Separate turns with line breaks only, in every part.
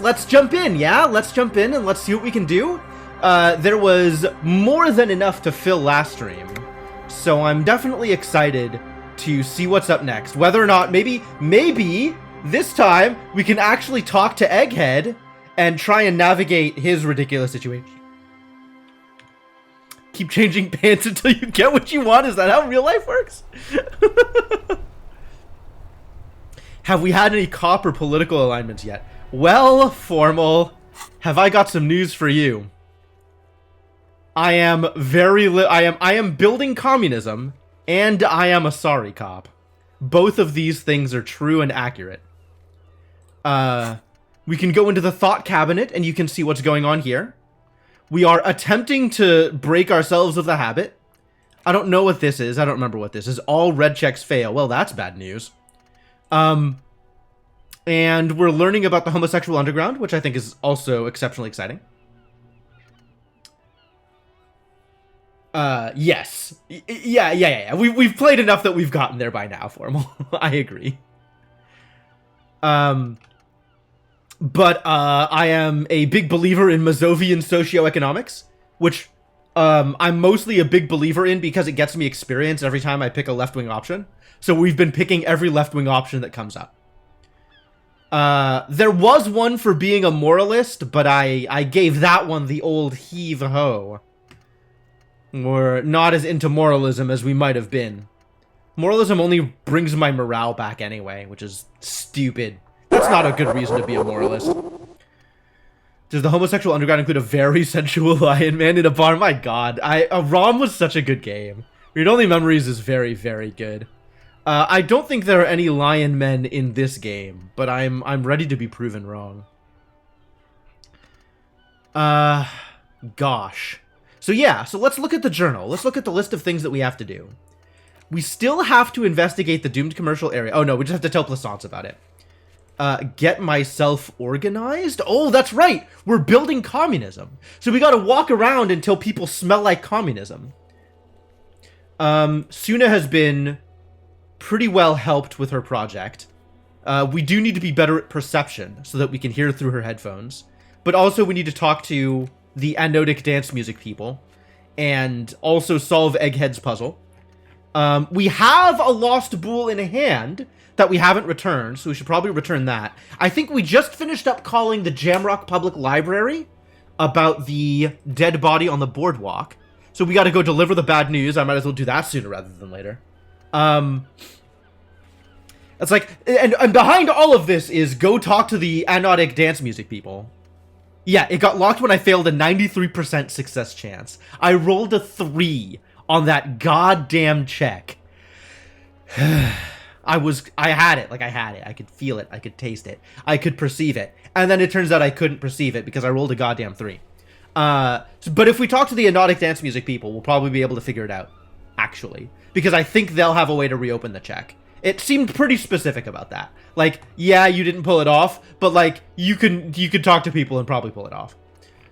let's jump in, yeah? Let's jump in and let's see what we can do. There was more than enough to fill last stream, so I'm definitely excited to see what's up next. Whether or not, maybe this time we can actually talk to Egghead and try and navigate his ridiculous situation. Keep changing pants until you get what you want. Is that how real life works? Have we had any cop or political alignments yet? Well, Formal, have I got some news for you? I am I am building communism, and I am a sorry cop. Both of these things are true and accurate. We can go into the thought cabinet, and you can see what's going on here. We are attempting to break ourselves of the habit. I don't know what this is. I don't remember what this is. All red checks fail. Well, that's bad news. And we're learning about the homosexual underground, which I think is also exceptionally exciting. Yes. Yeah. We've played enough that we've gotten there by now, Formal. I agree. But I am a big believer in Mazovian socioeconomics, which I'm mostly a big believer in because it gets me experience every time I pick a left-wing option. So we've been picking every left-wing option that comes up. There was one for being a moralist, but I gave that one the old heave-ho. We're not as into moralism as we might have been. Moralism only brings my morale back anyway, which is stupid. That's not a good reason to be a moralist. Does the homosexual underground include a very sensual lion man in a bar? My god, ROM was such a good game. Read Only Memories is very, very good. I don't think there are any lion men in this game, but I'm ready to be proven wrong. Gosh. So yeah, so let's look at the journal. Let's look at the list of things that we have to do. We still have to investigate the doomed commercial area. Oh no, we just have to tell Plaisance about it. Get myself organized? Oh, that's right! We're building communism. So we gotta walk around until people smell like communism. Suna has been pretty well helped with her project. We do need to be better at perception so that we can hear through her headphones. But also we need to talk to the anodic dance music people and also solve Egghead's puzzle. We have a lost bool in hand that we haven't returned, so we should probably return that. I think we just finished up calling the Jamrock Public Library about the dead body on the boardwalk. So we gotta go deliver the bad news. I might as well do that sooner rather than later. It's like, and behind all of this is go talk to the anodic dance music people. Yeah, it got locked when I failed a 93% success chance. I rolled a 3 on that goddamn check. I had it. I could feel it. I could taste it. I could perceive it. And then it turns out I couldn't perceive it because I rolled a goddamn 3. But if we talk to the anodic dance music people, we'll probably be able to figure it out, actually. Because I think they'll have a way to reopen the check. It seemed pretty specific about that. Like, yeah, you didn't pull it off, but like, you could talk to people and probably pull it off.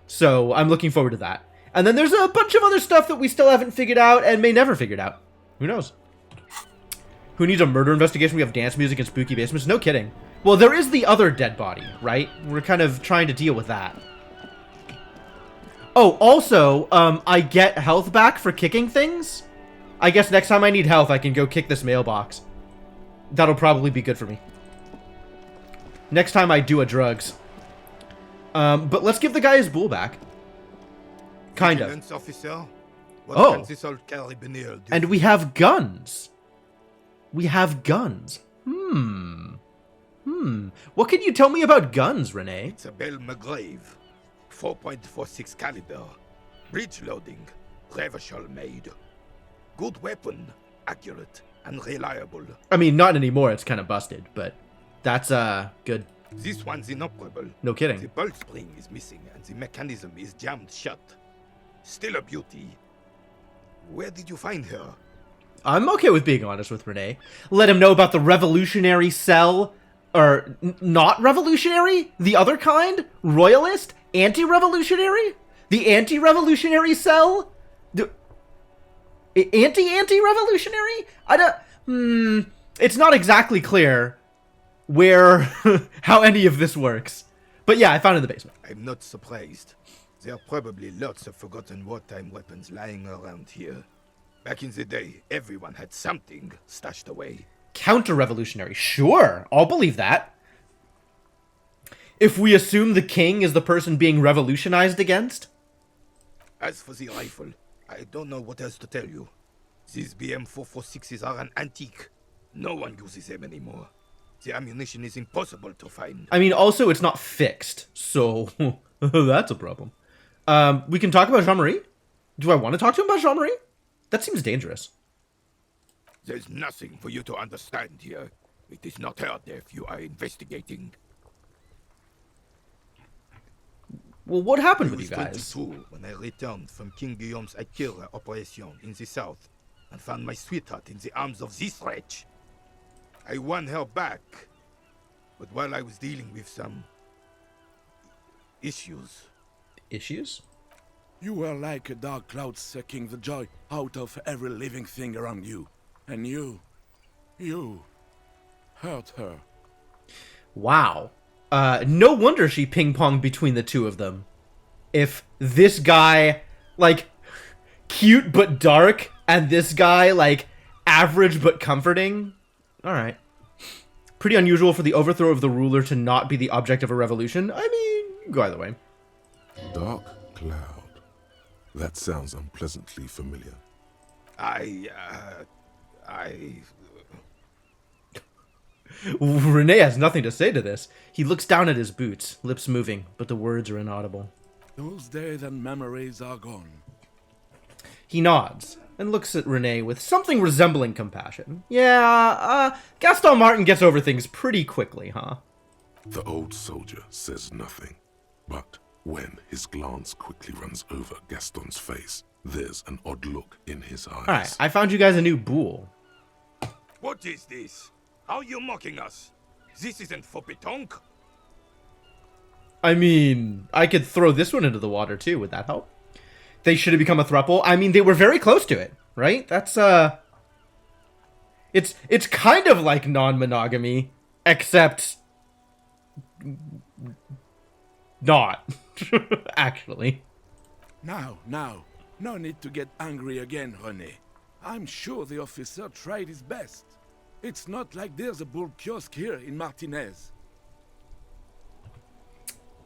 So I'm looking forward to that. And then there's a bunch of other stuff that we still haven't figured out and may never figured out. Who knows? Who needs a murder investigation? We have dance music and spooky basements. No kidding. Well, there is the other dead body, right? We're kind of trying to deal with that. Oh, also, I get health back for kicking things. I guess next time I need health, I can go kick this mailbox. That'll probably be good for me. Next time I do a drugs. But let's give the guy his bool back. Kind of.
Officer, what
oh.
Can this old carabinier do?
And we have guns. We have guns. What can you tell me about guns, Renee?
It's a Bell McGrave. 4.46 caliber. Breech loading. Revachol made. Good weapon. Accurate and reliable.
I mean, not anymore. It's kind of busted, but that's, good.
This one's inoperable.
No kidding.
The bolt spring is missing and the mechanism is jammed shut. Still a beauty. Where did you find her?
I'm okay with being honest with Renee. Let him know about the revolutionary cell. Or, not revolutionary? The other kind? Royalist? Anti-revolutionary? The anti-revolutionary cell? Anti-revolutionary? I don't... It's not exactly clear where... how any of this works. But yeah, I found it in the basement.
I'm not surprised. There are probably lots of forgotten wartime weapons lying around here. Back in the day, everyone had something stashed away.
Counter-revolutionary. Sure, I'll believe that. If we assume the king is the person being revolutionized against?
As for the rifle, I don't know what else to tell you. These BM-446s are an antique. No one uses them anymore. The ammunition is impossible to find.
I mean, also, it's not fixed, so that's a problem. We can talk about Jean-Marie? Do I want to talk to him about Jean-Marie? That seems dangerous.
There's nothing for you to understand here. It is not her death you are investigating.
Well, what happened
I
with
was
you guys?
22 when I returned from King Guillaume's Akira operation in the south and found my sweetheart in the arms of this wretch. I won her back, but while I was dealing with some issues.
Issues?
You were like a dark cloud sucking the joy out of every living thing around you. And you hurt her.
Wow. No wonder she ping-ponged between the two of them. If this guy, like, cute but dark, and this guy, like, average but comforting. Alright. Pretty unusual for the overthrow of the ruler to not be the object of a revolution. I mean, go either way.
Dark cloud. That sounds unpleasantly familiar.
Renee has nothing to say to this. He looks down at his boots, lips moving, but the words are inaudible.
Those days and memories are gone.
He nods and looks at Renee with something resembling compassion. Yeah, Gaston Martin gets over things pretty quickly, huh?
The old soldier says nothing, but when his glance quickly runs over Gaston's face, there's an odd look in his eyes.
Alright, I found you guys a new boule.
What is this? How are you mocking us? This isn't for pétanque.
I mean, I could throw this one into the water too. Would that help? They should have become a throuple. I mean, they were very close to it, right? That's, It's kind of like non-monogamy, except... not. Actually.
Now, no need to get angry again, René. I'm sure the officer tried his best. It's not like there's a bull kiosk here in Martinez.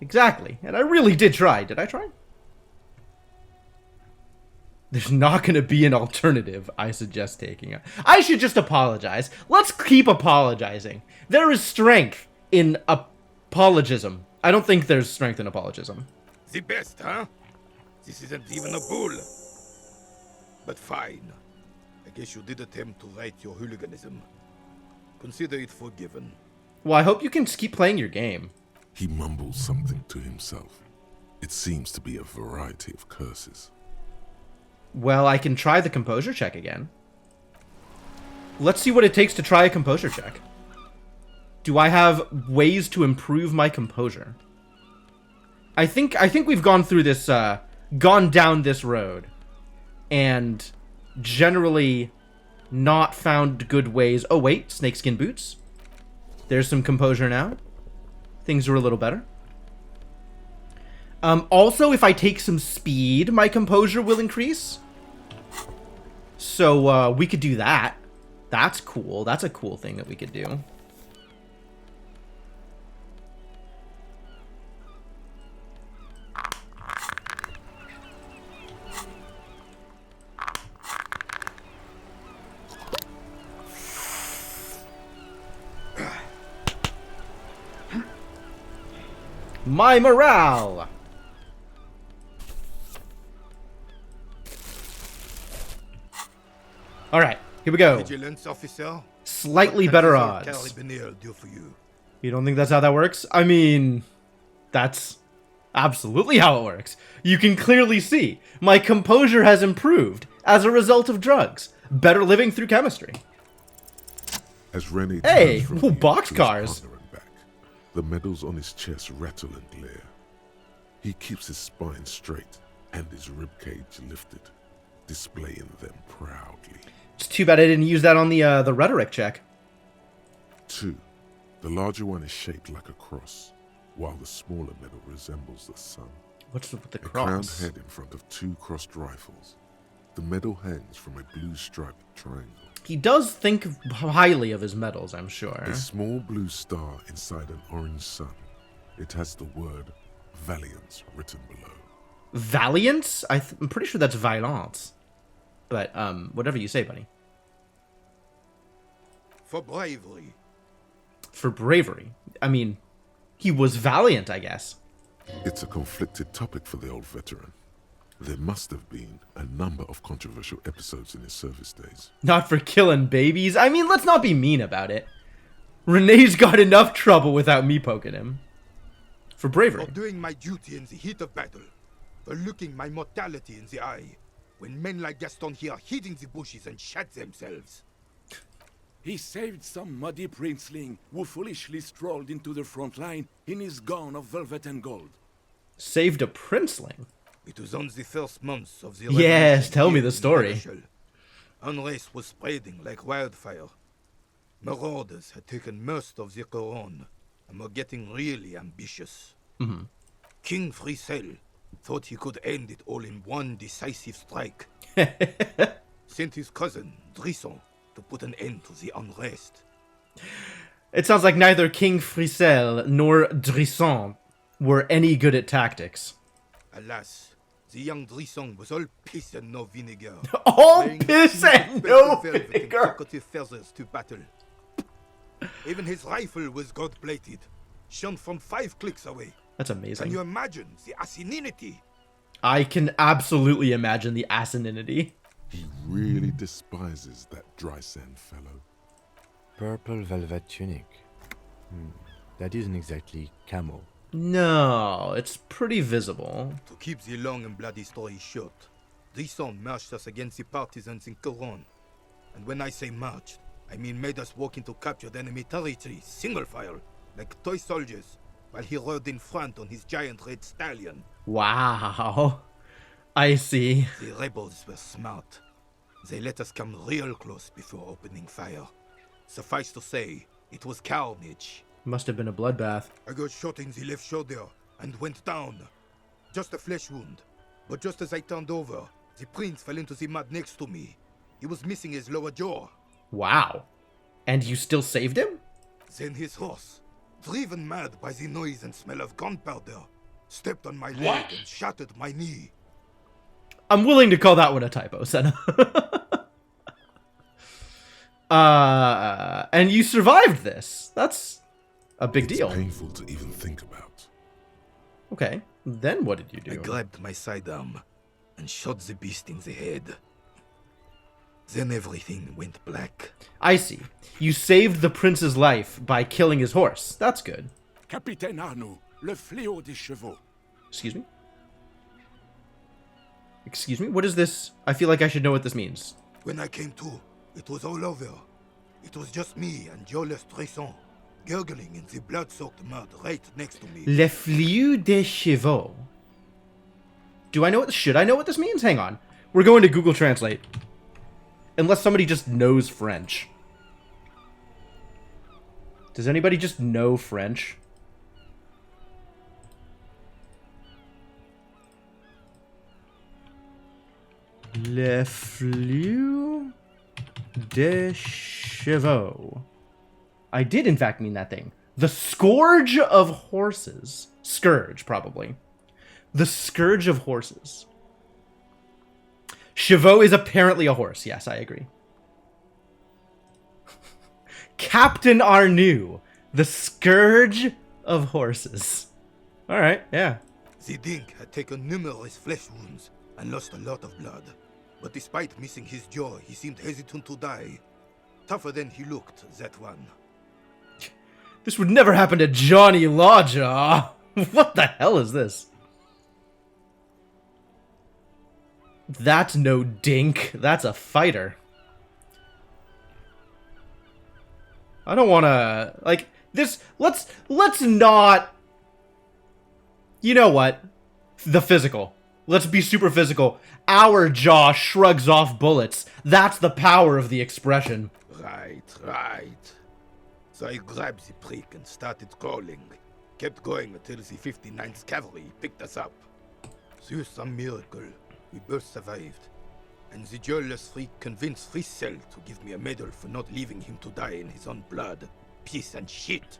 Exactly. And I really did try. Did I try? There's not going to be an alternative, I suggest taking it. I should just apologize. Let's keep apologizing. There is strength in apologism. I don't think there's strength in apologism.
The best, huh? This isn't even a bull. But fine. I guess you did attempt to right your hooliganism. Consider it forgiven.
Well, I hope you can keep playing your game.
He mumbles something to himself. It seems to be a variety of curses.
Well, I can try the composure check again. Let's see what it takes to try a composure check. Do I have ways to improve my composure? I think we've gone through this, gone down this road, and generally not found good ways. Oh wait, snakeskin boots. There's some composure now. Things are a little better. Also, if I take some speed, my composure will increase. So, we could do that. That's cool. That's a cool thing that we could do. My morale! Alright, here we go.
Vigilance officer?
Slightly
What
better
can this old
odds.
carabiner do for you?
You don't think that's how that works? I mean, that's absolutely how it works. You can clearly see my composure has improved as a result of drugs. Better living through chemistry.
As René
Hey,
turns from
ooh,
him
box
to his
cars.
partner and back, the medals on his chest rattle and glare. He keeps his spine straight and his ribcage lifted, displaying them proudly.
It's too bad I didn't use that on the rhetoric check.
2. The larger one is shaped like a cross, while the smaller medal resembles the sun.
What's with the
A crowned
cross?
head in front of 2 crossed rifles. The medal hangs from a blue striped triangle.
He does think highly of his medals, I'm sure.
A small blue star inside an orange sun. It has the word Valiance written below.
Valiance? I'm pretty sure that's violence. But, whatever you say, buddy.
For bravery.
For bravery. I mean, he was valiant, I guess.
It's a conflicted topic for the old veteran. There must have been a number of controversial episodes in his service days.
Not for killing babies. I mean, let's not be mean about it. Renee's got enough trouble without me poking him. For bravery.
For doing my duty in the heat of battle. For looking my mortality in the eye. When men like Gaston here hid in the bushes and shot themselves.
He saved some muddy princeling who foolishly strolled into the front line in his gown of velvet and gold.
Saved a princeling.
It was on the first months of the
Yes,
revolution
tell me
here
the
in
story.
Marshall. Unrest was spreading like wildfire. Marauders had taken most of the Couronne and were getting really ambitious. King Frisel thought he could end it all in one decisive strike. Sent his cousin, Drisson, to put an end to the unrest.
It sounds like neither King Frisel nor Drisson were any good at tactics.
Alas, the young Drisson was all piss and no vinegar.
All
wearing
piss
pink
and
purple
no
velvet and
vinegar.
decorative feathers to battle. Even his rifle was gold-plated, shone from 5 clicks away.
That's
Can you
amazing.
imagine the asininity?
I can absolutely imagine the asininity.
He really despises that dry sand fellow.
Purple velvet tunic. That isn't exactly camel.
No, it's pretty visible.
To keep the long and bloody story short, Drisson marched us against the partisans in Couronne. And when I say marched, I mean made us walk into captured enemy territory, single file, like toy soldiers, while he rode in front on his giant red stallion.
Wow. I see.
The rebels were smart. They let us come real close before opening fire. Suffice to say, it was carnage.
Must have been a bloodbath.
I got shot in the left shoulder and went down. Just a flesh wound. But just as I turned over, the prince fell into the mud next to me. He was missing his lower jaw.
Wow. And you still saved him?
Then his horse, driven mad by the noise and smell of gunpowder, stepped on my leg
What?
and shattered my knee.
I'm willing to call that one a typo, Senna. And you survived this. That's a big
It's
deal.
painful to even think about.
Okay, then what did you
I
do?
grabbed my sidearm and shot the beast in the head. Then everything went black.
I see. You saved the prince's life by killing his horse. That's good.
Capitaine Arnoux, le fléau des chevaux.
Excuse me? Excuse me? What is this? I feel like I should know what this means.
When I came to, it was all over. It was just me and Jolas Tresson, gurgling in the blood-soaked mud right next to me.
Le fléau des chevaux. Do I know what? Should I know what this means? Hang on. We're going to Google Translate. Unless somebody just knows French. Does anybody just know French? Le flux des chevaux. I did, in fact, mean that thing. The scourge of horses. Scourge, probably. The scourge of horses. Chevaux is apparently a horse. Yes, I agree. Captain Arnoux. The scourge of horses. All right, yeah.
The dink had taken numerous flesh wounds and lost a lot of blood. But despite missing his jaw, he seemed hesitant to die. Tougher than he looked, that one.
This would never happen to Johnny Lawjaw. What the hell is this? That's no dink. That's a fighter. I don't want to like this. Let's not. You know what? The physical. Let's be super physical. Our jaw shrugs off bullets. That's the power of the expression.
Right. So I grabbed the prick and started calling. kept going until the 59th Cavalry picked us up. Through some miracle, we both survived. And the jealous freak convinced Frissel to give me a medal for not leaving him to die in his own blood. Piece and shit.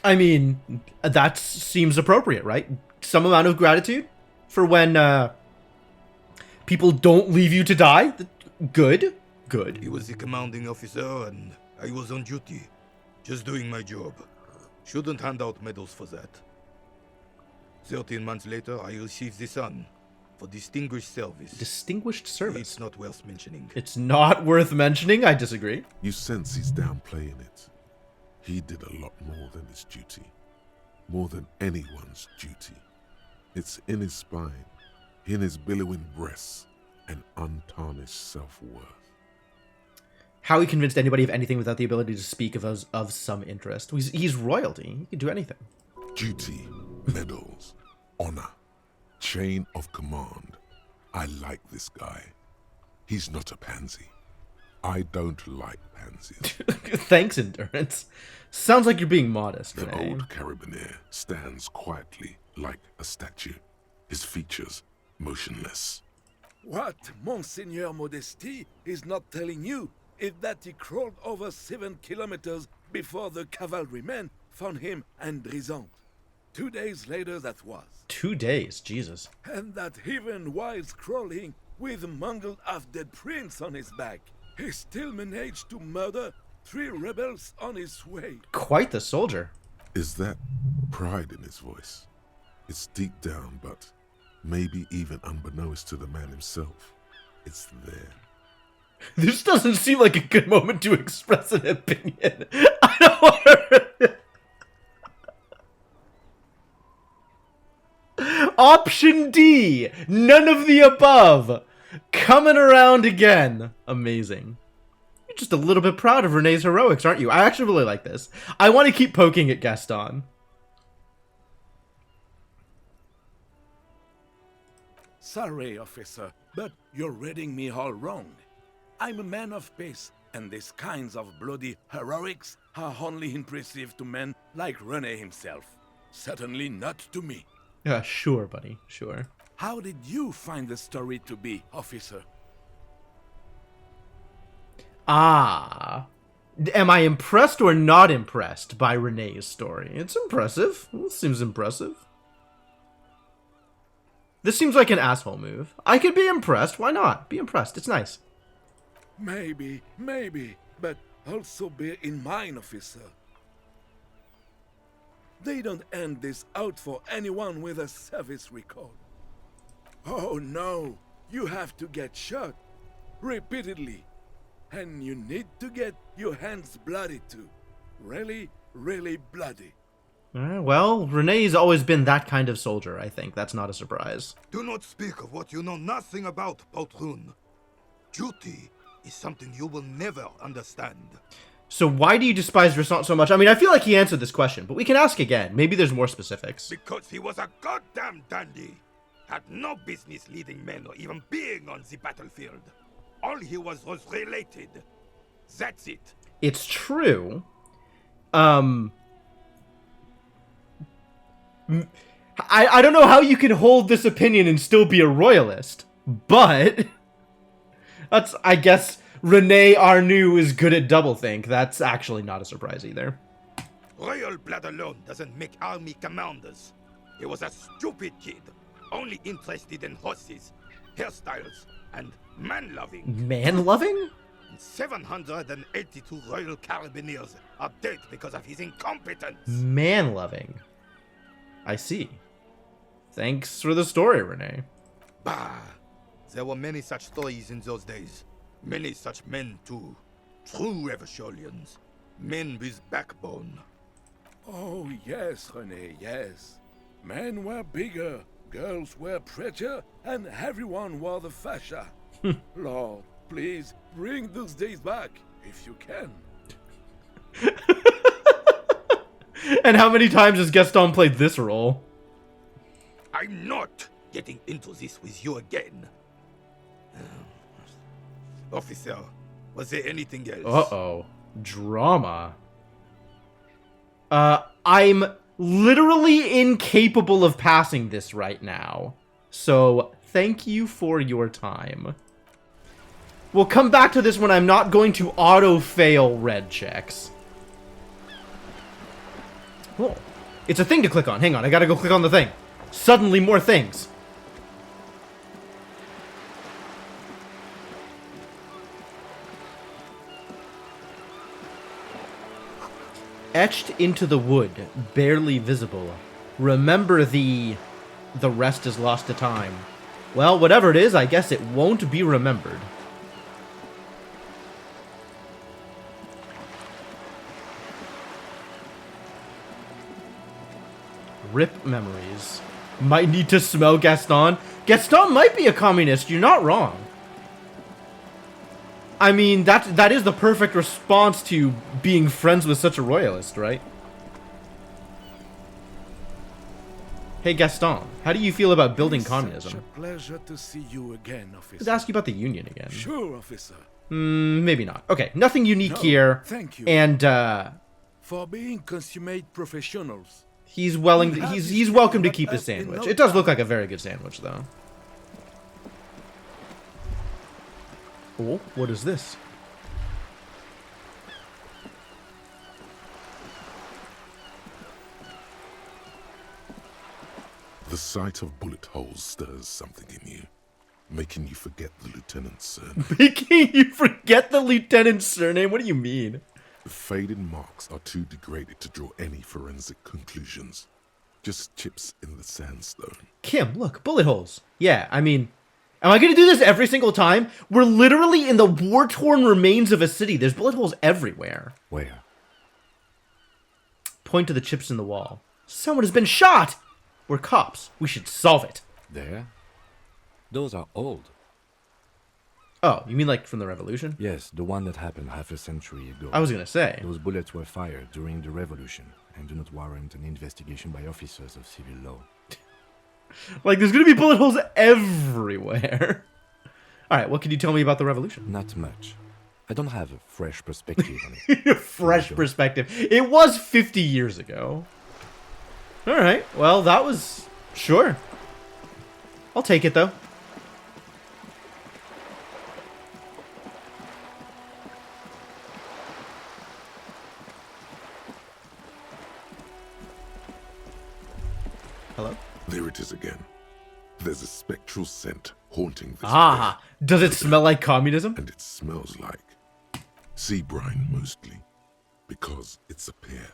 I mean, that seems appropriate, right? Some amount of gratitude for when people don't leave you to die. Good. Good.
He was the commanding officer and I was on duty. Just doing my job. Shouldn't hand out medals for that. 13 months later, I received the Sun for distinguished service.
Distinguished service.
It's not worth mentioning.
It's not worth mentioning. I disagree.
You sense he's downplaying it. He did a lot more than his duty. More than anyone's duty. It's in his spine, in his billowing breasts, and untarnished self-worth.
How he convinced anybody of anything without the ability to speak of some interest. He's royalty. He can do anything.
Duty, medals, honor, chain of command. I like this guy. He's not a pansy. I don't like pansies.
Thanks, Endurance. Sounds like you're being modest,
The
Renee.
old carabiner stands quietly like a statue, his features motionless.
What Monseigneur Modesty is not telling you is that he crawled over 7 kilometers before the cavalrymen found him and Drizant. 2 days later that was.
2 days, Jesus.
And that even whilst crawling with a mangled half-dead prince on his back, he still managed to murder 3 rebels on his way.
Quite the soldier.
Is that pride in his voice? It's deep down, but maybe even unbeknownst to the man himself, it's there.
This doesn't seem like a good moment to express an opinion. I don't want to... Option D. None of the above. Coming around again. Amazing. You're just a little bit proud of Renee's heroics, aren't you? I actually really like this. I want to keep poking at Gaston.
Sorry, officer, but you're reading me all wrong. I'm a man of peace, and these kinds of bloody heroics are only impressive to men like René himself. Certainly not to me.
Yeah, sure, buddy. Sure.
How did you find the story to be, officer?
Ah. Am I impressed or not impressed by Renee's story? It's impressive. It seems impressive. This seems like an asshole move. I could be impressed. Why not? Be impressed. It's nice.
Maybe, but also bear in mind, officer. They don't end this out for anyone with a service record. Oh no, you have to get shot repeatedly. And you need to get your hands bloody too. Really, really bloody.
Well, Renee's always been that kind of soldier, I think. That's not a surprise.
Do not speak of what you know nothing about, Poltroon. Duty is something you will never understand.
So why do you despise Rissant so much? I mean, I feel like he answered this question, but we can ask again. Maybe there's more specifics.
Because he was a goddamn dandy. Had no business leading men or even being on the battlefield. All he was related. That's it.
It's true. I don't know how you can hold this opinion and still be a royalist, but that's, I guess, Rene Arnoux is good at doublethink. That's actually not a surprise either.
Royal blood alone doesn't make army commanders. He was a stupid kid, only interested in horses, hairstyles, and man-loving.
Man-loving?
782 Royal Carabineers are dead because of his incompetence.
Man-loving. I see. Thanks for the story, Rene.
Bah! There were many such stories in those days. Many such men, too. True Eversholians. Men with backbone.
Oh yes, René, yes. Men were bigger, girls were prettier, and everyone wore the fascia. Lord, please bring those days back, if you can.
And how many times has Gaston played this role?
I'm not getting into this with you again. Officer, was there anything else?
Uh-oh. Drama. I'm literally incapable of passing this right now. So, thank you for your time. We'll come back to this when I'm not going to auto-fail red checks. Cool. It's a thing to click on. Hang on, I gotta go click on the thing. Suddenly more things. Etched into the wood, barely visible. Remember the rest is lost to time. Well, whatever it is, I guess it won't be remembered. Rip memories. Might need to smell Gaston. Gaston might be a communist, you're not wrong. I mean, that is the perfect response to being friends with such a royalist, right? Hey Gaston, how do you feel about building communism?
Such a pleasure to see you again, officer.
Let's ask you about the Union again.
Sure, officer.
Maybe not. Okay, nothing unique
No,
here.
thank you.
And
For being consummate professionals.
he's welcome to keep the sandwich. It does look like a very good sandwich, though. Oh, what is this?
The sight of bullet holes stirs something in you, making you forget the lieutenant's surname.
Making you forget the lieutenant's surname? What do you mean?
The faded marks are too degraded to draw any forensic conclusions. Just chips in the sandstone.
Kim, look, bullet holes. Yeah, I mean, am I going to do this every single time? We're literally in the war-torn remains of a city. There's bullet holes everywhere.
Where?
Point to the chips in the wall. Someone has been shot! We're cops. We should solve it.
There? Those are old.
Oh, you mean like from the revolution?
Yes, the one that happened half a century ago.
I was going to say.
Those bullets were fired during the revolution and do not warrant an investigation by officers of civil law.
Like, there's going to be bullet holes everywhere. Alright, what can you tell me about the revolution?
Not much. I don't have a fresh perspective on it.
Fresh perspective. It was 50 years ago. Alright, well, that was... Sure. I'll take it, though. Hello?
There it is again. There's a spectral scent haunting this
Ah,
place,
does it smell like communism?
and it smells like sea brine mostly, because it's a pair.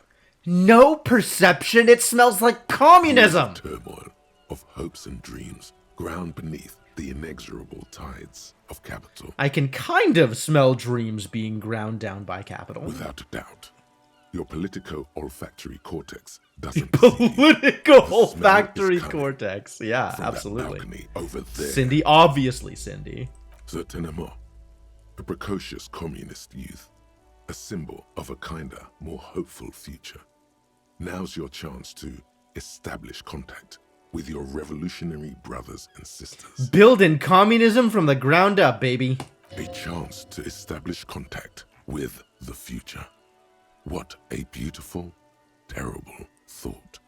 No perception, it smells like communism!
Turmoil of hopes and dreams ground beneath the inexorable tides of capital.
I can kind of smell dreams being ground down by capital.
Without a doubt, your politico-olfactory cortex doesn't perceive
Political
the smell is
olfactory
coming
cortex. Yeah,
from that
absolutely.
balcony over there.
Cindy, obviously Cindy.
Certainement, a precocious communist youth, a symbol of a kinder, more hopeful future. Now's your chance to establish contact with your revolutionary brothers and sisters.
Building communism from the ground up, baby.
A chance to establish contact with the future. What a beautiful, terrible thought.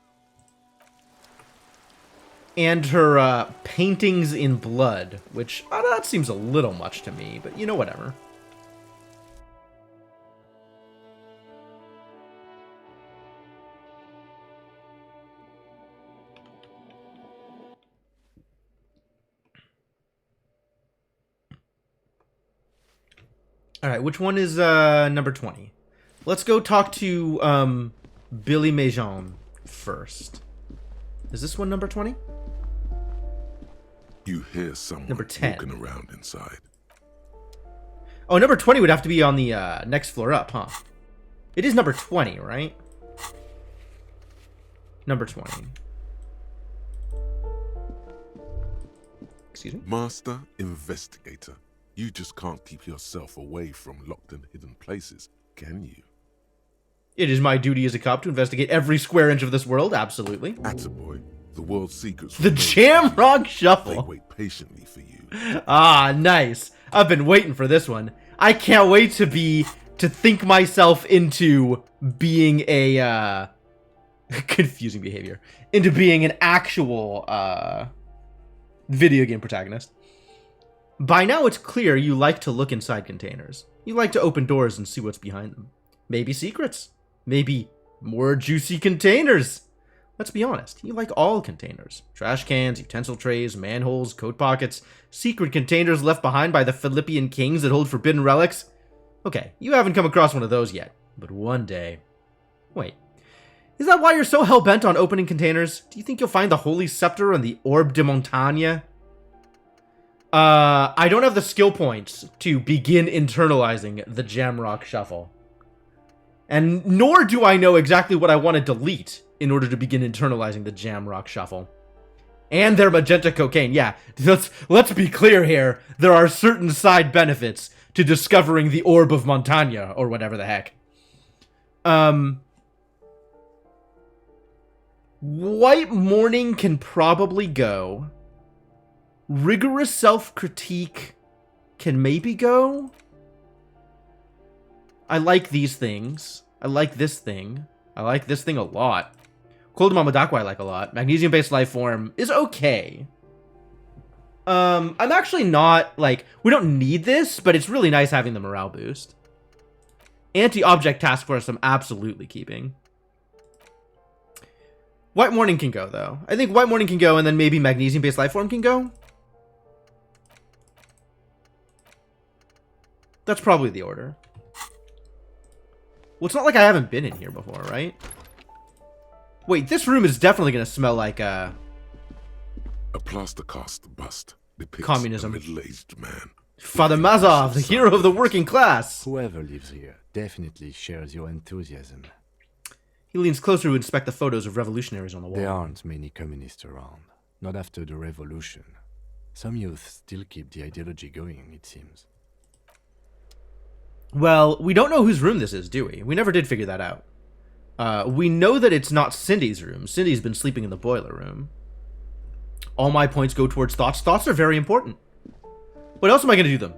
And her paintings in blood, which that seems a little much to me, but you know, whatever. All right, which one is number 20? Let's go talk to Billy Majon first. Is this one number 20?
You hear someone
Number 10.
walking around inside.
Oh, number 20 would have to be on the next floor up, huh? It is number 20, right? Number 20. Excuse me?
Master Investigator, you just can't keep yourself away from locked and hidden places, can you?
It is my duty as a cop to investigate every square inch of this world, absolutely.
Attaboy, the world's secrets
The
remain
Jamrock
They
Shuffle.
wait patiently for you.
Ah, nice. I've been waiting for this one. I can't wait to think myself into being a confusing behavior, into being an actual video game protagonist. By now it's clear you like to look inside containers. You like to open doors and see what's behind them. Maybe secrets. Maybe more juicy containers. Let's be honest, you like all containers. Trash cans, utensil trays, manholes, coat pockets, secret containers left behind by the Philippian kings that hold forbidden relics. Okay, you haven't come across one of those yet, but one day. Wait, is that why you're so hell-bent on opening containers? Do you think you'll find the Holy Scepter and the Orbe de Montagne? I don't have the skill points to begin internalizing the Jamrock Shuffle. And nor do I know exactly what I want to delete in order to begin internalizing the Jamrock Shuffle. And their magenta cocaine. Yeah, let's be clear here. There are certain side benefits to discovering the Orbe of Montagne, or whatever the heck. White Morning can probably go. Rigorous self-critique can maybe go. I like these things. I like this thing. I like this thing a lot. Cold Mamadakwa I like a lot. Magnesium-based life form is okay. I'm actually not, like, we don't need this, but it's really nice having the morale boost. Anti-object task force I'm absolutely keeping. White Morning can go, though. I think White Morning can go, and then maybe Magnesium-based life form can go. That's probably the order. Well, it's not like I haven't been in here before, right? Wait, this room is definitely going to smell like,
A plaster cast bust depicts
communism.
a middle-aged man.
Father Mazov, the hero of the working class.
Whoever lives here definitely shares your enthusiasm.
He leans closer to inspect the photos of revolutionaries on the wall.
There aren't many communists around. Not after the revolution. Some youth still keep the ideology going, it seems.
Well, we don't know whose room this is, do we? We never did figure that out. We know that it's not Cindy's room. Cindy's been sleeping in the boiler room. All my points go towards thoughts. Thoughts are very important. What else am I going to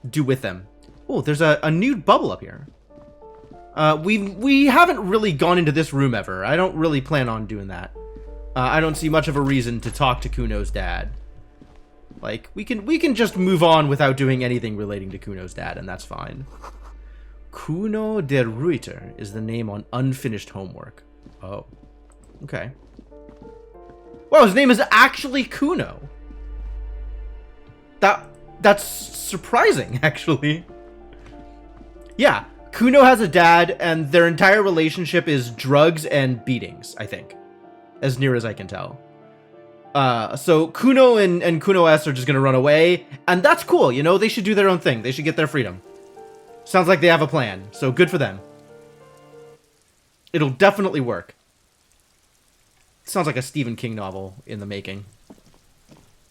do with them? Oh, there's a nude bubble up here. We haven't really gone into this room ever. I don't really plan on doing that. I don't see much of a reason to talk to Kuno's dad. Like, we can just move on without doing anything relating to Kuno's dad, and that's fine. Kuno der Reuter is the name on unfinished homework. Oh. Okay. Wow, his name is actually Kuno. That's surprising, actually. Yeah, Kuno has a dad, and their entire relationship is drugs and beatings, I think. As near as I can tell. So Kuno and Kuno S are just gonna run away, and that's cool, you know, they should do their own thing. They should get their freedom. Sounds like they have a plan, so good for them. It'll definitely work. Sounds like a Stephen King novel in the making.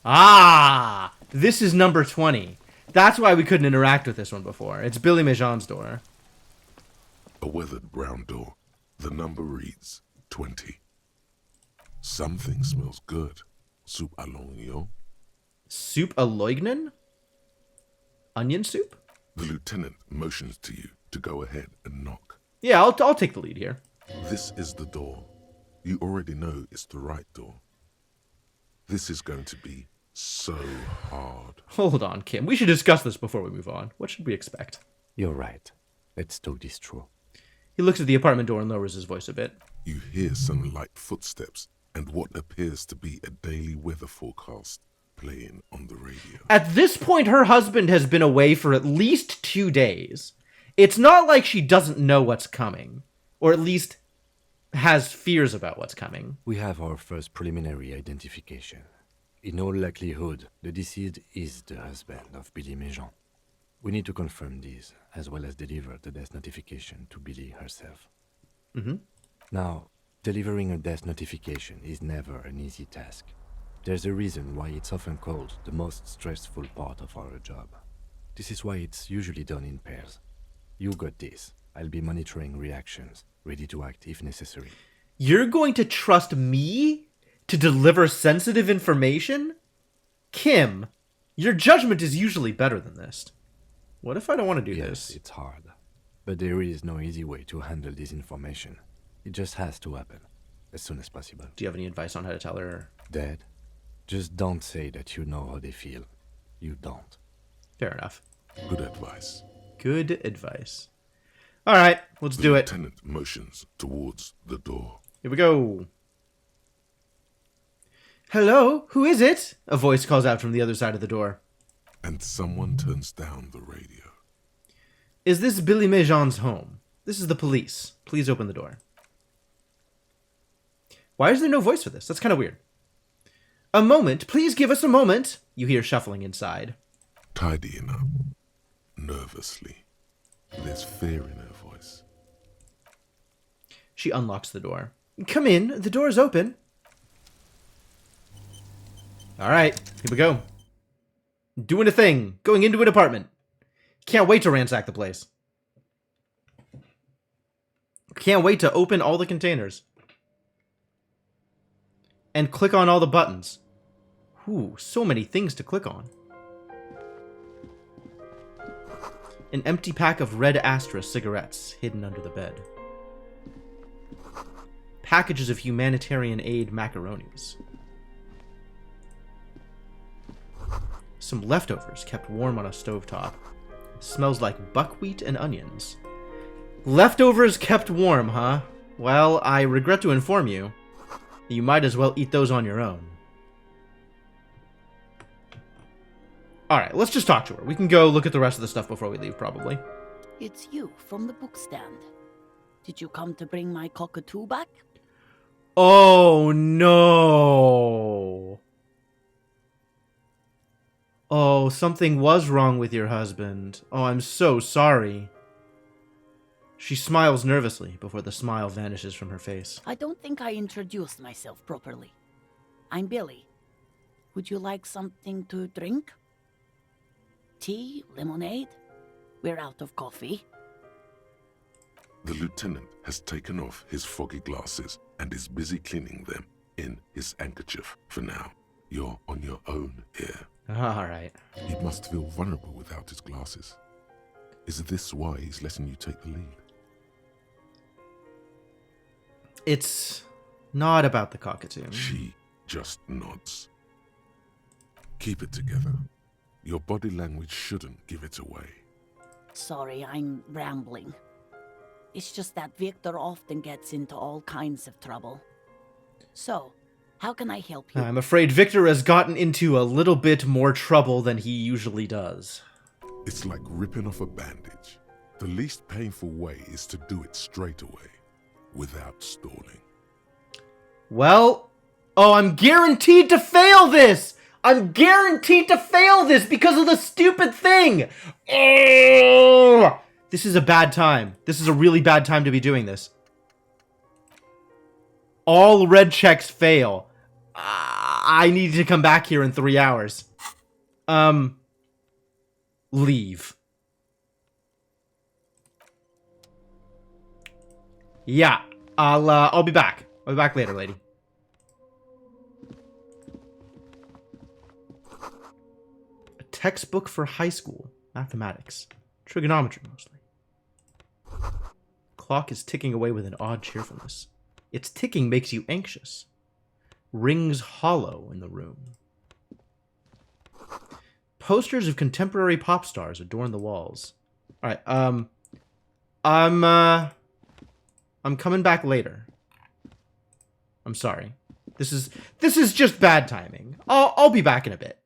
Ah! This is number 20. That's why we couldn't interact with this one before. It's Billy Majon's door.
A weathered brown door. The number reads 20. Something smells good. Soup à l'oignon.
Soup à l'oignon? Onion soup?
The lieutenant motions to you to go ahead and knock.
Yeah, I'll take the lead here.
This is the door. You already know it's the right door. This is going to be so hard.
Hold on, Kim. We should discuss this before we move on. What should we expect?
You're right. Let's talk this through.
He looks at the apartment door and lowers his voice a bit.
You hear some light footsteps and what appears to be a daily weather forecast playing on the radio.
At this point, her husband has been away for at least 2 days. It's not like she doesn't know what's coming. Or at least has fears about what's coming.
We have our first preliminary identification. In all likelihood, the deceased is the husband of Billy Majon. We need to confirm this, as well as deliver the death notification to Billy herself.
Mm-hmm.
Now, delivering a death notification is never an easy task. There's a reason why it's often called the most stressful part of our job. This is why it's usually done in pairs. You got this. I'll be monitoring reactions, ready to act if necessary.
You're going to trust me to deliver sensitive information? Kim, your judgment is usually better than this. What if I don't want to do
Yes,
this?
it's hard. But there is no easy way to handle this information. It just has to happen. as soon as possible.
Do you have any advice on how to tell her?
Dad, just don't say that you know how they feel. You don't.
Fair enough.
Good advice.
Good advice. All right, let's do it.
Lieutenant motions towards the door.
Here we go. Hello, who is it? A voice calls out from the other side of the door.
And someone turns down the radio.
Is this Billy Méjean's home? This is the police. Please open the door. Why is there no voice for this? That's kind of weird. A moment. Please give us a moment. You hear shuffling inside.
Tidying up. Nervously. There's fear in her voice.
She unlocks the door. Come in. The door is open. All right. Here we go. Doing a thing. Going into an apartment. Can't wait to ransack the place. Can't wait to open all the containers. And click on all the buttons. Ooh, so many things to click on. An empty pack of Red Astra cigarettes hidden under the bed. Packages of humanitarian aid macaronis. Some leftovers kept warm on a stovetop. Smells like buckwheat and onions. Leftovers kept warm, huh? Well, I regret to inform you. You might as well eat those on your own. Alright, let's just talk to her. We can go look at the rest of the stuff before we leave, probably.
It's you from the book stand. Did you come to bring my cockatoo back?
Oh, no. Oh, something was wrong with your husband. Oh, I'm so sorry. She smiles nervously before the smile vanishes from her face.
I don't think I introduced myself properly. I'm Billy. Would you like something to drink? Tea? Lemonade? We're out of coffee.
The lieutenant has taken off his foggy glasses and is busy cleaning them in his handkerchief for now. You're on your own here.
Alright.
He must feel vulnerable without his glasses. Is this why he's letting you take the lead?
It's not about the cockatoo.
She just nods. Keep it together. Your body language shouldn't give it away.
Sorry, I'm rambling. It's just that Victor often gets into all kinds of trouble. So, how can I help you?
I'm afraid Victor has gotten into a little bit more trouble than he usually does.
It's like ripping off a bandage. The least painful way is to do it straight away, without stalling.
Well, oh, I'm guaranteed to fail this! I'm guaranteed to fail this because of the stupid thing! Oh! This is a bad time. This is a really bad time to be doing this. All red checks fail. I need to come back here in 3 hours. Leave. Yeah, I'll be back. I'll be back later, lady. A textbook for high school mathematics, trigonometry mostly. Clock is ticking away with an odd cheerfulness. Its ticking makes you anxious. Rings hollow in the room. Posters of contemporary pop stars adorn the walls. All right, I'm coming back later. I'm sorry. This is just bad timing. I'll be back in a bit.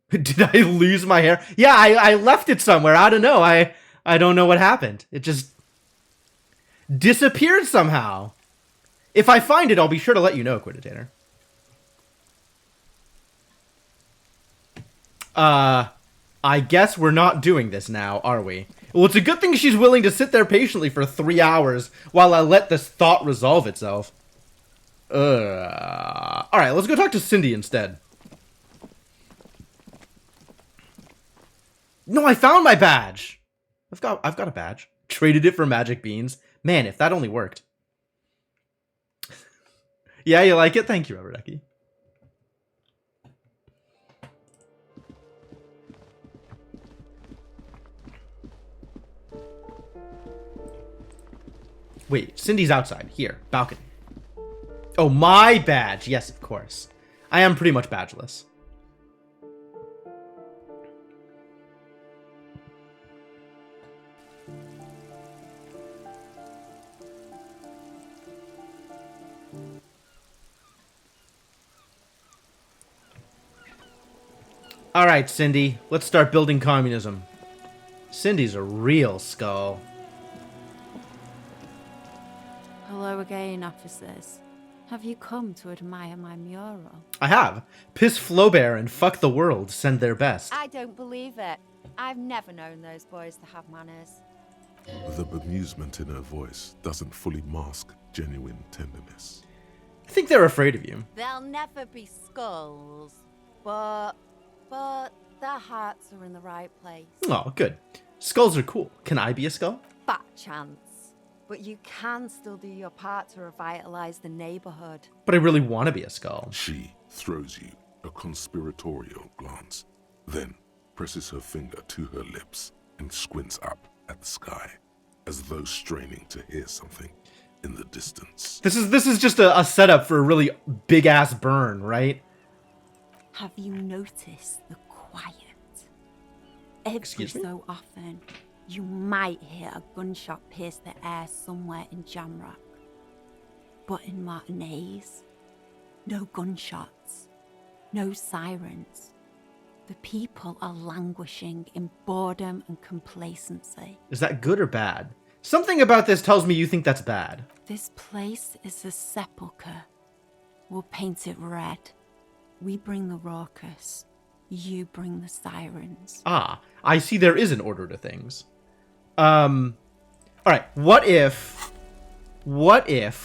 Did I lose my hair? Yeah, I left it somewhere. I don't know. I don't know what happened. It just disappeared somehow. If I find it, I'll be sure to let you know, Quintitator. I guess we're not doing this now, are we? Well, it's a good thing she's willing to sit there patiently for 3 hours while I let this thought resolve itself. Alright, let's go talk to Cindy instead. No, I found my badge! I've got a badge. Traded it for magic beans. Man, if that only worked. Yeah, you like it? Thank you, Rubberducky. Wait, Cindy's outside. Here, balcony. Oh, my badge. Yes, of course. I am pretty much badgeless. Alright, Cindy. Let's start building communism. Cindy's a real skull.
Hello again, officers. Have you come to admire my mural?
I have. Piss Flaubert and Fuck the World send their best.
I don't believe it. I've never known those boys to have manners.
The bemusement in her voice doesn't fully mask genuine tenderness.
I think they're afraid of you.
They'll never be skulls, but their hearts are in the right place.
Oh, good. Skulls are cool. Can I be a skull?
Fat chance. But you can still do your part to revitalize the neighborhood.
But I really want to be a skull.
She throws you a conspiratorial glance, then presses her finger to her lips and squints up at the sky, as though straining to hear something in the distance.
This is just a setup for a really big-ass burn, right?
Have you noticed the quiet? Every
Excuse me?
so often, you might hear a gunshot pierce the air somewhere in Jamrock. But in Martinez, no gunshots, no sirens. The people are languishing in boredom and complacency.
Is that good or bad? Something about this tells me you think that's bad.
This place is a sepulchre. We'll paint it red. We bring the raucous. You bring the sirens.
Ah, I see there is an order to things. Alright, what if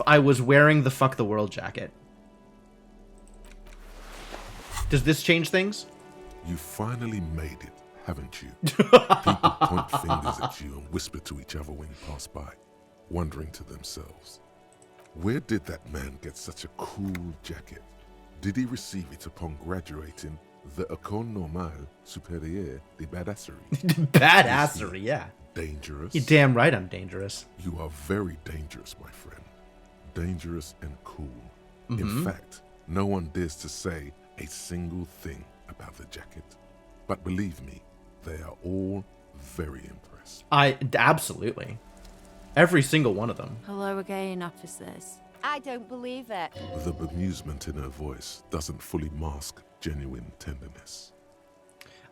I was wearing the Fuck the World jacket? Does this change things?
You finally made it, haven't you? People point fingers at you and whisper to each other when you pass by, wondering to themselves, where did that man get such a cool jacket? Did he receive it upon graduating the École Normale Supérieure de Badasserie?
Badassery, yeah.
Dangerous?
You're damn right I'm dangerous.
You are very dangerous, my friend. Dangerous and cool. In fact, no one dares to say a single thing about the jacket. But believe me, they are all very impressed.
Absolutely. Every single one of them.
Hello again, officers. I don't believe it.
The bemusement in her voice doesn't fully mask genuine tenderness.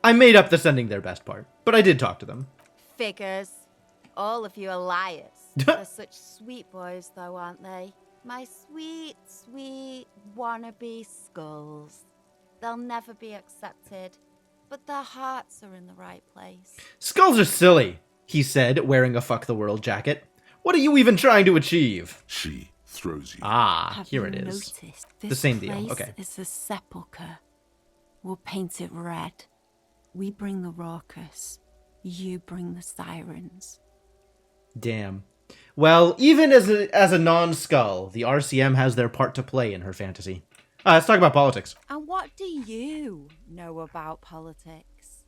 I made up the sending their best part, but I did talk to them.
Figures. All of you are liars. They're such sweet boys, though, aren't they? My sweet, sweet wannabe skulls. They'll never be accepted, but their hearts are in the right place.
Skulls are silly, he said, wearing a Fuck the World jacket. What are you even trying to achieve?
She throws you.
Ah,
Have
here
you
it is.
noticed?
The same deal,
This
okay.
place is a sepulchre. We'll paint it red. We bring the raucous. You bring the sirens.
Damn. Well, even as a non-skull, the RCM has their part to play in her fantasy. Let's talk about politics.
And what do you know about politics?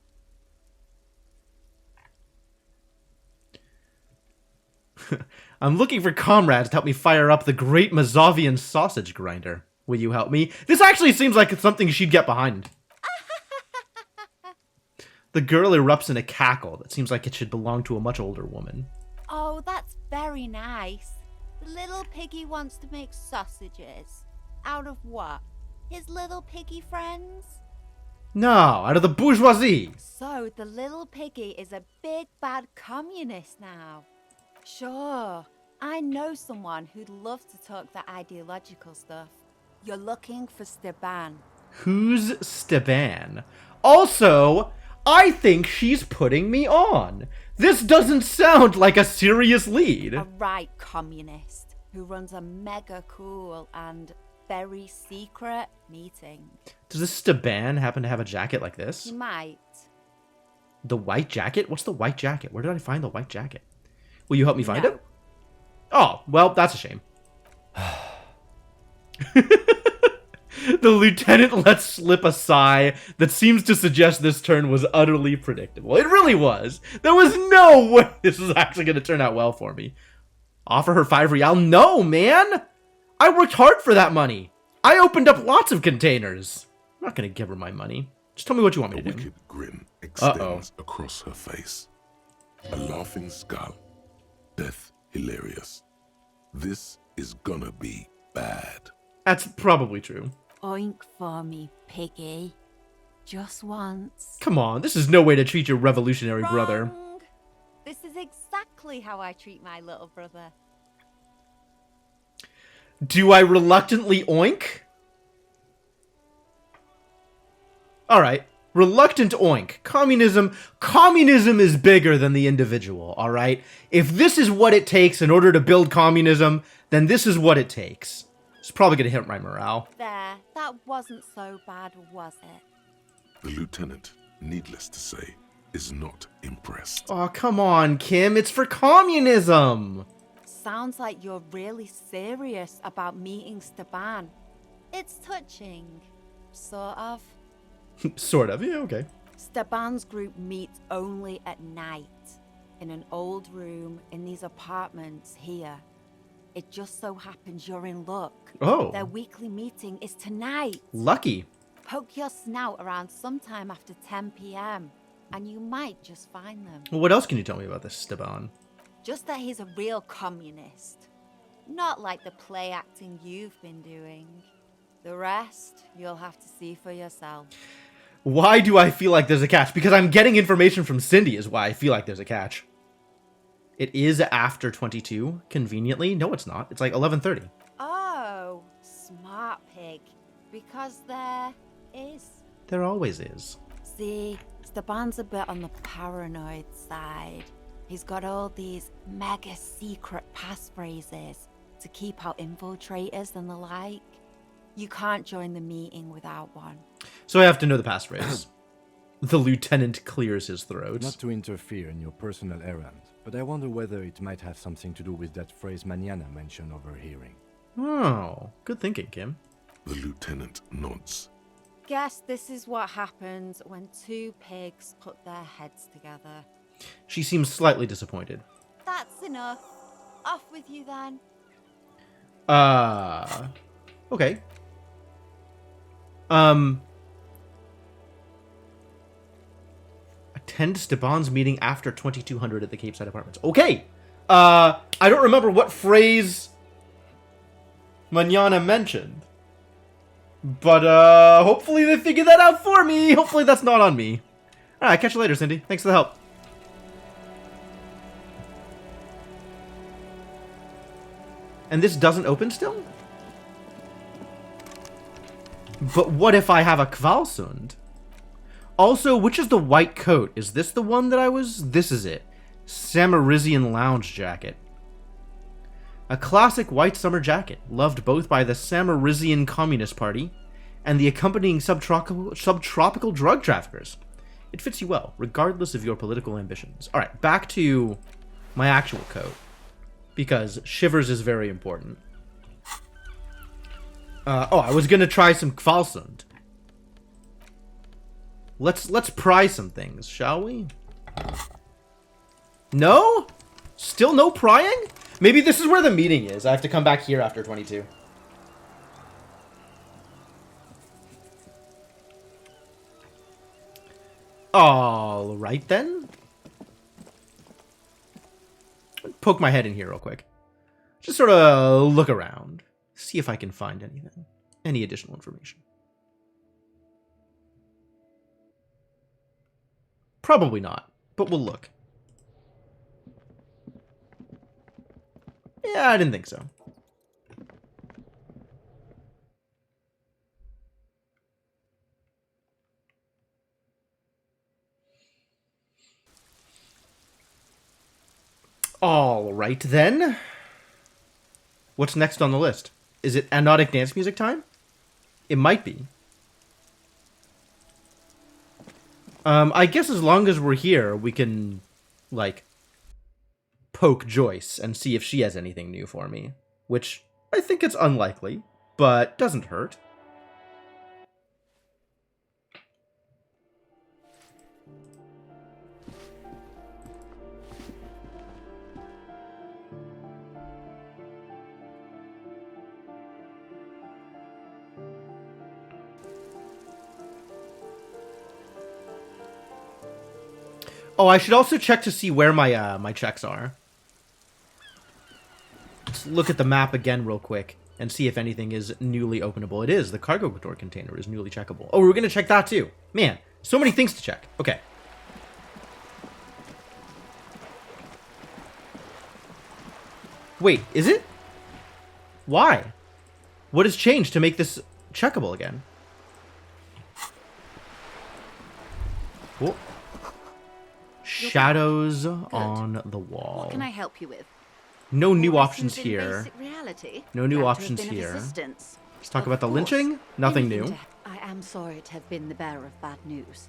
I'm looking for comrades to help me fire up the great Mazovian sausage grinder. Will you help me? This actually seems like it's something she'd get behind. The girl erupts in a cackle that seems like it should belong to a much older woman.
Oh, that's very nice. The little piggy wants to make sausages. Out of what? His little piggy friends?
No, out of the bourgeoisie.
So the little piggy is a big bad communist now. Sure, I know someone who'd love to talk that ideological stuff. You're looking for Steban.
Who's Steban? Also, I think she's putting me on. This doesn't sound like a serious lead.
A right communist who runs a mega cool and very secret meeting.
Does this Steban happen to have a jacket like this?
He might.
The white jacket? What's the white jacket? Where did I find the white jacket? Will you help me find
No.
it? Oh, well, that's a shame. The lieutenant lets slip a sigh that seems to suggest this turn was utterly predictable. It really was. There was no way this was actually going to turn out well for me. Offer her 5 real? No, man! I worked hard for that money. I opened up lots of containers. I'm not gonna give her my money. Just tell me what you want me
A
to do.
wicked grin extends across her face. A laughing skull. Death hilarious. This is gonna be bad.
That's probably true.
Oink for me, piggy. Just once.
Come on, this is no way to treat your revolutionary brother.
Wrong. This is exactly how I treat my little brother.
Do I reluctantly oink? Alright. Reluctant oink. Communism is bigger than the individual, alright? If this is what it takes in order to build communism, then this is what it takes. It's probably gonna hit my morale.
There, that wasn't so bad, was it?
The lieutenant, needless to say, is not impressed.
Oh, come on, Kim. It's for communism.
Sounds like you're really serious about meeting Steban.
It's touching.
Sort of.
Sort of. Yeah, okay.
Steban's group meets only at night, in an old room in these apartments here. It just so happens you're in luck.
Oh.
Their weekly meeting is tonight.
Lucky.
Poke your snout around sometime after 10 p.m. and you might just find them.
Well, what else can you tell me about this Steban?
Just that he's a real communist.
Not like the play acting you've been doing. The rest, you'll have to see for yourself.
Why do I feel like there's a catch? Because I'm getting information from Cindy is why I feel like there's a catch. It is after 22, conveniently. No, it's not. It's like 11:30.
Oh, smart pig. Because there is.
There always is.
See, Steban's a bit on the paranoid side. He's got all these mega secret passphrases to keep out infiltrators and the like. You can't join the meeting without one.
So I have to know the passphrase. The lieutenant clears his throat.
Not to interfere in your personal errand, but I wonder whether it might have something to do with that phrase Mañana mentioned overhearing.
Oh, good thinking, Kim.
The lieutenant nods.
Guess this is what happens when two pigs put their heads together.
She seems slightly disappointed.
That's enough. Off with you then.
Okay. Attend Steban's meeting after 2200 at the Cape Side Apartments. Okay. I don't remember what phrase Mañana mentioned. But, hopefully they figure that out for me. Hopefully that's not on me. Alright, catch you later, Cindy. Thanks for the help. And this doesn't open still? But what if I have a Kvalsund? Also, which is the white coat? Is this the one that I was... This is it. Samarizian lounge jacket. A classic white summer jacket, loved both by the Samarizian Communist Party and the accompanying subtropical drug traffickers. It fits you well, regardless of your political ambitions. Alright, back to my actual coat. Because shivers is very important. I was gonna try some Kvalsund. Let's pry some things, shall we? No? Still no prying? Maybe this is where the meeting is. I have to come back here after 22. Alright then. Poke my head in here real quick. Just sort of look around. See if I can find anything. Any additional information. Probably not, but we'll look. Yeah, I didn't think so. All right, then. What's next on the list? Is it Anodic dance music time? It might be. I guess as long as we're here, we can, like, poke Joyce and see if she has anything new for me. Which, I think it's unlikely, but doesn't hurt. Oh, I should also check to see where my my checks are. Let's look at the map again real quick and see if anything is newly openable. It is. The cargo door container is newly checkable. Oh, we're going to check that too. Man, so many things to check. Okay. Wait, is it? Why? What has changed to make this checkable again? Cool. Shadows on the wall.
What can I help you with?
No new
More
options
lessons in
here.
basic reality?
No new
Glad to have
options
been of
here.
assistance.
Let's talk
Of
about the
course.
lynching. Nothing
Anything
new.
to- I am sorry to have been the bearer of bad news.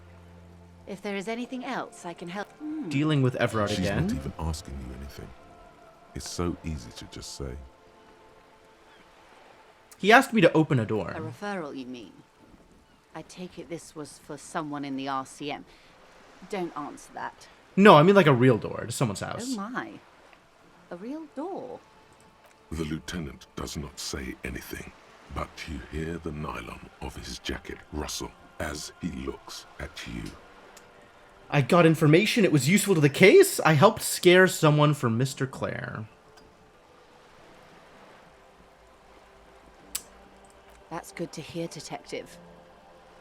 If there is anything else I can help...
Dealing with Everard
She's
again.
not even asking you anything. It's so easy to just say.
He asked me to open a door.
A referral, you mean? I take it this was for someone in the RCM. Don't answer that.
No, I mean like a real door to someone's
Oh
house.
my. A real door?
The lieutenant does not say anything, but you hear the nylon of his jacket rustle as he looks at you.
I got information. It was useful to the case. I helped scare someone for Mr. Clare.
That's good to hear, Detective.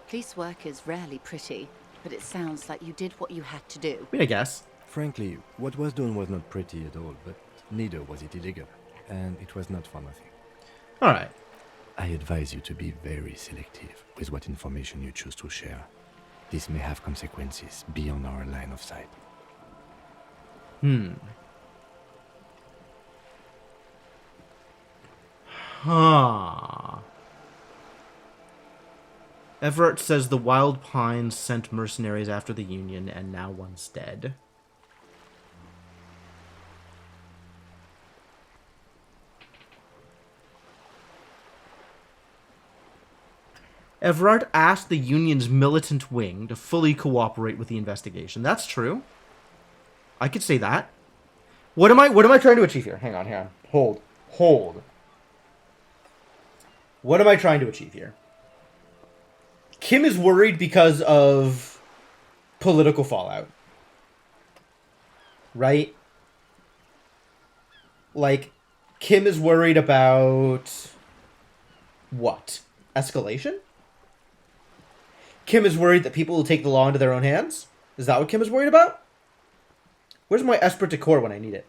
Police work is rarely pretty, but it sounds like you did what you had to do.
I mean, I guess.
Frankly, what was done was not pretty at all, but neither was it illegal, and it was not for nothing.
All right.
I advise you to be very selective with what information you choose to share. This may have consequences beyond our line of sight.
Huh. Everett says the Wild Pines sent mercenaries after the Union, and now one's dead. Everard asked the Union's militant wing to fully cooperate with the investigation. That's true. I could say that. What am I trying to achieve here? Hang on. Hold. What am I trying to achieve here? Kim is worried because of political fallout. Right? Like, Kim is worried about what? Escalation? Kim is worried that people will take the law into their own hands? Is that what Kim is worried about? Where's my Esprit de Corps when I need it?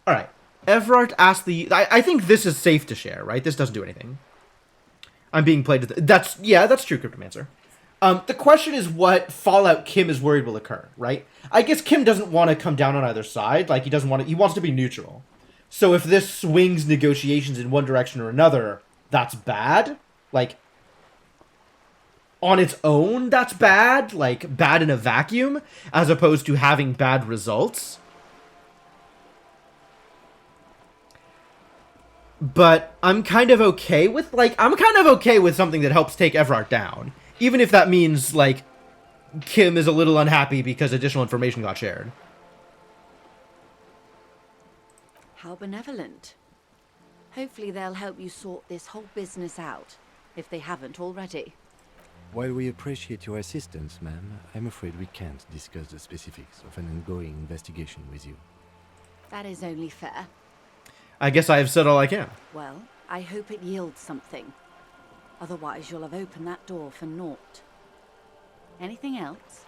Alright. Everard asked the... I think this is safe to share, right? This doesn't do anything. I'm being played... That's true, Cryptomancer. The question is what fallout Kim is worried will occur, right? I guess Kim doesn't want to come down on either side. Like, he wants to be neutral. So if this swings negotiations in one direction or another, that's bad. Like, on its own, that's bad. Like, bad in a vacuum, as opposed to having bad results. But I'm kind of okay with, something that helps take Everard down. Even if that means, like, Kim is a little unhappy because additional information got shared.
How benevolent. Hopefully they'll help you sort this whole business out, if they haven't already.
While we appreciate your assistance, ma'am, I'm afraid we can't discuss the specifics of an ongoing investigation with you.
That is only fair.
I guess I have said all I can.
Well, I hope it yields something. Otherwise you'll have opened that door for naught. Anything else?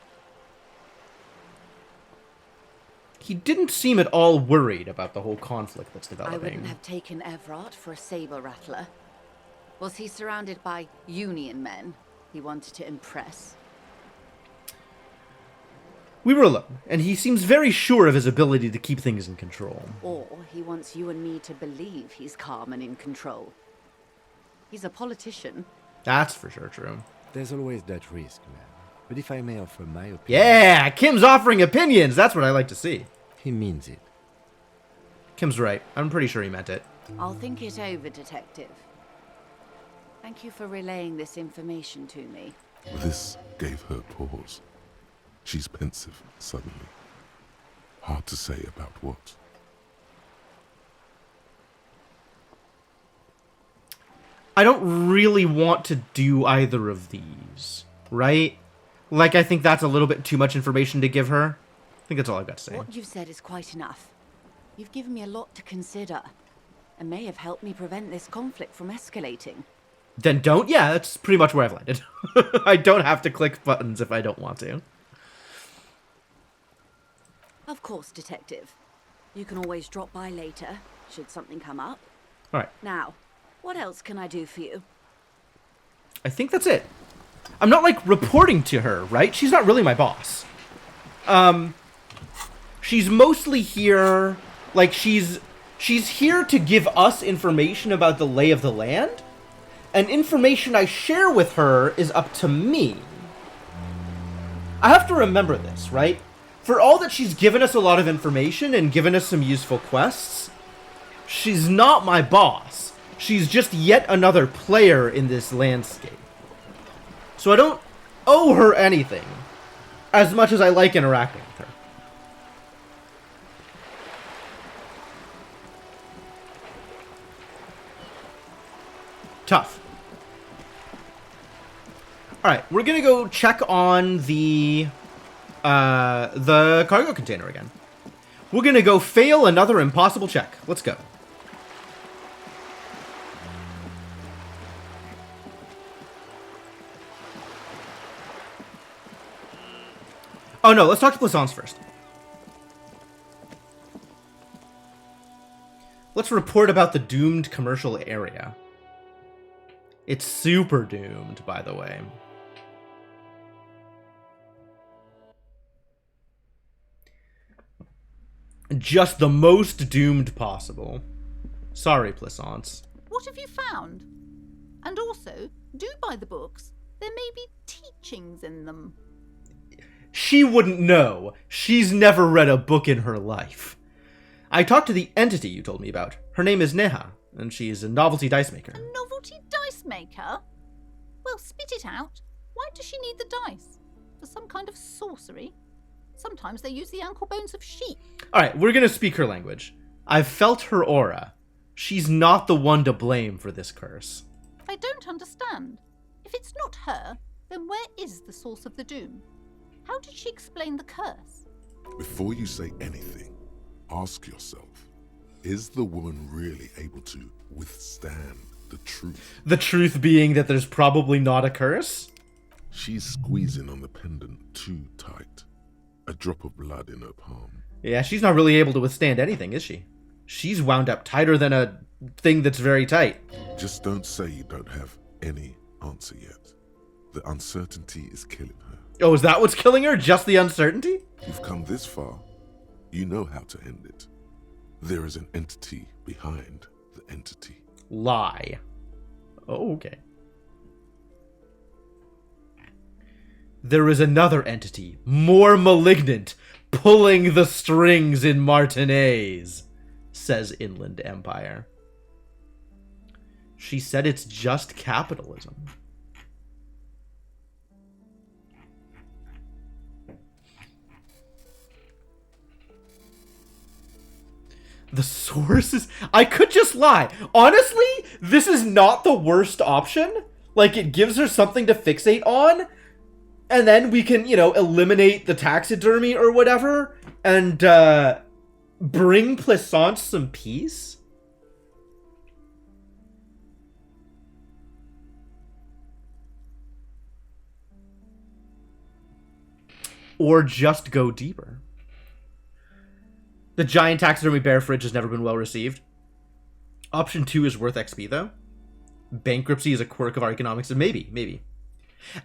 He didn't seem at all worried about the whole conflict that's
I
developing.
wouldn't have taken Everard for a saber rattler. Was he surrounded by Union men he wanted to impress?
We were alone, and he seems very sure of his ability to keep things in control.
Or he wants you and me to believe he's calm and in control. He's a politician.
That's for sure true.
There's always that risk, ma'am. But if I may offer my opinion...
Yeah, Kim's offering opinions. That's what I like to see.
He means it.
Kim's right. I'm pretty sure he meant it.
I'll think it over, Detective. Thank you for relaying this information to me.
This gave her pause. She's pensive suddenly. Hard to say about what.
I don't really want to do either of these, right? Like, I think that's a little bit too much information to give her. I think that's all I've got to say.
What you've said is quite enough. You've given me a lot to consider, and may have helped me prevent this conflict from escalating.
Then don't? Yeah, that's pretty much where I've landed. I don't have to click buttons if I don't want to.
Of course, Detective. You can always drop by later, should something come up.
Alright.
Now, what else can I do for you?
I think that's it. I'm not, like, reporting to her, right? She's not really my boss. She's mostly here... Like, she's here to give us information about the lay of the land. And information I share with her is up to me. I have to remember this, right? For all that she's given us a lot of information and given us some useful quests, she's not my boss. She's just yet another player in this landscape. So I don't owe her anything, as much as I like interacting with her. Tough. Alright, we're gonna go check on the cargo container again. We're gonna go fail another impossible check. Let's go. Oh no, let's talk to Plaisance first. Let's report about the doomed commercial area. It's super doomed, by the way. Just the most doomed possible. Sorry, Plaisance.
What have you found? And also, do buy the books. There may be teachings in them.
She wouldn't know. She's never read a book in her life. I talked to the entity you told me about. Her name is Neha, and she's a novelty dice maker.
A novelty dice maker? Well, spit it out. Why does she need the dice? For some kind of sorcery? Sometimes they use the ankle bones of sheep.
Alright, we're gonna speak her language. I've felt her aura. She's not the one to blame for this curse.
I don't understand. If it's not her, then where is the source of the doom? How did she explain the curse?
Before you say anything, ask yourself, is the woman really able to withstand the truth?
The truth being that there's probably not a curse?
She's squeezing on the pendant too tight. A drop of blood in her palm.
Yeah, she's not really able to withstand anything, is she? She's wound up tighter than a thing that's very tight.
Just don't say you don't have any answer yet. The uncertainty is killing her.
Oh, is that what's killing her? Just the uncertainty?
You've come this far. You know how to end it. There is an entity behind the entity.
Lie. Oh, okay. There is another entity, more malignant, pulling the strings in Martinez, says Inland Empire. She said it's just capitalism. The source is... I could just lie. Honestly, this is not the worst option. Like, it gives her something to fixate on. And then we can, you know, eliminate the taxidermy or whatever. And, bring Plaisance some peace. Or just go deeper. The giant taxidermy bear fridge has never been well received. Option 2 is worth XP, though. Bankruptcy is a quirk of our economics. Maybe.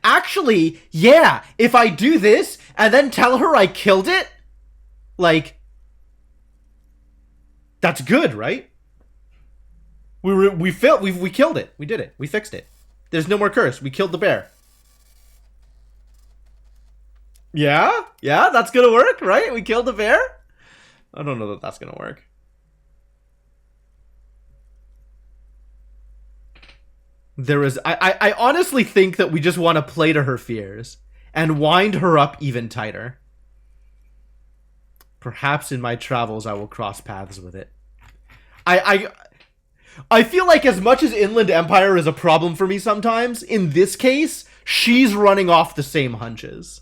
Actually, yeah, if I do this and then tell her I killed it, like, that's good, right? We killed it. We did it. We fixed it. There's no more curse. We killed the bear. Yeah, that's gonna work, right? We killed the bear? I don't know that that's gonna work. There is... I honestly think that we just want to play to her fears and wind her up even tighter. Perhaps in my travels I will cross paths with it. I feel like as much as Inland Empire is a problem for me sometimes, in this case, she's running off the same hunches.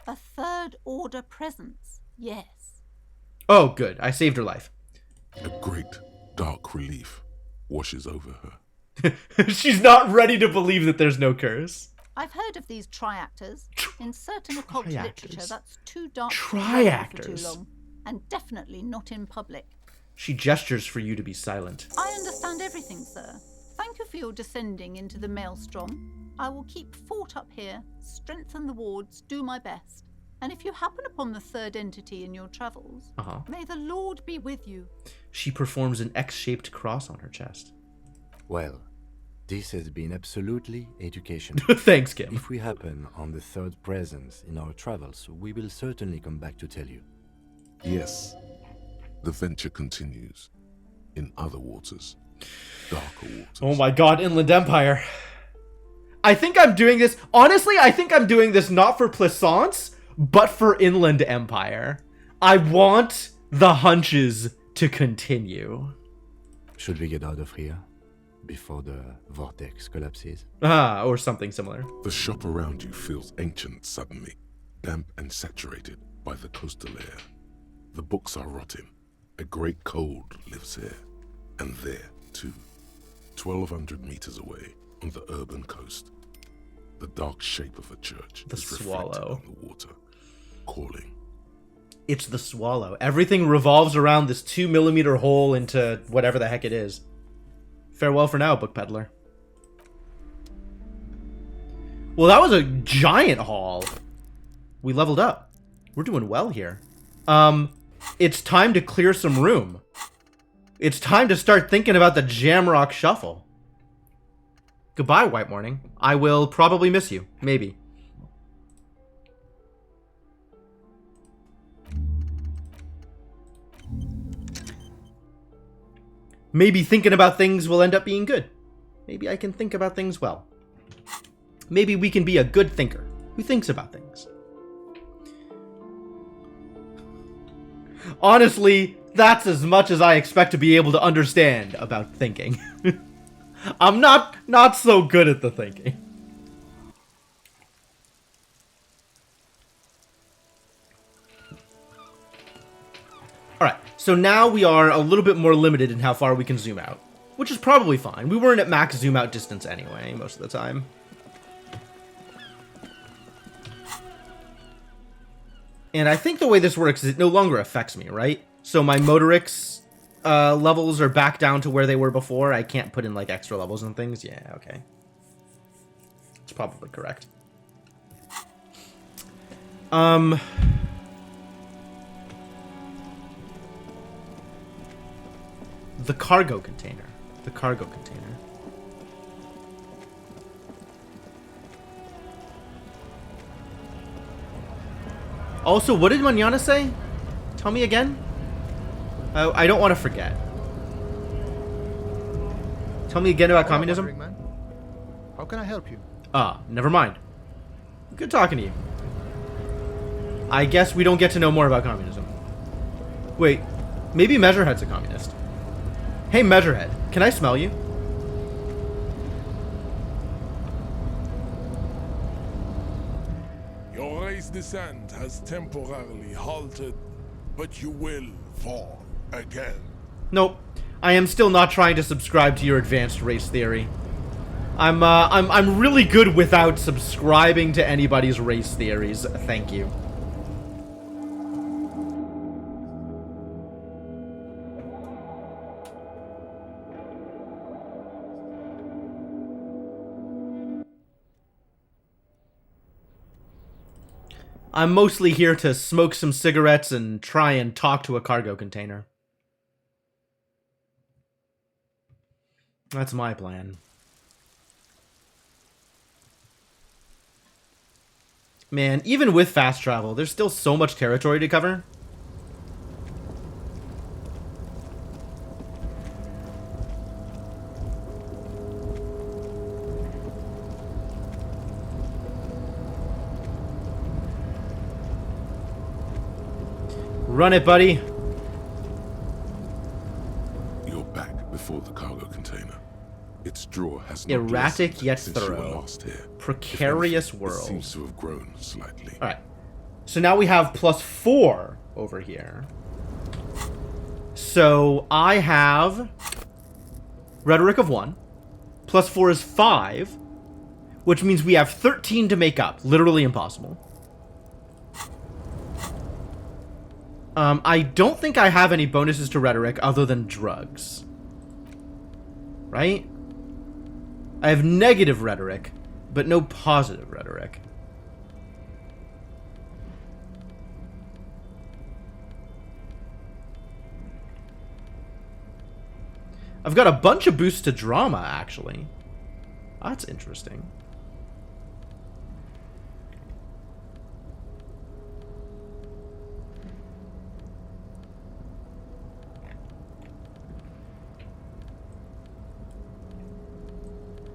A third order presence, yes.
Oh, good. I saved her life.
A great, dark relief washes over her.
She's not ready to believe that there's no curse.
I've heard of these triactors. In certain occult literature, that's too dark
Triactors.
for too long, and definitely not in public.
She gestures for you to be silent.
I understand everything, sir. Thank you for your descending into the maelstrom. I will keep fort up here, strengthen the wards, do my best. And if you happen upon the third entity in your travels, may the Lord be with you.
She performs an X-shaped cross on her chest.
Well, this has been absolutely educational.
Thanks, Kim.
If we happen on the third presence in our travels, we will certainly come back to tell you.
Yes, the venture continues in other waters, darker waters.
Oh my god, Inland Empire. I think I'm doing this, honestly, I think I'm doing this not for Plaisance, but for Inland Empire. I want the hunches to continue.
Should we get out of here before the vortex collapses?
Or something similar.
The shop around you feels ancient suddenly, damp and saturated by the coastal air. The books are rotting. A great cold lives here, and there, too, 1,200 meters away on the urban coast. The dark shape of a church is reflected on the water, calling.
It's the swallow. Everything revolves around this 2mm hole into whatever the heck it is. Farewell for now, book peddler. Well, that was a giant haul. We leveled up. We're doing well here. It's time to clear some room. It's time to start thinking about the Jamrock Shuffle. Goodbye, White Morning. I will probably miss you. Maybe. Maybe thinking about things will end up being good. Maybe I can think about things well. Maybe we can be a good thinker who thinks about things. Honestly, that's as much as I expect to be able to understand about thinking. I'm not so good at the thinking. Alright, so now we are a little bit more limited in how far we can zoom out. Which is probably fine. We weren't at max zoom out distance anyway, most of the time. And I think the way this works is it no longer affects me, right? So my Motorix levels are back down to where they were before. I can't put in, like, extra levels and things. Yeah, okay. It's probably correct. The cargo container. The cargo container. Also, what did Manana say? Tell me again. I don't want to forget. Tell me again about communism.
Man. How can I help you?
Never mind. Good talking to you. I guess we don't get to know more about communism. Wait, maybe Measurehead's a communist. Hey, Measurehead, can I smell you?
Your race descent has temporarily halted, but you will fall again.
Nope. I am still not trying to subscribe to your advanced race theory. I'm really good without subscribing to anybody's race theories. Thank you. I'm mostly here to smoke some cigarettes and try and talk to a cargo container. That's my plan. Man, even with fast travel, there's still so much territory to cover. Run it, buddy.
You're back before the cargo container. Its drawer has not
Erratic
lessened
yet
since you were
thorough.
last here.
Precarious
If anything,
world.
It seems to have grown slightly.
Alright. So now we have +4 over here. So I have Rhetoric of 1. +4 is 5. Which means we have 13 to make up. Literally impossible. I don't think I have any bonuses to Rhetoric other than drugs. Right? I have negative Rhetoric, but no positive Rhetoric. I've got a bunch of boosts to drama, actually. That's interesting.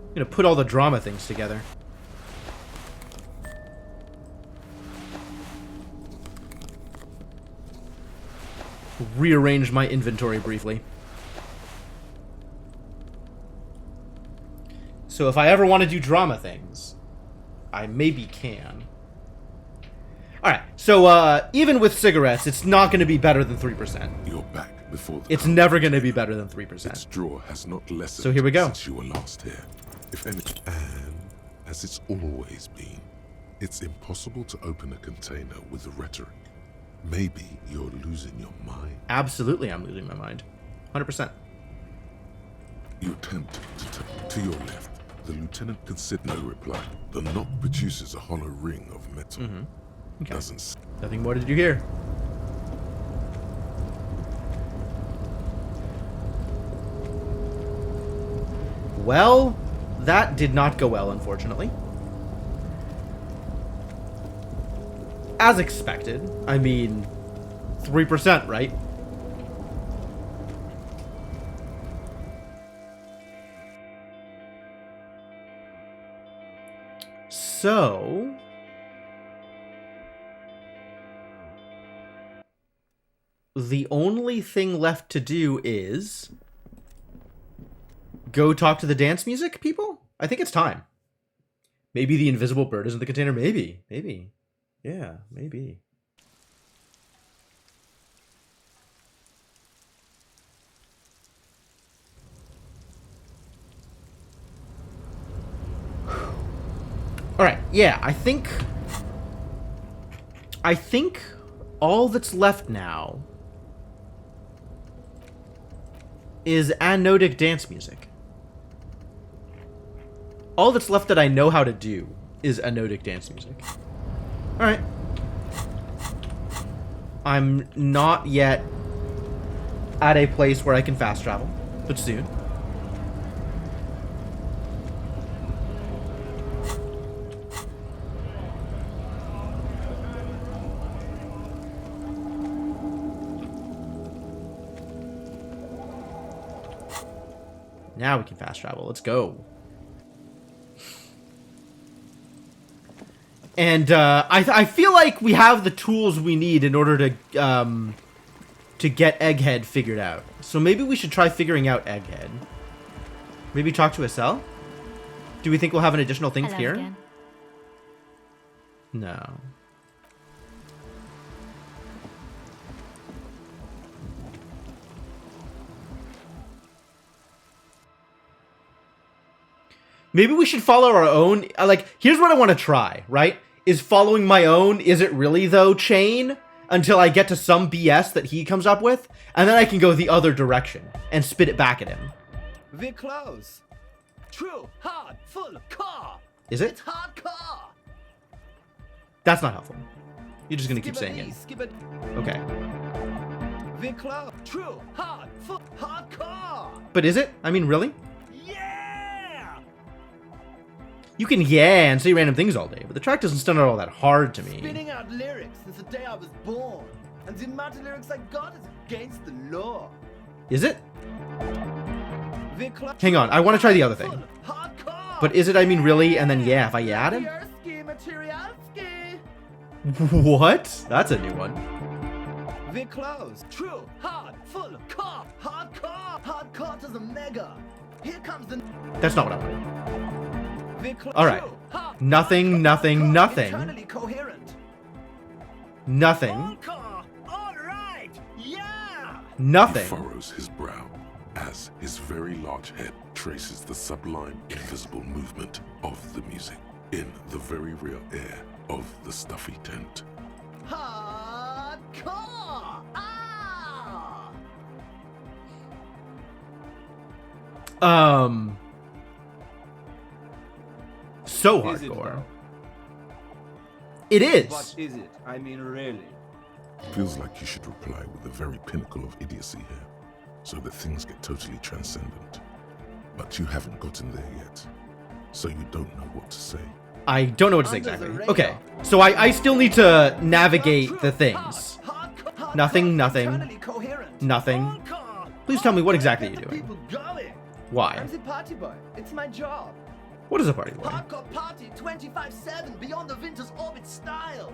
I'm gonna put all the drama things together. Rearrange my inventory briefly. So if I ever want to do drama things, I maybe can. Alright, so even with cigarettes, it's not going to be better than 3%.
You're back before the
It's never going to be better than 3%.
Its drawer has not lessened
So here we go.
since you were last here. If any, and as it's always been, it's impossible to open a container with a rhetoric. Maybe you're losing your mind.
Absolutely, I'm losing my mind. 100%.
You attempt to your left. The lieutenant considered no reply. The knock produces a hollow ring of metal.
Okay.
Doesn't.
Nothing more to do here. Well, that did not go well, unfortunately. As expected. I mean, 3%, right? So... the only thing left to do is... go talk to the dance music people? I think it's time. Maybe the invisible bird is in the container? Maybe. Maybe. Yeah, maybe. Alright, yeah, I think all that's left now is anodic dance music. All that's left that I know how to do is anodic dance music. Alright. I'm not yet at a place where I can fast travel, but soon. Now we can fast travel. Let's go. And I feel like we have the tools we need in order to get Egghead figured out. So maybe we should try figuring out Egghead. Maybe talk to Estelle? Do we think we'll have an additional thing
Hello
here?
again.
No. Maybe we should follow our own, like, here's what I want to try, right? Is following my own, is it really though, chain? Until I get to some BS that he comes up with, and then I can go the other direction and spit it back at him.
We're close. True, hard, full, car.
Is it?
It's hardcore.
That's not helpful. You're just gonna keep
Skip
saying
it,
it.
skip it.
Okay.
We're close. True, hard, full, hardcore.
But is it? I mean, really?
Yeah.
You can yeah and say random things all day, but the track doesn't stand out all that hard to me.
Spinning out lyrics since the day I was born, and the amount of lyrics I got is against the law.
Is it?
We're close.
Hang on, I want to try the other thing.
Hardcore.
But is it, I mean, really? And then yeah, if I yeah at him?
Materialski, materialski.
What? That's a new one.
We're close. True. Hard. Full. Core. Hardcore. Hardcore to the mega. Here comes the...
That's not what I wanted.
We're close.
All right.
True. Hard.
Nothing, nothing, nothing.
Internally coherent.
Nothing.
Core. All right. Yeah.
He
Nothing.
furrows his brow as his very large head traces the sublime, invisible movement of the music in the very real air of the stuffy tent.
Hardcore. Ah.
So
Is it
hardcore.
though?
It is.
What is it? I mean, really.
Feels like you should reply with the very pinnacle of idiocy here, so that things get totally transcendent. But you haven't gotten there yet, so you don't know what to say.
I don't know what to say
Under the
exactly.
radar.
Okay, so I still need to navigate the things.
Hardcore.
Nothing, nothing.
Internally coherent.
Nothing.
Hardcore.
Please tell me what exactly
Get
you're
the
doing.
people going.
Why?
I'm the party boy. It's my job.
What is a party boy?
Hardcore party 24/7 beyond the winter's orbit style.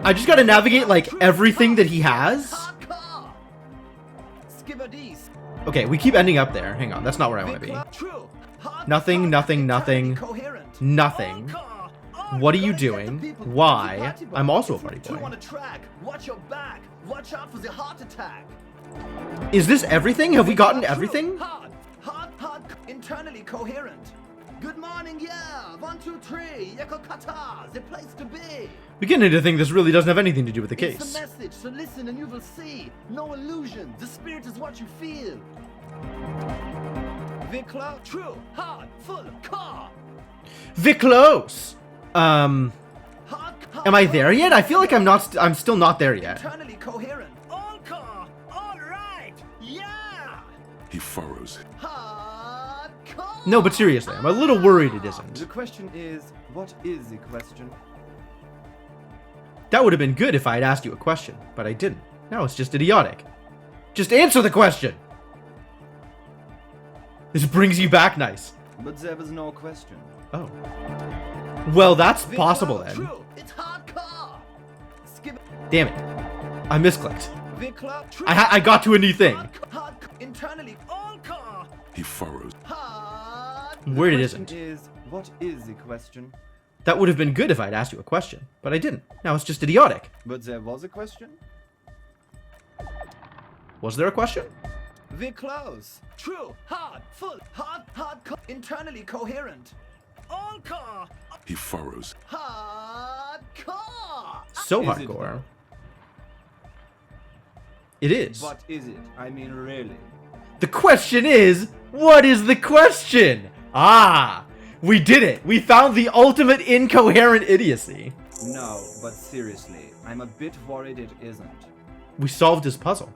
I just gotta navigate like everything that he has.
Hardcore. Skipper D's.
Okay, we keep ending up there. Hang on, that's not where I want to be.
True. Hardcore.
Nothing, nothing, nothing.
Internally coherent.
Nothing.
Hardcore.
What are you
Get the
doing?
people.
Why?
I'm the party boy.
I'm also a
It's
party
two
boy.
on a track. Watch your back. Watch out for the heart attack.
Is this everything? Have we gotten everything?
Hard, internally coherent. Good morning, yeah. 1, 2, 3. Yeko Kata, the place to be.
Beginning to think this really doesn't have anything to do with the
It's
case.
a message, so listen and you will see. No illusion. The spirit is what you feel. Vikla, true, hard, full, core.
Viclose. Am
Hard,
I there yet? I feel like I'm not. I'm still not there yet.
Internally coherent. All core. All right. Yeah.
He furrows.
Hard core.
No, but seriously, I'm a little worried it isn't.
The question is, what is the question?
That would have been good if I had asked you a question, but I didn't. Now it's just idiotic. Just answer the question. This brings you back nice.
But there was no question.
Oh. Well, that's possible then.
True. It's hardcore. Skip.
Damn it. I misclicked.
Vikla, true.
I got to a new thing.
Hard, internally, all core.
He furrows.
Hard.
Where it
The
isn't.
question is, what is the question?
That would have been good if I'd asked you a question, but I didn't. Now it's just idiotic.
But there was a question?
Was there a question?
We're close. True. Hard. Full. Hard. Internally coherent. All core.
He furrows.
Hardcore.
So
Is it
hardcore. It is.
What is it? I mean, really.
The question is, what is the question? Ah, we did it. We found the ultimate incoherent idiocy.
No, but seriously, I'm a bit worried it isn't.
We solved his puzzle.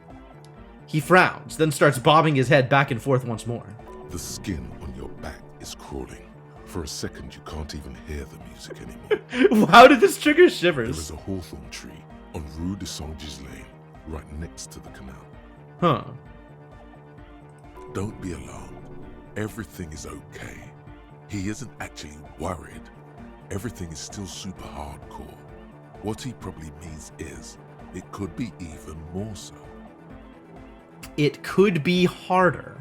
He frowns, then starts bobbing his head back and forth once more.
The skin on your back is crawling. For a second, you can't even hear the music anymore.
How did this trigger
There is
shivers?
a hawthorn tree on Rue de Saint-Gilles Lane, right next to the canal.
Huh.
Don't be alarmed. Everything is okay. He isn't actually worried. Everything is still super hardcore. What he probably means is, it could be even more so.
It could be harder.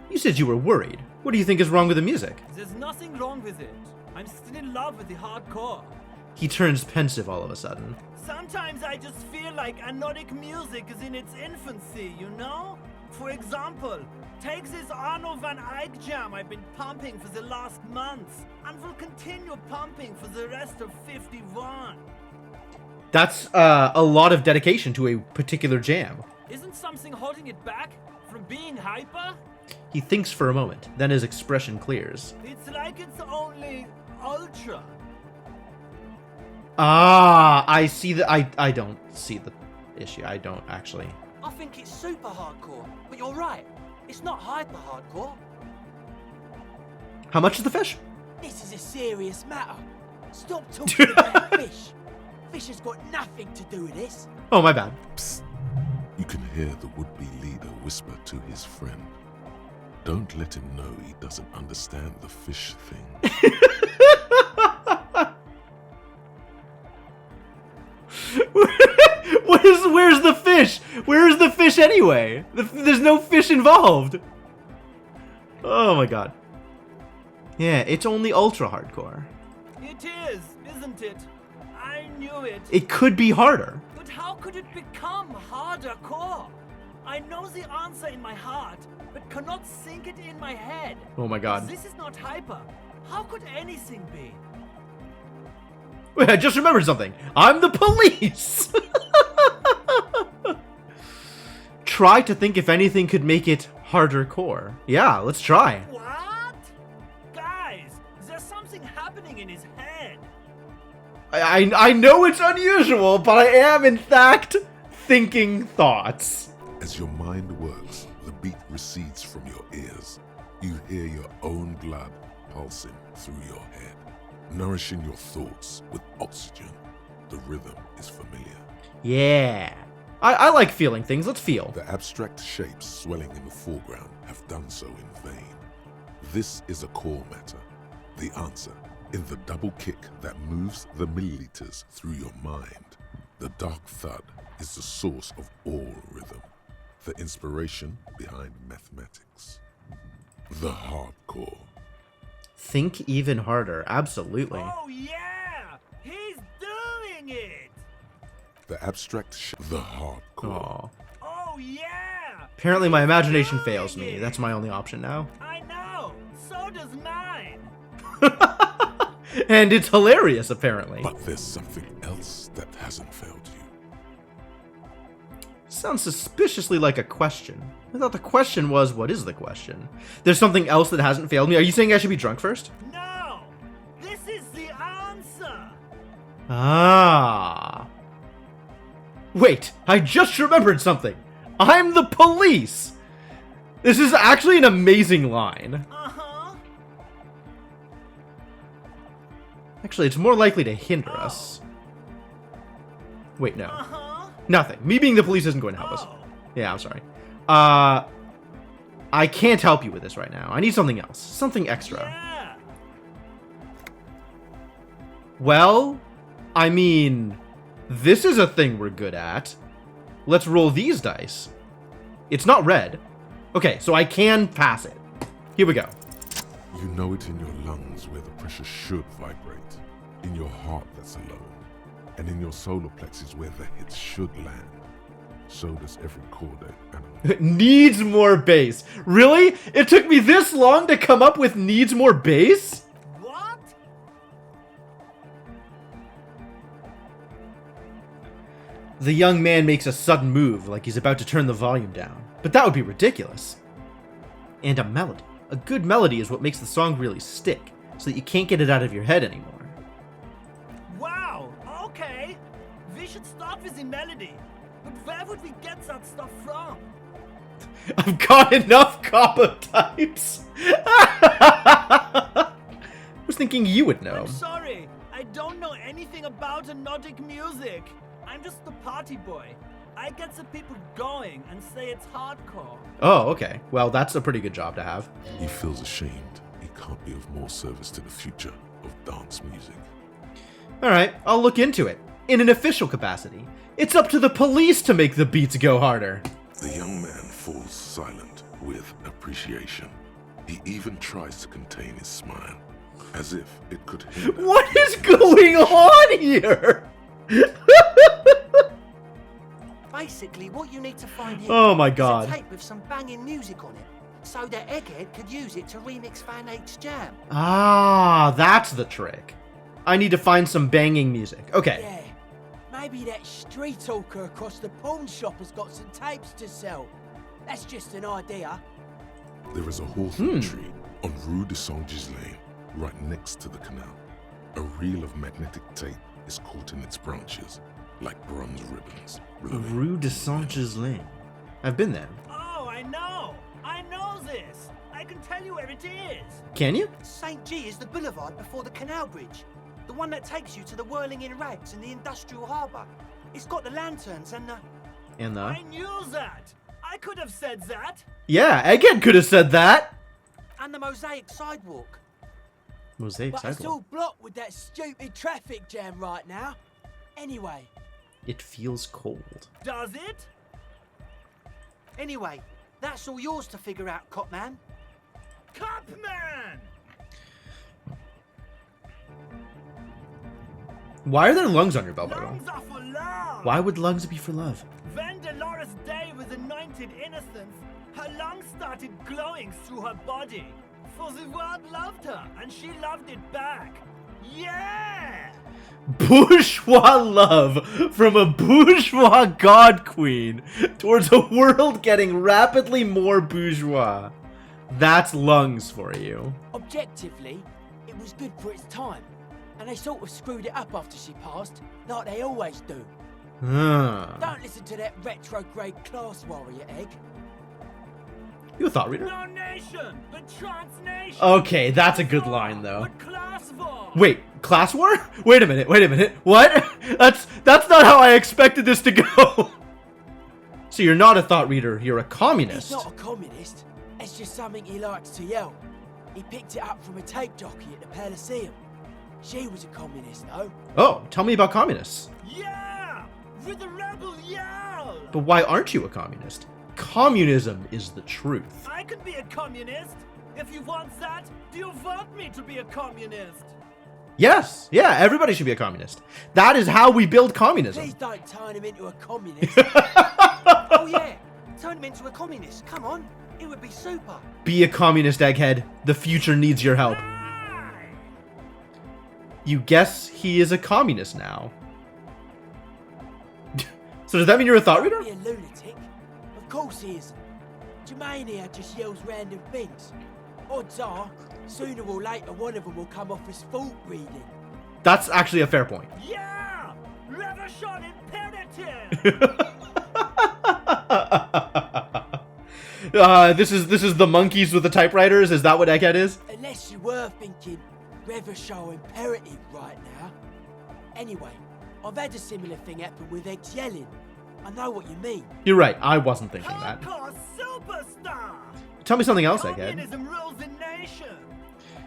You said you were worried. What do you think is wrong with the music?
There's nothing wrong with it. I'm still in love with the hardcore.
He turns pensive all of a sudden.
Sometimes I just feel like anodic music is in its infancy, you know? For example, take this Arno van Eyck jam I've been pumping for the last month, and will continue pumping for the rest of 51.
That's a lot of dedication to a particular jam.
Isn't something holding it back from being hyper?
He thinks for a moment, then his expression clears.
It's like it's only ultra.
Ah, I see the I don't see the issue. I don't actually.
I think it's super hardcore, but you're right. It's not hyper hardcore.
How much is the fish?
This is a serious matter. Stop talking about fish. Fish has got nothing to do with this.
Oh, my bad.
Psst. You can hear the would-be leader whisper to his friend. Don't let him know he doesn't understand the fish thing.
Where's the fish? Where's the fish anyway? There's no fish involved. Oh my god. Yeah, it's only ultra hardcore.
It is, isn't it? I knew it.
It could be harder.
But how could it become harder core? I know the answer in my heart, but cannot sink it in my head.
Oh my god.
This is not hyper. How could anything be?
Wait, I just remembered something. I'm the police! Try to think if anything could make it harder core. Yeah, let's try.
What? Guys, there's something happening in his head.
I know it's unusual, but I am, in fact, thinking thoughts.
As your mind works, the beat recedes from your ears. You hear your own blood pulsing through your head, nourishing your thoughts with oxygen. The rhythm is familiar.
Yeah. I like feeling things. Let's feel.
The abstract shapes swelling in the foreground have done so in vain. This is a core matter. The answer in the double kick that moves the milliliters through your mind. The dark thud is the source of all rhythm, the inspiration behind mathematics. The hardcore.
Think even harder. Absolutely.
Oh yeah! He's doing it!
The abstract the hardcore.
Aww.
Oh yeah!
Apparently my imagination fails me. That's my only option now.
I know! So does mine!
And it's hilarious, apparently.
But there's something else that hasn't failed you.
Sounds suspiciously like a question. I thought the question was, what is the question? There's something else that hasn't failed me. Are you saying I should be drunk first?
No! This is the answer!
Ah. Wait, I just remembered something. I'm the police! This is actually an amazing line.
Uh-huh.
Actually, it's more likely to hinder us. Wait, no.
Uh-huh.
Nothing. Me being the police isn't going to help us. Yeah, I'm sorry. I can't help you with this right now. I need something else. Something extra.
Yeah.
Well, I mean, this is a thing we're good at. Let's roll these dice. It's not red. Okay, so I can pass it. Here we go.
You know it in your lungs where the pressure should vibrate, in your heart that's alone, and in your solar plexus where the hits should land. So does every chordate animal.
Needs more bass. Really? It took me this long to come up with needs more bass?
What?
The young man makes a sudden move, like he's about to turn the volume down. But that would be ridiculous. And a melody. A good melody is what makes the song really stick, so that you can't get it out of your head anymore.
Wow, okay. We should start with the melody. But where would we get that stuff from?
I've got enough copper types. I was thinking you would know.
I'm sorry, I don't know anything about Nordic music. I'm just the party boy. I get the people going and say it's hardcore.
Oh, okay. Well, that's a pretty good job to have.
He feels ashamed. He can't be of more service to the future of dance music.
Alright, I'll look into it. In an official capacity. It's up to the police to make the beats go harder.
The young man falls silent with appreciation. He even tries to contain his smile, as if it could hinder.
What is going on here?
Basically, what you need to find here
Oh my god.
is a tape with some banging music on it, so that Egghead could use it to remix Fan 8's jam.
Ah, that's the trick. I need to find some banging music. Okay.
Yeah. Maybe that street hawker across the pawn shop has got some tapes to sell. That's just an idea.
There is a hawthorn tree on Rue de Saint-Gislain, right next to the canal. A reel of magnetic tape is caught in its branches, like bronze ribbons.
Rue de Saint-Gislain. I've been there.
Oh, I know! I know this! I can tell you where it is!
Can you?
St. G is the boulevard before the canal bridge. The one that takes you to the whirling in rags and the industrial harbour. It's got the lanterns and the...
I knew that! I could have said that!
Yeah, Egghead could have said that!
And the mosaic sidewalk.
Mosaic
But it's
sidewalk.
all blocked with that stupid traffic jam right now. Anyway,
It feels cold.
Does it?
Anyway, that's all yours to figure out, Copman.
Copman!
Why are there lungs on your belt, by the way?
Lungs are for love!
Why would lungs be for love?
When Dolores Day was anointed innocence, her lungs started glowing through her body. For the world loved her, and she loved it back. Yeah!
Bourgeois love from a bourgeois god queen towards a world getting rapidly more bourgeois. That's lungs for you.
Objectively, it was good for its time, and they sort of screwed it up after she passed, like they always do. Don't listen to that retrograde class warrior, Egg.
You a thought reader?
No nation, but transnation.
Okay, that's a good line, though.
But class war.
Wait, class war? Wait a minute. What? That's not how I expected this to go. So you're not a thought reader, you're a communist.
He's not a communist. It's just something he likes to yell. He picked it up from a tape jockey at the Elysium. She was a communist, though.
Oh, tell me about communists.
Yeah! With the rebel yell!
But why aren't you a communist? Communism is the truth.
I could be a communist. If you want that, do you want me to be a communist?
Yes, yeah, everybody should be a communist. That is how we build communism.
Please don't turn him into a communist.
Oh yeah, turn him into a communist. Come on, it would be super.
Be a communist, Egghead. The future needs your help. You guess he is a communist now. So does that mean you're a thought reader?
Be a lunatic. Of course he isn't. Jermaine here just yells random things. Odds are, sooner or later one of them will come off as fault reading.
That's actually a fair point.
Yeah! Revolution imperative!
This is the monkeys with the typewriters. Is that what Egghead is?
Unless you were thinking Revolution imperative right now. Anyway, I've had a similar thing happen with Egg's yelling. I know what you mean.
You're right. I wasn't thinking that.
Superstar!
Tell me something else, Egghead.
Communism rules the nation.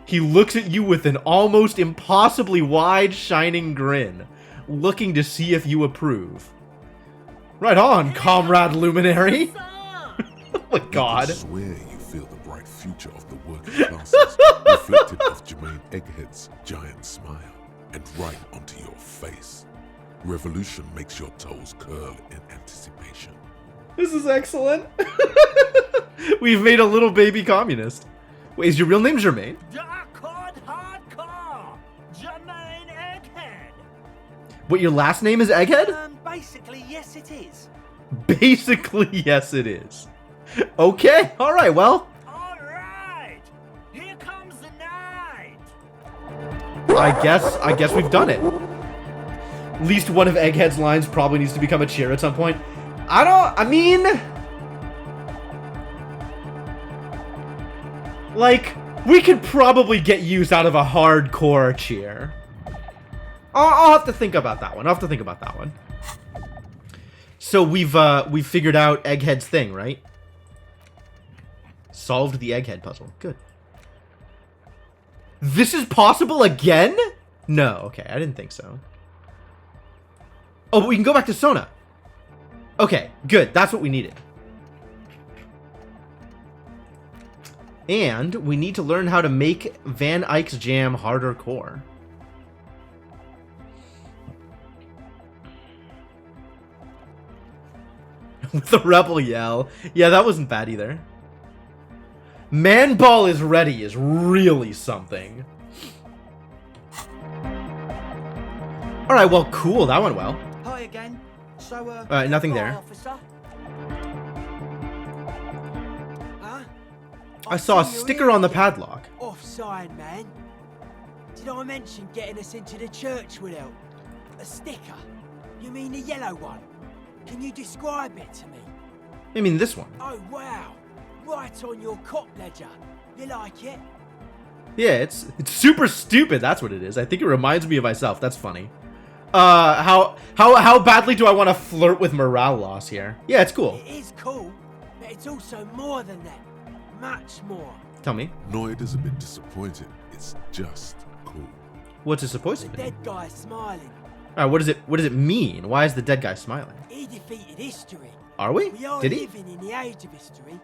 He looks at you with an almost impossibly wide, shining grin, looking to see if you approve. Right on, comrade luminary. Oh my god.
I swear you feel the bright future of the working classes reflected off Jermaine Egghead's giant smile and right onto your face. Revolution makes your toes curl in anticipation.
This is excellent. We've made a little baby communist. Wait, is your real name Jermaine?
Hardcore! Jermaine Egghead!
What, your last name is Egghead?
Basically, yes it is.
Basically, yes it is. Okay, alright, well.
Alright! Here comes the night!
I guess we've done it. At least one of Egghead's lines probably needs to become a cheer at some point. I mean... like, we could probably get use out of a hardcore cheer. I'll have to think about that one. So we've figured out Egghead's thing, right? Solved the Egghead puzzle. Good. This is possible again? No, okay, I didn't think so. Oh, but we can go back to Sona. Okay, good. That's what we needed. And we need to learn how to make Van Eyck's jam harder core. With the rebel yell. Yeah, that wasn't bad either. Man Ball is ready is really something. Alright, well, cool. That went well.
Hi again. So,
nothing there.
Officer? Huh?
I saw a sticker on the padlock.
Offside, man. Did I mention getting us into the church would help? A sticker? You mean the yellow one? Can you describe it to me?
I mean this one.
Oh, wow. Right on your cop ledger. You like it?
Yeah, it's super stupid. That's what it is. I think it reminds me of myself. That's funny. How badly do I want to flirt with morale loss here? Yeah, it's cool.
It is cool, but it's also more than that. Much more.
Tell me.
Noid is a bit disappointed. It's just cool.
What's disappointing?
The dead guy smiling.
Alright, what does it mean? Why is the dead guy smiling?
He defeated history.
Are we?
We are
Did he?
living in the age of history,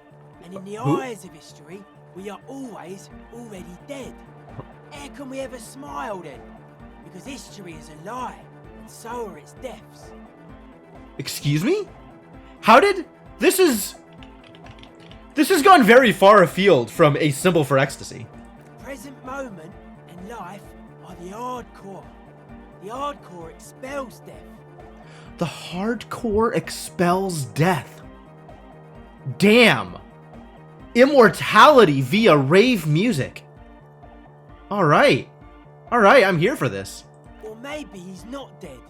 and in the
Who?
eyes of history, we are always already dead. How can we ever smile then? Because history is a lie, and so are its deaths.
Excuse me? How did... This has gone very far afield from a symbol for ecstasy.
The present moment and life are the hardcore. The hardcore expels death.
The hardcore expels death. Damn. Immortality via rave music. Alright. Alright, I'm here for this.
Or maybe he's not dead.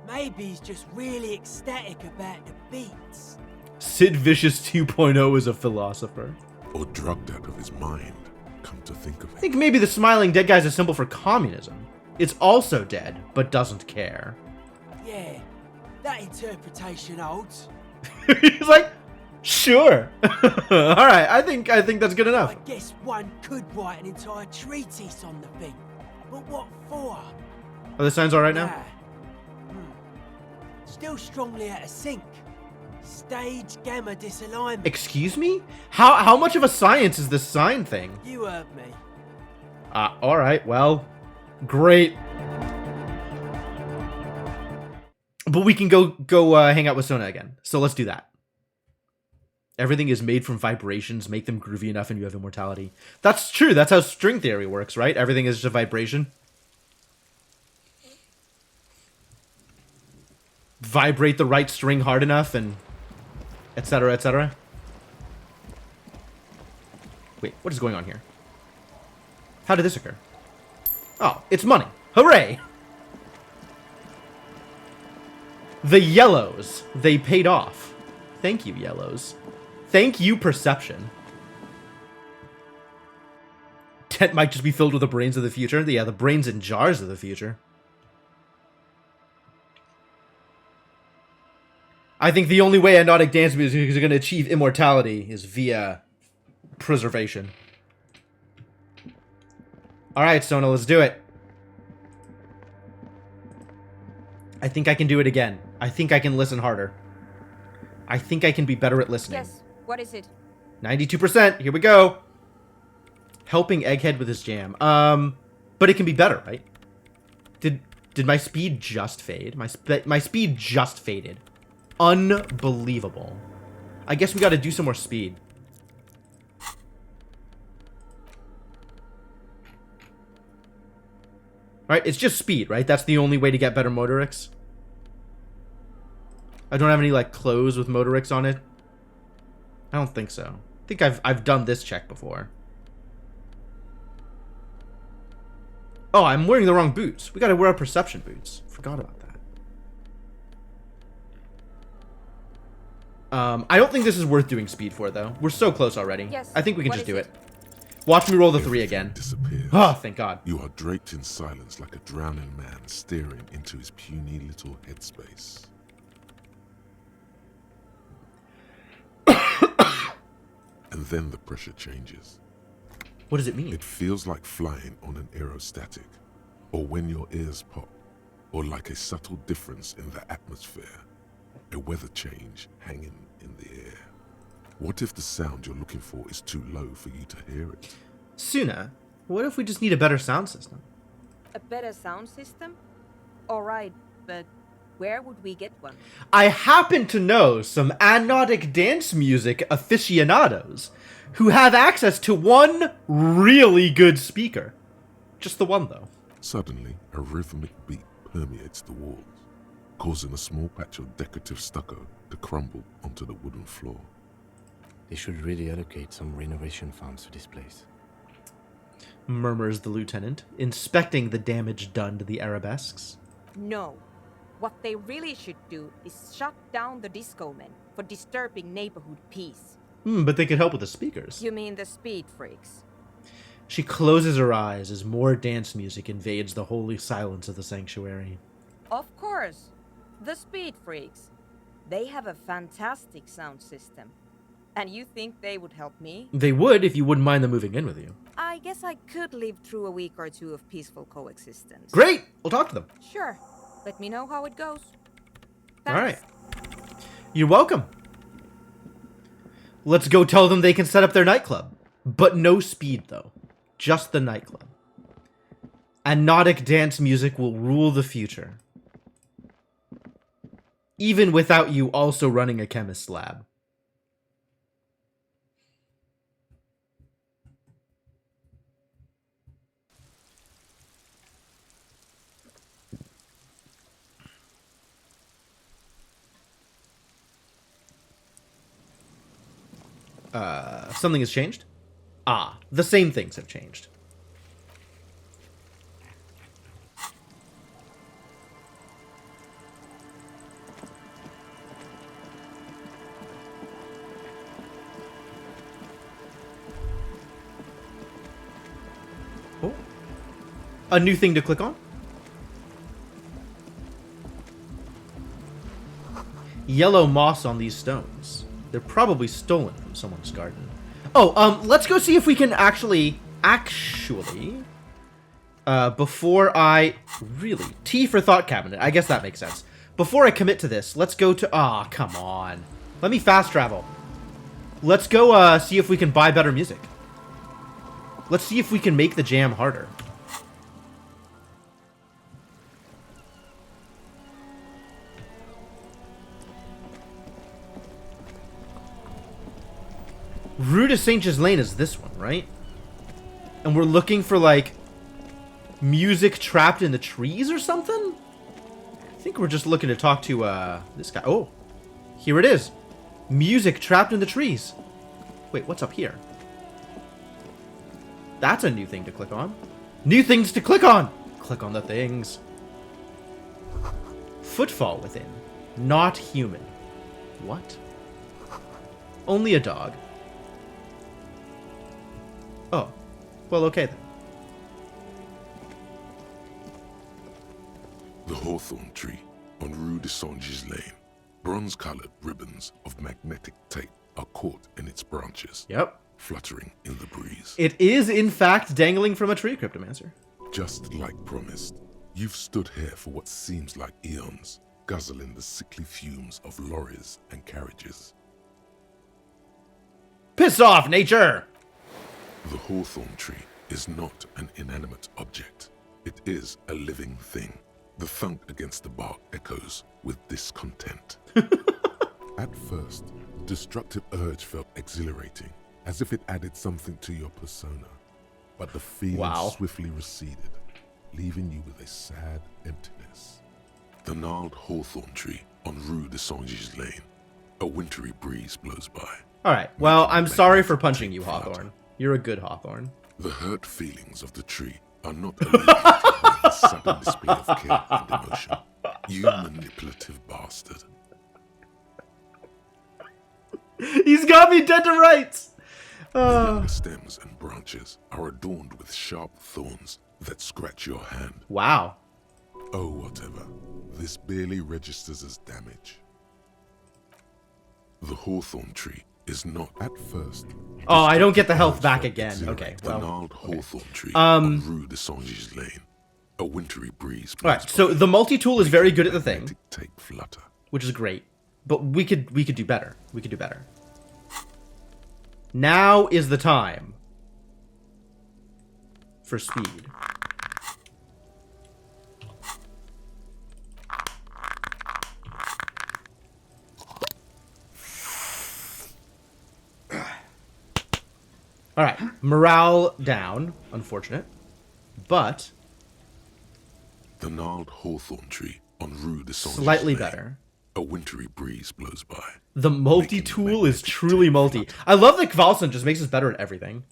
Maybe he's just really ecstatic about the beats.
Sid Vicious 2.0 is a philosopher.
Or drugged out of his mind, come to think of
I
it.
think maybe the smiling dead guy is a symbol for communism. It's also dead, but doesn't care.
Yeah, that interpretation holds.
He's like, sure. Alright, I think that's good enough.
I guess one could write an entire treatise on the thing. But what for?
Are the signs alright now?
Nah. Still strongly out of sync. Stage gamma disalignment.
Excuse me? How much of a science is this sign thing?
You heard me.
Alright, well, great. But we can go hang out with Sona again. So let's do that. Everything is made from vibrations. Make them groovy enough and you have immortality. That's true. That's how string theory works, right? Everything is just a vibration. Vibrate the right string hard enough and etc, etc. Wait, what is going on here? How did this occur? Oh, it's money. Hooray! The yellows. They paid off. Thank you, yellows. Thank you, perception. Tent might just be filled with the brains of the future. Yeah, the brains in jars of the future. I think the only way Anodic dance music is going to achieve immortality is via preservation. Alright, Sona, let's do it. I think I can do it again. I think I can listen harder. I think I can be better at listening.
Yes, what is it?
92%. Here we go. Helping Egghead with his jam. But it can be better, right? Did my speed just fade? My speed just faded. Unbelievable. I guess we got to do some more speed. Right? It's just speed, right? That's the only way to get better motorics. I don't have any like clothes with motorics on it. I don't think so. I think I've done this check before. Oh, I'm wearing the wrong boots. We got to wear our perception boots. Forgot about that. I don't think this is worth doing speed for, though. We're so close already.
Yes.
I think we can
What
just
is
do
it?
it. Watch me roll the 3 again.
Disappears.
Oh, thank God.
You are draped in silence like a drowning man staring into his puny little headspace. And then the pressure changes.
What does it mean?
It feels like flying on an aerostatic, or when your ears pop, or like a subtle difference in the atmosphere, a weather change hanging in the air. What if the sound you're looking for is too low for you to hear it?
Suna, what if we just need a better sound system?
A better sound system? Alright, but where would we get one?
I happen to know some anodic dance music aficionados who have access to one really good speaker. Just the one, though.
Suddenly, a rhythmic beat permeates the walls, causing a small patch of decorative stucco to crumble onto the wooden floor.
They should really allocate some renovation funds to this place.
Murmurs the lieutenant, inspecting the damage done to the arabesques.
No. What they really should do is shut down the disco men for disturbing neighborhood peace.
But they could help with the speakers.
You mean the speed freaks?
She closes her eyes as more dance music invades the holy silence of the sanctuary.
Of course. The speed freaks. They have a fantastic sound system. And you think they would help me?
They would if you wouldn't mind them moving in with you.
I guess I could live through a week or two of peaceful coexistence.
Great! We'll talk to them.
Sure. Let me know how it goes.
All right. You're welcome. Let's go tell them they can set up their nightclub. But no speed, though. Just the nightclub. Anodic dance music will rule the future. Even without you also running a chemist's lab. Something has changed? Ah, the same things have changed. Oh. A new thing to click on? Yellow moss on these stones. They're probably stolen from someone's garden. Oh, let's go see if we can actually, before I, really, T for thought cabinet. I guess that makes sense. Before I commit to this, let's go to, come on. Let me fast travel. Let's go, see if we can buy better music. Let's see if we can make the jam harder. Rue de Saint-Just Lane is this one, right? And we're looking for, like, music trapped in the trees or something? I think we're just looking to talk to, this guy. Oh, here it is. Music trapped in the trees. Wait, what's up here? That's a new thing to click on. New things to click on! Click on the things. Footfall within. Not human. What? Only a dog. Oh. Well, okay then.
The hawthorn tree on Rue de Saint-Just Lane. Bronze-colored ribbons of magnetic tape are caught in its branches.
Yep.
Fluttering in the breeze.
It is, in fact, dangling from a tree, Cryptomancer.
Just like promised, you've stood here for what seems like eons, guzzling the sickly fumes of lorries and carriages.
Piss off, nature!
The hawthorn tree is not an inanimate object. It is a living thing. The thunk against the bark echoes with discontent. At first, the destructive urge felt exhilarating, as if it added something to your persona. But the feeling swiftly receded, leaving you with a sad emptiness. The gnarled hawthorn tree on Rue de Saint-Just Lane. A wintry breeze blows by.
Alright, well, I'm sorry for punching you, Hawthorne. You're a good Hawthorne.
The hurt feelings of the tree are not alleviated by the sudden display of care and emotion. You manipulative bastard.
He's got me dead to rights!
The younger stems and branches are adorned with sharp thorns that scratch your hand.
Wow.
Oh, whatever. This barely registers as damage. The hawthorn tree is not at first.
Oh, I don't get the health back again. Okay, well.
The gnarled hawthorn tree on Rue de Saint-Just Lane. A wintry breeze.
Alright, so the multi-tool is very good at the thing.
Tape flutter.
Which is great. But we could do better. We could do better. Now is the time for speed. Alright, morale down. Unfortunate. But
the gnarled hawthorn tree on Rue de Saint-Just
slightly
Lane.
better.
A wintry breeze blows by.
The multi-tool is truly multi. I love that Kvalson just makes us better at everything.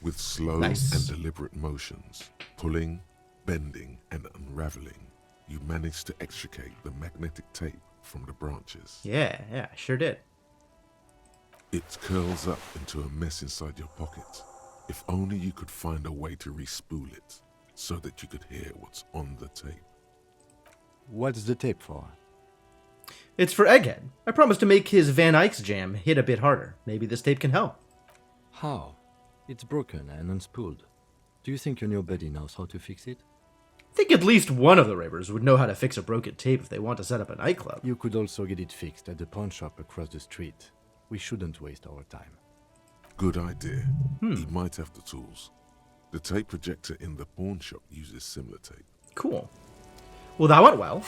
With slow and deliberate motions, pulling, bending, and unraveling, you manage to extricate the magnetic tape from the branches.
Yeah, I sure did.
It curls up into a mess inside your pocket. If only you could find a way to re-spool it, so that you could hear what's on the tape.
What's the tape for?
It's for Egghead. I promised to make his Van Eyck's jam hit a bit harder. Maybe this tape can help.
How? It's broken and unspooled. Do you think your new buddy knows how to fix it?
think at least one of the ravers would know how to fix a broken tape if they want to set up a nightclub.
You could also get it fixed at the pawn shop across the street. We shouldn't waste our time.
Good idea. He might have the tools. The tape projector in the pawn shop uses similar tape.
Cool. Well, that went well.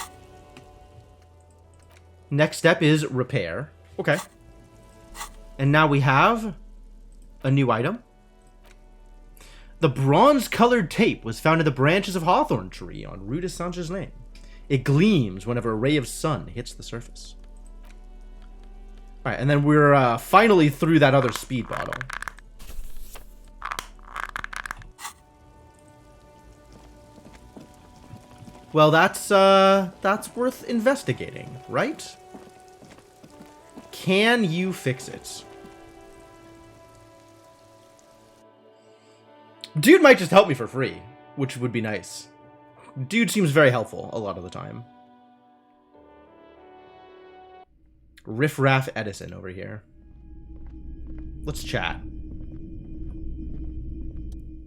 Next step is repair. Okay. And now we have a new item. The bronze-colored tape was found in the branches of hawthorn tree on Rue de Saint-Germain. It gleams whenever a ray of sun hits the surface. Alright, and then we're finally through that other speed bottle. Well, that's worth investigating, right? Can you fix it? Dude might just help me for free, which would be nice. Dude seems very helpful a lot of the time. Riff Raff Edison over here. Let's chat.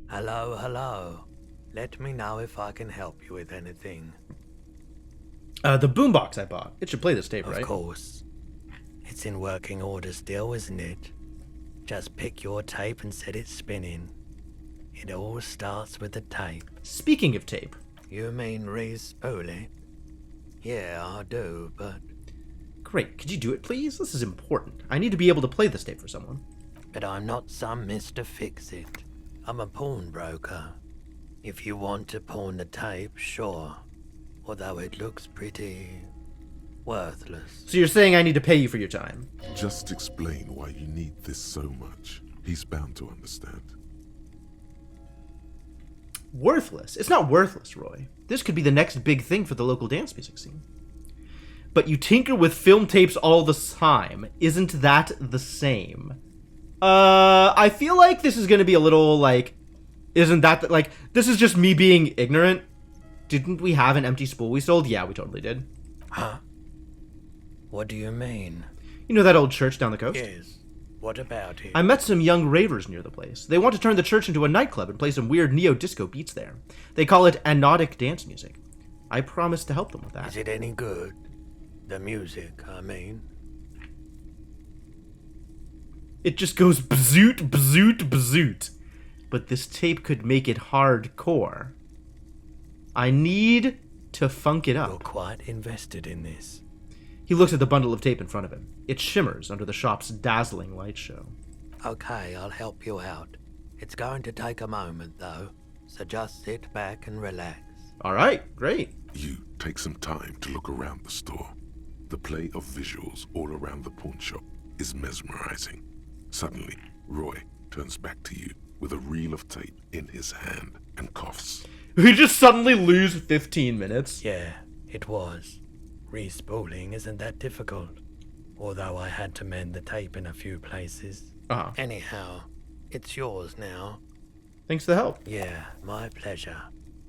Hello, hello. Let me know if I can help you with anything.
The boombox I bought. It should play this tape, right?
Of course. It's in working order still, isn't it? Just pick your tape and set it spinning. It all starts with the tape.
Speaking of tape.
You mean re-spool it? Yeah, I do, but...
Great. Could you do it, please? This is important. I need to be able to play this tape for someone.
But I'm not some Mr. Fix-It. I'm a pawnbroker. If you want to pawn the tape, sure. Although it looks pretty... worthless.
So you're saying I need to pay you for your time?
Just explain why you need this so much. He's bound to understand.
Worthless? It's not worthless, Roy. This could be the next big thing for the local dance music scene. But you tinker with film tapes all the time. Isn't that the same? I feel like this is gonna be a little, like... Isn't that, like... This is just me being ignorant. Didn't we have an empty spool we sold? Yeah, we totally did.
Huh? What do you mean?
You know that old church down the coast?
Yes. What about it?
I met some young ravers near the place. They want to turn the church into a nightclub and play some weird neo-disco beats there. They call it anodic dance music. I promised to help them with that.
Is it any good? The music, I mean.
It just goes bzoot, bzoot, bzoot. But this tape could make it hardcore. I need to funk it up.
You're quite invested in this.
He looks at the bundle of tape in front of him. It shimmers under the shop's dazzling light show.
Okay, I'll help you out. It's going to take a moment, though, so just sit back and relax.
Alright, great.
You take some time to look around the store. The play of visuals all around the pawn shop is mesmerizing. Suddenly, Roy turns back to you with a reel of tape in his hand and coughs.
We just suddenly lose 15 minutes.
Yeah, it was. Respooling isn't that difficult. Although I had to mend the tape in a few places. Anyhow, it's yours now.
Thanks for the help.
Yeah, my pleasure.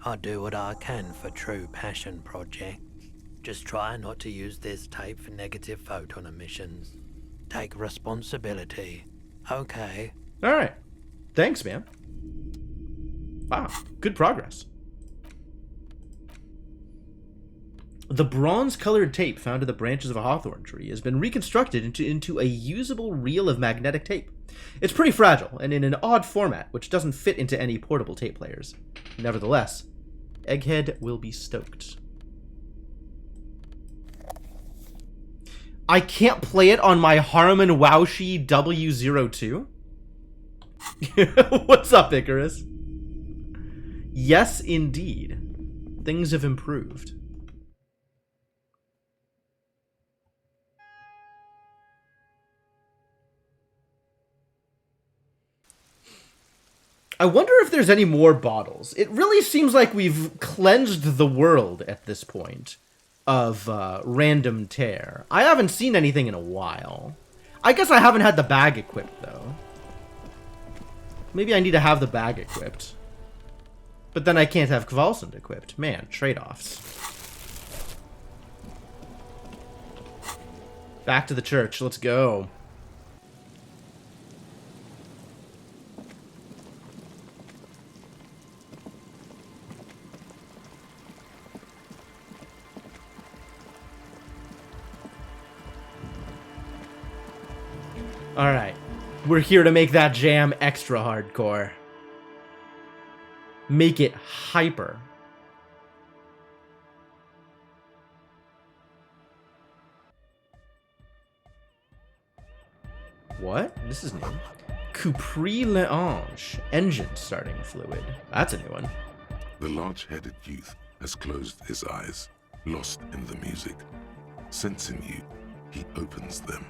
I'll do what I can for true passion projects. Just try not to use this tape for negative photon emissions. Take responsibility. Okay.
Alright. Thanks, man. Wow, good progress. The bronze-colored tape found in the branches of a hawthorn tree has been reconstructed into a usable reel of magnetic tape. It's pretty fragile and in an odd format, which doesn't fit into any portable tape players. Nevertheless, Egghead will be stoked. I can't play it on my Harman Wowshi W02? What's up, Icarus? Yes, indeed. Things have improved. I wonder if there's any more bottles. It really seems like we've cleansed the world at this point of random tear. I haven't seen anything in a while. I guess I haven't had the bag equipped, though. Maybe I need to have the bag equipped. But then I can't have Kvalsund equipped. Man, trade-offs. Back to the church. Let's go. Alright. We're here to make that jam extra hardcore. Make it hyper. What? This is new. Capri L'Ange. Engine starting fluid. That's a new one.
The large-headed youth has closed his eyes, lost in the music. Sensing you, he opens them.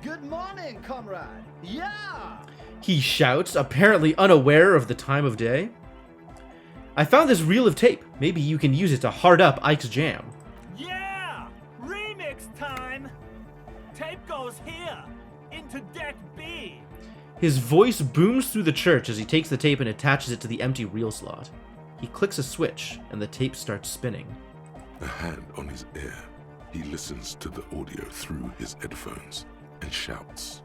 Good morning, comrade. Yeah!
He shouts, apparently unaware of the time of day. I found this reel of tape. Maybe you can use it to hard up Ike's jam.
Yeah! Remix time! Tape goes here, into deck B.
His voice booms through the church as he takes the tape and attaches it to the empty reel slot. He clicks a switch, and the tape starts spinning.
A hand on his ear, he listens to the audio through his headphones and shouts.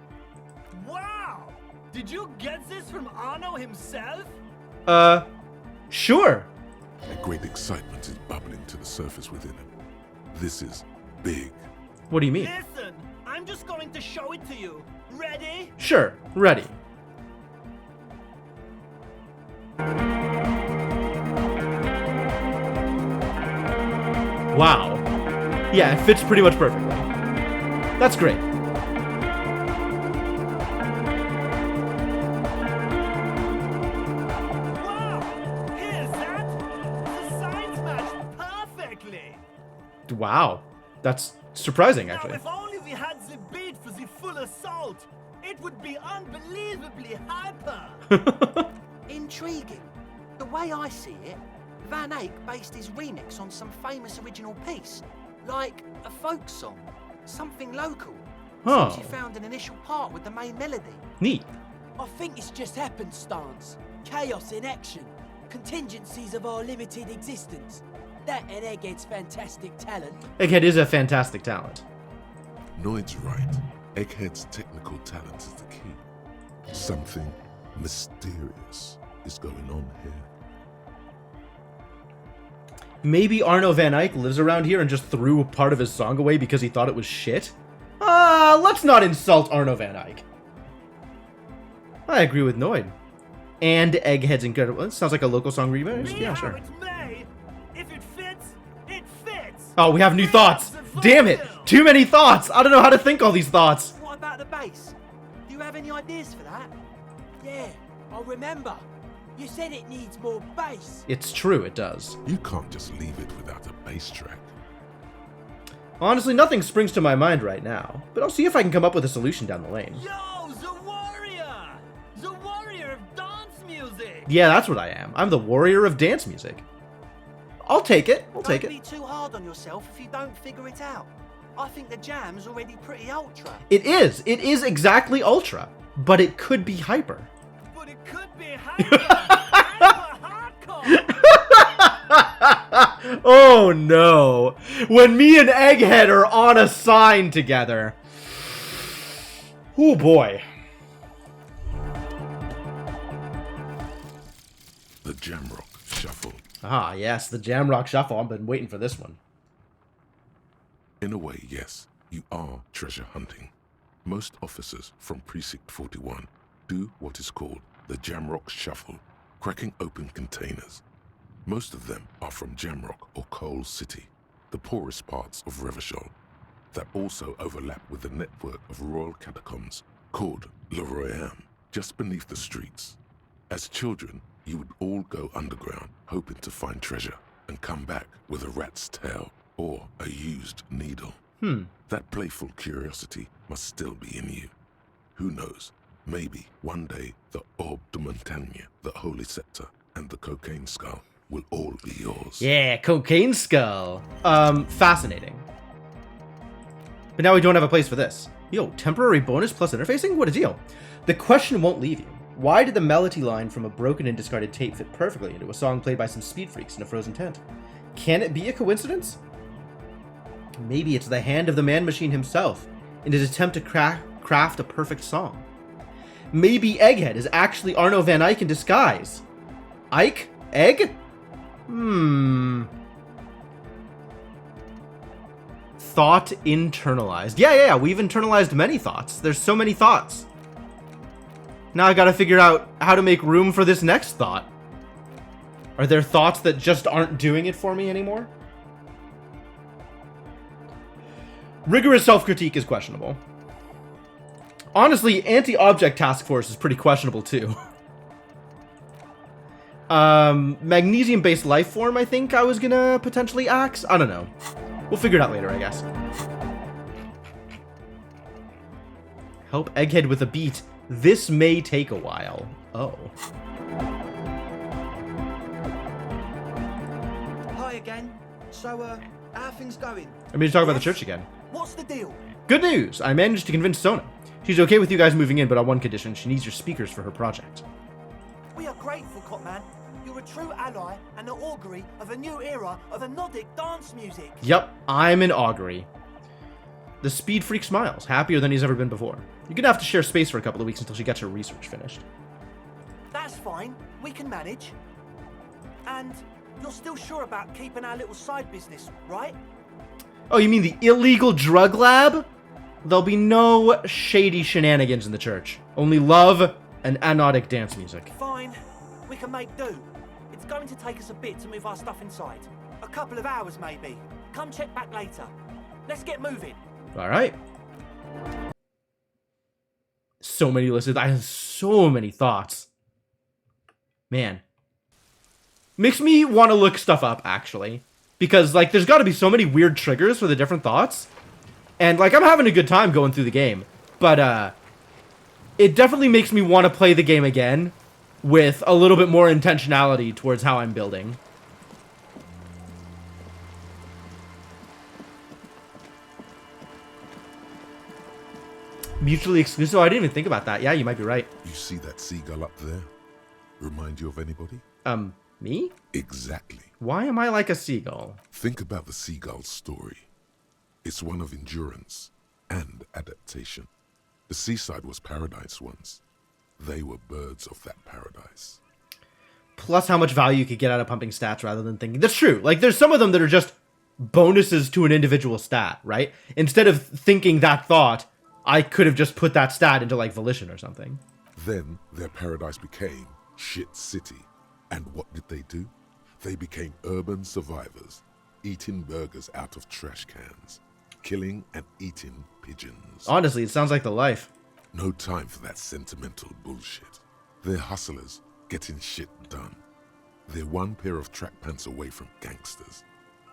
Wow! Did you get this from Arno himself?
Sure.
A great excitement is bubbling to the surface within him. This is big.
What do you mean?
Listen, I'm just going to show it to you. Ready?
Sure, ready. Wow. Yeah, it fits pretty much perfectly. That's great.
Wow! Here's that! The signs match perfectly!
Wow. That's surprising,
Now,
actually.
if only we had the beat for the full assault, it would be unbelievably hyper!
Intriguing. The way I see it, Van Eyck based his remix on some famous original piece, like a folk song, something local.
Oh.
Since you found an initial part with the main melody.
Neat.
I think it's just happenstance. Chaos in action. Contingencies of our limited existence. That and Egghead's fantastic talent.
Egghead is a fantastic talent.
Noid's right. Egghead's technical talent is the key. Something mysterious is going on here.
Maybe Arno Van Eyck lives around here and just threw a part of his song away because he thought it was shit? Let's not insult Arno Van Eyck. I agree with Noid. And Egghead's incredible. It sounds like a local song remix. Yeah, sure.
If it fits, it fits!
Oh, we have new thoughts. Damn it. Too many thoughts. I don't know how to think all these thoughts.
What about the bass? Do you have any ideas for that?
Yeah, I remember. You said it needs more bass.
It's true, it does.
You can't just leave it without a bass track.
Honestly, nothing springs to my mind right now, but I'll see if I can come up with a solution down the lane.
Yo, the warrior! The warrior of dance music!
Yeah, that's what I am. I'm the warrior of dance music. I'll take it. I'll take it.
Don't be too hard on yourself if you don't figure it out. I think the jam's already pretty ultra.
It is. It is exactly ultra, but it could be hyper.
But it could be hyper
Oh no. When me and Egghead are on a sign together. Oh boy.
The Jamrock Shuffle.
Ah, yes, the Jamrock Shuffle. I've been waiting for this one.
In a way, yes, you are treasure hunting. Most officers from Precinct 41 do what is called the Jamrock Shuffle, cracking open containers. Most of them are from Jamrock or Coal City, the poorest parts of Revachol, that also overlap with the network of royal catacombs called Le Royaume, just beneath the streets. As children, you would all go underground, hoping to find treasure, and come back with a rat's tail or a used needle. That playful curiosity must still be in you. Who knows, maybe one day the Orbe de Montagne, the Holy Scepter, and the Cocaine Skull will all be yours.
Yeah, Cocaine Skull. Fascinating. But now we don't have a place for this. Yo, temporary bonus plus interfacing? What a deal. The question won't leave you. Why did the melody line from a broken and discarded tape fit perfectly into a song played by some speed freaks in a frozen tent? Can it be a coincidence? Maybe it's the hand of the man-machine himself in his attempt to craft a perfect song. Maybe Egghead is actually Arno Van Eyck in disguise. Ike? Egg? Thought internalized. Yeah, we've internalized many thoughts. There's so many thoughts. Now I gotta figure out how to make room for this next thought. Are there thoughts that just aren't doing it for me anymore? Rigorous self-critique is questionable. Honestly, anti-object task force is pretty questionable too. Magnesium-based life form, I think I was gonna potentially axe. I don't know. We'll figure it out later, I guess. Help Egghead with a beat. This may take a while. Oh.
Hi again. So, how are things going?
I mean, to talk about the church again.
What's the deal?
Good news! I managed to convince Sona. She's okay with you guys moving in, but on one condition. She needs your speakers for her project.
We are grateful, Copman. You're a true ally and the augury of a new era of Anodic dance music.
Yep, I'm an augury. The speed freak smiles, happier than he's ever been before. You're gonna have to share space for a couple of weeks until she gets her research finished.
That's fine. We can manage. And you're still sure about keeping our little side business, right?
Oh, you mean the illegal drug lab? There'll be no shady shenanigans in the church. Only love and anodic dance music.
Fine. We can make do. It's going to take us a bit to move our stuff inside. A couple of hours, maybe. Come check back later. Let's get moving.
Alright. So many listed. I have so many thoughts. Man. Makes me want to look stuff up, actually. Because, like, there's got to be so many weird triggers for the different thoughts. And, like, I'm having a good time going through the game. But, it definitely makes me want to play the game again with a little bit more intentionality towards how I'm building. Mutually exclusive? Oh, I didn't even think about that. Yeah, you might be right.
You see that seagull up there? Remind you of anybody?
Me?
Exactly.
Why am I like a seagull?
Think about the seagull's story. It's one of endurance and adaptation. The seaside was paradise once. They were birds of that paradise.
Plus how much value you could get out of pumping stats rather than thinking. That's true. Like, there's some of them that are just bonuses to an individual stat, right? Instead of thinking that thought, I could have just put that stat into, like, volition or something.
Then their paradise became Shit City. And what did they do? They became urban survivors, eating burgers out of trash cans, killing and eating pigeons.
Honestly, it sounds like the life.
No time for that sentimental bullshit. They're hustlers, getting shit done. They're one pair of track pants away from gangsters,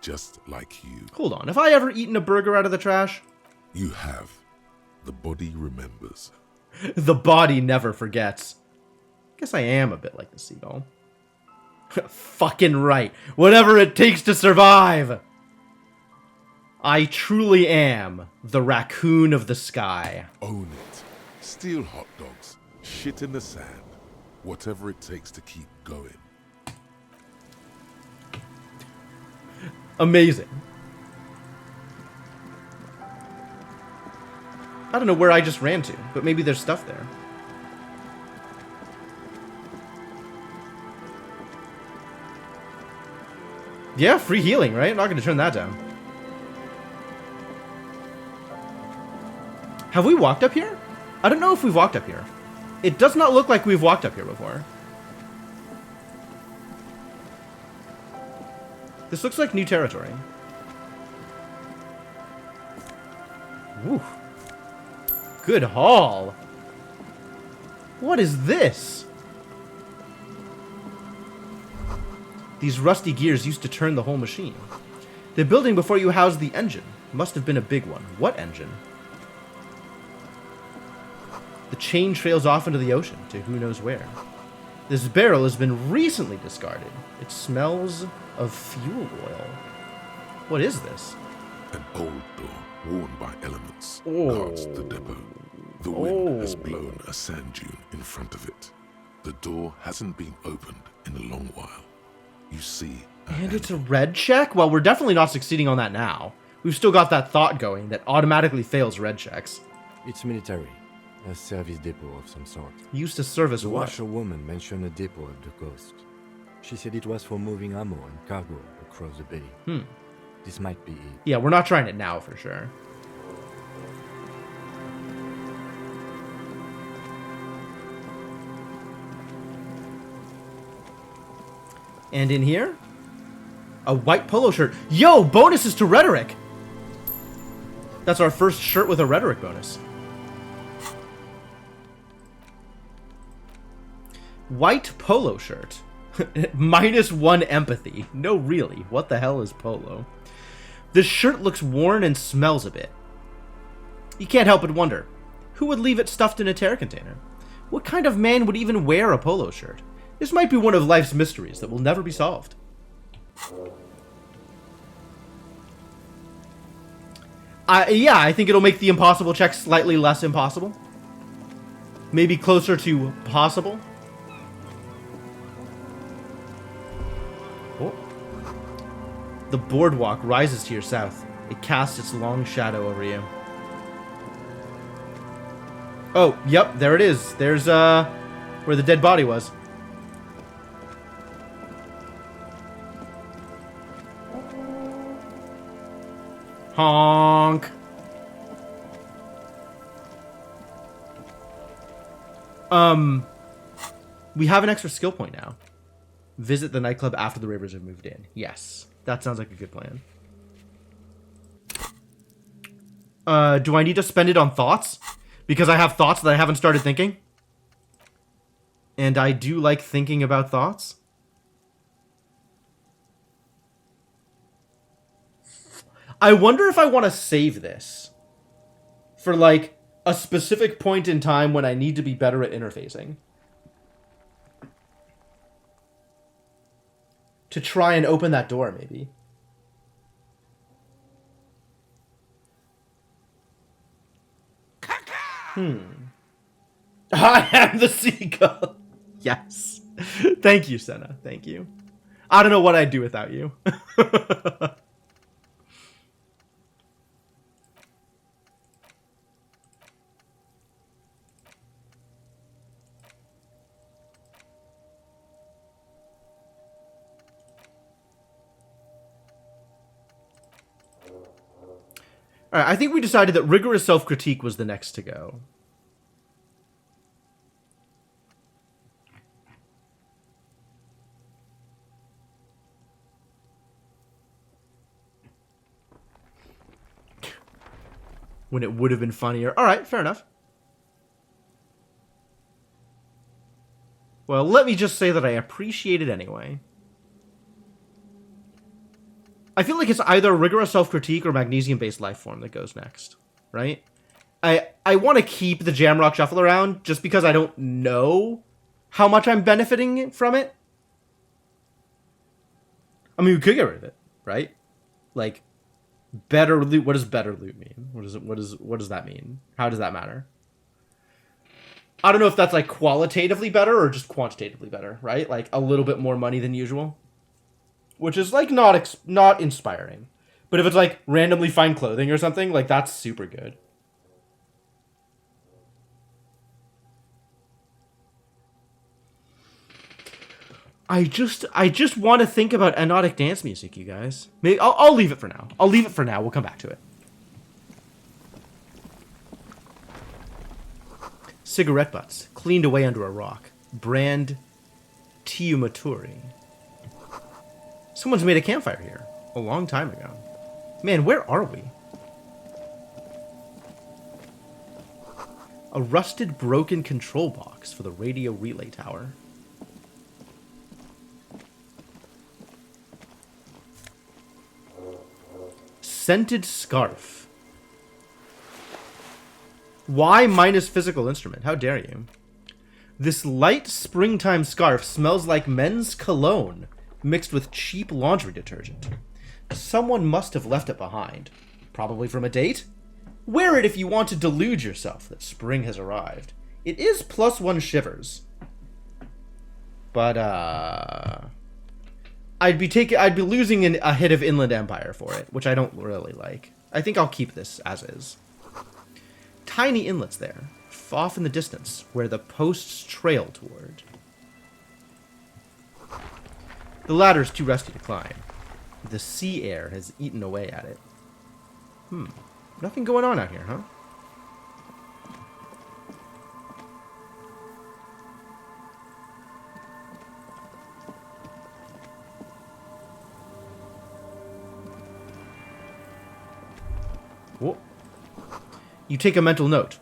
just like you.
Hold on, have I ever eaten a burger out of the trash?
You have. The body remembers.
The body never forgets. Guess I am a bit like the seagull. Fucking right. Whatever it takes to survive. I truly am the raccoon of the sky.
Own it. Steal hot dogs. Shit in the sand. Whatever it takes to keep going.
Amazing. I don't know where I just ran to, but maybe there's stuff there. Yeah, free healing, right? I'm not going to turn that down. Have we walked up here? I don't know if we've walked up here. It does not look like we've walked up here before. This looks like new territory. Woo. Good haul. What is this? These rusty gears used to turn the whole machine. The building before you housed the engine. Must have been a big one. What engine? The chain trails off into the ocean to who knows where. This barrel has been recently discarded. It smells of fuel oil. What is this?
An old door worn by elements guards the depot. The wind has blown a sand dune in front of it. The door hasn't been opened in a long while. You see...
And it's a red check? Well, we're definitely not succeeding on that now. We've still got that thought going that automatically fails red checks.
It's military. A service depot of some sort.
Used to serve as
the
what?
washerwoman mentioned a depot at the coast. She said it was for moving ammo and cargo across the bay. This might be it.
Yeah, we're not trying it now for sure. And in here, a white polo shirt. Yo, bonuses to rhetoric. That's our first shirt with a rhetoric bonus. White polo shirt. -1 empathy. No, really. What the hell is polo? This shirt looks worn and smells a bit. You can't help but wonder, who would leave it stuffed in a tear container? What kind of man would even wear a polo shirt? This might be one of life's mysteries that will never be solved. Yeah, I think it'll make the impossible check slightly less impossible. Maybe closer to possible. Oh. The boardwalk rises to your south. It casts its long shadow over you. Oh, yep, there it is. There's, where the dead body was. Honk. We have an extra skill point now. Visit the nightclub after the Ravers have moved in. Yes, that sounds like a good plan. Do I need to spend it on thoughts? Because I have thoughts that I haven't started thinking. And I do like thinking about thoughts. I wonder if I want to save this for, like, a specific point in time when I need to be better at interfacing. To try and open that door, maybe. I am the seagull. Yes. Thank you, Senna. Thank you. I don't know what I'd do without you. Alright, I think we decided that rigorous self-critique was the next to go. When it would have been funnier. Alright, fair enough. Well, let me just say that I appreciate it anyway. I feel like it's either rigorous self-critique or magnesium-based life form that goes next, right? I want to keep the Jamrock Shuffle around just because I don't know how much I'm benefiting from it. I mean, we could get rid of it, right? Like, better loot. What does better loot mean? What does that mean? How does that matter? I don't know if that's like qualitatively better or just quantitatively better, right? Like a little bit more money than usual. Which is, like, not inspiring. But if it's, like, randomly find clothing or something, like, that's super good. I just want to think about anodic dance music, you guys. Maybe I'll leave it for now. I'll leave it for now. We'll come back to it. Cigarette butts. Cleaned away under a rock. Brand Tiumaturi. Someone's made a campfire here. A long time ago. Man, where are we? A rusted, broken control box for the radio relay tower. Scented scarf. Why minus physical instrument? How dare you? This light springtime scarf smells like men's cologne mixed with cheap laundry detergent. Someone must have left it behind. Probably from a date? Wear it if you want to delude yourself that spring has arrived. It is +1 shivers. But, I'd be losing a hit of Inland Empire for it, which I don't really like. I think I'll keep this as is. Tiny inlets there, off in the distance, where the posts trail toward. The ladder's too rusty to climb. The sea air has eaten away at it. Nothing going on out here, huh? Whoa. You take a mental note.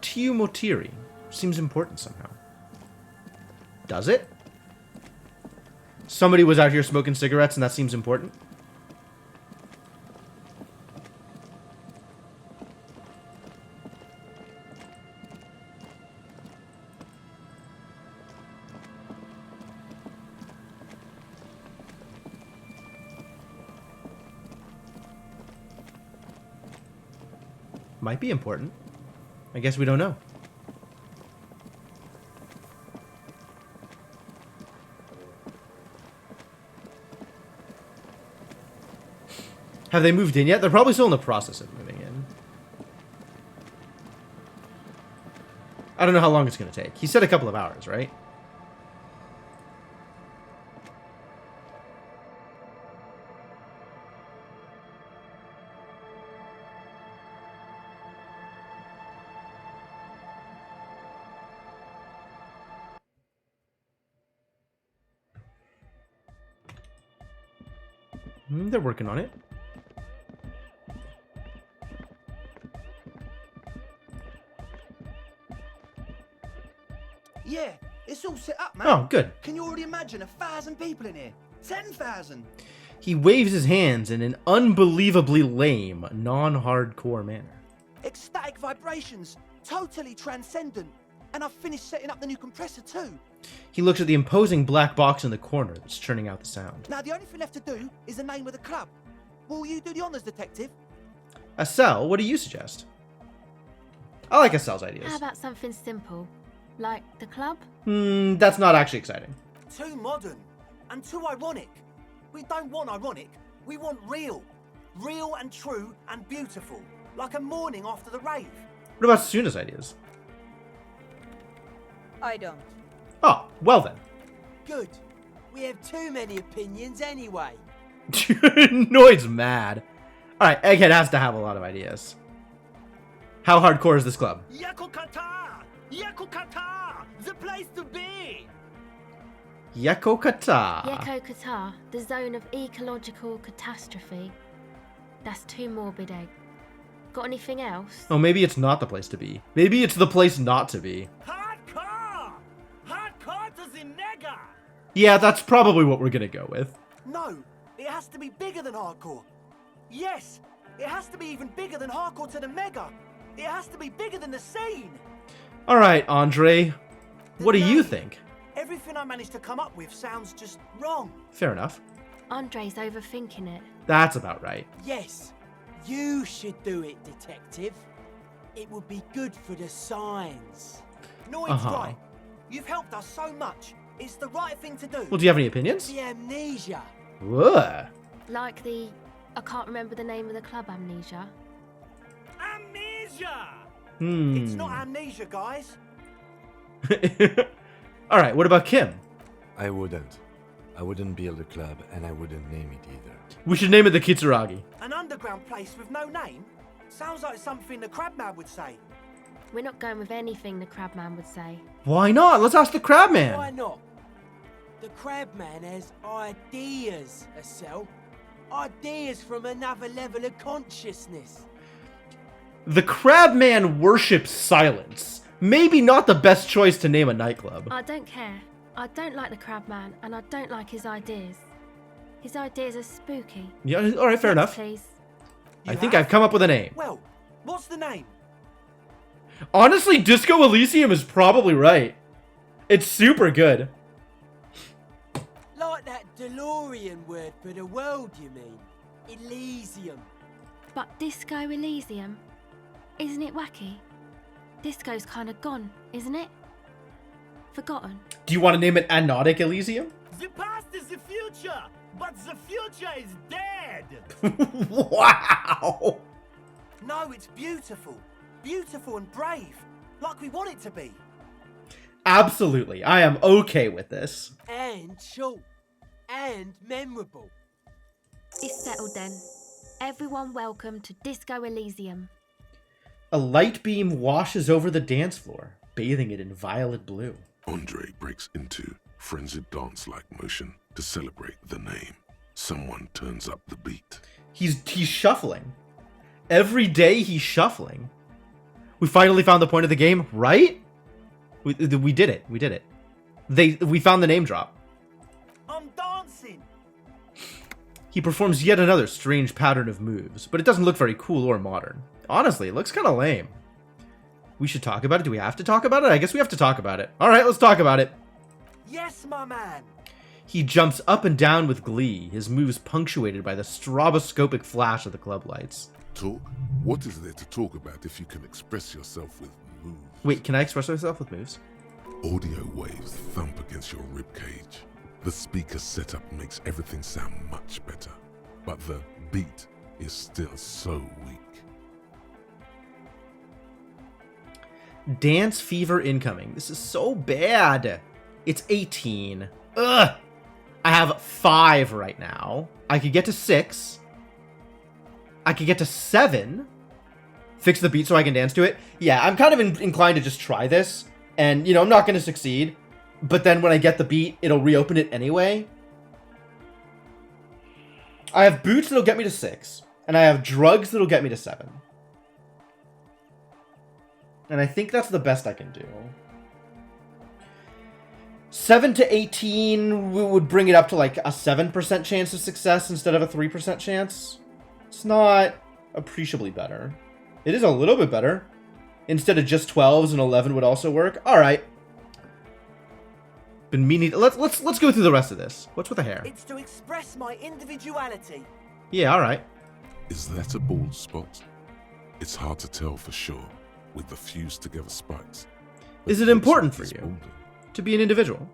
Tiu Motiri seems important somehow. Does it? Somebody was out here smoking cigarettes and that seems important? Might be important. I guess we don't know. Have they moved in yet? They're probably still in the process of moving in. I don't know how long it's going to take. He said a couple of hours, right? They're working on it.
Yeah, it's all set up, man.
Oh, good.
Can you already imagine 1,000 people in here? 10,000.
He waves his hands in an unbelievably lame, non-hardcore manner.
Ecstatic vibrations, totally transcendent. And I've finished setting up the new compressor too.
He looks at the imposing black box in the corner that's churning out the sound.
Now the only thing left to do is the name of the club. Will you do the honors, detective?
Estelle, what do you suggest? I like Estelle's ideas.
How about something simple? Like the club?
That's not actually exciting.
Too modern and too ironic. We don't want ironic. We want real. Real and true and beautiful. Like a morning after the rave.
What about Suna's ideas?
I don't.
Oh, well then.
Good. We have too many opinions anyway.
Noid's mad. Alright, Egghead has to have a lot of ideas. How hardcore is this club?
Yakokata! Yakokata! The place to be!
Yakokata.
Yakokata, the zone of ecological catastrophe. That's too morbid, Egg. Got anything else?
Oh, maybe it's not the place to be. Maybe it's the place not to be.
Hardcore! Hardcore to the nega!
Yeah, that's probably what we're gonna go with.
No, it has to be bigger than hardcore. Yes, it has to be even bigger than hardcore to the mega. It has to be bigger than the scene.
Alright, Andre. What do you think?
Everything I managed to come up with sounds just wrong.
Fair enough.
Andre's overthinking it.
That's about right.
Yes, you should do it, detective. It would be good for the signs.
Noid's right. You've helped us so much. It's the right thing to do.
Well, do you have any opinions?
The amnesia.
Whoa.
Like the... I can't remember the name of the club, Amnesia.
Amnesia!
It's not amnesia, guys.
Alright, what about Kim?
I wouldn't. I wouldn't build a club, and I wouldn't name it either.
We should name it the Kitsuragi.
An underground place with no name? Sounds like something the Crabman would say.
We're not going with anything the Crabman would say.
Why not? Let's ask the Crabman.
Why not? The Crabman has ideas, Estelle. Ideas from another level of consciousness.
The Crabman worships silence. Maybe not the best choice to name a nightclub.
I don't care. I don't like the Crabman, and I don't like his ideas. His ideas are spooky.
Yeah, alright, fair enough.
Please.
I think I've come up with a name.
Well, what's the name?
Honestly, Disco Elysium is probably right. It's super good.
Like that DeLorean word for the world, you mean? Elysium.
But Disco Elysium? Isn't it wacky? Disco's kind of gone, isn't it? Forgotten.
Do you want to name it Anodic Elysium?
The past is the future, but the future is dead!
Wow!
No, it's beautiful. Beautiful and brave. Like we want it to be.
Absolutely. I am okay with this.
And short. And memorable.
It's settled then. Everyone welcome to Disco Elysium.
A light beam washes over the dance floor, bathing it in violet blue.
Andre breaks into frenzied dance-like motion to celebrate the name. Someone turns up the beat.
He's shuffling. Every day he's shuffling. We finally found the point of the game, right? We did it. We did it. We found the name drop.
I'm dancing.
He performs yet another strange pattern of moves, but it doesn't look very cool or modern. Honestly, it looks kind of lame. We should talk about it. Do we have to talk about it? I guess we have to talk about it. All right, let's talk about it.
Yes, my man.
He jumps up and down with glee, his moves punctuated by the stroboscopic flash of the club lights.
Talk? What is there to talk about if you can express yourself with moves?
Wait, can I express myself with moves?
Audio waves thump against your ribcage. The speaker setup makes everything sound much better, but the beat is still so weak.
Dance fever incoming. This is so bad. It's 18. Ugh! I have 5 right now. I could get to 6. I could get to 7. Fix the beat so I can dance to it. Yeah, I'm kind of inclined to just try this. And, I'm not going to succeed. But then when I get the beat, it'll reopen it anyway. I have boots that'll get me to 6. And I have drugs that'll get me to 7. And I think that's the best I can do. 7 to 18 would bring it up to like a 7% chance of success instead of a 3% chance. It's not appreciably better. It is a little bit better. Instead of just 12s, and 11 would also work. All right. Been meaning. Let's go through the rest of this. What's with the hair?
It's to express my individuality.
Yeah, all right.
Is that a bald spot? It's hard to tell for sure with the fused together spikes.
Is it important for you to be an individual?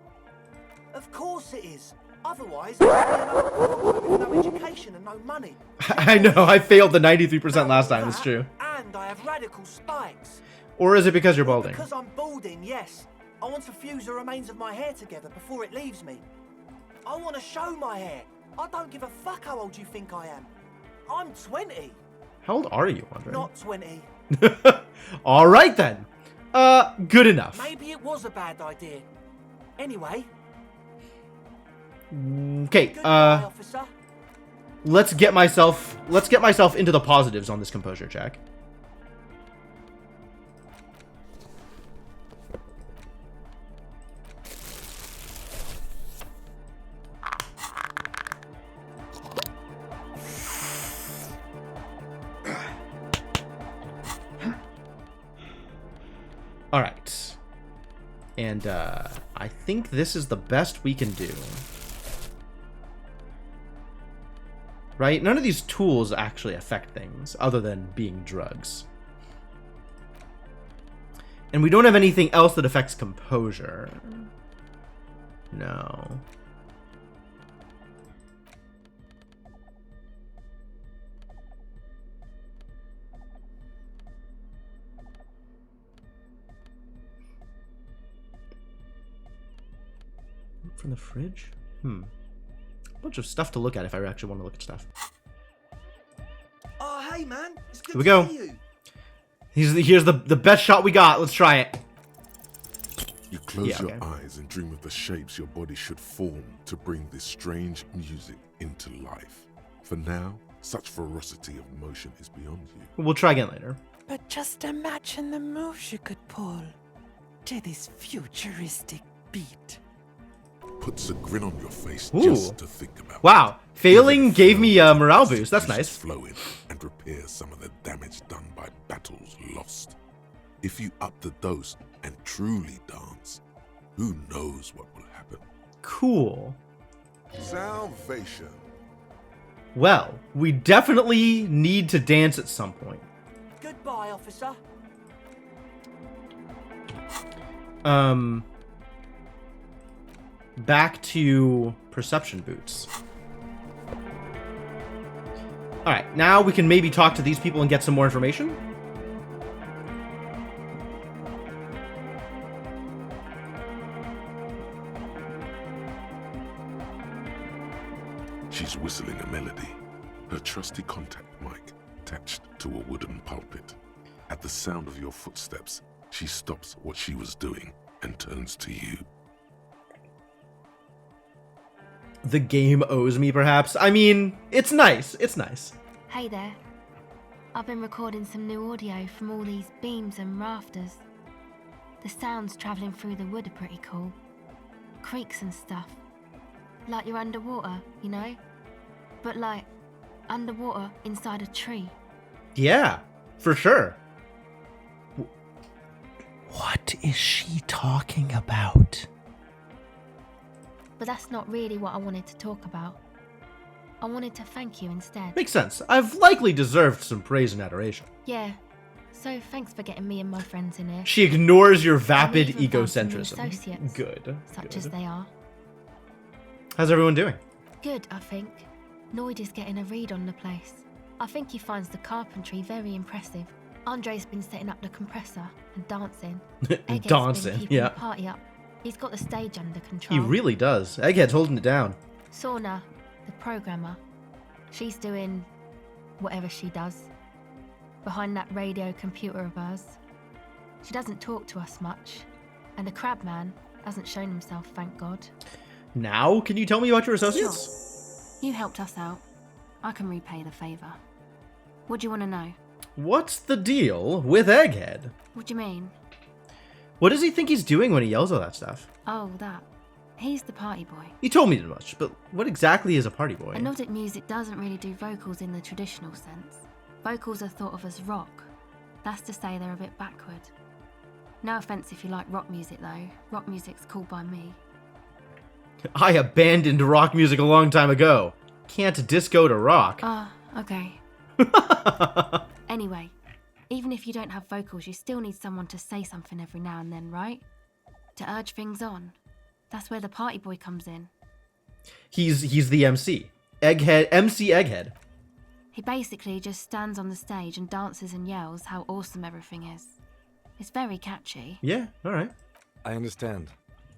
Of course it is. Otherwise, I'd be with no education and no money.
I know. I failed the 93% last time. It's true.
And I have radical spikes.
Or is it because you're balding?
Because I'm balding, yes. I want to fuse the remains of my hair together before it leaves me. I want to show my hair. I don't give a fuck how old you think I am. I'm 20.
How old are you, Andre?
Not 20.
All right then. Good enough.
Maybe it was a bad idea. Anyway.
Okay.
Goodbye, officer.
Let's get myself into the positives on this composure check. All right. And I think this is the best we can do. Right? None of these tools actually affect things other than being drugs. And we don't have anything else that affects composure. No. From the fridge? Bunch of stuff to look at if I actually want to look at stuff.
Oh, hey, man. It's good
Here we go.
see you.
Here's the best shot we got. Let's try it.
You close your eyes and dream of the shapes your body should form to bring this strange music into life. For now, such ferocity of motion is beyond you.
We'll try again later.
But just imagine the moves you could pull to this futuristic beat.
Puts a grin on your face
Ooh.
just to think about.
Wow. Failing gave me a morale boost. That's nice.
Flow in and repair some of the damage done by battles lost. If you up the dose and truly dance, who knows what will happen?
Cool.
Salvation.
Well, we definitely need to dance at some point.
Goodbye, officer.
Back to perception boots. Alright, now we can maybe talk to these people and get some more information.
She's whistling a melody, her trusty contact mic attached to a wooden pulpit. At the sound of your footsteps, she stops what she was doing and turns to you.
The game owes me, perhaps. I mean, it's nice. It's nice.
Hey there. I've been recording some new audio from all these beams and rafters. The sounds travelling through the wood are pretty cool. Creaks and stuff. Like you're underwater, you know? But like, underwater inside a tree.
Yeah, for sure. What is she talking about?
But that's not really what I wanted to talk about. I wanted to thank you instead.
Makes sense. I've likely deserved some praise and adoration.
Yeah. So thanks for getting me and my friends in here.
She ignores your vapid
And we even found some new
egocentrism.
associates,
Good.
Such as they are.
How's everyone doing?
Good, I think. Noid is getting a read on the place. I think he finds the carpentry very impressive. Andre's been setting up the compressor and dancing. Egghead's
Dancing,
been keeping
yeah.
the party up. He's got the stage under control.
He really does. Egghead's holding it down.
Sauna, the programmer, she's doing whatever she does. Behind that radio computer of hers. She doesn't talk to us much. And the Crabman hasn't shown himself, thank God.
Now, can you tell me about your associates?
You helped us out. I can repay the favour. What do you want to know?
What's the deal with Egghead?
What do you mean?
What does he think he's doing when he yells all that stuff?
Oh, that. He's the party boy.
He told me too much, but what exactly is a party boy?
Anodic music doesn't really do vocals in the traditional sense. Vocals are thought of as rock. That's to say they're a bit backward. No offence if you like rock music though. Rock music's cool by me.
I abandoned rock music a long time ago. Can't disco to rock.
Okay. Anyway, even if you don't have vocals, you still need someone to say something every now and then, right? To urge things on. That's where the party boy comes in.
He's the MC. Egghead, MC Egghead.
He basically just stands on the stage and dances and yells how awesome everything is. It's very catchy.
Yeah, alright.
I understand.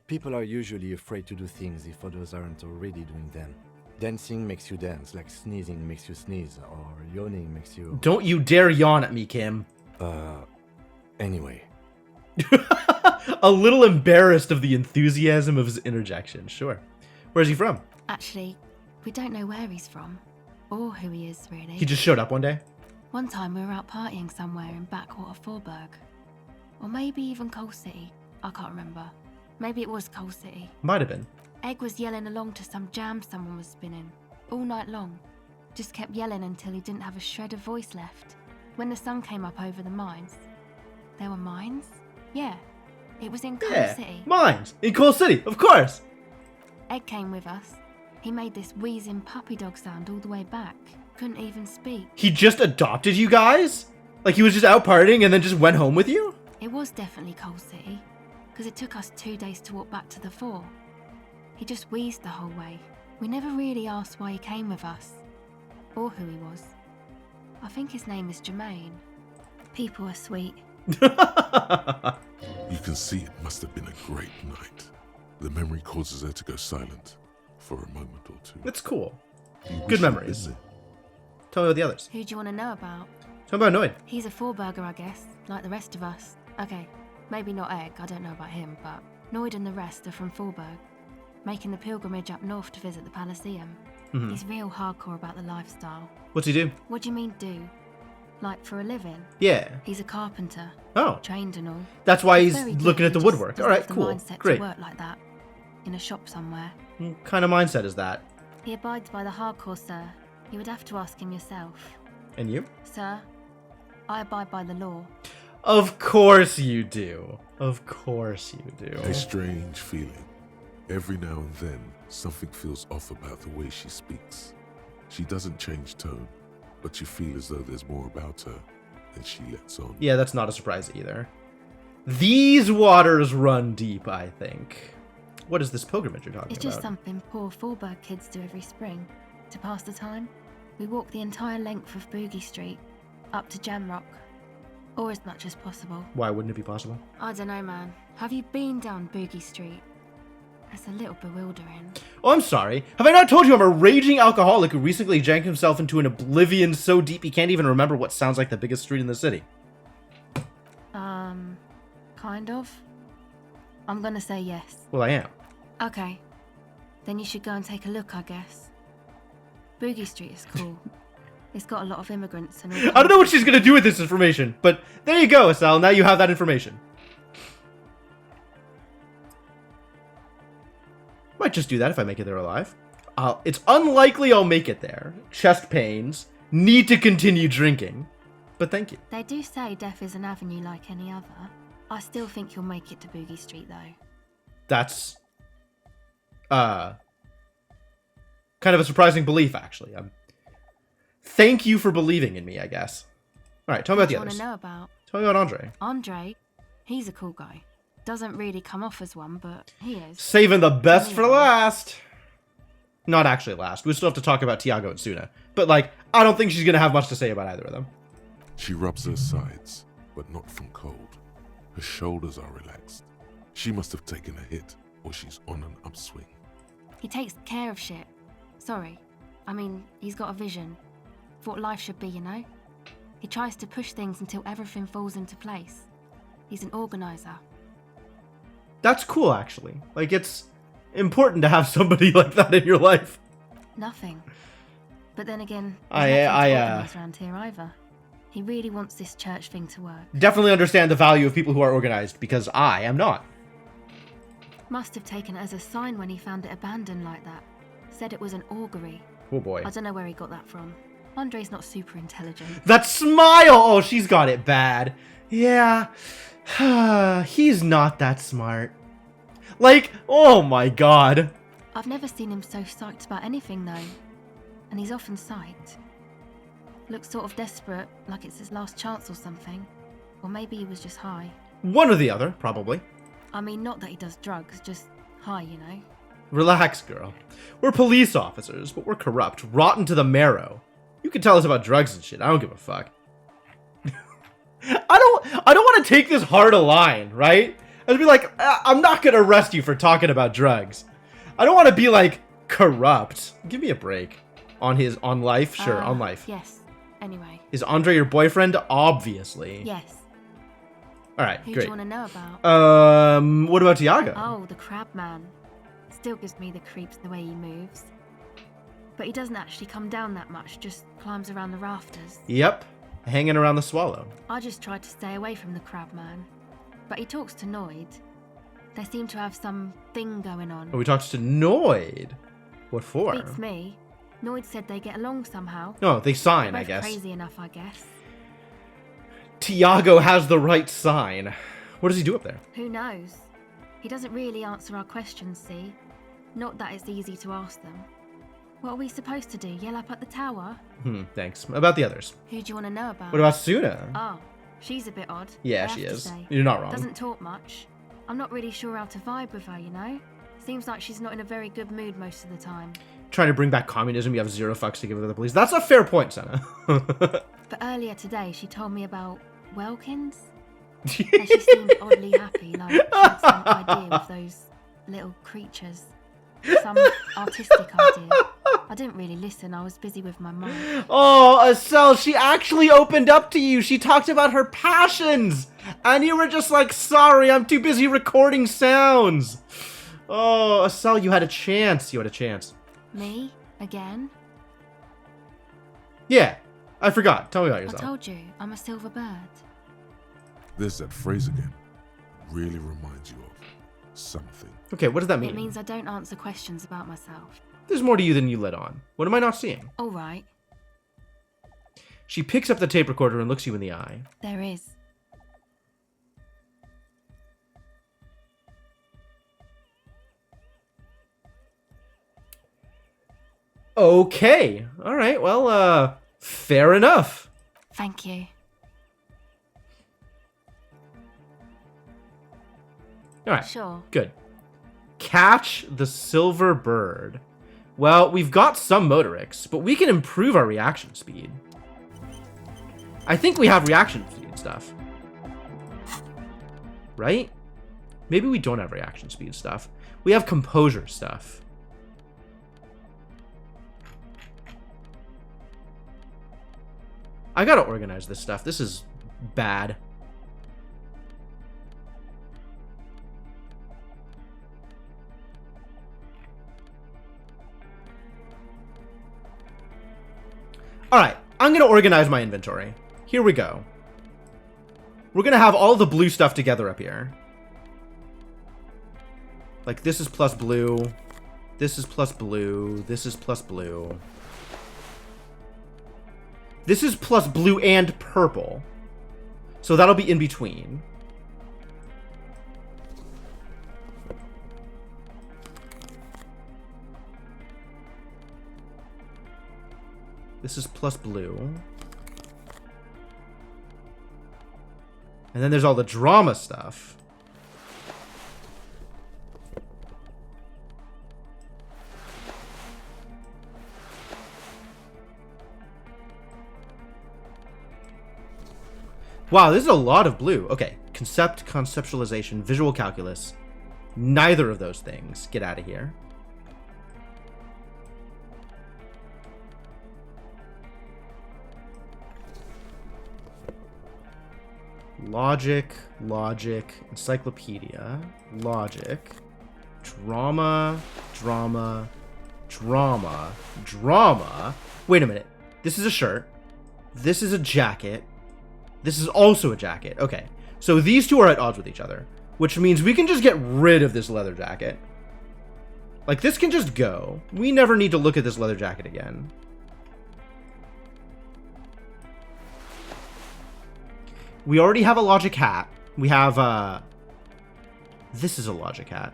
People are usually afraid to do things if others aren't already doing them. Dancing makes you dance, like sneezing makes you sneeze, or yawning makes you...
Don't you dare yawn at me, Kim.
Anyway.
A little embarrassed of the enthusiasm of his interjection, sure. Where's he from?
Actually, we don't know where he's from. Or who he is, really.
He just showed up one day?
One time we were out partying somewhere in backwater Forburg. Or maybe even Coal City. I can't remember. Maybe it was Coal City.
Might have been.
Egg was yelling along to some jam someone was spinning. All night long. Just kept yelling until he didn't have a shred of voice left. When the sun came up over the mines. There were mines? Yeah. It was in Coal City.
Mines! In Coal City, of course!
Egg came with us. He made this wheezing puppy dog sound all the way back. Couldn't even speak.
He just adopted you guys? Like he was just out partying and then just went home with you?
It was definitely Coal City, because it took us 2 days to walk back to the fort. He just wheezed the whole way. We never really asked why he came with us, or who he was. I think his name is Jermaine. People are sweet.
You can see it must have been a great night. The memory causes her to go silent for a moment or two.
That's cool.
You wish
Good
you'd
memories.
been
Tell me about the others.
Who do you want to know about?
Tell me about Noid.
He's a Forburger, I guess, like the rest of us. Okay, maybe not Egg, I don't know about him, but Noid and the rest are from Forburg, making the pilgrimage up north to visit the Elysium.
Mhm.
He's real hardcore about the lifestyle.
What's he do?
What do you mean do? Like for a living?
Yeah.
He's a carpenter.
Oh.
Trained and all.
That's why he's
very good,
looking at the
he just
woodwork.
doesn't
Alright,
have the
cool.
mindset
Great.
to work like that. In a shop somewhere.
What kind of mindset is that?
He abides by the hardcore, sir. You would have to ask him yourself.
And you?
Sir, I abide by the law.
Of course you do. Of course you do.
A strange feeling. Every now and then, something feels off about the way she speaks. She doesn't change tone, but you feel as though there's more about her than she lets on.
Yeah, that's not a surprise either. These waters run deep, I think. What is this pilgrimage you're talking
It's
about?
just something poor Forburg kids do every spring. To pass the time, we walk the entire length of Boogie Street, up to Jamrock. Or as much as possible.
Why wouldn't it be possible?
I don't know, man. Have you been down Boogie Street? It's a little bewildering.
Oh, I'm sorry. Have I not told you I'm a raging alcoholic who recently drank himself into an oblivion so deep he can't even remember what sounds like the biggest street in the city?
Kind of. I'm gonna say yes.
Well, I am.
Okay. Then you should go and take a look, I guess. Boogie Street is cool. It's got a lot of immigrants and all.
I don't know what she's gonna do with this information, but there you go, Estelle. Now you have that information. Might just do that if I make it there alive. It's unlikely I'll make it there. Chest pains. Need to continue drinking. But thank you.
They do say death is an avenue like any other. I still think you'll make it to Boogie Street, though.
That's... kind of a surprising belief, actually. Thank you for believing in me, I guess. Alright, tell me about the others.
What do you want to know about?
Tell me about Andre.
Andre? He's a cool guy. Doesn't really come off as one, but he is.
Saving the best for last. Not actually last. We still have to talk about Tiago and Suna. But, like, I don't think she's going to have much to say about either of them.
She rubs her sides, but not from cold. Her shoulders are relaxed. She must have taken a hit, or she's on an upswing.
He takes care of shit. Sorry. I mean, he's got a vision. For what life should be, you know? He tries to push things until everything falls into place. He's an organizer.
That's cool, actually. Like, it's important to have somebody like that in your life.
Nothing. But then again, around here either. He really wants this church thing to work.
Definitely understand the value of people who are organized, because I am not.
Must have taken it as a sign when he found it abandoned like that. Said it was an augury.
Oh boy.
I don't know where he got that from. Andre's not super intelligent.
That smile! Oh, she's got it bad. Yeah. He's not that smart. Like, oh my god.
I've never seen him so psyched about anything, though. And he's often psyched. Looks sort of desperate, like it's his last chance or something. Or maybe he was just high.
One or the other, probably.
I mean, not that he does drugs, just high, you know?
Relax, girl. We're police officers, but we're corrupt, rotten to the marrow. You can tell us about drugs and shit, I don't give a fuck. I don't want to take this hard a line, right? I'd be like, I'm not gonna arrest you for talking about drugs. I don't want to be like, corrupt. Give me a break. On life? Sure, on life.
Yes. Anyway.
Is Andre your boyfriend? Obviously.
Yes.
Alright,
Who
great.
do you want to know about?
What about Tiago?
Oh, the crab man. Still gives me the creeps the way he moves. But he doesn't actually come down that much, just climbs around the rafters.
Yep. Hanging around the swallow.
I just tried to stay away from the crab man. But he talks to Noid. They seem to have some thing going on.
Oh, we talked to Noid. What for?
Beats me. Noid said they get along somehow.
Oh, they sign,
They're
I
both
guess.
Crazy enough, I guess.
Tiago has the right sign. What does he do up there?
Who knows? He doesn't really answer our questions, see? Not that it's easy to ask them. What are we supposed to do? Yell up at the tower?
Thanks. About the others.
Who do you want to know about?
What about Suna?
Oh, she's a bit odd.
Yeah,
I
she
have to
is.
say.
You're not wrong.
Doesn't talk much. I'm not really sure how to vibe with her, you know? Seems like she's not in a very good mood most of the time.
Trying to bring back communism, you have zero fucks to give to the police. That's a fair point, Senna.
But earlier today, she told me about Welkins. And she seemed oddly happy, like she had some idea of those little creatures. Some artistic idea. I didn't really listen, I was busy with my mind.
Oh, Estelle, she actually opened up to you. She talked about her passions. And you were just like, sorry, I'm too busy recording sounds. Oh, Estelle, you had a chance. You had a chance.
Me? Again?
Yeah, I forgot. Tell me about yourself.
I told you, I'm a silver bird.
There's that phrase again. Really reminds you of something.
Okay, what does that mean?
It means I don't answer questions about myself.
There's more to you than you let on. What am I not seeing?
All right.
She picks up the tape recorder and looks you in the eye.
There is.
Okay. All right. Well, fair enough.
Thank you.
All right.
Sure.
Good. Catch the silver bird. Well, we've got some motorics, but we can improve our reaction speed. I think we have reaction speed stuff. Right? Maybe we don't have reaction speed stuff. We have composure stuff. I gotta organize this stuff. This is bad. Alright, I'm gonna organize my inventory. Here we go. We're gonna have all the blue stuff together up here. Like, this is plus blue. This is plus blue. This is plus blue. This is plus blue and purple. So that'll be in between. This is plus blue. And then there's all the drama stuff. Wow, this is a lot of blue. Okay, conceptualization, visual calculus. Neither of those things. Get out of here. Logic, encyclopedia, logic, drama. Wait a minute. This is a shirt. This is a jacket. This is also a jacket. Okay. So these two are at odds with each other, which means we can just get rid of this leather jacket. Like, this can just go. We never need to look at this leather jacket again. We already have a logic hat. We have, this is a logic hat.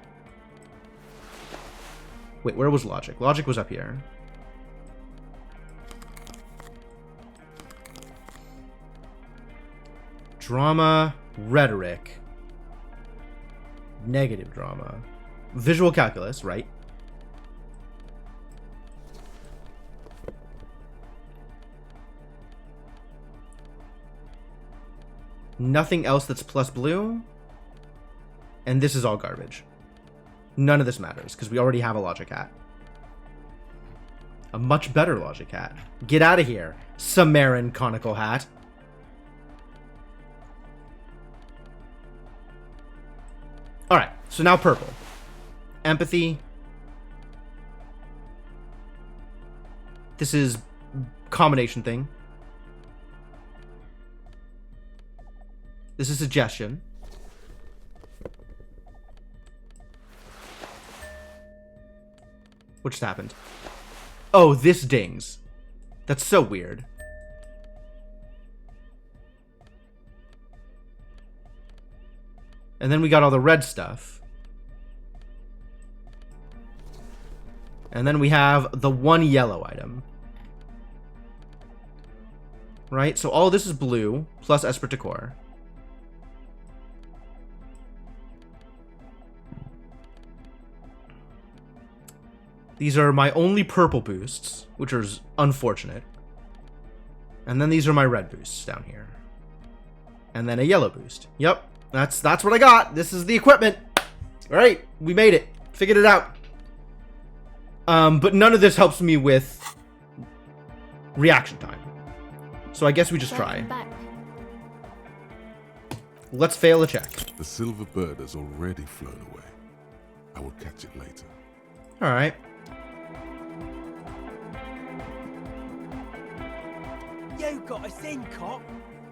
Wait, where was logic? Logic was up here. Drama, rhetoric, negative drama, visual calculus, right? Nothing else that's plus blue. And this is all garbage. None of this matters because we already have a logic hat. A much better logic hat. Get out of here, Sumerian conical hat. Alright, so now purple. Empathy. This is combination thing. This is suggestion. What just happened? Oh, this dings. That's so weird. And then we got all the red stuff. And then we have the one yellow item. Right? So all this is blue, plus Esper Decor. These are my only purple boosts, which is unfortunate. And then these are my red boosts down here. And then a yellow boost. Yep. That's what I got. This is the equipment. All right, we made it. Figured it out. But none of this helps me with reaction time. So I guess we just try. Let's fail a check.
The silver bird has already flown away. I will catch it later.
All right.
You got us in, cop.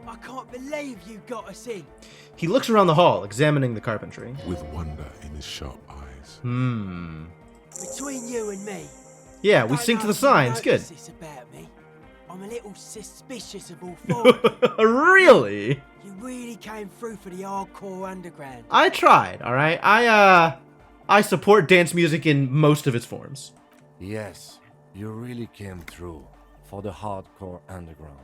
I can't believe you got us in.
He looks around the hall, examining the carpentry.
With wonder in his sharp eyes.
Between you and me.
Yeah, we sync to the signs. Good.
This about me. I'm a little suspicious of all four.
Really?
You really came through for the hardcore underground.
I tried, all right? I support dance music in most of its forms.
Yes, you really came through for the hardcore underground.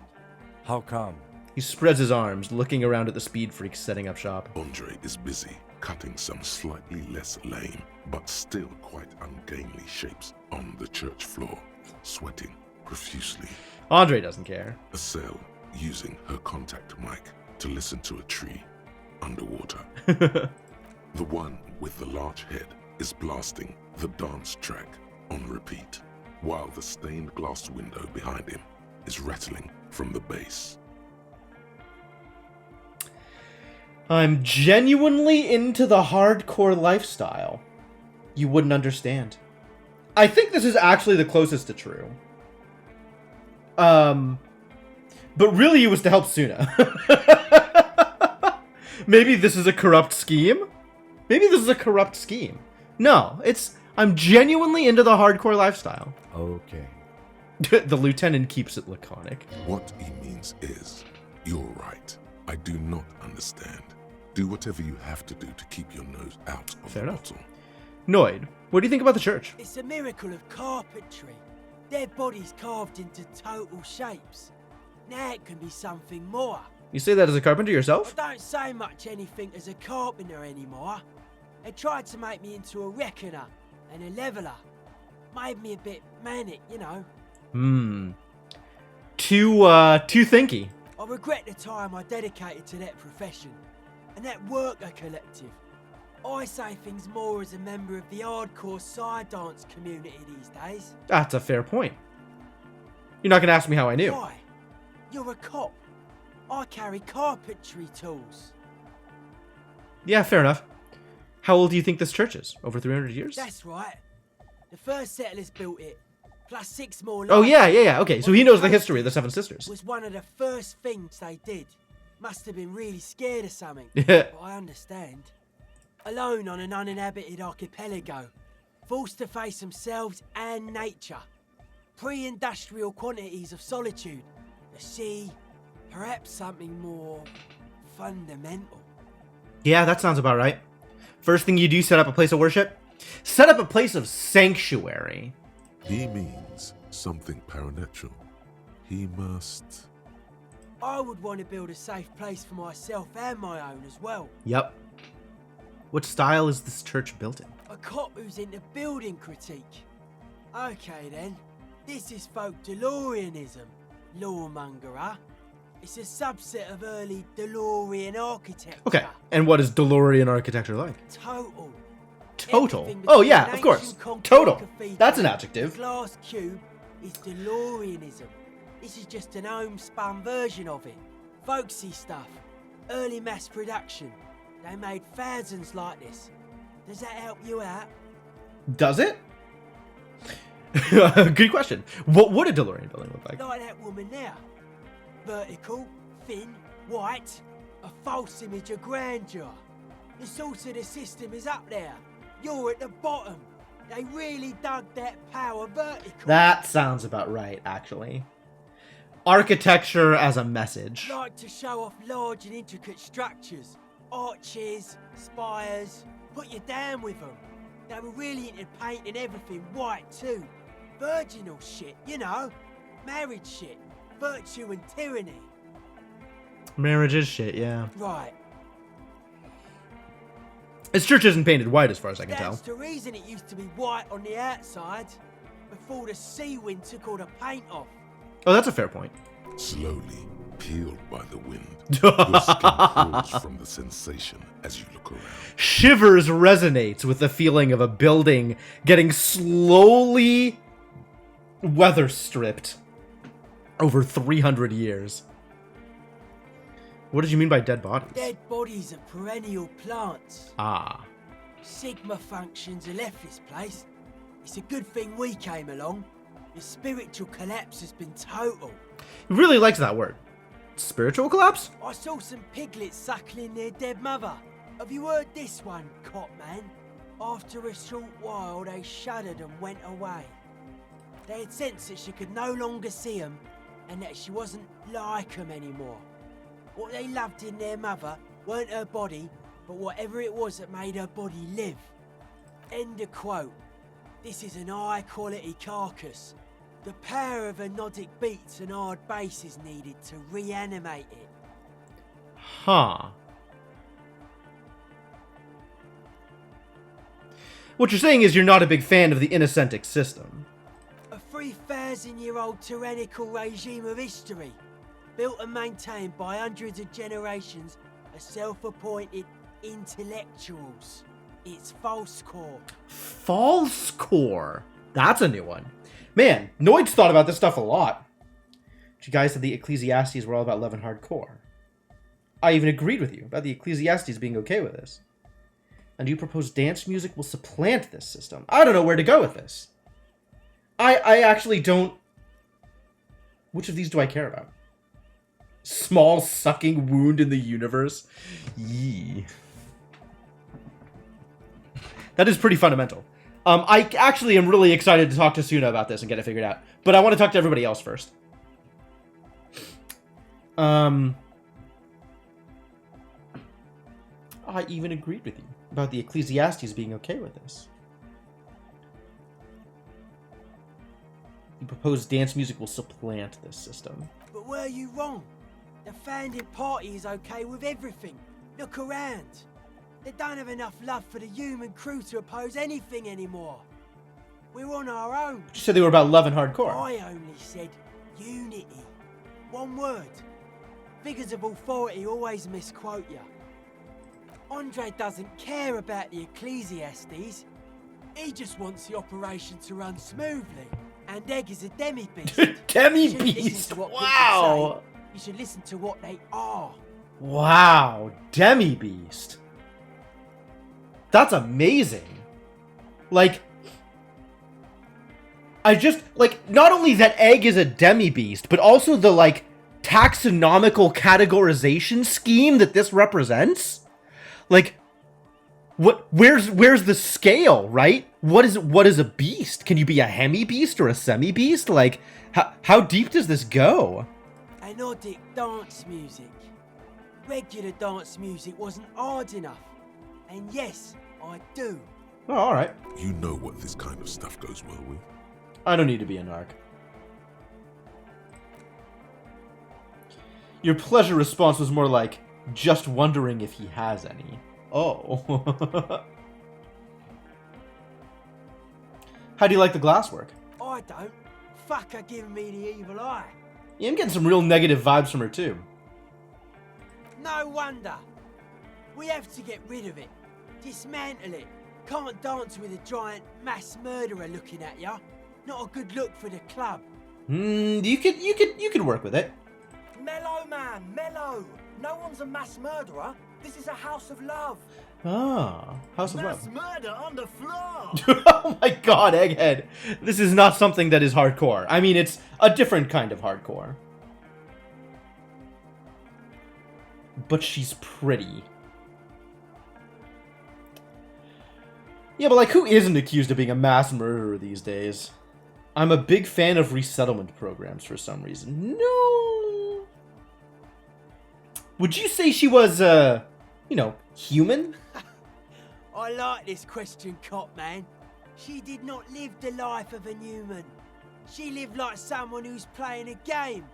How come?
He spreads his arms, looking around at the speed freaks setting up shop.
Andre is busy cutting some slightly less lame, but still quite ungainly shapes on the church floor, sweating profusely.
Andre doesn't care.
Estelle using her contact mic to listen to a tree underwater. The one with the large head is blasting the dance track on repeat, while the stained glass window behind him is rattling from the bass.
I'm genuinely into the hardcore lifestyle. You wouldn't understand. I think this is actually the closest to true. But really it was to help Suna. Maybe this is a corrupt scheme? Maybe this is a corrupt scheme. No, I'm genuinely into the hardcore lifestyle.
Okay.
The lieutenant keeps it laconic.
What he means is, you're right. I do not understand. Do whatever you have to do to keep your nose out of the bottle.
Noid, what do you think about the church?
It's a miracle of carpentry. Dead bodies carved into total shapes. Now it can be something more.
You say that as a carpenter yourself?
I don't say much anything as a carpenter anymore. They tried to make me into a reckoner and a leveler. Made me a bit manic, you know.
Too thinky.
I regret the time I dedicated to that profession and that worker collective. I say things more as a member of the hardcore side dance community these days.
That's a fair point. You're not going to ask me how I knew.
Why? You're a cop. I carry carpentry tools.
Yeah, fair enough. How old do you think this church is? Over 300 years?
That's right. The first settlers built it, plus 6 more.
Oh, yeah. Okay, so he knows the history of the Seven Sisters.
Was one of the first things they did. Must have been really scared of something.
Yeah.
But I understand. Alone on an uninhabited archipelago, forced to face themselves and nature. Pre-industrial quantities of solitude. The sea, perhaps something more fundamental.
Yeah, that sounds about right. First thing you do, set up a place of worship? Set up a place of sanctuary.
He means something paranatural. He must...
I would want to build a safe place for myself and my own as well.
Yep. What style is this church built in?
A cop who's into building critique. Okay then, this is folk DeLoreanism. Lawmonger, It's a subset of early DeLorean architecture.
Okay, and what is DeLorean architecture like?
Total.
Total? Oh yeah, of course. Total. That's an adjective.
The glass cube is DeLoreanism. This is just an homespun version of it. Folksy stuff. Early mass production. They made thousands like this. Does that help you out?
Does it? Good question. What would a DeLorean building look like?
Like that woman there. Vertical, thin, white. A false image of grandeur. The source of the system is up there. You're at the bottom. They really dug that power vertical.
That sounds about right, actually. Architecture as a message.
Like to show off large and intricate structures. Arches, spires. Put you down with them. They were really into painting everything white too. Virginal shit, you know. Marriage shit. Virtue and tyranny.
Marriage is shit, yeah.
Right.
This church isn't painted white as far as I can tell.
That's the reason it used to be white on the outside. Before the sea wind took all the paint off.
Oh, that's a fair point.
Slowly, peeled by the wind, your skin crawls from the sensation as you look around.
Shivers resonates with the feeling of a building getting slowly weather stripped over 300 years. What did you mean by dead bodies?
Dead bodies are perennial plants.
Ah.
Sigma functions have left this place. It's a good thing we came along. The spiritual collapse has been total.
He really likes that word. Spiritual collapse?
I saw some piglets suckling their dead mother. Have you heard this one, cop man? After a short while, they shuddered and went away. They had sensed that she could no longer see them and that she wasn't like them anymore. What they loved in their mother weren't her body, but whatever it was that made her body live. End of quote. This is an high-quality carcass. The power of anodic beats and hard bass is needed to reanimate it.
Huh. What you're saying is you're not a big fan of the Innocentic system.
A 3,000-year-old tyrannical regime of history, built and maintained by hundreds of generations of self-appointed intellectuals. It's false core.
False core? That's a new one. Man, Noid's thought about this stuff a lot. But you guys said the Ecclesiastes were all about love and hardcore. I even agreed with you about the Ecclesiastes being okay with this. And you propose dance music will supplant this system. I don't know where to go with this. I actually don't... Which of these do I care about? Small sucking wound in the universe. Yee. That is pretty fundamental. I actually am really excited to talk to Suna about this and get it figured out. But I want to talk to everybody else first. I even agreed with you about the Ecclesiastes being okay with this. The proposed dance music will supplant this system.
But were you wrong? The founding party is okay with everything. Look around. They don't have enough love for the human crew to oppose anything anymore. We're on our own.
You said they were about love and hardcore.
I only said unity. One word. Figures of authority always misquote you. Andre doesn't care about the Ecclesiastes. He just wants the operation to run smoothly. And Egg is a demi-beast.
Demi-beast? Wow.
You should listen to what they are.
Wow. Demi-beast. That's amazing. Like, I just, like, not only that Egg is a demi-beast, but also the, like, taxonomical categorization scheme that this represents. Like, where's the scale, right? What is a beast? Can you be a hemi-beast or a semi-beast? Like, how deep does this go?
Anodic dance music. Regular dance music wasn't hard enough. And yes, I do.
Oh, alright.
You know what this kind of stuff goes well with.
I don't need to be a narc. Your pleasure response was more like, just wondering if he has any. Oh. How do you like the glasswork?
I don't. Fuck her giving me the evil eye.
Yeah, I'm getting some real negative vibes from her too.
No wonder. We have to get rid of it. Dismantle it. Can't dance with a giant mass murderer looking at ya. Not a good look for the club.
You could work with it.
Mellow, man, mellow. No one's a mass murderer. This is a house of love.
Ah, House of Love.
Mass murder on the floor.
Oh my god, Egghead. This is not something that is hardcore. I mean, it's a different kind of hardcore. But she's pretty. Yeah, but like, who isn't accused of being a mass murderer these days? I'm a big fan of resettlement programs for some reason. No. Would you say she was, you know, human?
I like this question, Cop Man. She did not live the life of a human. She lived like someone who's playing a game.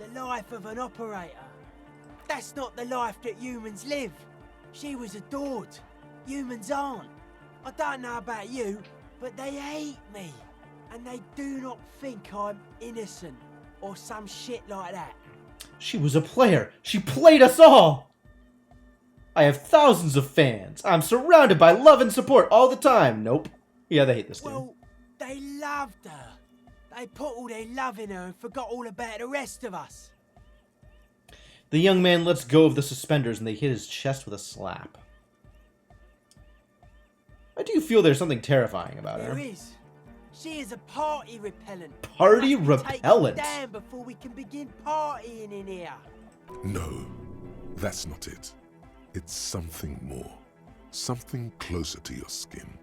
The life of an operator. That's not the life that humans live. She was adored. Humans aren't. I don't know about you, but they hate me. And they do not think I'm innocent or some shit like that.
She was a player. She played us all. I have thousands of fans. I'm surrounded by love and support all the time. Nope. Yeah, they hate this dude.
Well, they loved her. They put all their love in her and forgot all about the rest of us.
The young man lets go of the suspenders and they hit his chest with a slap. I do feel there's something terrifying about her.
There is. She is a party repellent.
Party
We must be
repellent?
taken down before we can begin partying in here.
No, that's not it. It's something more. Something closer to your skin.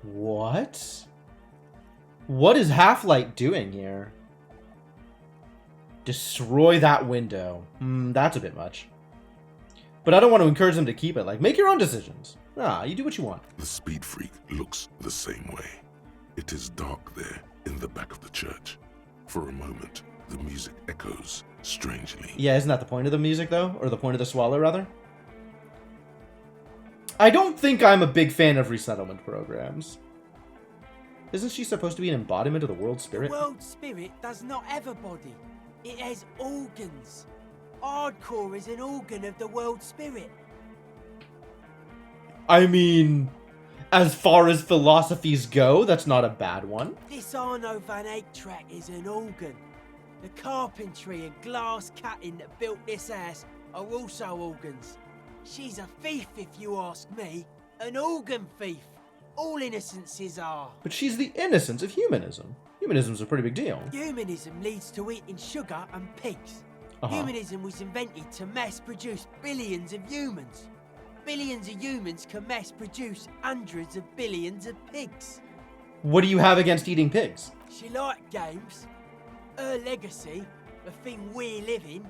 What? What is Half-Light doing here? Destroy that window. That's a bit much. But I don't want to encourage them to keep it. Like, make your own decisions. Ah, you do what you want.
The Speed Freak looks the same way. It is dark there in the back of the church. For a moment, the music echoes strangely.
Yeah, isn't that the point of the music, though? Or the point of the swallow, rather? I don't think I'm a big fan of resettlement programs. Isn't she supposed to be an embodiment of the world spirit?
The world spirit does not have a body. It has organs. Hardcore is an organ of the world spirit.
I mean, as far as philosophies go, that's not a bad one.
This Arno van Eyck track is an organ. The carpentry and glass cutting that built this house are also organs. She's a thief, if you ask me. An organ thief. All innocences are.
But she's the innocence of humanism. Humanism's a pretty big deal.
Humanism leads to eating sugar and pigs.
Uh-huh.
Humanism was invented to mass-produce billions of humans. Billions of humans can mass-produce hundreds of billions of pigs.
What do you have against eating pigs?
She liked games. Her legacy, the thing we live in,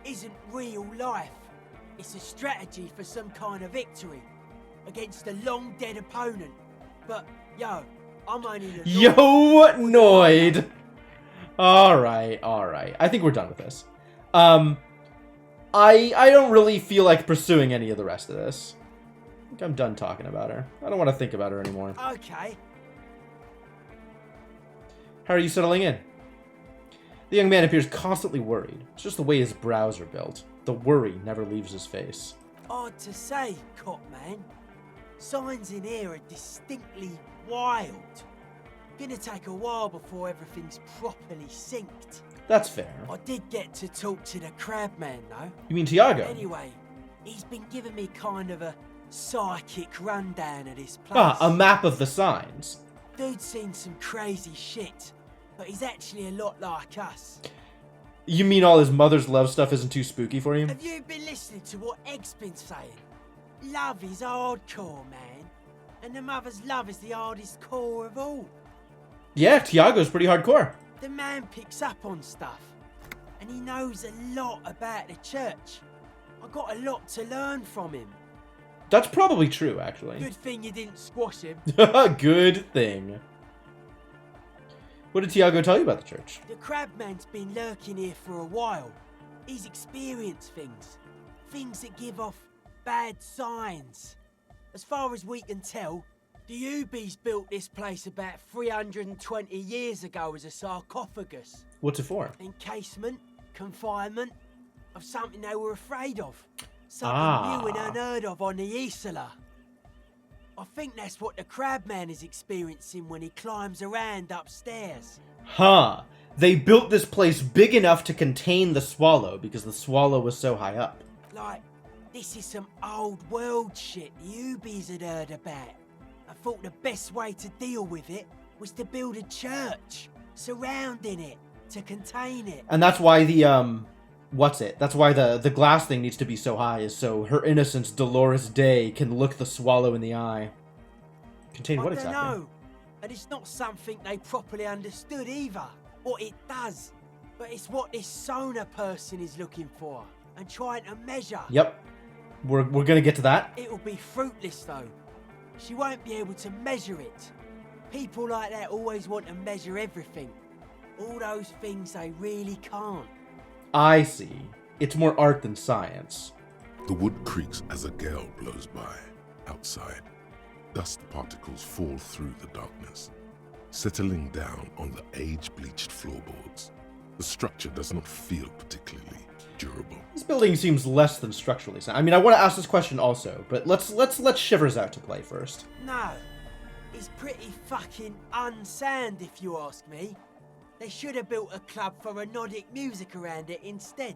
isn't real life. It's a strategy for some kind of victory against a long-dead opponent. But, yo, I'm only the
Yo, Noid! Alright. I think we're done with this. I don't really feel like pursuing any of the rest of this. I think I'm done talking about her. I don't want to think about her anymore.
Okay.
How are you settling in? The young man appears constantly worried. It's just the way his brows are built. The worry never leaves his face.
Hard to say, Cop Man. Signs in here are distinctly wild. Gonna take a while before everything's properly synced.
That's fair.
I did get to talk to the crab man, though.
You mean Tiago?
Anyway, he's been giving me kind of a psychic rundown of this place.
Ah, a map of the signs.
Dude's seen some crazy shit, but he's actually a lot like us.
You mean all his mother's love stuff isn't too spooky for you?
Have you been listening to what Egg's been saying? Love is hardcore, man. And the mother's love is the hardest core of all.
Yeah, Tiago's pretty hardcore.
The man picks up on stuff, and he knows a lot about the church. I got a lot to learn from him.
That's probably true, actually.
Good thing you didn't squash him.
Good thing. What did Tiago tell you about the church?
The crabman's been lurking here for a while. He's experienced things. Things that give off bad signs. As far as we can tell, the Ubies built this place about 320 years ago as a sarcophagus.
What's it for?
Encasement, confinement, of something they were afraid of. Something new and unheard of on the Isla. I think that's what the crabman is experiencing when he climbs around upstairs.
Huh. They built this place big enough to contain the swallow because the swallow was so high up.
Like, this is some old world shit the Ubies had heard about. I thought the best way to deal with it was to build a church surrounding it to contain it.
And that's why the that's why the glass thing needs to be so high, is so her innocence, Dolores Day, can look the swallow in the eye. Contain what exactly?
I don't know. And it's not something they properly understood either. What it does. But it's what this Sona person is looking for and trying to measure.
Yep. We're gonna get to that.
It'll be fruitless though. She won't be able to measure it. People like that always want to measure everything. All those things they really can't.
I see. It's more art than science.
The wood creaks as a gale blows by. Outside, dust particles fall through the darkness, settling down on the age-bleached floorboards. The structure does not feel particularly durable.
This building seems less than structurally sound. I mean, I want to ask this question also, but let's let Shivers out to play first.
No. It's pretty fucking unsound if you ask me. They should have built a club for anodic music around it instead.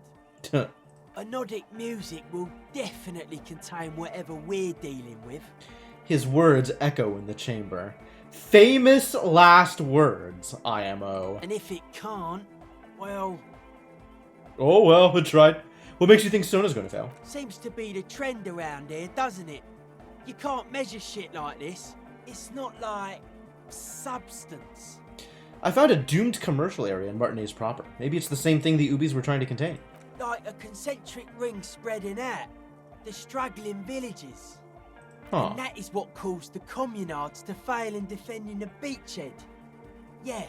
Anodic music will definitely contain whatever we're dealing with.
His words echo in the chamber. Famous last words, IMO.
And if it can't, well...
Oh well, we tried. What makes you think Sona's gonna fail?
Seems to be the trend around here, doesn't it? You can't measure shit like this. It's not like... substance.
I found a doomed commercial area in Martinez proper. Maybe it's the same thing the Ubies were trying to contain.
Like a concentric ring spreading out. The struggling villages.
Huh.
And that is what caused the communards to fail in defending the beachhead. Yeah,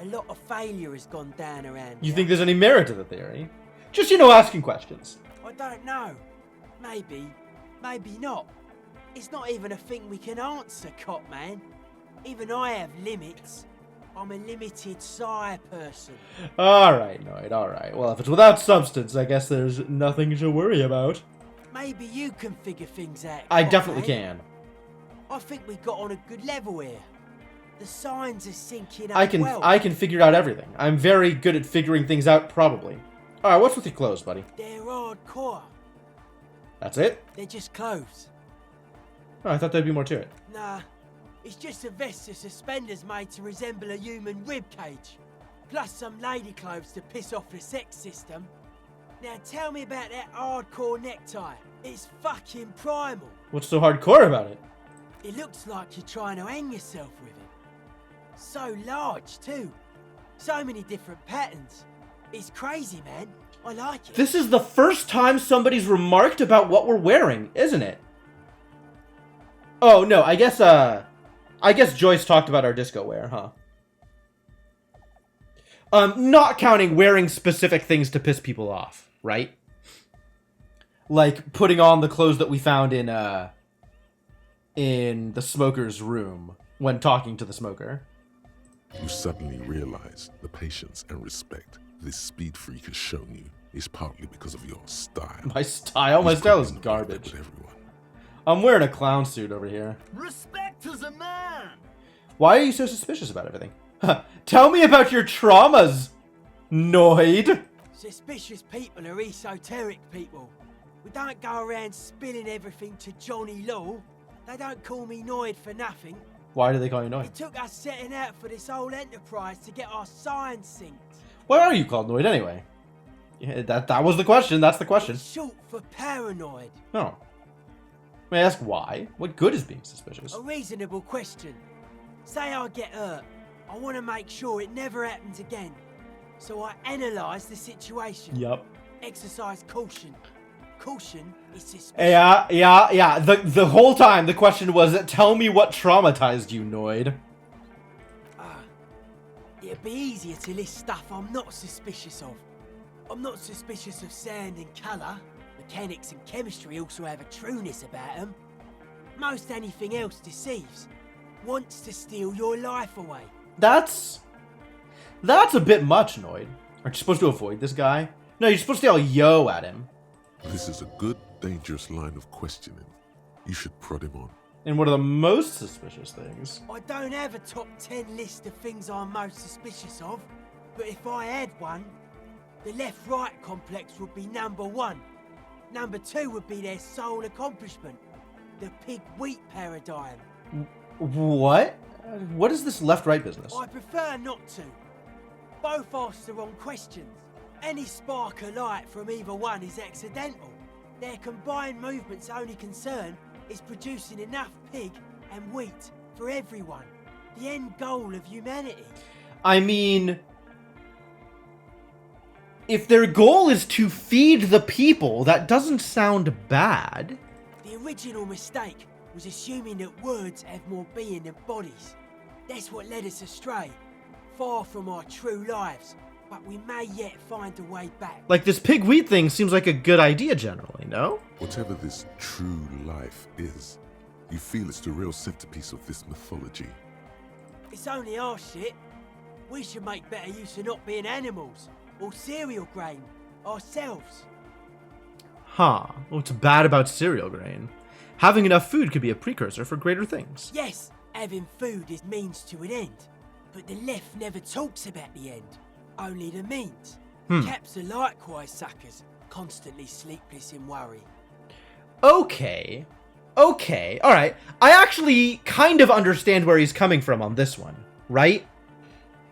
a lot of failure has gone down around
You
here.
think there's any merit to the theory? Just, asking questions.
I don't know. Maybe. Maybe not. It's not even a thing we can answer, Cop Man. Even I have limits. I'm a limited psi person.
Alright, Noid, alright. Well, if it's without substance, I guess there's nothing to worry about.
Maybe you can figure things out.
I
Cop
definitely
Man.
can.
I think we got on a good level here. The signs are sinking up
I can figure out everything. I'm very good at figuring things out, probably. Alright, what's with your clothes, buddy?
They're hardcore.
That's it?
They're just clothes.
Oh, I thought there'd be more to it.
Nah, It's just a vest of suspenders made to resemble a human rib cage. Plus some lady clothes to piss off the sex system. Now tell me about that hardcore necktie. It's fucking primal.
What's so hardcore about it?
It looks like you're trying to hang yourself with it. So large, too. So many different patterns. It's crazy, man. I like it.
This is the first time somebody's remarked about what we're wearing, isn't it? Oh, no, I guess Joyce talked about our disco wear, huh? Not counting wearing specific things to piss people off, right? Like putting on the clothes that we found in the smoker's room when talking to the smoker.
You suddenly realize the patience and respect this speed freak has shown you is partly because of your style.
My style? My style is garbage. I'm wearing a clown suit over here.
Respect to the man!
Why are you so suspicious about everything? Tell me about your traumas, Noid.
Suspicious people are esoteric people. We don't go around spilling everything to Johnny Law. They don't call me Noid for nothing.
Why do they call you Noid?
It took us setting out for this whole enterprise to get our science synced.
Why are you called Noid anyway? Yeah, that was the question. That's the question.
It's short for paranoid.
Oh. May I ask why? What good is being suspicious?
A reasonable question. Say I get hurt. I want to make sure it never happens again. So I analyse the situation.
Yup.
Exercise caution. Caution is suspicious.
Yeah. The whole time the question was, tell me what traumatized you, Noid.
It'd be easier to list stuff I'm not suspicious of. I'm not suspicious of sound and colour. Mechanics and chemistry also have a trueness about them. Most anything else deceives. Wants to steal your life away.
That's a bit much, Noid. Aren't you supposed to avoid this guy? No, you're supposed to yell yo at him.
This is a good, dangerous line of questioning. You should prod him on.
And what are the most suspicious things?
I don't have a top 10 list of things I'm most suspicious of, but if I had one, the left-right complex would be number 1. Number 2 would be their sole accomplishment, the pig-wheat paradigm.
What? What is this left-right business?
I prefer not to. Both ask the wrong questions. Any spark of light from either one is accidental. Their combined movement's only concern is producing enough pig and wheat for everyone. The end goal of humanity.
I mean, if their goal is to feed the people, that doesn't sound bad.
The original mistake was assuming that words have more being than bodies. That's what led us astray, far from our true lives, but we may yet find a way back.
Like, this pig wheat thing seems like a good idea generally, no?
Whatever this true life is, you feel it's the real centerpiece of this mythology.
It's only our shit. We should make better use of not being animals, or cereal grain, ourselves.
Huh. What's bad about cereal grain? Having enough food could be a precursor for greater things.
Yes, having food is means to an end, but the left never talks about the end, only the means. Caps are likewise suckers, constantly sleepless in worry.
Okay, alright. I actually kind of understand where he's coming from on this one, right?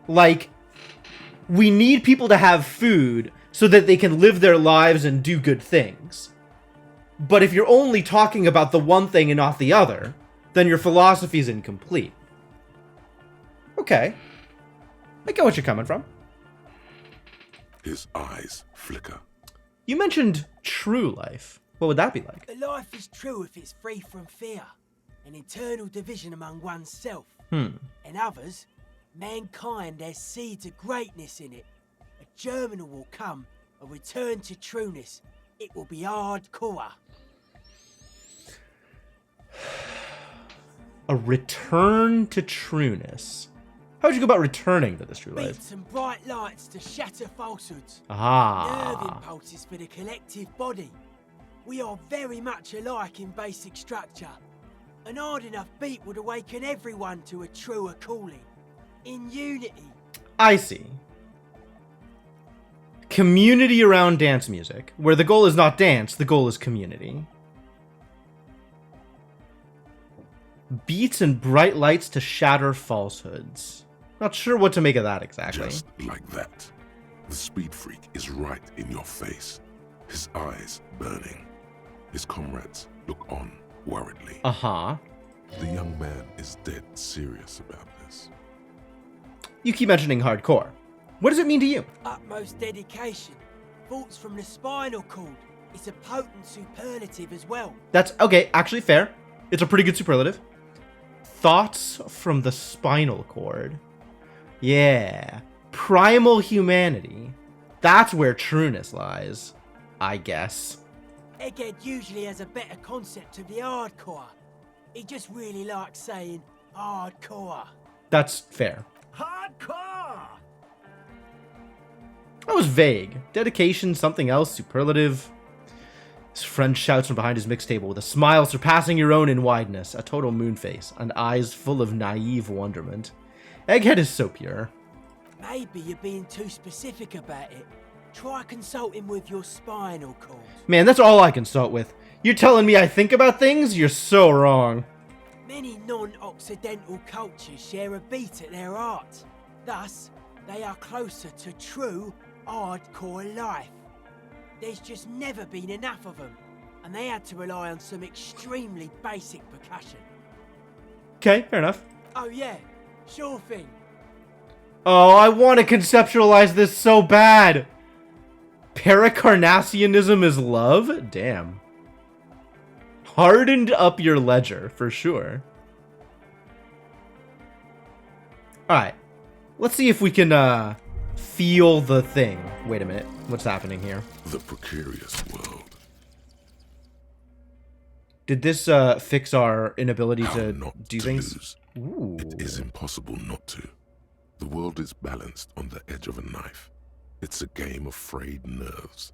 Like, we need people to have food so that they can live their lives and do good things. But if you're only talking about the one thing and not the other, then your philosophy is incomplete. Okay. I get what you're coming from.
His eyes flicker.
You mentioned true life. What would that be like?
A life is true if it's free from fear, an internal division among oneself.
And
others, mankind has seeds of greatness in it. A germinal will come, a return to trueness. It will be hardcore.
A return to trueness. How would you go about returning to this true life?
Beats and bright lights to shatter falsehoods.
Ah.
Nerve impulses for the collective body. We are very much alike in basic structure. An hard enough beat would awaken everyone to a truer calling. In unity.
I see. Community around dance music, where the goal is not dance, the goal is community. Beats and bright lights to shatter falsehoods. Not sure what to make of that exactly.
Just like that. The speed freak is right in your face. His eyes burning. His comrades look on worriedly.
Uh-huh.
The young man is dead serious about this.
You keep mentioning hardcore. What does it mean to you?
Utmost dedication. Thoughts from the spinal cord. It's a potent superlative as well.
That's okay, actually fair. It's a pretty good superlative. Thoughts from the spinal cord. Yeah. Primal humanity. That's where trueness lies, I guess.
Egghead usually has a better concept of the hardcore. He just really likes saying hardcore.
That's fair.
Hardcore!
That was vague. Dedication, something else, superlative. His friend shouts from behind his mix table with a smile surpassing your own in wideness, a total moon face, and eyes full of naive wonderment. Egghead is so pure.
Maybe you're being too specific about it. Try consulting with your spinal cord.
Man, that's all I consult with. You're telling me I think about things? You're so wrong.
Many non-Occidental cultures share a beat at their art. Thus, they are closer to true, hardcore life. There's just never been enough of them, and they had to rely on some extremely basic percussion.
Okay, fair enough.
Oh yeah, sure thing.
Oh, I want to conceptualize this so bad. Pericarnassianism is love? Damn. Hardened up your ledger, for sure. Alright. Let's see if we can, feel the thing. Wait a minute. What's happening here?
The precarious world.
Did this, fix our inability to do things?
Lose.
Ooh.
It is impossible not to. The world is balanced on the edge of a knife. It's a game of frayed nerves.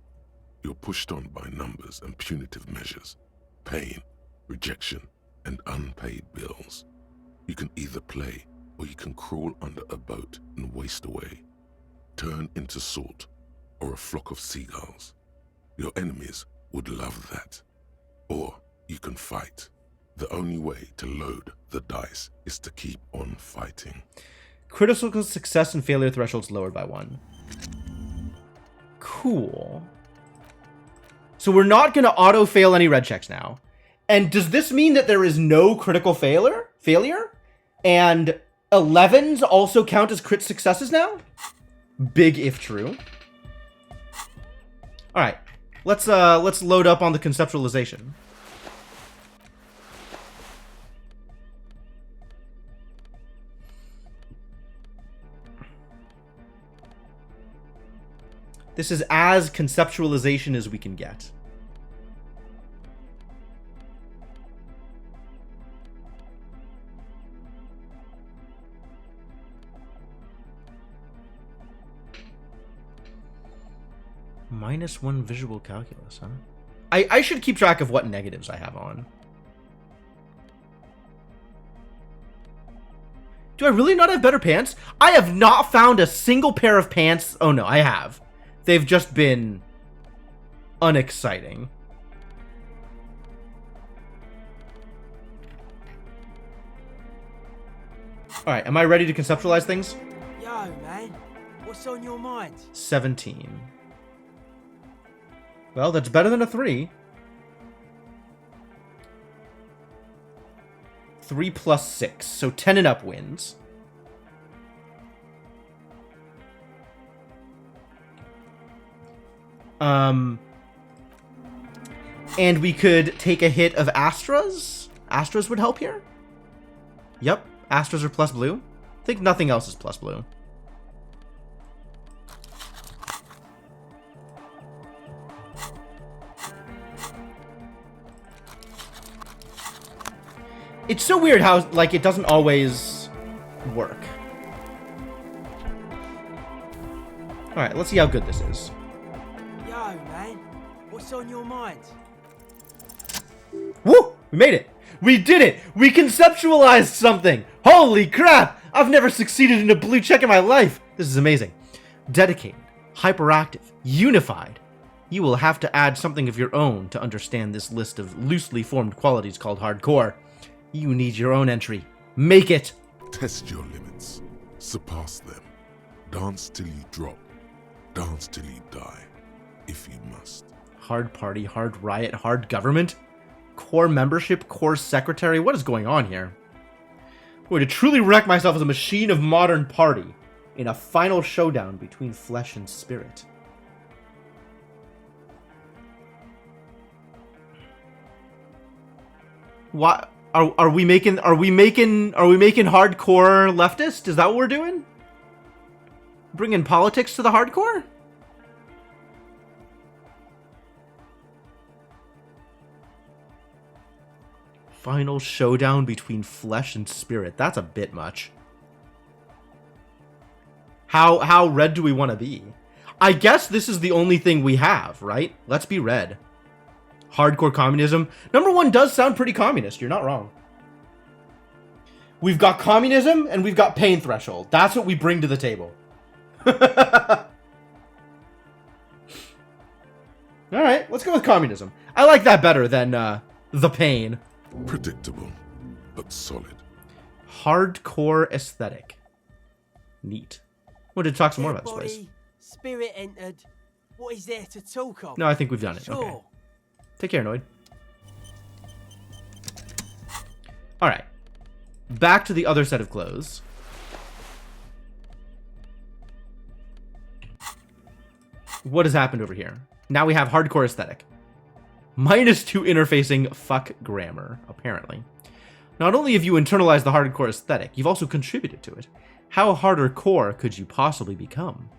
You're pushed on by numbers and punitive measures. Pain, rejection, and unpaid bills. You can either play, or you can crawl under a boat and waste away. Turn into salt, or a flock of seagulls. Your enemies would love that. Or you can fight. The only way to load the dice is to keep on fighting.
Critical success and failure thresholds lowered by 1. Cool. So we're not going to auto-fail any red checks now. And does this mean that there is no critical failure? And 11s also count as crit successes now? Big if true. Alright. Let's load up on the conceptualization. This is as conceptualization as we can get. -1 visual calculus, huh? I should keep track of what negatives I have on. Do I really not have better pants? I have not found a single pair of pants. Oh no, I have. They've just been unexciting. Alright, am I ready to conceptualize things?
Yo, man. What's on your mind?
17. Well, that's better than a 3. 3 plus 6, so 10 and up wins. And we could take a hit of Astras. Astras would help here? Yep, Astras are plus blue. I think nothing else is plus blue. It's so weird how, like, it doesn't always work. Alright, let's see how good this is.
Yo, man. What's on your mind?
Woo! We made it! We did it! We conceptualized something! Holy crap! I've never succeeded in a blue check in my life! This is amazing. Dedicated, hyperactive, unified. You will have to add something of your own to understand this list of loosely formed qualities called hardcore. You need your own entry. Make it!
Test your limits. Surpass them. Dance till you drop. Dance till you die, if you must.
Hard party, hard riot, hard government? Core membership, core secretary? What is going on here? I'm going to truly wreck myself as a machine of modern party in a final showdown between flesh and spirit. What are we making hardcore leftist? Is that what we're doing? Bringing politics to the hardcore? Final showdown between flesh and spirit. That's a bit much. How red do we want to be? I guess this is the only thing we have, right? Let's be red. Hardcore communism. Number 1 does sound pretty communist. You're not wrong. We've got communism and we've got pain threshold. That's what we bring to the table. Alright, let's go with communism. I like that better than the pain.
Predictable, but solid.
Hardcore aesthetic. Neat. Wanted to talk some more about this place.
Spirit entered. What is there to talk of?
No, I think we've done it.
Sure.
Okay. Take care, Noid. Alright. Back to the other set of clothes. What has happened over here? Now we have hardcore aesthetic. -2 interfacing, fuck grammar, apparently. Not only have you internalized the hardcore aesthetic, you've also contributed to it. How harder core could you possibly become?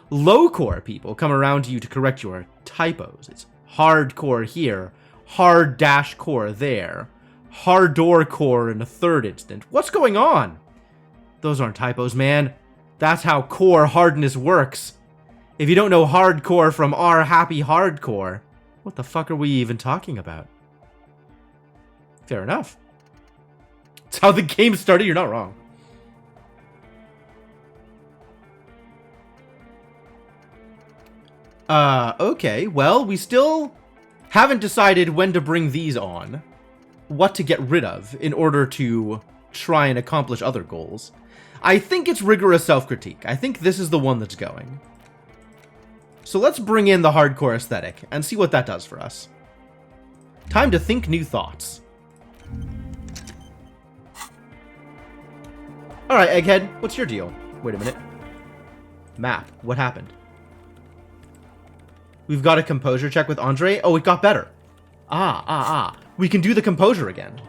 Low core people come around to you to correct your typos. It's hardcore here, hard dash core there, hardcore core in a third instant. What's going on? Those aren't typos, man. That's how core hardness works. If you don't know hardcore from our happy hardcore, what the fuck are we even talking about? Fair enough. It's how the game started, you're not wrong. Okay, well, we still haven't decided when to bring these on. What to get rid of in order to try and accomplish other goals. I think it's rigorous self-critique. I think this is the one that's going. So let's bring in the hardcore aesthetic and see what that does for us. Time to think new thoughts. Alright, Egghead, what's your deal? Wait a minute. Map, what happened? We've got a composure check with Andre. Oh, it got better. We can do the composure again.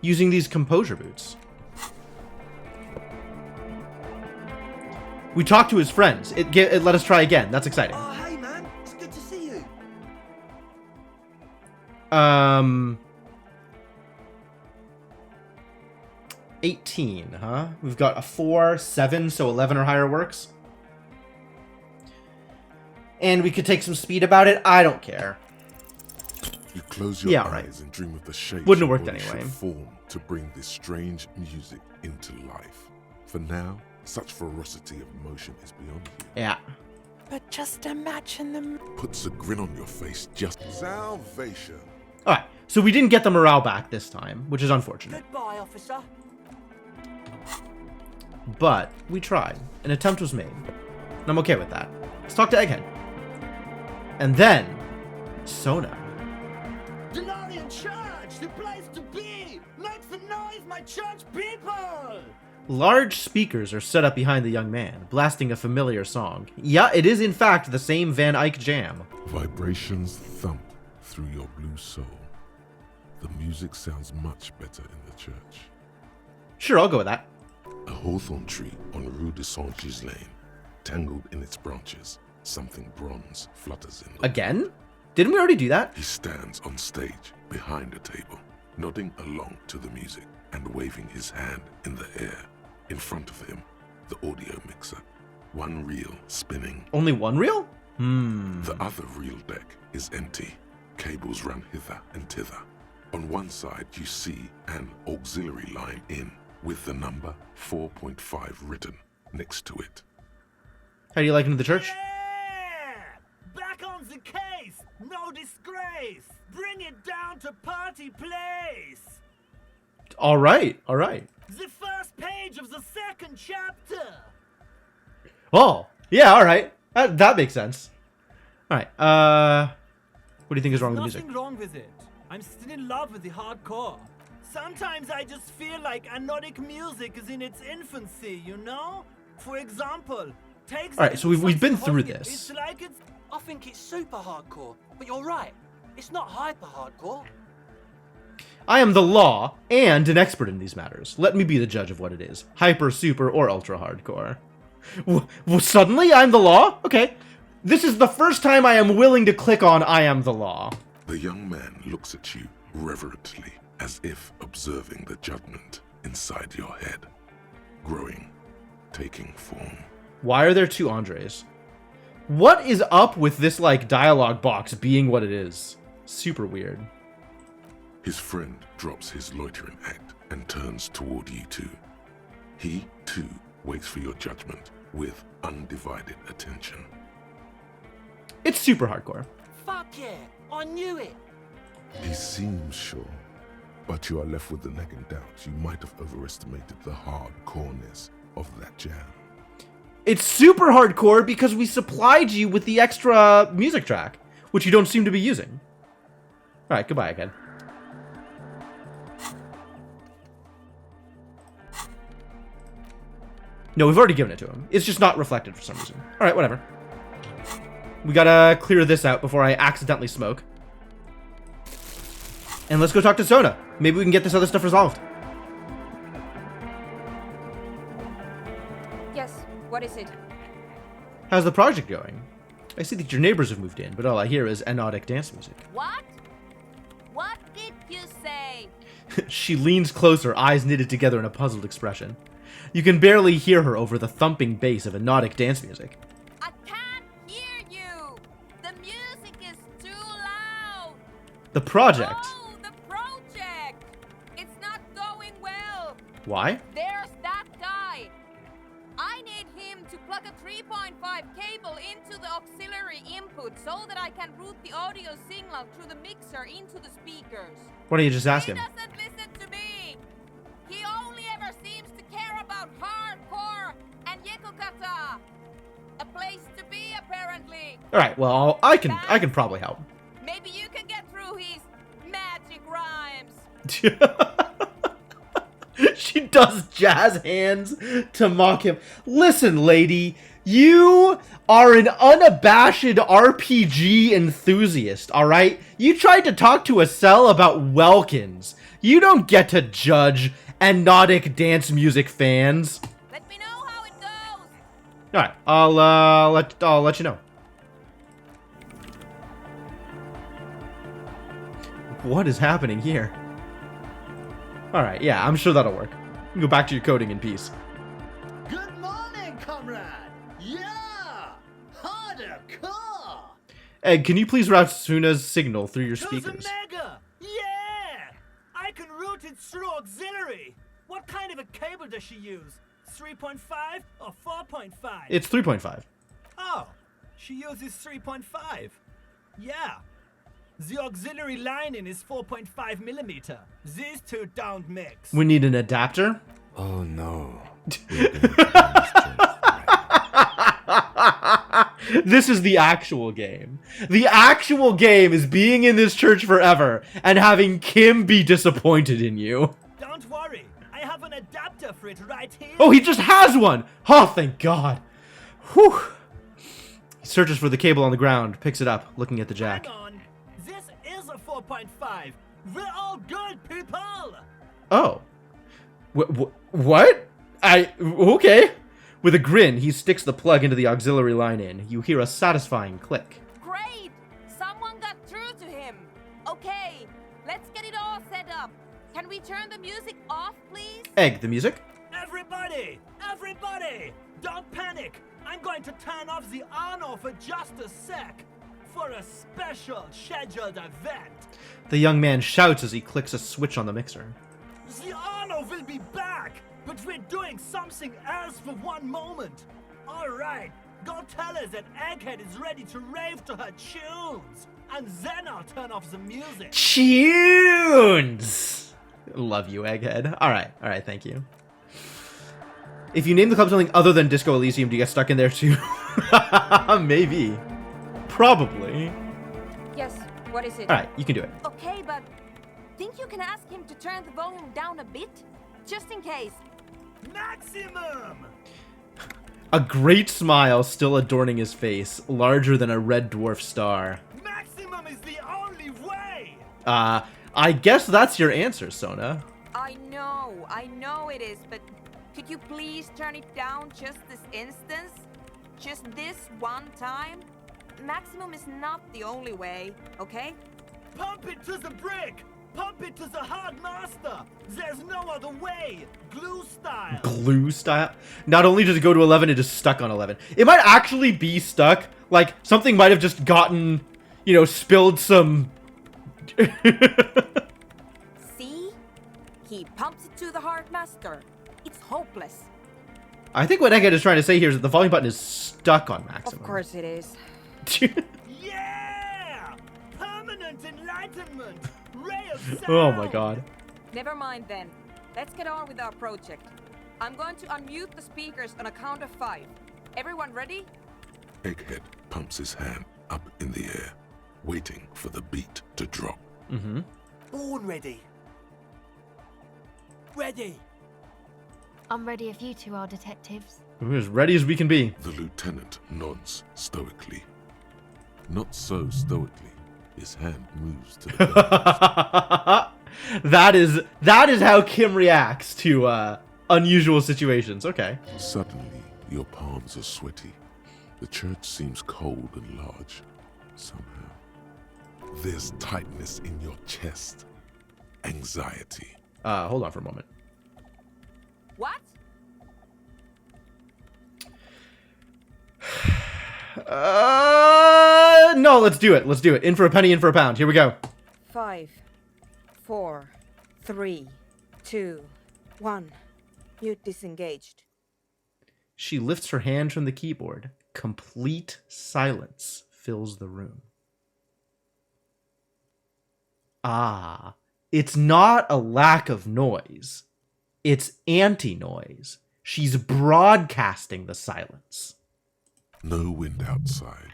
Using these composure boots. We talked to his friends. It let us try again. That's exciting.
Oh, hey, man. It's good to see you.
18, huh? We've got a 4, 7, so 11 or higher works. And we could take some speed about it. I don't care.
You close your eyes and dream of the shape
wouldn't have worked anyway.
Form to bring this strange music into life. For now, such ferocity of emotion is beyond you.
Yeah.
But just imagine them.
Puts a grin on your face. Just salvation.
All right. So we didn't get the morale back this time, which is unfortunate.
Goodbye, officer.
But we tried. An attempt was made. And I'm okay with that. Let's talk to Egghead. And then, Sona.
Denarian Church! The place to be! Make some noise, my church people!
Large speakers are set up behind the young man, blasting a familiar song. Yeah, it is in fact the same Van Eyck jam.
Vibrations thump through your blue soul. The music sounds much better in the church.
Sure, I'll go with that.
A hawthorn tree on Rue de Saint-Gislain, tangled in its branches. Something bronze flutters in.
Again? Didn't we already do that?
He stands on stage behind a table, nodding along to the music and waving his hand in the air. In front of him, the audio mixer. One reel spinning.
Only one reel?
The other reel deck is empty. Cables run hither and thither. On one side, you see an auxiliary line in with the number 4.5 written next to it.
How do you like it in the church?
Yeah! Back on the case! No disgrace! want a party place.
All right, all right.
The first page of the second chapter.
Oh, yeah, all right. That makes sense. All right. What do you think is wrong with the music?
Nothing wrong with it. I'm still in love with the hardcore. Sometimes I just feel like anodic music is in its infancy, you know? For example, take...
All right, so we've been through this.
It's like it's...
I think it's super hardcore, but you're right. It's not hyper hardcore.
I am the law and an expert in these matters. Let me be the judge of what it is. Hyper, super, or ultra hardcore. Well, suddenly I'm the law? Okay. This is the first time I am willing to click on I am the law.
The young man looks at you reverently, as if observing the judgment inside your head. Growing, taking form.
Why are there two Andres? What is up with this, like, dialogue box being what it is? Super weird.
His friend drops his loitering act and turns toward you two. He, too, waits for your judgment with undivided attention.
It's super hardcore.
Fuck yeah, I knew it.
He seems sure, but you are left with the nagging doubt you might have overestimated the hardcoreness of that jam.
It's super hardcore because we supplied you with the extra music track, which you don't seem to be using. All right, goodbye again. No, we've already given it to him. It's just not reflected for some reason. All right, whatever. We gotta clear this out before I accidentally smoke. And let's go talk to Sona. Maybe we can get this other stuff resolved.
Yes, what is it?
How's the project going? I see that your neighbors have moved in, but all I hear is anodic dance music.
What? What did you say?
She leans closer, eyes knitted together in a puzzled expression. You can barely hear her over the thumping bass of anodic dance music.
I can't hear you. The music is too loud.
The project.
Oh, the project. It's not going well.
Why?
There's that guy. I need him to plug a 3.5 cable into the auxiliary input so that I can route the audio signal through the mixer into the speakers.
Why don't you just ask him?
He doesn't listen to me. He only ever seems to care about hardcore and Yekukata. A place to be, apparently.
All right. Well, I can probably help.
Maybe you can get through his magic rhymes.
She does jazz hands to mock him. Listen, lady, you are an unabashed RPG enthusiast, all right? You tried to talk to a cell about Welkins. You don't get to judge anodic dance music fans.
Let me know how it goes.
All right, I'll let you know. What is happening here? All right, yeah, I'm sure that'll work. You can go back to your coding in peace.
Good morning, comrade. Yeah, harder core.
Egg, can you please route Suna's signal through your
To the
speakers?
mega. Yeah, I can route it through auxiliary. What kind of a cable does she use? 3.5 or 4.5?
It's 3.5.
Oh, she uses 3.5. Yeah. The auxiliary lining is 4.5 millimeter. These two don't mix.
We need an adapter?
Oh no.
This is the actual game. The actual game is being in this church forever and having Kim be disappointed in you.
Don't worry. I have an adapter for it right here.
Oh, he just has one! Oh, thank God. Whew. He searches for the cable on the ground, picks it up, looking at the jack.
Hang on. This is a 4.5. We're all good people.
Oh. What? Okay. With a grin, he sticks the plug into the auxiliary line in. You hear a satisfying click.
Great! Someone got through to him. Okay, let's get it all set up. Can we turn the music off, please?
Egg, the music?
Everybody! Everybody! Don't panic! I'm going to turn off the on for just a sec. For a special scheduled event.
The young man shouts as he clicks a switch on the mixer.
The Arno will be back, but we're doing something else for one moment. All right, Go tell her that Egghead is ready to rave to her tunes. And then I'll turn off the music.
Tunes! Love you, Egghead. Alright, thank you. If you name the club something other than Disco Elysium, do you get stuck in there too? Maybe. Probably.
Yes, what is it?
Alright, you can do it.
Okay, but think you can ask him to turn the volume down a bit? Just in case.
Maximum!
A great smile still adorning his face, larger than a red dwarf star.
Maximum is the only way!
I guess that's your answer, Sona.
I know it is, but could you please turn it down just this instance? Just this one time? Maximum is not the only way, okay?
Pump it to the brick! Pump it to the hard master! There's no other way! Glue style!
Glue style? Not only does it go to 11, it is stuck on 11. It might actually be stuck. Like, something might have just gotten, you know, spilled some...
See? He pumps it to the hard master. It's hopeless.
I think what Egghead is trying to say here is that the volume button is stuck on maximum.
Of course it is.
Yeah! Permanent enlightenment! Ray of sound!
Oh my god.
Never mind then. Let's get on with our project. I'm going to unmute the speakers on a count of 5. Everyone ready?
Egghead pumps his hand up in the air, waiting for the beat to drop.
Mm-hmm.
Born ready.
Ready.
I'm ready if you two are detectives.
We're as ready as we can be.
The lieutenant nods stoically. Not so stoically. His hand moves to the
that is how Kim reacts to unusual situations. Okay.
Suddenly, your palms are sweaty. The church seems cold and large. Somehow. There's tightness in your chest. Anxiety.
Hold on for a moment.
What?
No, let's do it. Let's do it. In for a penny, in for a pound. Here we go.
5, 4, 3, 2, 1. Mute disengaged.
She lifts her hand from the keyboard. Complete silence fills the room. Ah, it's not a lack of noise. It's anti-noise. She's broadcasting the silence.
No wind outside.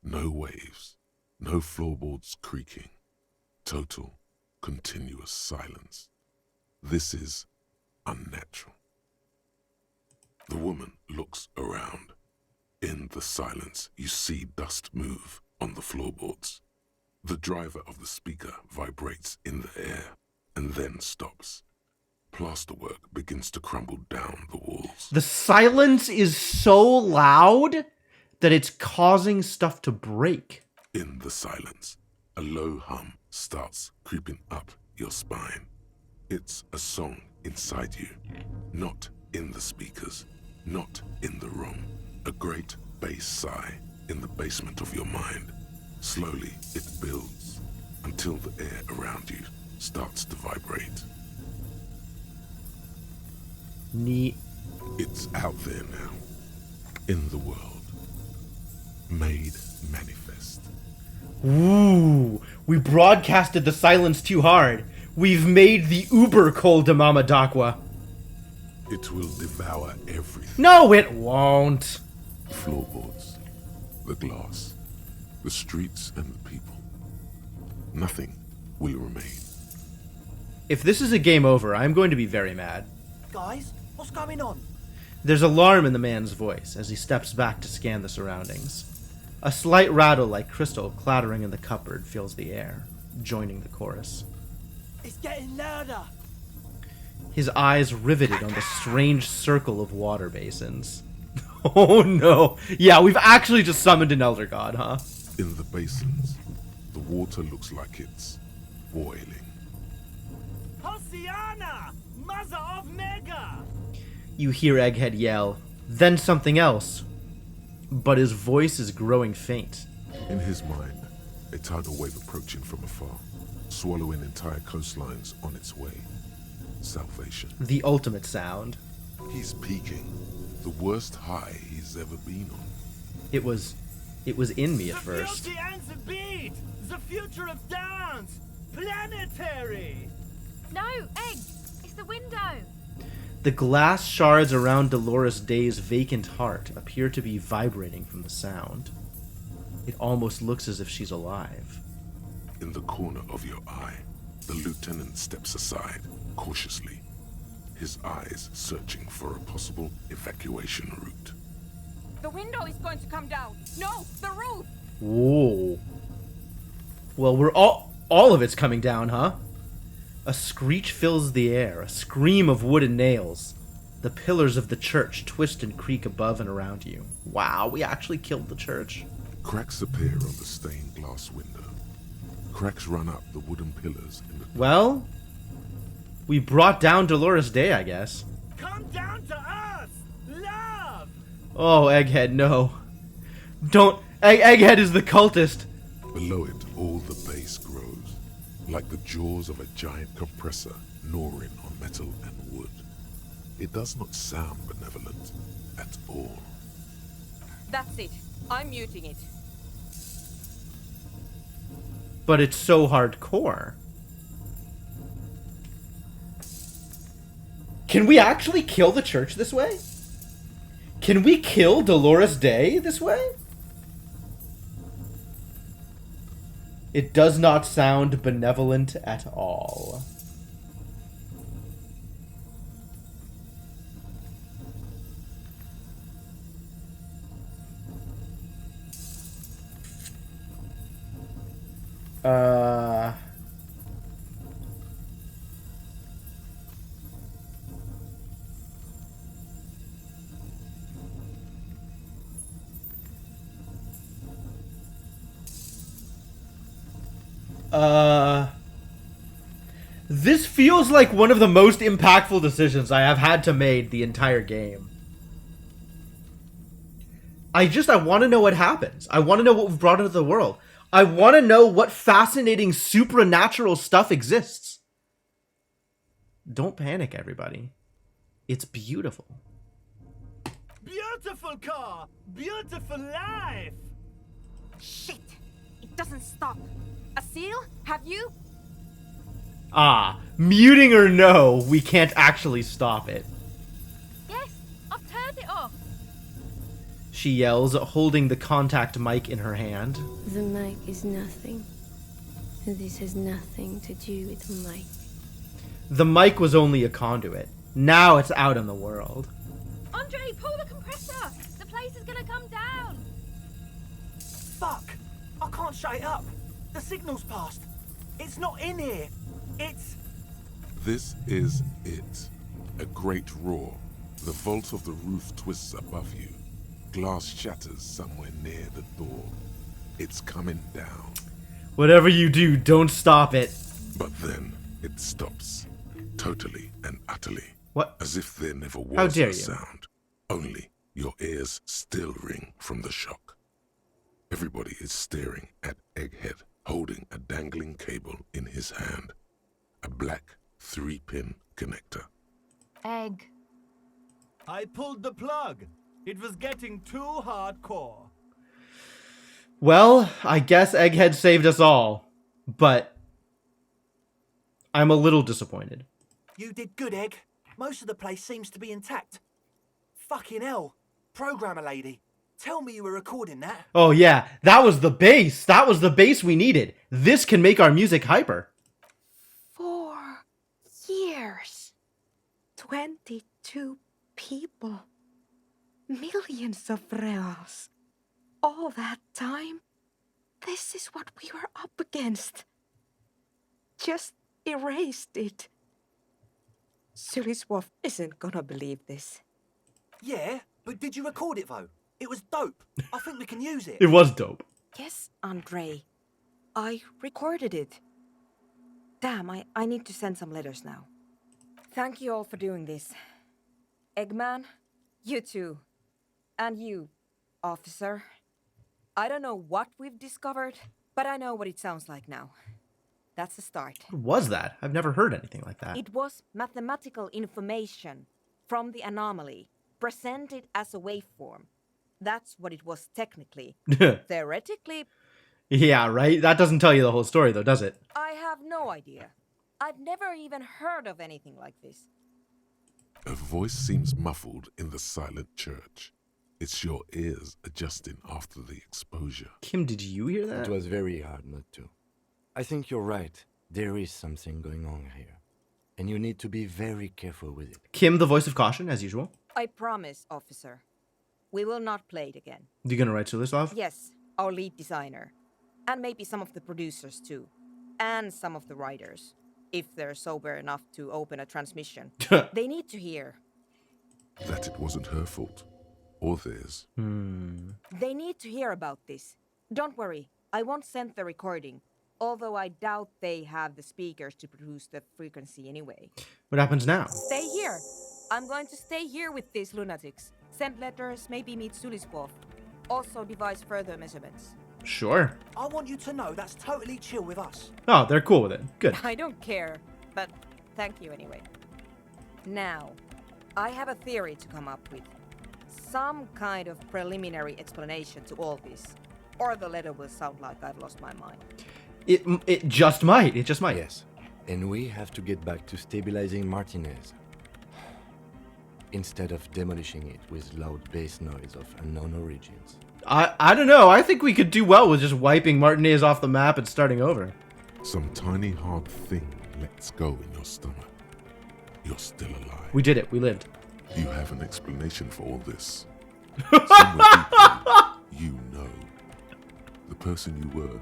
No waves. No floorboards creaking. Total, continuous silence. This is unnatural. The woman looks around. In the silence, you see dust move on the floorboards. The driver of the speaker vibrates in the air and then stops. Plasterwork begins to crumble down the walls.
The silence is so loud that it's causing stuff to break.
In the silence, a low hum starts creeping up your spine. It's a song inside you, not in the speakers, not in the room. A great bass sigh in the basement of your mind. Slowly, it builds until the air around you starts to vibrate.
Neat.
It's out there now, in the world. Made manifest.
Ooh, we broadcasted the silence too hard. We've made the uber cold to Mama Dakwa.
It will devour everything.
No, it won't.
The floorboards, the glass, the streets and the people. Nothing will remain.
If this is a game over, I'm going to be very mad.
Guys, what's going on?
There's alarm in the man's voice as he steps back to scan the surroundings. A slight rattle like crystal clattering in the cupboard fills the air, joining the chorus.
It's getting louder.
His eyes riveted on the strange circle of water basins. Oh no. Yeah, we've actually just summoned an elder god, huh?
In the basins, the water looks like it's boiling.
Hosiana! Mother of Mega!
You hear Egghead yell, then something else. But his voice is growing faint.
In his mind, a tidal wave approaching from afar, swallowing entire coastlines on its way. Salvation.
The ultimate sound.
He's peaking. The worst high he's ever been on.
It was in me at first.
The beauty and the beat! The future of dance! Planetary!
No, Egg! It's the window!
The glass shards around Dolores Day's vacant heart appear to be vibrating from the sound. It almost looks as if she's alive.
In the corner of your eye, the lieutenant steps aside, cautiously, his eyes searching for a possible evacuation route.
The window is going to come down. No, the roof.
Whoa. Well, we're all of it's coming down, huh? A screech fills the air, a scream of wood and nails. The pillars of the church twist and creak above and around you. Wow, we actually killed the church.
Cracks appear on the stained glass window. Cracks run up the wooden pillars in the...
Well, we brought down Dolores Day, I guess.
Come down to us! Love!
Oh, Egghead, no. Don't... Egghead is the cultist.
Below it, all the bass grows, like the jaws of a giant compressor gnawing on metal and wood. It does not sound benevolent at all.
That's it. I'm muting it.
But it's so hardcore. Can we actually kill the church this way? Can we kill Dolores Day this way? It does not sound benevolent at all. This feels like one of the most impactful decisions I have had to make the entire game. I want to know what happens. I want to know what we've brought into the world. I want to know what fascinating supernatural stuff exists. Don't panic, everybody. It's beautiful.
Beautiful car! Beautiful life!
Shit! It doesn't stop. A seal? Have you?
Ah, muting or no, we can't actually stop it.
Yes, I've turned it off.
She yells, holding the contact mic in her hand.
The mic is nothing. This has nothing to do with the mic.
The mic was only a conduit. Now it's out in the world.
Andre, pull the compressor! The place is gonna come down!
Fuck! I can't shut it up. The signal's passed. It's not in here. It's...
This is it. A great roar. The vault of the roof twists above you. Glass shatters somewhere near the door. It's coming down.
Whatever you do, don't stop it.
But then it stops. Totally and utterly.
What?
As if there never
How
was
dare
a
you?
sound. Only your ears still ring from the shock. Everybody is staring at Egghead, holding a dangling cable in his hand. A black 3-pin connector.
Egg.
I pulled the plug. It was getting too hardcore.
Well, I guess Egghead saved us all. But I'm a little disappointed.
You did good, Egg. Most of the place seems to be intact. Fucking hell. Programmer lady, tell me you were recording that.
Oh yeah, that was the bass. That was the bass we needed. This can make our music hyper.
4 years. 22 people. Millions of reals. All that time? This is what we were up against. Just erased it. Suliswolf isn't gonna believe this.
Yeah, but did you record it though? It was dope. I think we can use it.
It was dope.
Yes, Andre. I recorded it. Damn, I need to send some letters now. Thank you all for doing this. Eggman, you too. And you, officer. I don't know what we've discovered, but I know what it sounds like now. That's a start.
What was that? I've never heard anything like that.
It was mathematical information from the anomaly, presented as a waveform.
That's what it was technically. Theoretically,
Yeah, right? That doesn't tell you the whole story, though, does it?
I have no idea. I've never even heard of anything like this.
A voice seems muffled in the silent church. It's your ears adjusting after the exposure.
Kim, did you hear that?
It was very hard not to. I think you're right. There is something going on here. And you need to be very careful with it.
Kim, the voice of caution, as usual.
I promise, officer. We will not play it again.
You gonna write Sulislav?
Yes, our lead designer. And maybe some of the producers too. And some of the writers. If they're sober enough to open a transmission. They need to hear.
That it wasn't her fault. Or theirs.
They need to hear about this. Don't worry, I won't send the recording. Although I doubt they have the speakers to produce the frequency anyway.
What happens now?
Stay here. I'm going to stay here with these lunatics. Send letters, maybe meet Sulispov. Also devise further measurements.
Sure.
I want you to know that's totally chill with us.
Oh, they're cool with it. Good.
I don't care, but thank you anyway. Now, I have a theory to come up with. Some kind of preliminary explanation to all this. Or the letter will sound like I've lost my mind.
It just might. It just might.
Yes. And we have to get back to stabilizing Martinez. Instead of demolishing it with loud bass noise of unknown origins.
I don't know. I think we could do well with just wiping Martinez off the map and starting over.
Some tiny hard thing lets go in your stomach. You're still alive.
We did it. We lived.
You have an explanation for all this. Somewhere deeply, you know. The person you were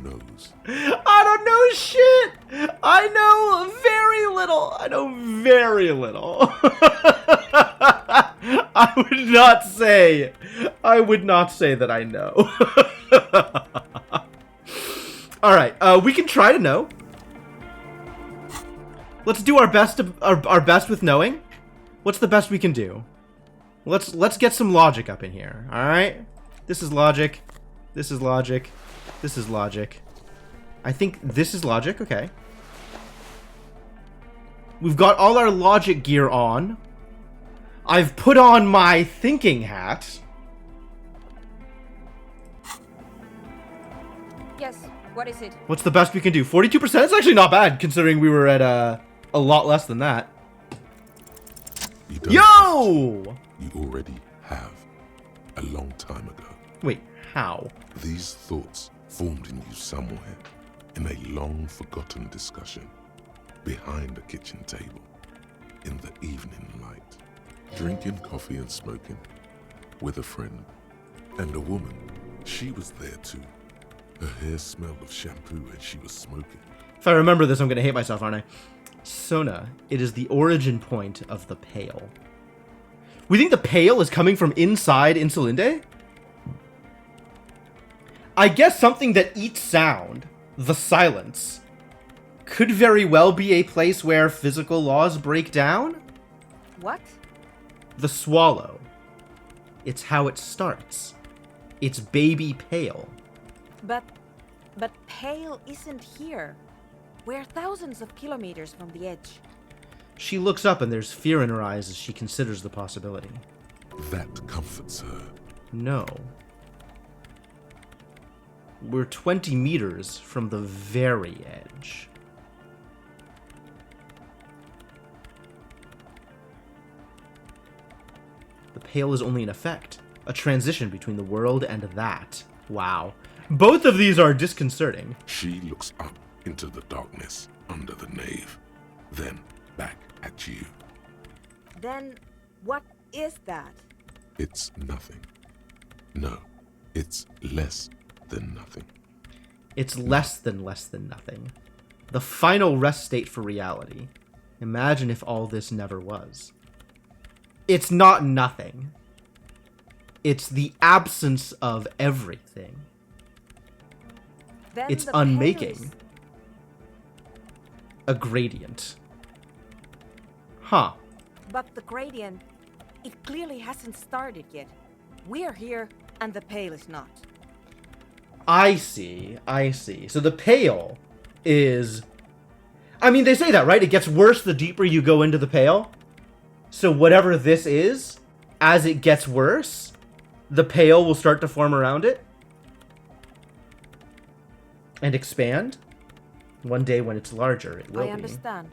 knows.
I don't know shit. I know very little. I know very little. I would not say that I know. All right, we can try to know. Let's do our best. Our best with knowing. What's the best we can do? Let's get some logic up in here. All right. This is logic. This is logic. This is logic. I think this is logic. Okay. We've got all our logic gear on. I've put on my thinking hat.
Yes, what is it?
What's the best we can do? 42%? It's actually not bad, considering we were at a lot less than that. Yo!
You already have. A long time ago.
Wait, how?
These thoughts formed in you somewhere. In a long-forgotten discussion. Behind a kitchen table. In the evening light. Drinking coffee and smoking. With a friend. And a woman. She was there too. Her hair smelled of shampoo and she was smoking.
If I remember this, I'm going to hate myself, aren't I? Sona, it is the origin point of the Pale. We think the Pale is coming from inside Insulinde? I guess something that eats sound, the silence, could very well be a place where physical laws break down?
What?
The Swallow. It's how it starts. It's baby Pale.
But Pale isn't here. We're thousands of kilometers from the edge.
She looks up and there's fear in her eyes as she considers the possibility.
That comforts her.
No. We're 20 meters from the very edge. The Pale is only an effect, a transition between the world and that. Wow. Both of these are disconcerting.
She looks up into the darkness under the nave, then back at you.
Then what is that?
It's nothing. No, it's less than nothing.
It's less than nothing. The final rest state for reality. Imagine if all this never was. It's not nothing. It's the absence of everything.
Then
It's
the
unmaking.
Pale is-
A gradient. Huh.
But the gradient, it clearly hasn't started yet. We're here, and the Pale is not.
I see. So the Pale is... I mean, they say that, right? It gets worse the deeper you go into the Pale. So whatever this is, as it gets worse, the pale will start to form around it and expand. One day when it's larger, it will
I
be.
understand.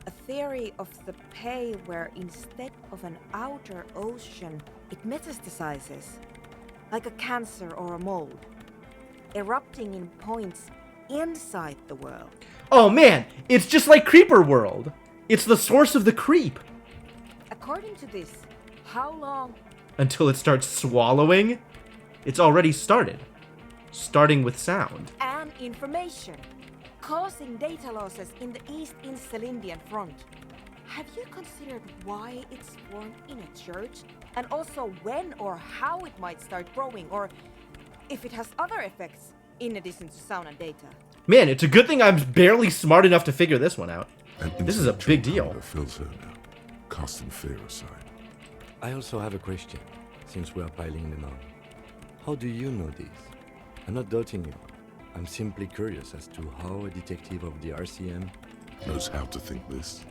A theory of the pale where instead of an outer ocean, it metastasizes, like a cancer or a mold, erupting in points inside the world.
Oh man, it's just like Creeper World. It's the source of the creep.
According to this, how long?
Until it starts swallowing. It's already started. Starting with sound.
And information, causing data losses in the East Insulindian front. Have you considered why it's formed in a church? And also when or how it might start growing, or if it has other effects in addition to sound and data?
Man, it's a good thing I'm barely smart enough to figure this one out. This is a big deal.
Fills her now, casting fear aside.
I also have a question, since we are piling them on. How do you know this? I'm not doubting you. I'm simply curious as to how a detective of the RCM
knows how to think this.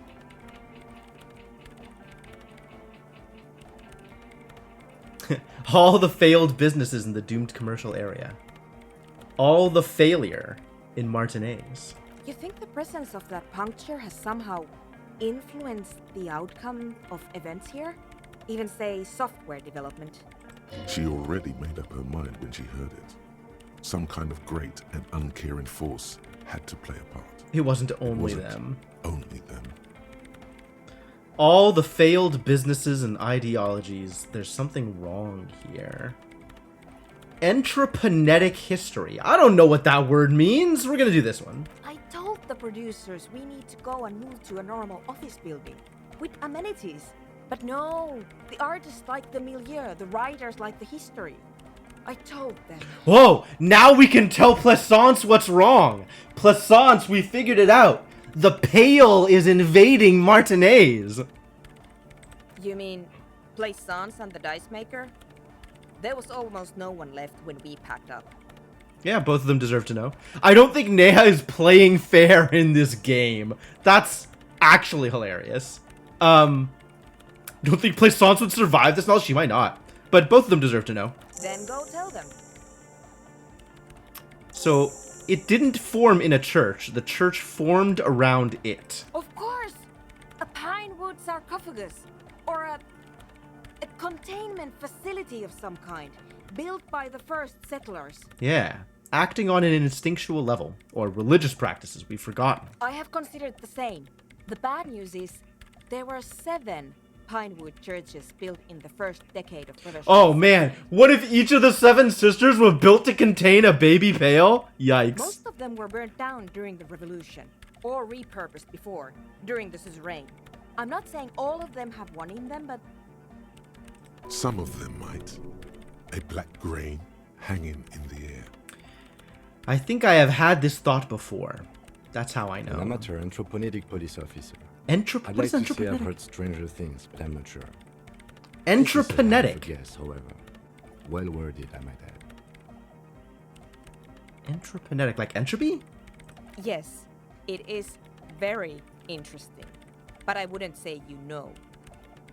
All the failed businesses in the doomed commercial area. All the failure in Martinez.
You think the presence of that puncture has somehow influenced the outcome of events here? Even say software development?
She already made up her mind when she heard it. Some kind of great and uncaring force had to play a part.
It wasn't only them.
Only them.
All the failed businesses and ideologies. There's something wrong here. Entreprenetic history. I don't know what that word means. We're gonna do this one.
I told the producers we need to go and move to a normal office building with amenities. But no, the artists like the milieu, the writers like the history. I told them.
Whoa, now we can tell Plaisance what's wrong. Plaisance, we figured it out. The Pale is invading Martinez.
You mean Plaisance and the Dice Maker? There was almost no one left when we packed up.
Yeah, both of them deserve to know. I don't think Neha is playing fair in this game. That's actually hilarious. Don't think Plaisance would survive this knowledge? She might not. But both of them deserve to know.
Then go tell them.
So, it didn't form in a church. The church formed around it.
Of course! A pine wood sarcophagus. Or a containment facility of some kind. Built by the first settlers.
Yeah. Acting on an instinctual level. Or religious practices we've forgotten.
I have considered the same. The bad news is, there were 7 pinewood churches built in the first decade of British.
Oh man, what if each of the 7 sisters were built to contain a baby Pale? Yikes.
Most of them were burnt down during the revolution, or repurposed before, during the suzerain. I'm not saying all of them have one in them, but...
Some of them might. A black grain hanging in the air.
I think I have had this thought before. That's how I know.
An amateur anthropomedic police officer.
I'd
I'd
like
like to say I've heard stranger things, but I'm not sure.
Entreprenetic.
Yes, however. Well worded, I might add.
Entreprenetic, like entropy?
Yes, it is very interesting. But I wouldn't say you know.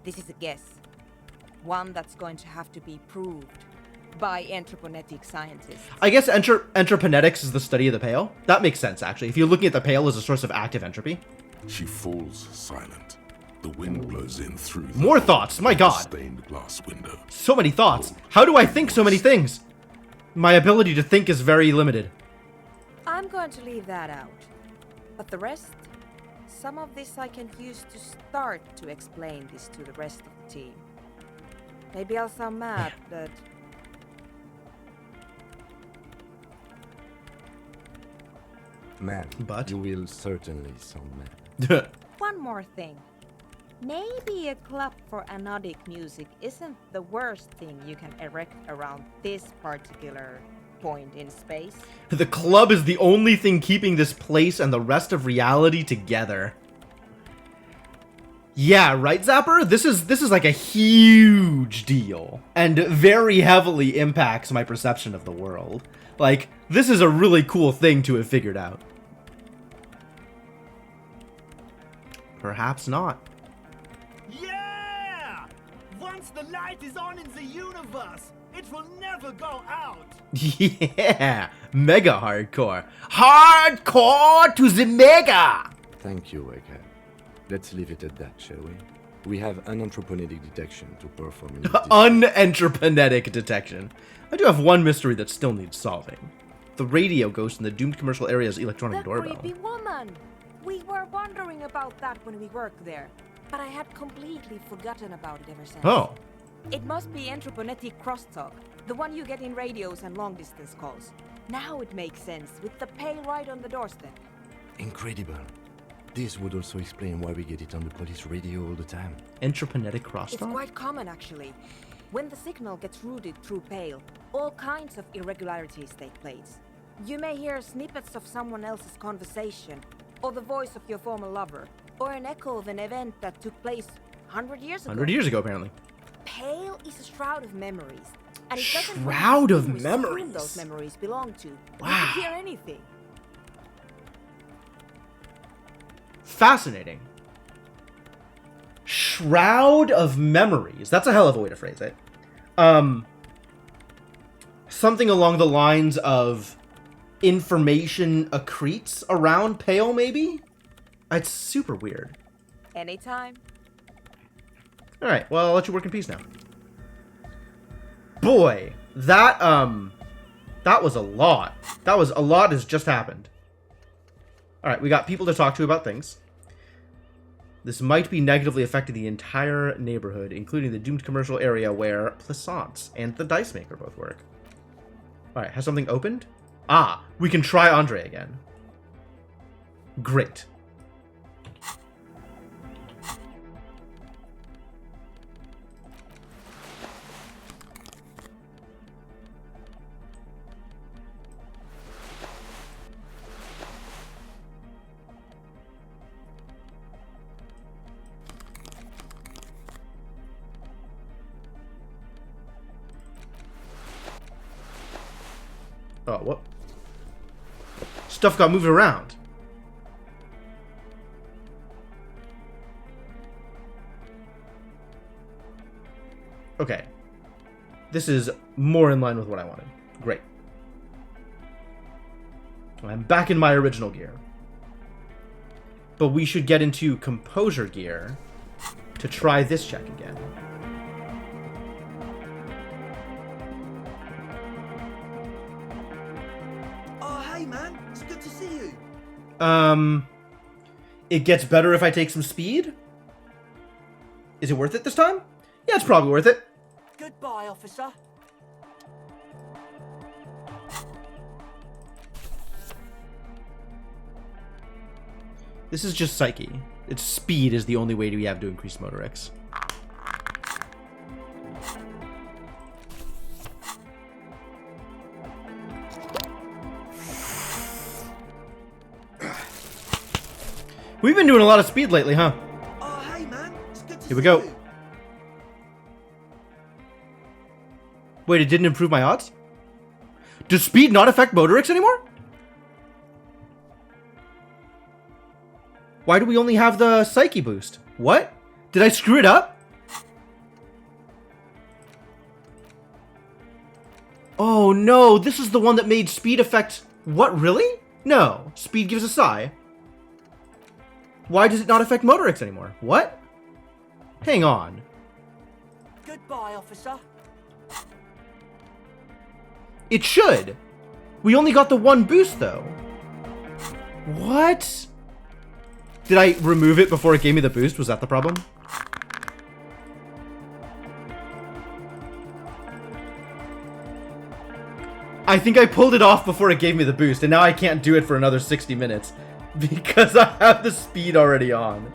This is a guess. One that's going to have to be proved by anthroponetic scientists.
I guess entreponetics is the study of the Pale. That makes sense, actually. If you're looking at the Pale as a source of active entropy.
She falls silent. The wind blows in through the
More thoughts, my god.
stained glass window.
So many thoughts. How do I think so many things? My ability to think is very limited.
I'm going to leave that out. But the rest, some of this I can use to start to explain this to the rest of the team. Maybe I'll sound mad, but...
Man,
but
you will certainly sound mad.
One more thing. Maybe a club for anodic music isn't the worst thing you can erect around this particular point in space.
The club is the only thing keeping this place and the rest of reality together. Yeah, right, Zapper? This is like a huge deal. And very heavily impacts my perception of the world. Like, this is a really cool thing to have figured out. Perhaps not.
Yeah! Once the light is on in the universe, It will never go out.
Yeah, mega hardcore. Hardcore to the mega!
Thank you, Egghead. Let's leave it at that, shall we? We have unanthroponetic detection to perform in this
Unentroponetic detection. I do have one mystery that still needs solving. The radio ghost in the doomed commercial area's electronic doorbell.
Creepy woman. We were wondering about that when we worked there, but I had completely forgotten about it ever since.
Oh.
It must be entroponetic crosstalk, the one you get in radios and long-distance calls. Now it makes sense, with the pail right on the doorstep.
Incredible. This would also explain why we get it on the police radio all the time.
Entroponetic crosstalk?
It's quite common, actually. When the signal gets routed through pail, all kinds of irregularities take place. You may hear snippets of someone else's conversation, or the voice of your former lover, or an echo of an event that took place 100 years ago.
100 years ago, apparently.
Pale is a shroud of memories, and it doesn't
Shroud of
distinguish
memories?
whom those memories belong to.
Wow.
You can hear anything.
Fascinating. Shroud of memories. That's a hell of a way to phrase it. Something along the lines of information accretes around Pale, maybe? It's super weird.
Anytime.
Alright, well, I'll let you work in peace now. Boy, that was a lot. A lot has just happened. Alright, we got people to talk to about things. This might be negatively affecting the entire neighborhood, including the doomed commercial area where Plaisance and the Dice Maker both work. Alright, has something opened? Ah, we can try Andre again. Great. Oh, what? Stuff got moved around. Okay. This is more in line with what I wanted. Great. I'm back in my original gear. But we should get into composure gear to try this check again.
Hey man, it's good to see you.
It gets better if I take some speed? Is it worth it this time? Yeah, it's probably worth it.
Goodbye, officer.
This is just psyche. Its speed is the only way we have to increase motor X. We've been doing a lot of speed lately, huh?
Oh, hey man, it's good to
Here we go.
you.
Wait, it didn't improve my odds? Does speed not affect motor X anymore? Why do we only have the psyche boost? What? Did I screw it up? Oh no, this is the one that made speed affect... What, really? No, speed gives a sigh. Why does it not affect motor X anymore? What? Hang on.
Goodbye, officer.
It should. We only got the one boost, though. What? Did I remove it before it gave me the boost? Was that the problem? I think I pulled it off before it gave me the boost, and now I can't do it for another 60 minutes because I have the speed already on.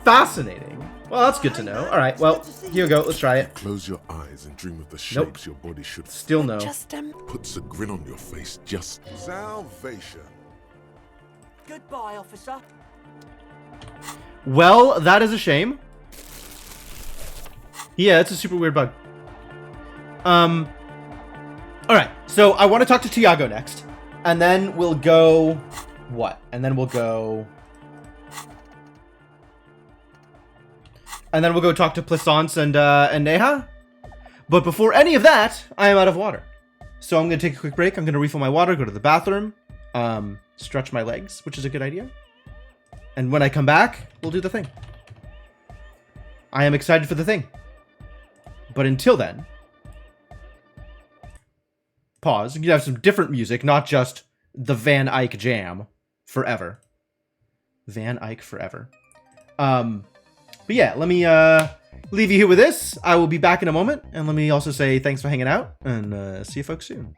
Fascinating. Well, that's good to know. All right, well, here we go. Let's try it.
Close your eyes and dream of the shapes
Nope.
your body should.
Still no.
Puts a grin on your face. Just salvation.
Goodbye, officer.
Well, that is a shame. Yeah, it's a super weird bug. Alright, so I want to talk to Tiago next. And then we'll go... What? And then we'll go... And then we'll go talk to Plaisance and Neha? But before any of that, I am out of water. So I'm going to take a quick break. I'm going to refill my water, go to the bathroom, stretch my legs, which is a good idea. And when I come back, we'll do the thing. I am excited for the thing. But until then, pause. You can have some different music, not just the Van Eyck jam forever. Van Eyck forever. But yeah, let me leave you here with this. I will be back in a moment. And let me also say thanks for hanging out and see you folks soon.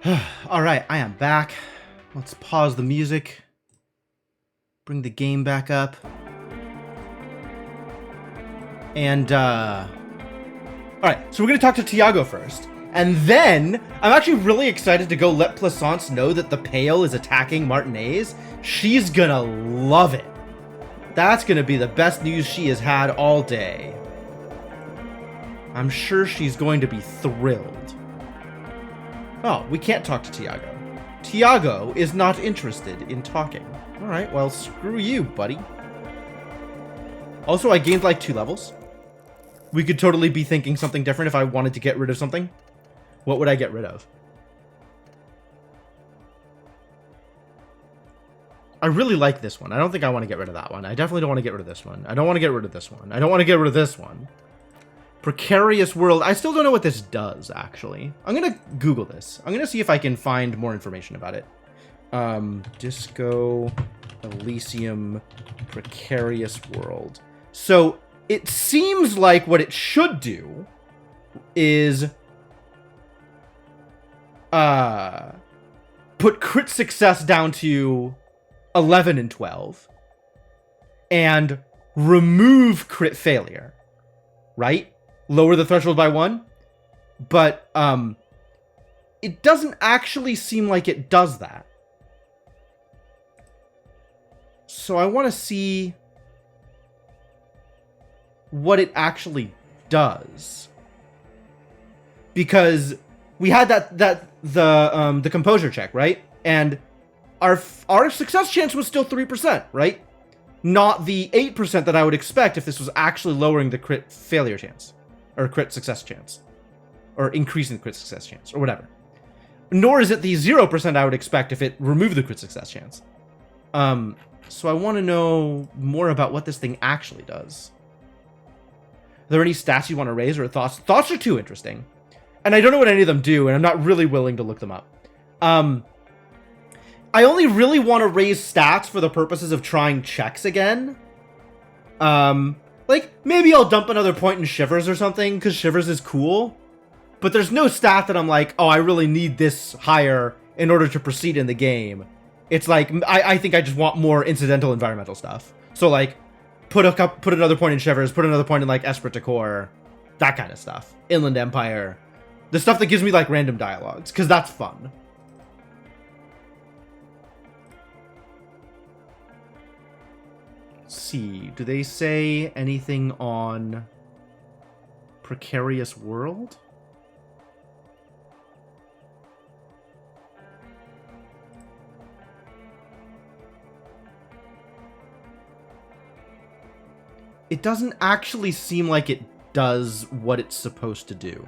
Alright, I am back. Let's pause the music. Bring the game back up. And, alright, so we're gonna talk to Tiago first. And then, I'm actually really excited to go let Plaisance know that the Pale is attacking Martinez. She's gonna love it. That's gonna be the best news she has had all day. I'm sure she's going to be thrilled. Oh, we can't talk to Tiago. Tiago is not interested in talking. Alright, well, screw you, buddy. Also, I gained like 2 levels. We could totally be thinking something different if I wanted to get rid of something. What would I get rid of? I really like this one. I don't think I want to get rid of that one. I definitely don't want to get rid of this one. I don't want to get rid of this one. I don't want to get rid of this one. Precarious World. I still don't know what this does, actually. I'm going to Google this. I'm going to see if I can find more information about it. Disco Elysium Precarious World. So, it seems like what it should do is put crit success down to 11 and 12 and remove crit failure, right? Lower the threshold by 1, but it doesn't actually seem like it does that. So I want to see what it actually does, because we had the composure check, right? And our success chance was still 3%, right? Not the 8% that I would expect if this was actually lowering the crit failure chance, or crit success chance, or increasing the crit success chance, or whatever. Nor is it the 0% I would expect if it removed the crit success chance. So I want to know more about what this thing actually does. Are there any stats you want to raise, or thoughts? Thoughts are too interesting. And I don't know what any of them do, and I'm not really willing to look them up. I only really want to raise stats for the purposes of trying checks again. Like, maybe I'll dump another point in Shivers or something, because Shivers is cool. But there's no stat that I'm like, oh, I really need this higher in order to proceed in the game. It's like, I think I just want more incidental environmental stuff. So, like, put another point in Shivers, put another point in, like, Esprit de Corps, that kind of stuff. Inland Empire. The stuff that gives me, like, random dialogues, because that's fun. Let's see, do they say anything on Precarious World? It doesn't actually seem like it does what it's supposed to do.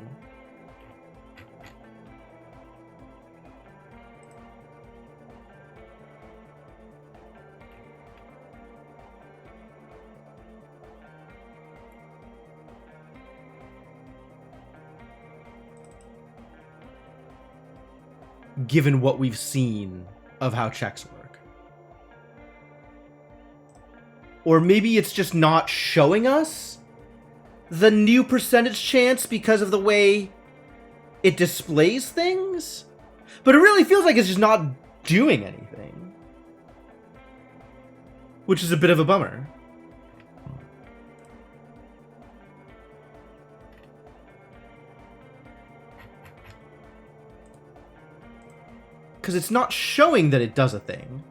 Given what we've seen of how checks work. Or maybe it's just not showing us the new percentage chance because of the way it displays things? But it really feels like it's just not doing anything. Which is a bit of a bummer. Because it's not showing that it does a thing.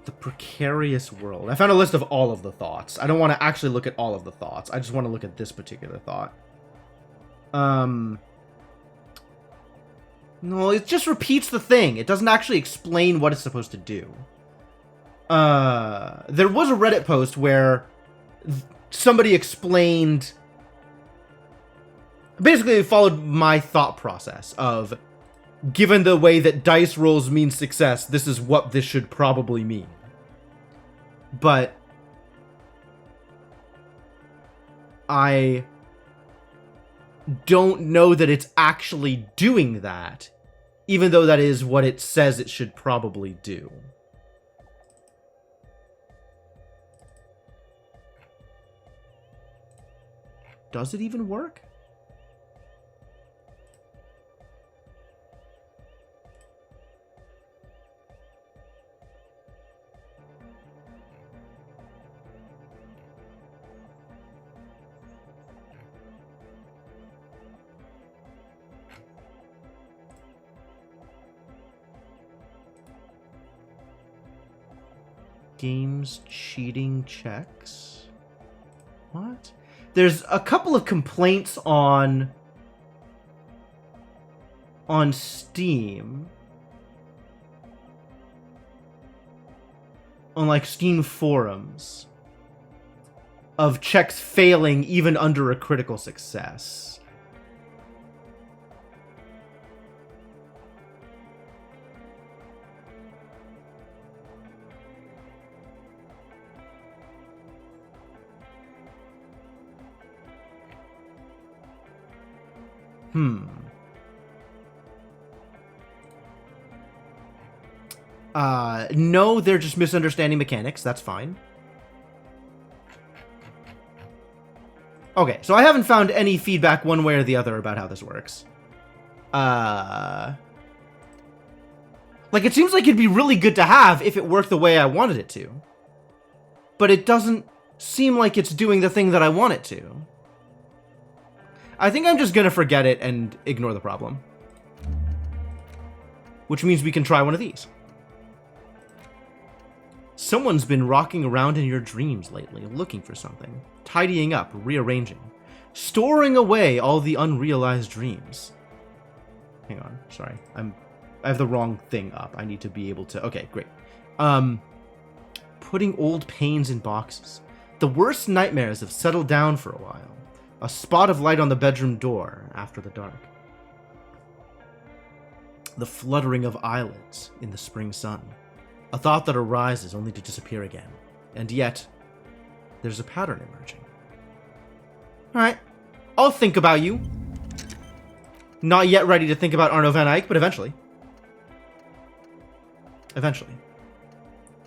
The Precarious World. I found a list of all of the thoughts. I don't want to actually look at all of the thoughts. I just want to look at this particular thought. No, it just repeats the thing. It doesn't actually explain what it's supposed to do. There was a Reddit post where somebody explained... Basically, it followed my thought process of, given the way that dice rolls mean success, this is what this should probably mean. But I don't know that it's actually doing that, even though that is what it says it should probably do. Does it even work? Games cheating checks. What? There's a couple of complaints on Steam. On like Steam forums of checks failing even under a critical success. No, they're just misunderstanding mechanics. That's fine. Okay, so I haven't found any feedback one way or the other about how this works. Like, it seems like it'd be really good to have if it worked the way I wanted it to. But it doesn't seem like it's doing the thing that I want it to. I think I'm just gonna forget it and ignore the problem. Which means we can try one of these. Someone's been rocking around in your dreams lately, looking for something. Tidying up, rearranging. Storing away all the unrealized dreams. Hang on, sorry. I have the wrong thing up. I need to be able to... Okay, great. Putting old pains in boxes. The worst nightmares have settled down for a while. A spot of light on the bedroom door after the dark. The fluttering of eyelids in the spring sun. A thought that arises only to disappear again. And yet, there's a pattern emerging. Alright, I'll think about you. Not yet ready to think about Arno van Eyck, but eventually. Eventually.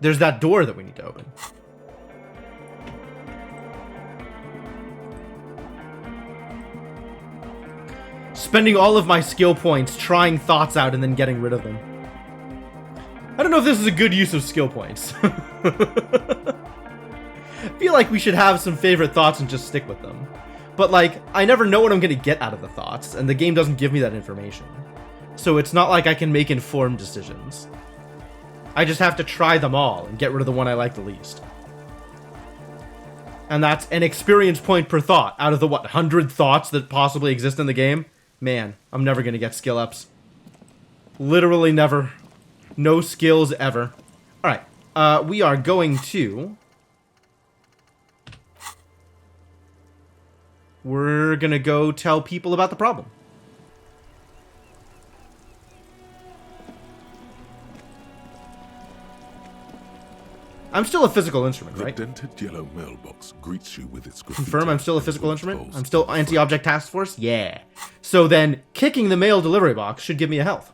There's that door that we need to open. Spending all of my skill points trying thoughts out and then getting rid of them. I don't know if this is a good use of skill points. I feel like we should have some favorite thoughts and just stick with them. But like, I never know what I'm going to get out of the thoughts, and the game doesn't give me that information. So it's not like I can make informed decisions. I just have to try them all and get rid of the one I like the least. And that's an experience point per thought out of the, what, 100 thoughts that possibly exist in the game? Man, I'm never going to get skill ups. Literally never. No skills ever. Alright, we are going to... We're gonna go tell people about the problem. I'm still a physical instrument, right?
The dented yellow mailbox greets you with its graffiti.
Confirm I'm still a physical instrument? I'm still anti-object task force? Yeah. So then, kicking the mail delivery box should give me a health.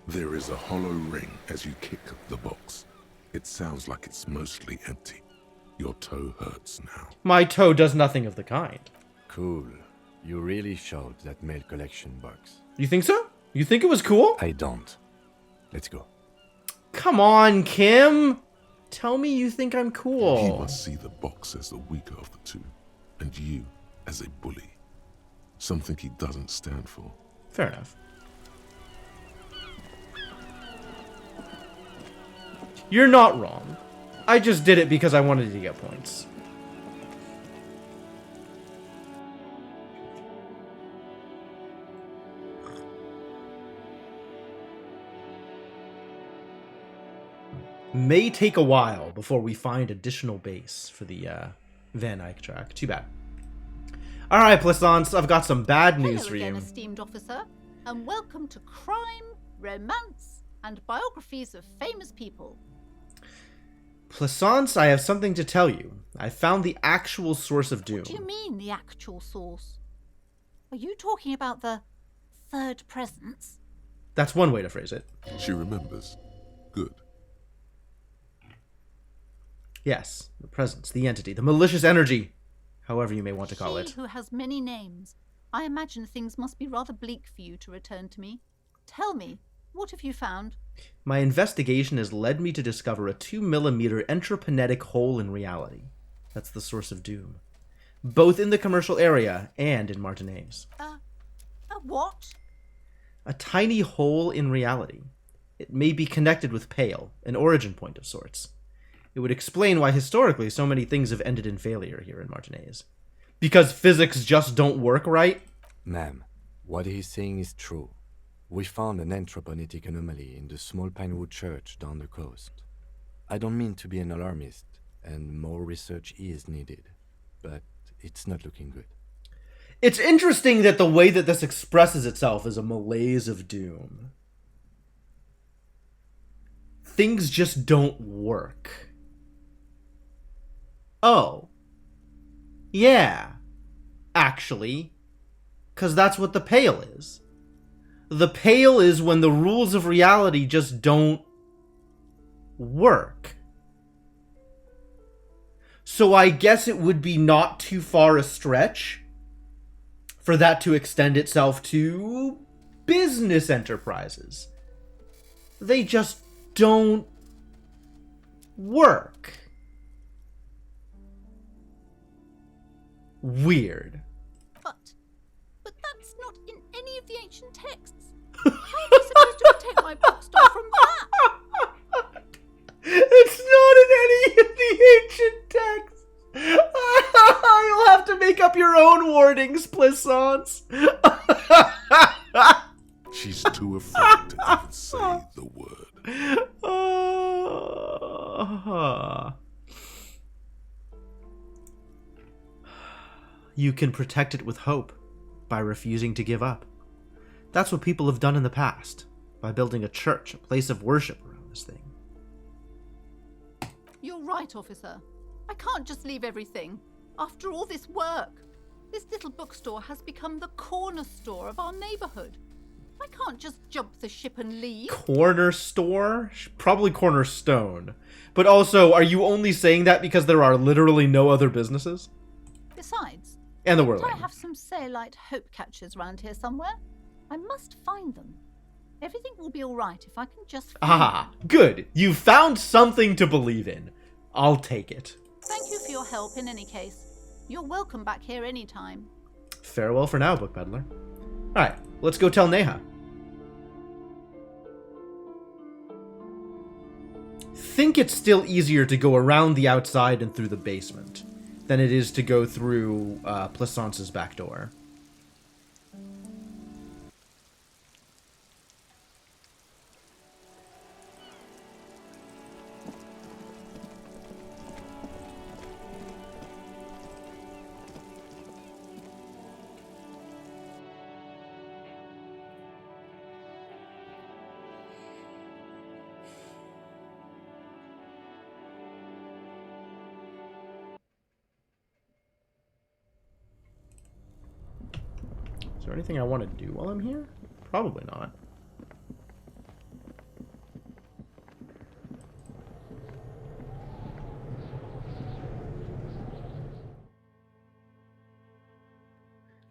There is a hollow ring as you kick the box. It sounds like it's mostly empty. Your toe hurts now.
My toe does nothing of the kind.
Cool. You really showed that mail collection box.
You think so? You think it was cool?
I don't. Let's go.
Come on, Kim! Tell me you think I'm cool.
He must see the box as the weaker of the two, and you as a bully. Something he doesn't stand for.
Fair enough. You're not wrong. I just did it because I wanted to get points. May take a while before we find additional base for the Van Eyck track. Too bad. Alright, Plaisance, I've got some bad news for you.
Hello again, esteemed officer, and welcome to Crime, Romance, and Biographies of Famous People.
Plaisance, I have something to tell you. I found the actual source of doom.
What do you mean, the actual source? Are you talking about the third presence?
That's one way to phrase it.
She remembers. Good.
Yes, the presence, the entity, the malicious energy, however you may want to call it.
She who has many names. I imagine things must be rather bleak for you to return to me. Tell me, what have you found?
My investigation has led me to discover a 2mm entropinetic hole in reality. That's the source of doom. Both in the commercial area and in Martinez.
A what?
A tiny hole in reality. It may be connected with Pale, an origin point of sorts. It would explain why historically so many things have ended in failure here in Martinez. Because physics just don't work right?
Ma'am, what he's saying is true. We found an anthroponetic anomaly in the small Pinewood church down the coast. I don't mean to be an alarmist, and more research is needed, but it's not looking good.
It's interesting that the way that this expresses itself is a malaise of doom. Things just don't work. Oh. Yeah. Actually. 'Cause that's what the Pale is. The Pale is when the rules of reality just don't work. So I guess it would be not too far a stretch for that to extend itself to business enterprises. They just don't work. Weird.
But that's not in any of the ancient texts. How am I supposed to protect my bookstore from that?
It's not in any of the ancient texts. You'll have to make up your own wordings, Plissance.
She's too afraid to even say the word.
You can protect it with hope by refusing to give up. That's what people have done in the past, by building a church, a place of worship around this thing.
You're right, officer. I can't just leave everything. After all this work, this little bookstore has become the corner store of our neighborhood. I can't just jump the ship and leave.
Corner store? Probably cornerstone. But also, are you only saying that because there are literally no other businesses?
Besides,
And the
don't
whirling.
I have some Sayerlight hope catchers round here somewhere? I must find them. Everything will be all right if I can just find
Ah,
them.
good. You found something to believe in. I'll take it.
Thank you for your help in any case. You're welcome back here anytime.
Farewell for now, Book Peddler. Alright, let's go tell Neha. Think it's still easier to go around the outside and through the basement than it is to go through Plissance's back door. Is there anything I want to do while I'm here? Probably not.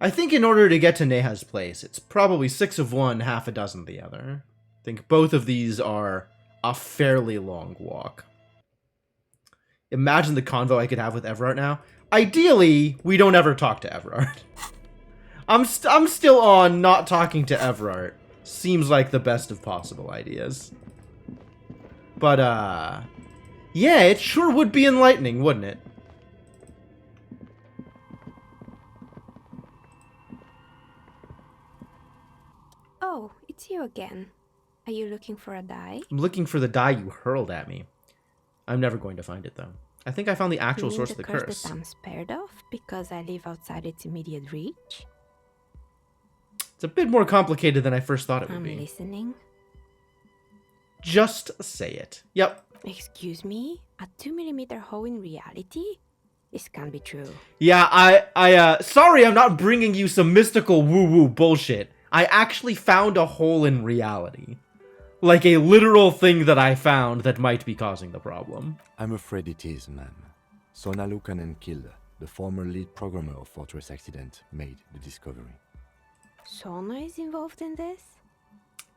I think in order to get to Neha's place, it's probably 6 of one, half a dozen of the other. I think both of these are a fairly long walk. Imagine the convo I could have with Everard now. Ideally, we don't ever talk to Everard. I'm still on not talking to Everard. Seems like the best of possible ideas. But, yeah, it sure would be enlightening, wouldn't it?
Oh, it's you again. Are you looking for a die?
I'm looking for the die you hurled at me. I'm never going to find it, though. I think I found the actual source of the curse.
That I'm spared of because I live outside its immediate reach?
It's a bit more complicated than I first thought it would be.
I'm listening.
Just say it. Yep.
Excuse me? A 2mm hole in reality? This can't be true.
Yeah, sorry I'm not bringing you some mystical woo-woo bullshit. I actually found a hole in reality. Like a literal thing that I found that might be causing the problem.
I'm afraid it is, ma'am. Sona Lukanen-Kilde, the former lead programmer of Fortress Accident, made the discovery.
Sona is involved in this?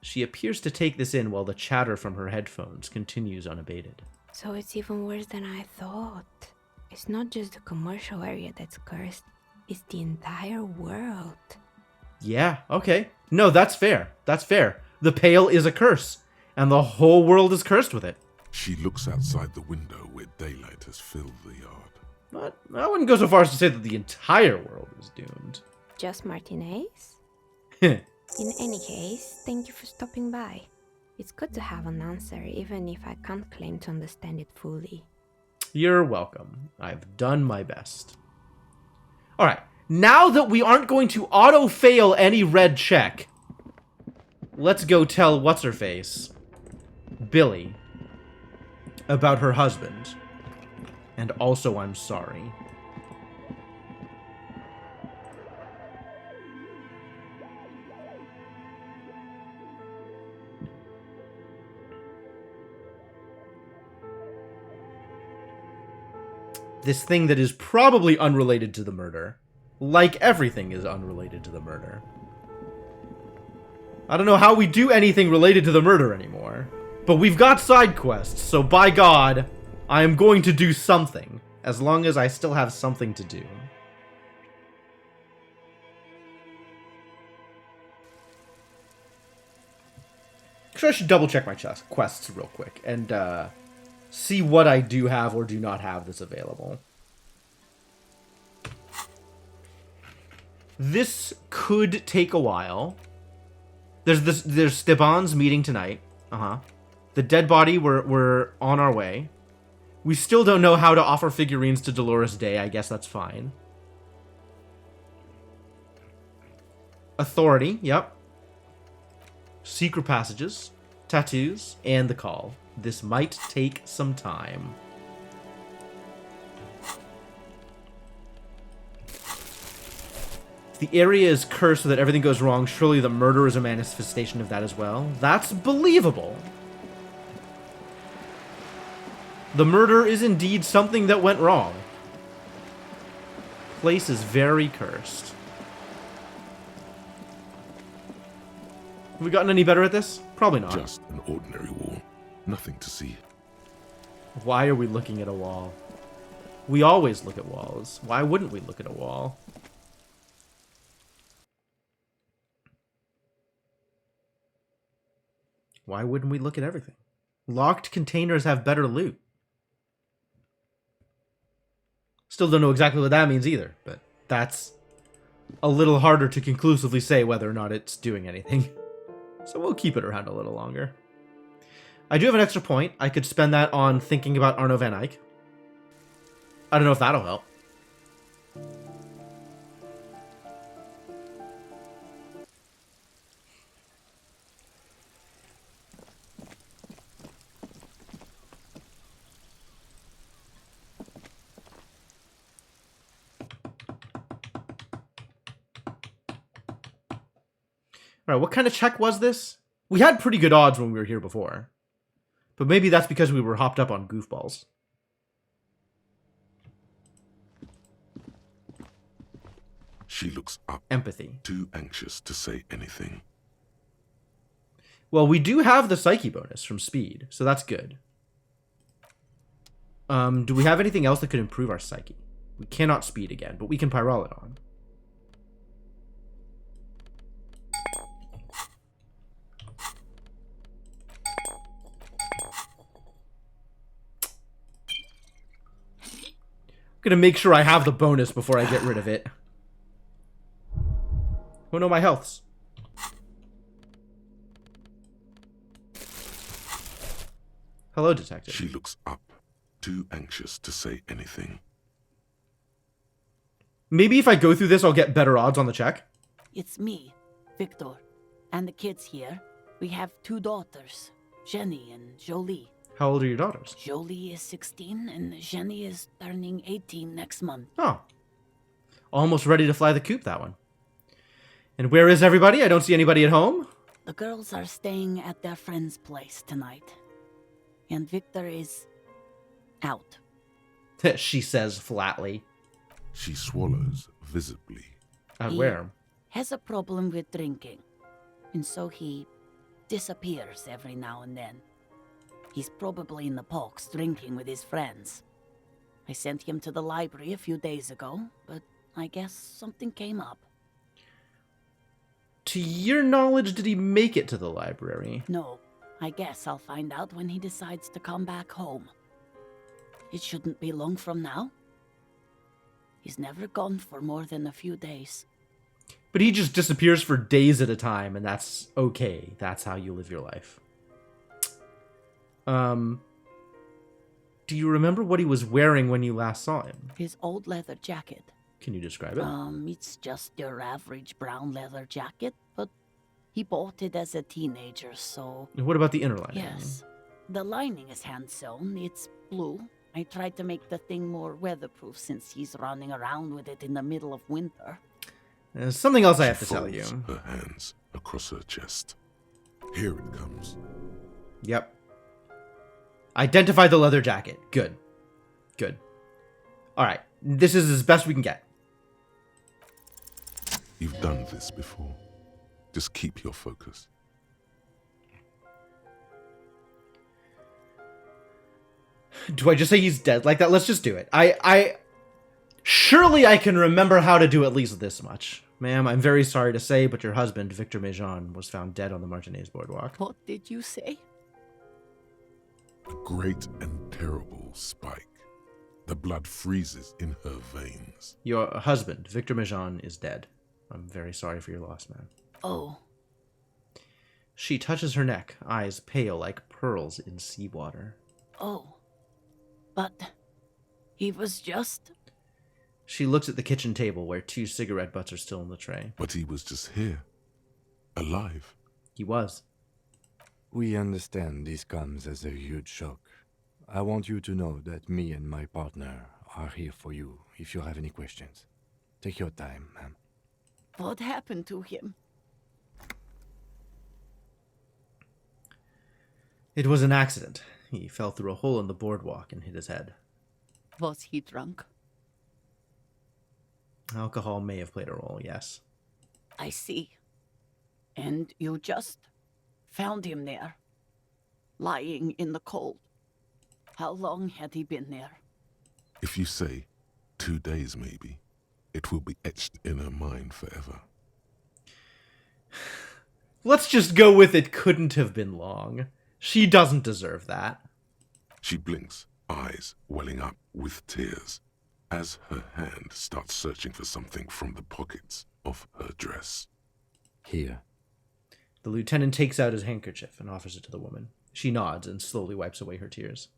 She appears to take this in while the chatter from her headphones continues unabated.
So it's even worse than I thought. It's not just the commercial area that's cursed, it's the entire world.
Yeah, okay. No, that's fair. That's fair. The Pale is a curse, and the whole world is cursed with it.
She looks outside the window where daylight has filled the yard.
But I wouldn't go so far as to say that the entire world is doomed.
Just Martinez?
Heh.
In any case, thank you for stopping by. It's good to have an answer, even if I can't claim to understand it fully.
You're welcome. I've done my best. Alright, now that we aren't going to auto-fail any red check, let's go tell What's-Her-Face, Billy, about her husband. And also, I'm sorry. This thing that is probably unrelated to the murder. Like everything is unrelated to the murder. I don't know how we do anything related to the murder anymore. But we've got side quests, so by God, I am going to do something. As long as I still have something to do. Actually, I should double check my quests real quick. And, see what I do have or do not have that's available. This could take a while. There's Steban's meeting tonight. The dead body, we're on our way. We still don't know how to offer figurines to Dolores Day. I guess that's fine. Authority, yep. Secret passages, tattoos, and the call. This might take some time. If the area is cursed so that everything goes wrong, surely the murder is a manifestation of that as well. That's believable. The murder is indeed something that went wrong. Place is very cursed. Have we gotten any better at this? Probably not.
Just an ordinary wall. Nothing to see.
Why are we looking at a wall? We always look at walls. Why wouldn't we look at a wall? Why wouldn't we look at everything? Locked containers have better loot. Still don't know exactly what that means either, but that's a little harder to conclusively say whether or not it's doing anything. So we'll keep it around a little longer. I do have an extra point. I could spend that on thinking about Arno van Eyck. I don't know if that'll help. Alright, what kind of check was this? We had pretty good odds when we were here before. But maybe that's because we were hopped up on goofballs.
She looks up.
Empathy.
Too anxious to say anything.
Well, we do have the psyche bonus from speed, so that's good. Do we have anything else that could improve our psyche? We cannot speed again, but we can Pyrolidon. I'm gonna make sure I have the bonus before I get rid of it. Oh no, my healths. Hello, detective.
She looks up, too anxious to say anything.
Maybe if I go through this, I'll get better odds on the check.
It's me, Victor, and the kids here. We have 2 daughters, Jenny and Jolie.
How old are your daughters?
Jolie is 16 and Jenny is turning 18 next month.
Oh. Almost ready to fly the coop, that one. And where is everybody? I don't see anybody at home.
The girls are staying at their friend's place tonight. And Victor is out.
She says flatly.
She swallows visibly.
Where?
Has a problem with drinking. And so he disappears every now and then. He's probably in the parks drinking with his friends. I sent him to the library a few days ago, but I guess something came up.
To your knowledge, did he make it to the library?
No, I guess I'll find out when he decides to come back home. It shouldn't be long from now. He's never gone for more than a few days.
But he just disappears for days at a time, and that's okay. That's how you live your life. Do you remember what he was wearing when you last saw him?
His old leather jacket.
Can you describe it?
It's just your average brown leather jacket, but he bought it as a teenager, so...
What about the inner lining?
Yes. The lining is hand-sewn. It's blue. I tried to make the thing more weatherproof since he's running around with it in the middle of winter.
There's something else I have to tell you.
Her hands across her chest. Here it comes.
Yep. Identify the leather jacket. Good. Good. Alright. This is as best we can get.
You've done this before. Just keep your focus.
Do I just say he's dead like that? Let's just do it. Surely I can remember how to do at least this much. Ma'am, I'm very sorry to say, but your husband, Victor Mejean, was found dead on the Martinez boardwalk.
What did you say?
A great and terrible spike. The blood freezes in her veins.
Your husband, Victor Mejean, is dead. I'm very sorry for your loss, man.
Oh.
She touches her neck, eyes pale like pearls in seawater.
Oh. But he was just...
She looks at the kitchen table where 2 cigarette butts are still in the tray.
But he was just here. Alive.
He was.
We understand this comes as a huge shock. I want you to know that me and my partner are here for you if you have any questions. Take your time, ma'am.
What happened to him?
It was an accident. He fell through a hole in the boardwalk and hit his head.
Was he drunk?
Alcohol may have played a role, yes.
I see. And you just found him there, lying in the cold. How long had he been there?
If you say 2 days maybe, it will be etched in her mind forever.
Let's just go with it couldn't have been long. She doesn't deserve that.
She blinks, eyes welling up with tears, as her hand starts searching for something from the pockets of her dress.
Here.
The lieutenant takes out his handkerchief and offers it to the woman. She nods and slowly wipes away her tears.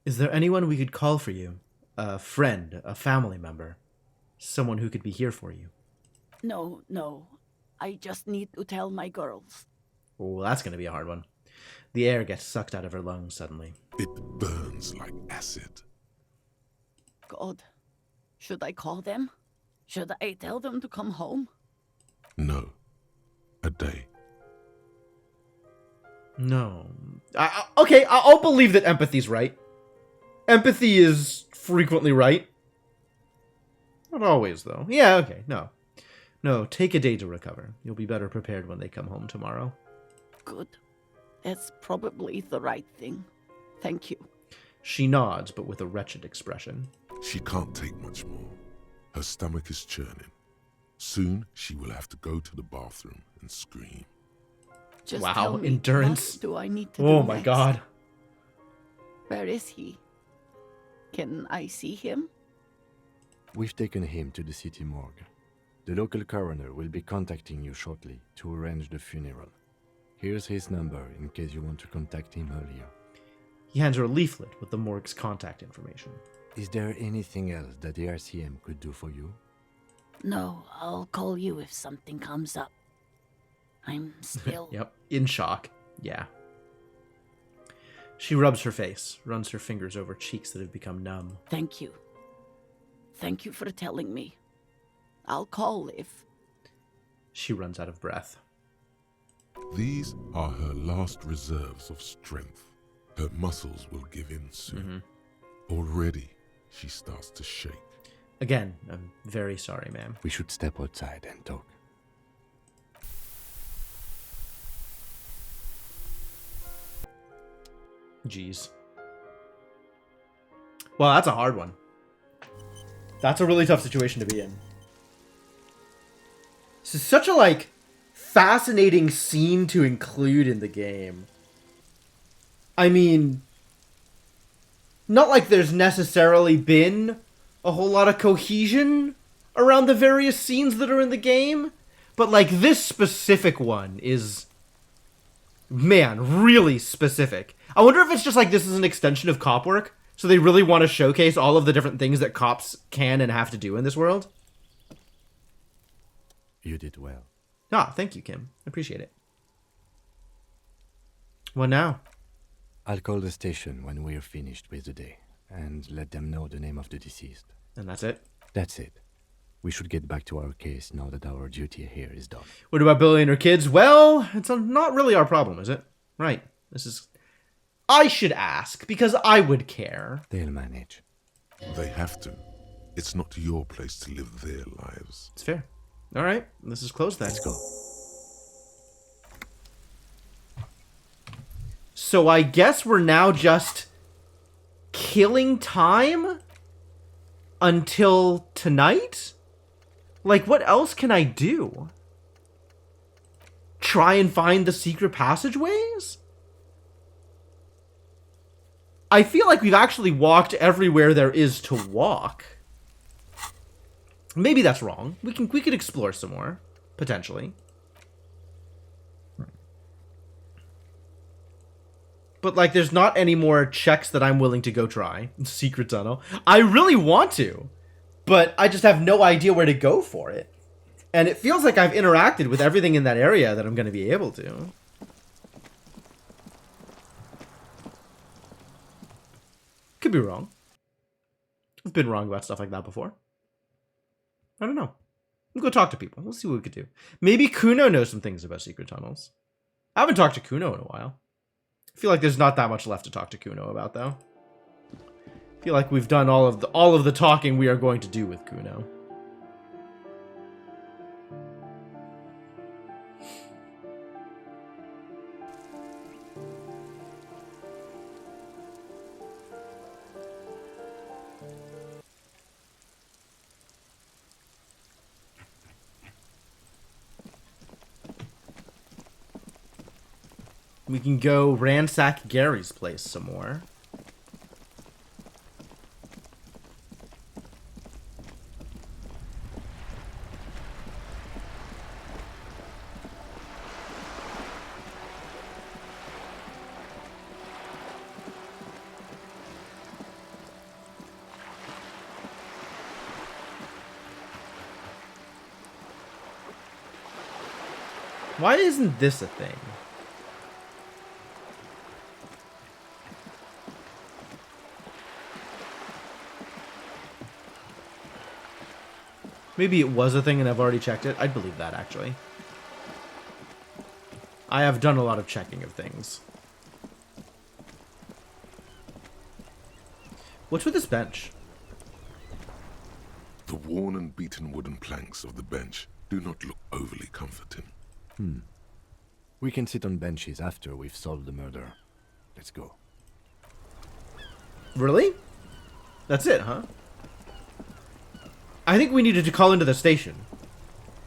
Is there anyone we could call for you? A friend, a family member? Someone who could be here for you?
No. I just need to tell my girls.
Oh, that's going to be a hard one. The air gets sucked out of her lungs suddenly.
It burns like acid.
God. Should I call them? Should I tell them to come home?
No. A day.
No. Okay, I'll believe that empathy's right. Empathy is frequently right. Not always, though. Yeah, okay, no. No, take a day to recover. You'll be better prepared when they come home tomorrow.
Good. That's probably the right thing. Thank you.
She nods, but with a wretched expression.
She can't take much more. Her stomach is churning. Soon, she will have to go to the bathroom and scream.
Just
wow,
tell me,
endurance.
what do I need to do
Oh my
next?
god.
Where is he? Can I see him?
We've taken him to the city morgue. The local coroner will be contacting you shortly to arrange the funeral. Here's his number in case you want to contact him earlier.
He hands her a leaflet with the morgue's contact information.
Is there anything else that the RCM could do for you?
No, I'll call you if something comes up. I'm still...
Yep, in shock. Yeah. She rubs her face, runs her fingers over cheeks that have become numb.
Thank you. Thank you for telling me. I'll call if...
She runs out of breath.
These are her last reserves of strength. Her muscles will give in soon. Already, she starts to shake.
Again, I'm very sorry, ma'am.
We should step outside and talk.
Jeez. Well, that's a hard one. That's a really tough situation to be in. This is such a, like, fascinating scene to include in the game. I mean, not like there's necessarily been a whole lot of cohesion around the various scenes that are in the game, but, like, this specific one is, man, really specific. I wonder if it's just like this is an extension of cop work, so they really want to showcase all of the different things that cops can and have to do in this world.
You did well.
Ah, thank you, Kim. I appreciate it. What now?
I'll call the station when we're finished with the day, and let them know the name of the deceased.
And that's it?
That's it. We should get back to our case now that our duty here is done.
What about Billy and her kids? Well, it's not really our problem, is it? Right. This is... I should ask, because I would care.
They'll manage.
They have to. It's not your place to live their lives.
It's fair. All right, this is closed then.
Let's go.
So I guess we're now just killing time until tonight? Like, what else can I do? Try and find the secret passageways? I feel like we've actually walked everywhere there is to walk. Maybe that's wrong. We could explore some more, potentially. But, like, there's not any more checks that I'm willing to go try. Secret tunnel. I really want to, but I just have no idea where to go for it. And it feels like I've interacted with everything in that area that I'm going to be able to. Could be wrong. I've been wrong about stuff like that before. I don't know. We'll go talk to people. We'll see what we could do. Maybe Kuno knows some things about secret tunnels. I haven't talked to Kuno in a while. I feel like there's not that much left to talk to Kuno about, though. I feel like we've done all of the talking we are going to do with Kuno. We can go ransack Gary's place some more. Why isn't this a thing? Maybe it was a thing and I've already checked it. I'd believe that, actually. I have done a lot of checking of things. What's with this bench?
The worn and beaten wooden planks of the bench do not look overly comforting.
We can sit on benches after we've solved the murder. Let's go.
Really? That's it, huh? I think we needed to call into the station.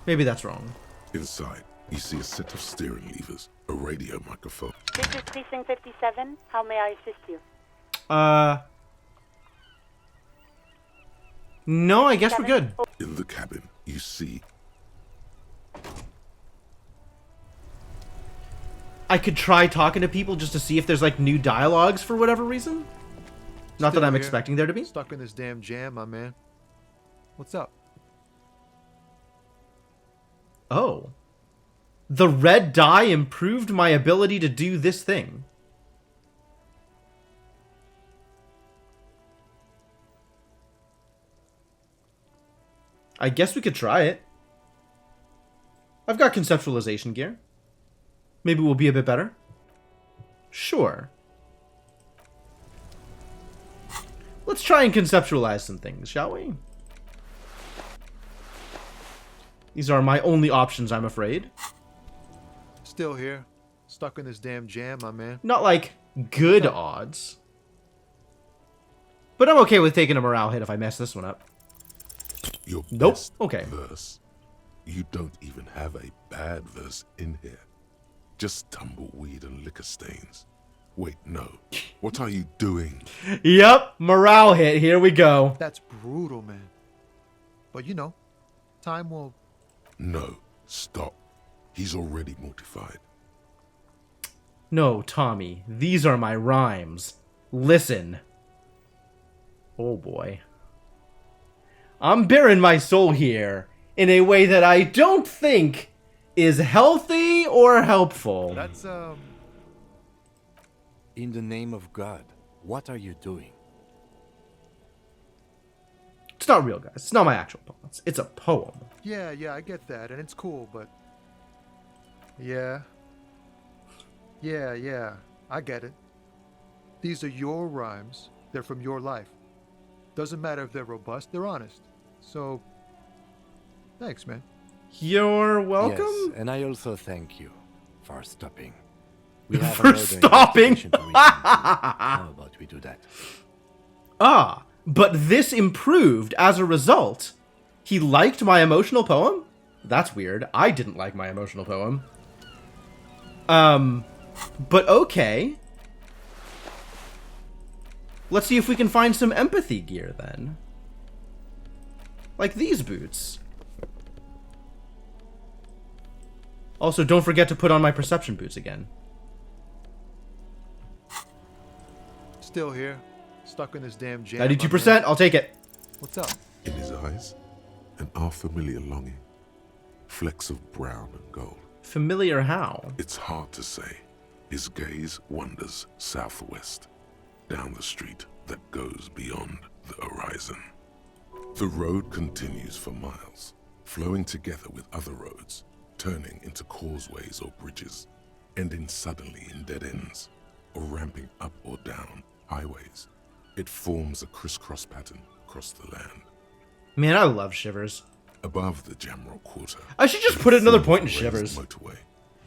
Maybe that's wrong.
Inside, you see a set of steering levers, a radio microphone.
This is Precinct 57. How may I assist you?
No, I guess we're good.
In the cabin, you see...
I could try talking to people just to see if there's, like, new dialogues for whatever reason. Not that I'm expecting there to be.
Stuck in this damn jam, my man. What's up?
Oh. The red dye improved my ability to do this thing. I guess we could try it. I've got conceptualization gear. Maybe we'll be a bit better? Sure. Let's try and conceptualize some things, shall we? These are my only options, I'm afraid.
Still here. Stuck in this damn jam, my man.
Not like good odds. But I'm okay with taking a morale hit if I mess this one up.
Your
Nope.
best
Okay.
verse. You don't even have a bad verse in here. Just tumbleweed and liquor stains. Wait, no. What are you doing?
Yep, morale hit. Here we go.
That's brutal, man. But you know, time will...
No, stop. He's already mortified.
No, Tommy. These are my rhymes. Listen. Oh boy. I'm bearing my soul here in a way that I don't think is healthy or helpful.
That's,
In the name of God, what are you doing?
It's not real, guys. It's not my actual poem. It's a poem.
Yeah, I get that, and it's cool, but... Yeah, I get it. These are your rhymes. They're from your life. Doesn't matter if they're robust, they're honest. So, thanks, man.
You're welcome.
Yes, and I also thank you for stopping. We have
For
another
stopping?
investigation to reach into. How about we do that?
Ah, but this improved as a result. He liked my emotional poem? That's weird. I didn't like my emotional poem. But okay. Let's see if we can find some empathy gear then. Like these boots. Also, don't forget to put on my perception boots again.
Still here. Stuck in this damn jam.
92%, I'll take it.
What's up?
In his eyes, an unfamiliar longing. Flecks of brown and gold.
Familiar how?
It's hard to say. His gaze wanders southwest, down the street that goes beyond the horizon. The road continues for miles, flowing together with other roads, turning into causeways or bridges, ending suddenly in dead ends, or ramping up or down highways. It forms a crisscross pattern across the land.
Man, I love Shivers.
Above the Jamrock Quarter,
I should just put another point in Shivers.
Motorway,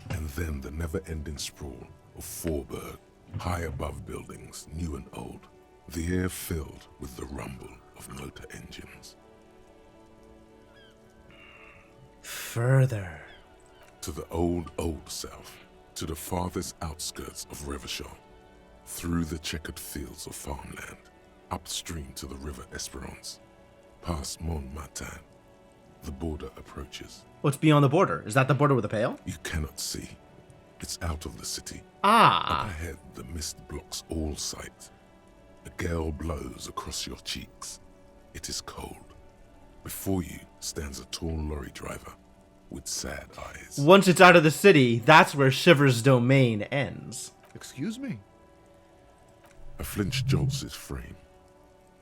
and then the never-ending sprawl of Forburg, high above buildings, new and old, the air filled with the rumble of motor engines.
Further.
To the old south, to the farthest outskirts of Revachol, through the checkered fields of farmland, upstream to the river Esperance, past Montmartin, the border approaches.
What's beyond the border? Is that the border with a pale?
You cannot see. It's out of the city.
Ah.
Up ahead, the mist blocks all sight. A gale blows across your cheeks. It is cold. Before you stands a tall lorry driver with sad eyes.
Once it's out of the city, that's where Shivers' domain ends.
Excuse me?
A flinch jolts his frame.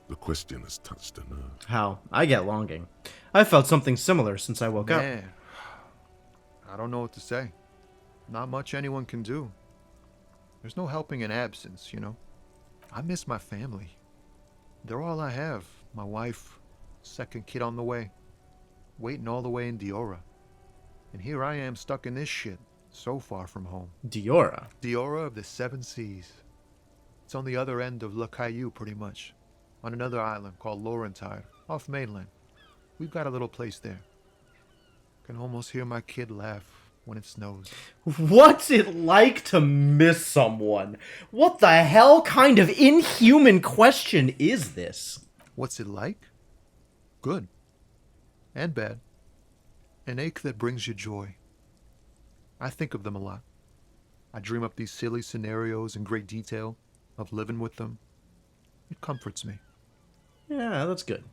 The question has touched a nerve.
How? I get longing. I felt something similar since I woke up.
Man, I don't know what to say. Not much anyone can do. There's no helping in absence, you know. I miss my family. They're all I have. My wife, second kid on the way, waiting all the way in Diora. And here I am stuck in this shit, so far from home.
Diora?
Diora of the Seven Seas. It's on the other end of Le Caillou, pretty much. On another island called Laurentide, off mainland. We've got a little place there. Can almost hear my kid laugh when it snows.
What's it like to miss someone? What the hell kind of inhuman question is this?
What's it like? Good. And bad. An ache that brings you joy. I think of them a lot. I dream up these silly scenarios in great detail of living with them. It comforts me.
Yeah, that's good.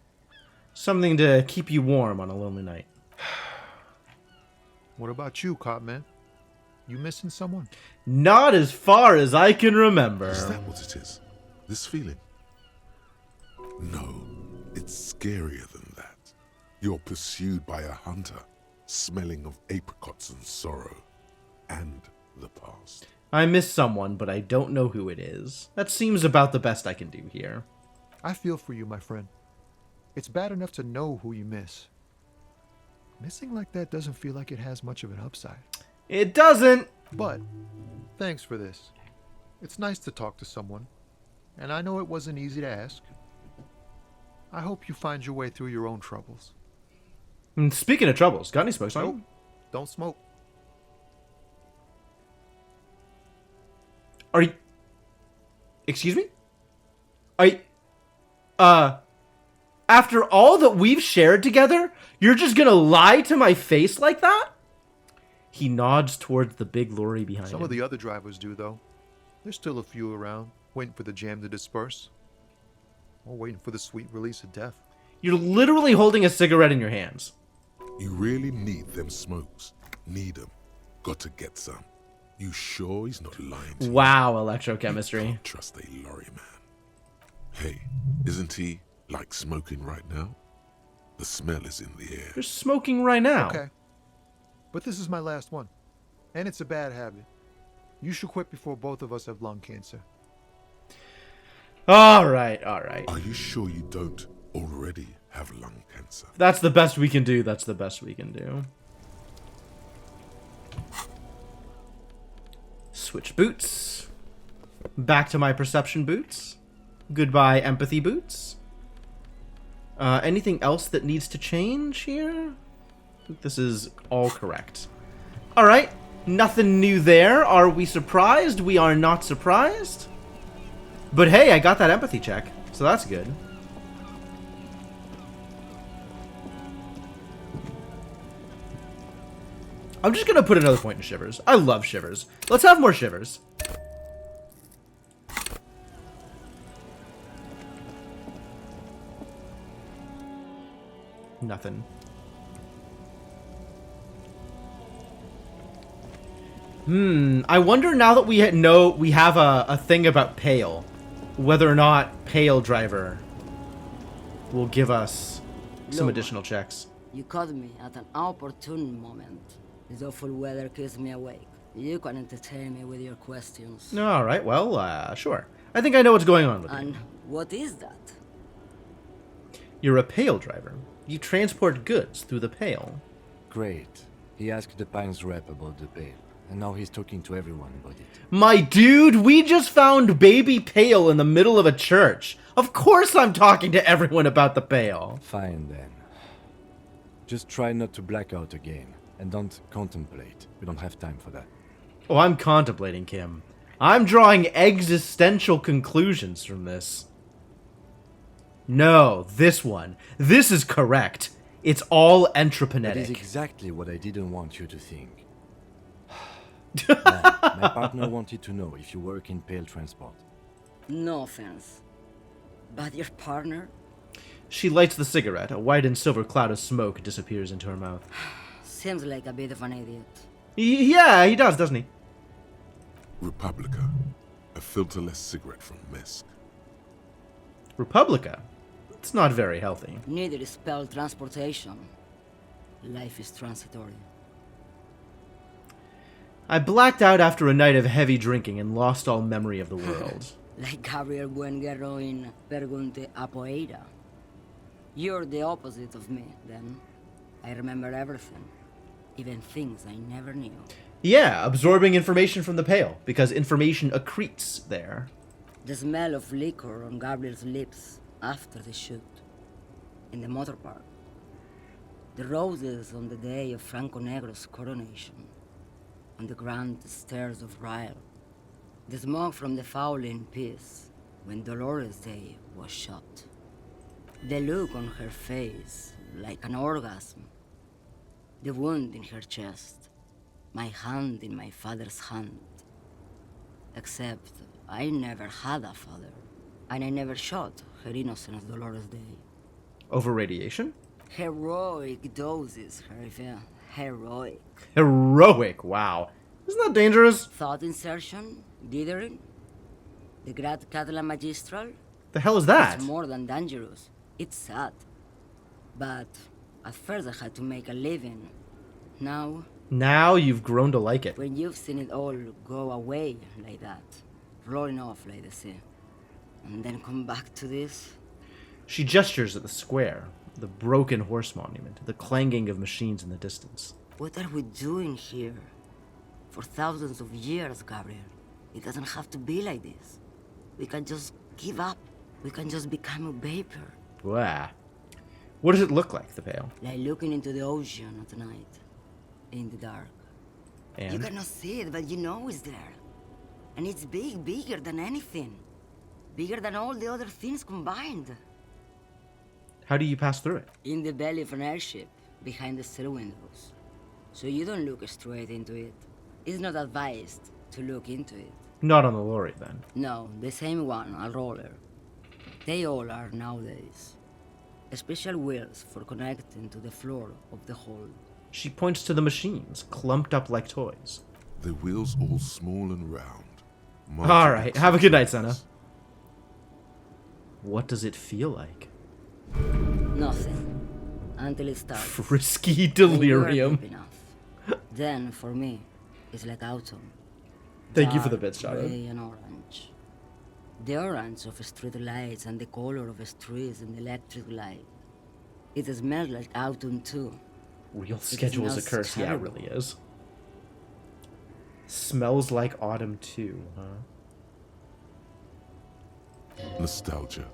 Something to keep you warm on a lonely night.
What about you, Cop Man? You missing someone?
Not as far as I can remember.
Is that what it is? This feeling? No, it's scarier than that. You're pursued by a hunter, smelling of apricots and sorrow. And the past.
I miss someone, but I don't know who it is. That seems about the best I can do here.
I feel for you, my friend. It's bad enough to know who you miss. Missing like that doesn't feel like it has much of an upside.
It doesn't!
But, thanks for this. It's nice to talk to someone. And I know it wasn't easy to ask. I hope you find your way through your own troubles.
And speaking of troubles, got any smokes on you?
Nope, don't smoke.
Are you... Excuse me? Are you... After all that we've shared together, you're just gonna lie to my face like that? He nods towards the big lorry behind him.
Some of the other drivers do, though. There's still a few around, waiting for the jam to disperse. Or waiting for the sweet release of death.
You're literally holding a cigarette in your hands.
You really need them smokes. Need them. Got to get some. You sure he's not lying to you?
Wow, electrochemistry.
You can't trust a lorry man. Hey, isn't he, like, smoking right now? The smell is in the air.
You're smoking right now.
Okay. But this is my last one. And it's a bad habit. You should quit before both of us have lung cancer.
Alright, alright.
Are you sure you don't already have lung cancer?
That's the best we can do. That's the best we can do. Switch boots. Back to my perception boots. Goodbye, empathy boots. Anything else that needs to change here? I think this is all correct. Alright. Nothing new there. Are we surprised? We are not surprised. But hey, I got that empathy check, so that's good. I'm just gonna put another point in Shivers. I love Shivers. Let's have more Shivers. Nothing. I wonder now that we know we have a thing about Pale, whether or not Pale Driver will give us some
Look,
additional checks.
You caught me at an opportune moment. This awful weather keeps me awake. You can entertain me with your questions.
Alright, well, sure. I think I know what's going on with you.
And what is that?
You're a Pale Driver. You transport goods through the Pale.
Great. He asked the Pines rep about the Pale, and now he's talking to everyone about it.
My dude, we just found baby Pale in the middle of a church. Of course I'm talking to everyone about the Pale.
Fine then. Just try not to black out again, and don't contemplate. We don't have time for that.
Oh, I'm contemplating, Kim. I'm drawing existential conclusions from this. No, this one. This is correct. It's all entrepreneuric.
That is exactly what I didn't want you to think. Now, my partner wanted to know if you work in Pale Transport.
No offense. But your partner?
She lights the cigarette. A white and silver cloud of smoke disappears into her mouth.
Seems like a bit of an idiot.
Yeah, he does, doesn't he?
Republica. A filterless cigarette from Mesk.
Republica? It's not very healthy.
Neither is Pale transportation. Life is transitory.
I blacked out after a night of heavy drinking and lost all memory of the world.
Like Gabriel Buenguerro in Pergunte a Poeira. You're the opposite of me, then. I remember everything. Even things I never knew.
Yeah, absorbing information from the Pale, because information accretes there.
The smell of liquor on Gabriel's lips after the shoot. In the motor park. The roses on the day of Franco Negro's coronation. On the grand stairs of Ryle. The smoke from the Fowling piece when Dolores Day was shot. The look on her face, like an orgasm. The wound in her chest. My hand in my father's hand. Except I never had a father. And I never shot her innocent Dolores Day.
Over radiation?
Heroic doses, Hervé. Heroic.
Heroic, wow. Isn't that dangerous?
Thought insertion? Dithering? The Grad Catalan Magistral?
The hell is that?
It's more than dangerous. It's sad. But at first I had to make a living. Now
Now you've grown to like it.
When you've seen it all go away like that, rolling off like the sea, and then come back to this.
She gestures at the square, the broken horse monument, the clanging of machines in the distance.
What are we doing here? For thousands of years, Gabriel. It doesn't have to be like this. We can just give up. We can just become a vapor.
Wow. What does it look like, the Veil?
Like looking into the ocean at night, in the dark.
And?
You cannot see it, but you know it's there. And it's big, bigger than anything. Bigger than all the other things combined.
How do you pass through it?
In the belly of an airship, behind the sail windows. So you don't look straight into it. It's not advised to look into it.
Not on the lorry, then.
No, the same one, a roller. They all are nowadays. Special wheels for connecting to the floor of the hold.
She points to the machines, clumped up like toys.
The wheels all small and round.
Alright, have a good night, Senna. What does it feel like?
Nothing. Until it starts.
Frisky delirium.
When you are deep enough. Then, for me, it's like autumn.
Thank you for the bits,
Dark,
Shadow.
gray and orange. The orange of street lights and the color of streets and electric light. It smells like autumn too.
Real schedule is a curse. Yeah, it really is. Smells like autumn too, huh?
Nostalgia.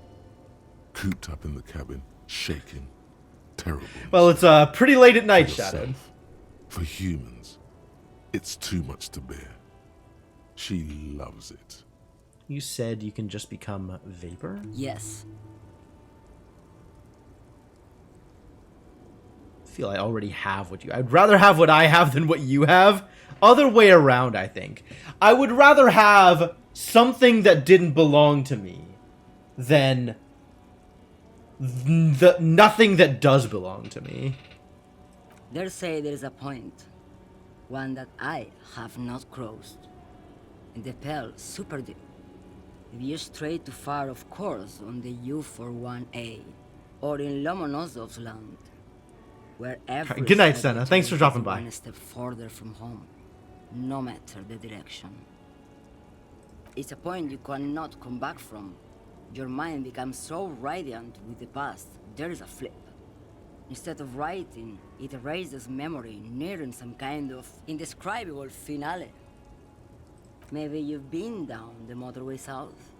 Cooped up in the cabin, shaking. Terrible.
Well, it's pretty late at night, Shadow.
For humans, it's too much to bear. She loves it.
You said you can just become vapor?
Yes.
I feel I already have what you... I'd rather have what I have than what you have. Other way around, I think. I would rather have something that didn't belong to me than nothing that does belong to me.
They say there is a point. One that I have not crossed. In the Pale, super deep. If you stray too far, of course, on the U41A, or in Lomonosov's land, where every
Good night,
step
Senna.
you
Thanks
take
for dropping
is
by.
one step further from home, no matter the direction. It's a point you cannot come back from. Your mind becomes so radiant with the past, there is a flip. Instead of writing, it erases memory, nearing some kind of indescribable finale. Maybe you've been down the motorway south?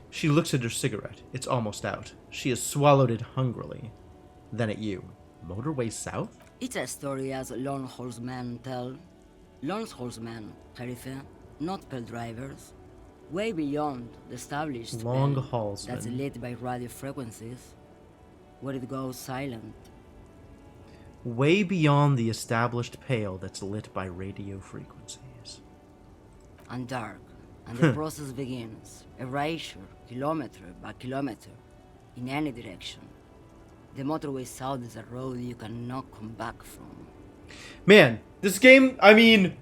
She looks at her cigarette. It's almost out. She has swallowed it hungrily. Then at you. Motorway south?
It's a story as lone horsemen tell. Lone horsemen, Sheriff, not pale drivers. Way beyond the established
Long
pale
hauls,
that's
man.
lit by radio frequencies, where it goes silent.
Way beyond the established pale that's lit by radio frequencies.
And dark, and the process begins. Erasure, kilometer by kilometer, in any direction. The motorway south is a road you cannot come back from.
Man, this game, I mean...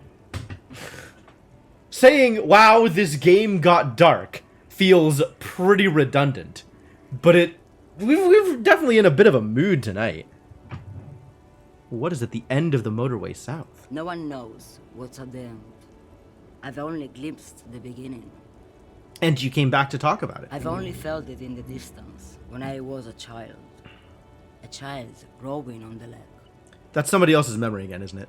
saying, wow, this game got dark feels pretty redundant. But we're definitely in a bit of a mood tonight. What is at the end of the motorway south?
No one knows what's at the end. I've only glimpsed the beginning.
And you came back to talk about it.
I've only felt it in the distance, when I was a child. A child growing on the lake.
That's somebody else's memory again, isn't it?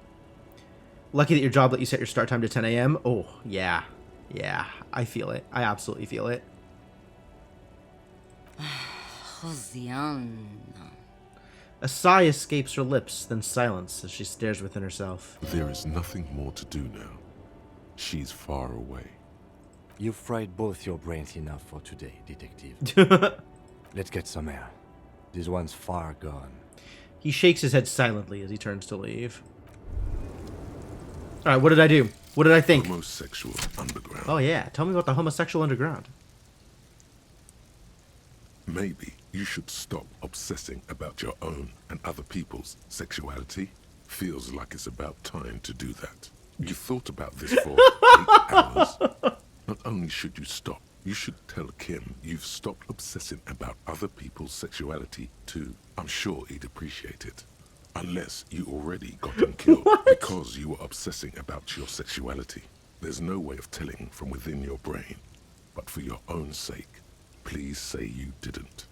Lucky that your job let you set your start time to 10 a.m. Oh, yeah. Yeah, I feel it. I absolutely feel it.
Josiana.
A sigh escapes her lips, then silence as she stares within herself.
There is nothing more to do now. She's far away.
You've fried both your brains enough for today, detective. Let's get some air. This one's far gone.
He shakes his head silently as he turns to leave. Alright, what did I do? What did I think?
Homosexual underground.
Oh yeah, tell me about the homosexual underground.
Maybe you should stop obsessing about your own and other people's sexuality. Feels like it's about time to do that. You thought about this for 8 hours. Not only should you stop, you should tell Kim you've stopped obsessing about other people's sexuality too. I'm sure he'd appreciate it. Unless you already got him killed because you were obsessing about your sexuality. There's no way of telling from within your brain. But for your own sake, please say you didn't.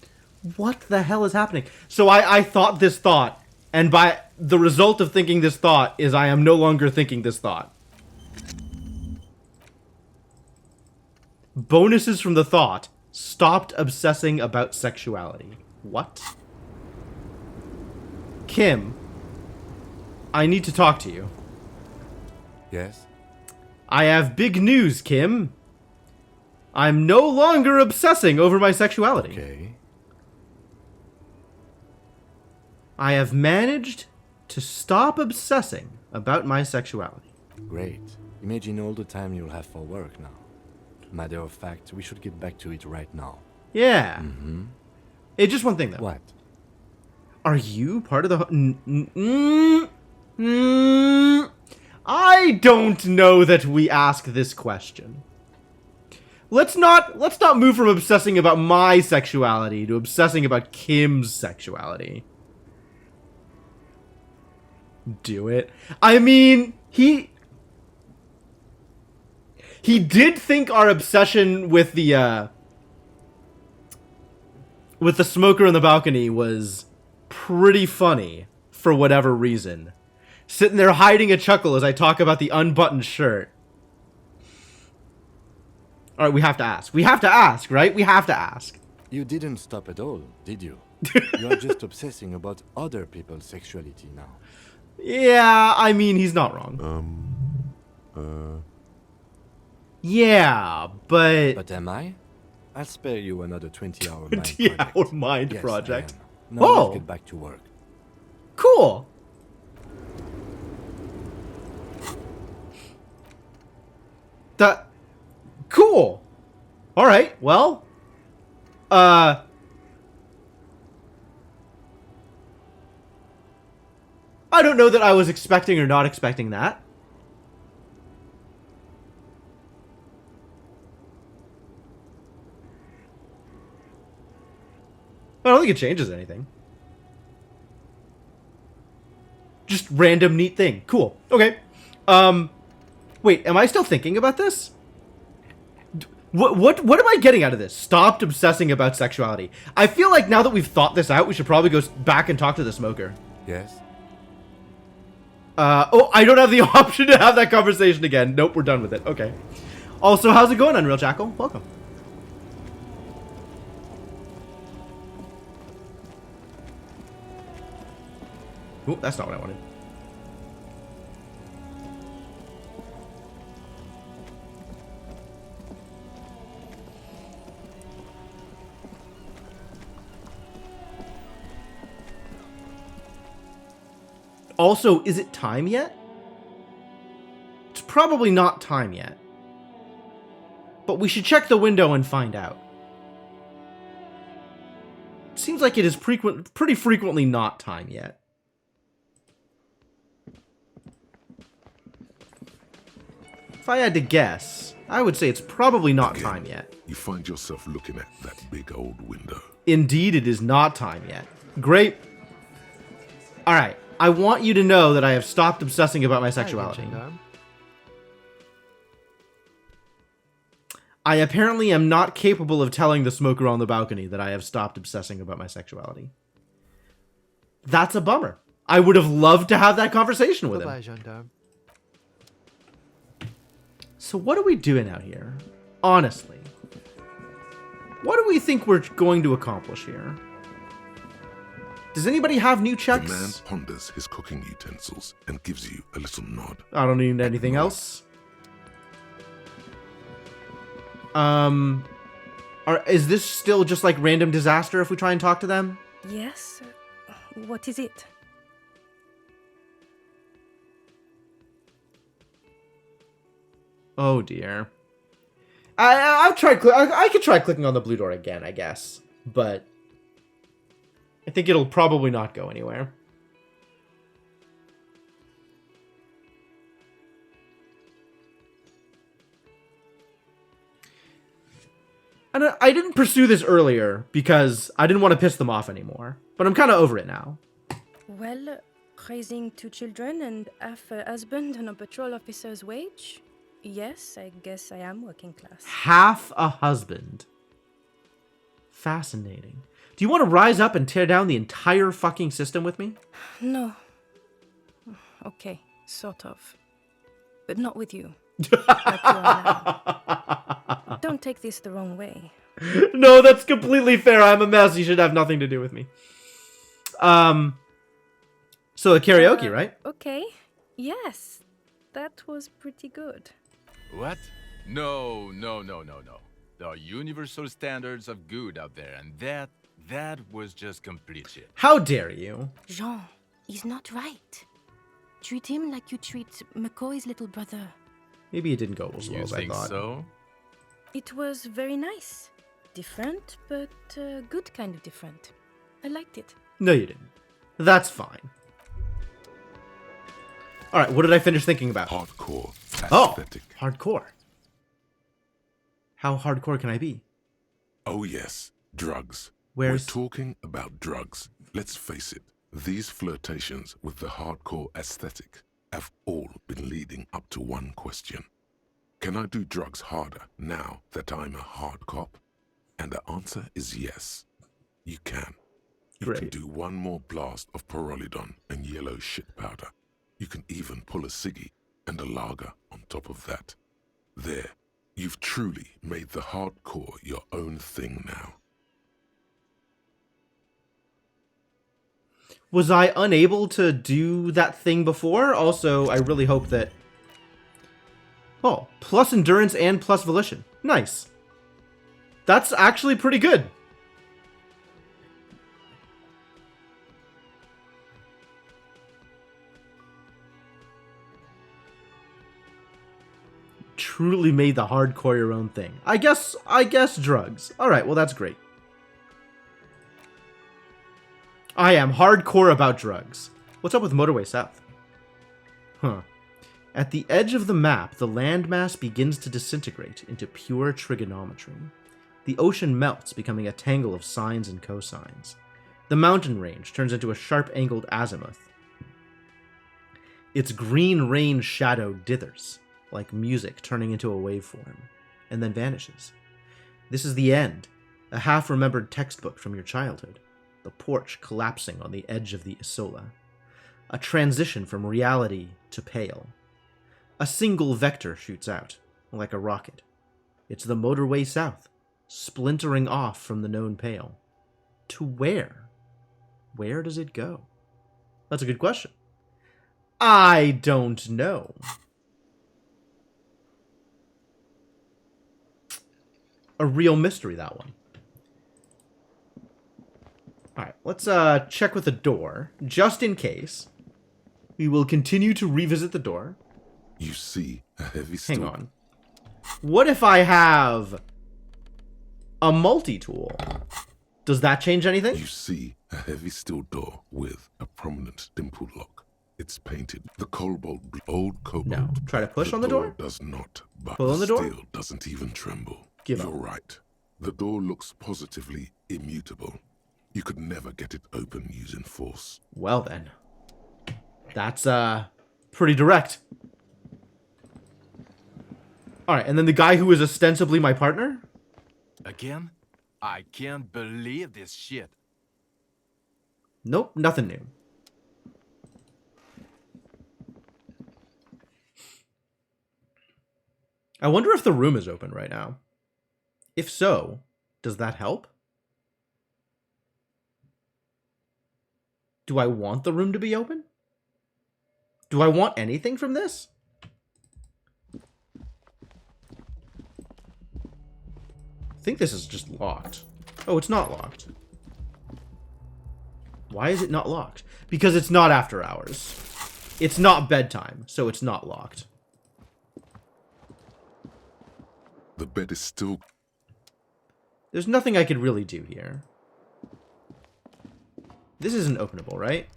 What the hell is happening? So I thought this thought, and by the result of thinking this thought is I am no longer thinking this thought. Bonuses from the thought. Stopped obsessing about sexuality. What? Kim, I need to talk to you.
Yes?
I have big news, Kim. I'm no longer obsessing over my sexuality.
Okay.
I have managed to stop obsessing about my sexuality.
Great. Imagine all the time you'll have for work now. Matter of fact, we should get back to it right now.
Yeah.
Mm-hmm.
It's just one thing, though.
What?
Are you part of the... I don't know that we ask this question. Let's not move from obsessing about my sexuality to obsessing about Kim's sexuality. Do it. I mean, he did think our obsession with the smoker on the balcony was pretty funny for whatever reason. Sitting there hiding a chuckle as I talk about the unbuttoned shirt. Alright, we have to ask. We have to ask, right? We have to ask.
You didn't stop at all, did you? You are just obsessing about other people's sexuality now.
Yeah, I mean, he's not wrong. Yeah, but...
But am I? I'll spare you another 20-hour mind
20-hour mind
yes,
project.
Now let's get back to work.
Cool. Cool. All right. Well, I don't know that I was expecting or not expecting that. I don't think it changes anything. Just random neat thing. Cool. Okay. Wait, am I still thinking about this? What am I getting out of this? Stopped obsessing about sexuality. I feel like now that we've thought this out, we should probably go back and talk to the smoker.
Yes?
Oh, I don't have the option to have that conversation again. Nope, we're done with it. Okay. Also, how's it going, Unreal Jackal? Welcome. Ooh, that's not what I wanted. Also, is it time yet? It's probably not time yet. But we should check the window and find out. It seems like it is pretty frequently not time yet. If I had to guess, I would say it's probably not time yet.
You find yourself looking at that big old window.
Indeed, it is not time yet. Great. Alright. I want you to know that I have stopped obsessing about my sexuality. I apparently am not capable of telling the smoker on the balcony that I have stopped obsessing about my sexuality. That's a bummer. I would have loved to have that conversation with him.
Gendarme.
So what are we doing out here? Honestly. What do we think we're going to accomplish here? Does anybody have new checks?
The man ponders his cooking utensils and gives you a little nod.
I don't need anything else. Is this still just like random disaster if we try and talk to them?
Yes. What is it?
Oh dear. I've tried. I could try clicking on the blue door again, I guess, but I think it'll probably not go anywhere. And I didn't pursue this earlier because I didn't want to piss them off anymore. But I'm kind of over it now.
Well, Raising 2 children and half a husband on a patrol officer's wage? Yes, I guess I am working class.
Half a husband. Fascinating. Do you want to rise up and tear down the entire fucking system with me?
No. Okay, sort of. But not with you. Like you are now. Don't take this the wrong way.
No, that's completely fair. I'm a mess. You should have nothing to do with me. So the karaoke, right?
Okay. Yes. That was pretty good.
What? No. There are universal standards of good out there, and that was just complete shit.
How dare you?
Jean, he's not right. Treat him like you treat McCoy's little brother.
Maybe it didn't go as well
You
as I
think
thought.
so?
It was very nice. Different, but good kind of different. I liked it.
No, you didn't. That's fine. All right, what did I finish thinking about?
Hardcore.
Aesthetic. Oh, hardcore. How hardcore can I be?
Oh yes, drugs.
We're
talking about drugs. Let's face it, these flirtations with the hardcore aesthetic have all been leading up to one question. Can I do drugs harder now that I'm a hard cop? And the answer is yes. You can. You can do one more blast of pyrrolidon and yellow shit powder. You can even pull a ciggy and a lager on top of that. There, you've truly made the hardcore your own thing now.
Was I unable to do that thing before? Also, I really hope that... Oh, plus endurance and plus volition. Nice. That's actually pretty good. Truly made the hardcore your own thing. I guess drugs. All right, well that's great. I am hardcore about drugs. What's up with Motorway South? Huh. At the edge of the map, the landmass begins to disintegrate into pure trigonometry. The ocean melts, becoming a tangle of sines and cosines. The mountain range turns into a sharp-angled azimuth. Its green range shadow dithers, like music turning into a waveform, and then vanishes. This is the end, a half-remembered textbook from your childhood, the porch collapsing on the edge of the Isola. A transition from reality to pale. A single vector shoots out, like a rocket. It's the motorway south, splintering off from the known pale. To where? Where does it go? That's a good question. I don't know. A real mystery, that one. Alright, let's check with the door, just in case. We will continue to revisit the door.
You see a heavy steel.
Hang on. What if I have a multi-tool? Does that change anything?
You see a heavy steel door with a prominent dimple lock. It's painted the cobalt, old cobalt.
No. Try to push on the door?
Does not, but
Pull on the door?
steel doesn't even tremble.
Give
You're
up.
right. The door looks positively immutable. You could never get it open using force.
Well then. That's, pretty direct. Alright, and then the guy who is ostensibly my partner?
Again? I can't believe this shit.
Nope, nothing new. I wonder if the room is open right now. If so, does that help? Do I want the room to be open? Do I want anything from this? I think this is just locked. Oh, it's not locked. Why is it not locked? Because it's not after hours. It's not bedtime, so it's not locked.
The bed is still...
There's nothing I could really do here. This isn't openable, right?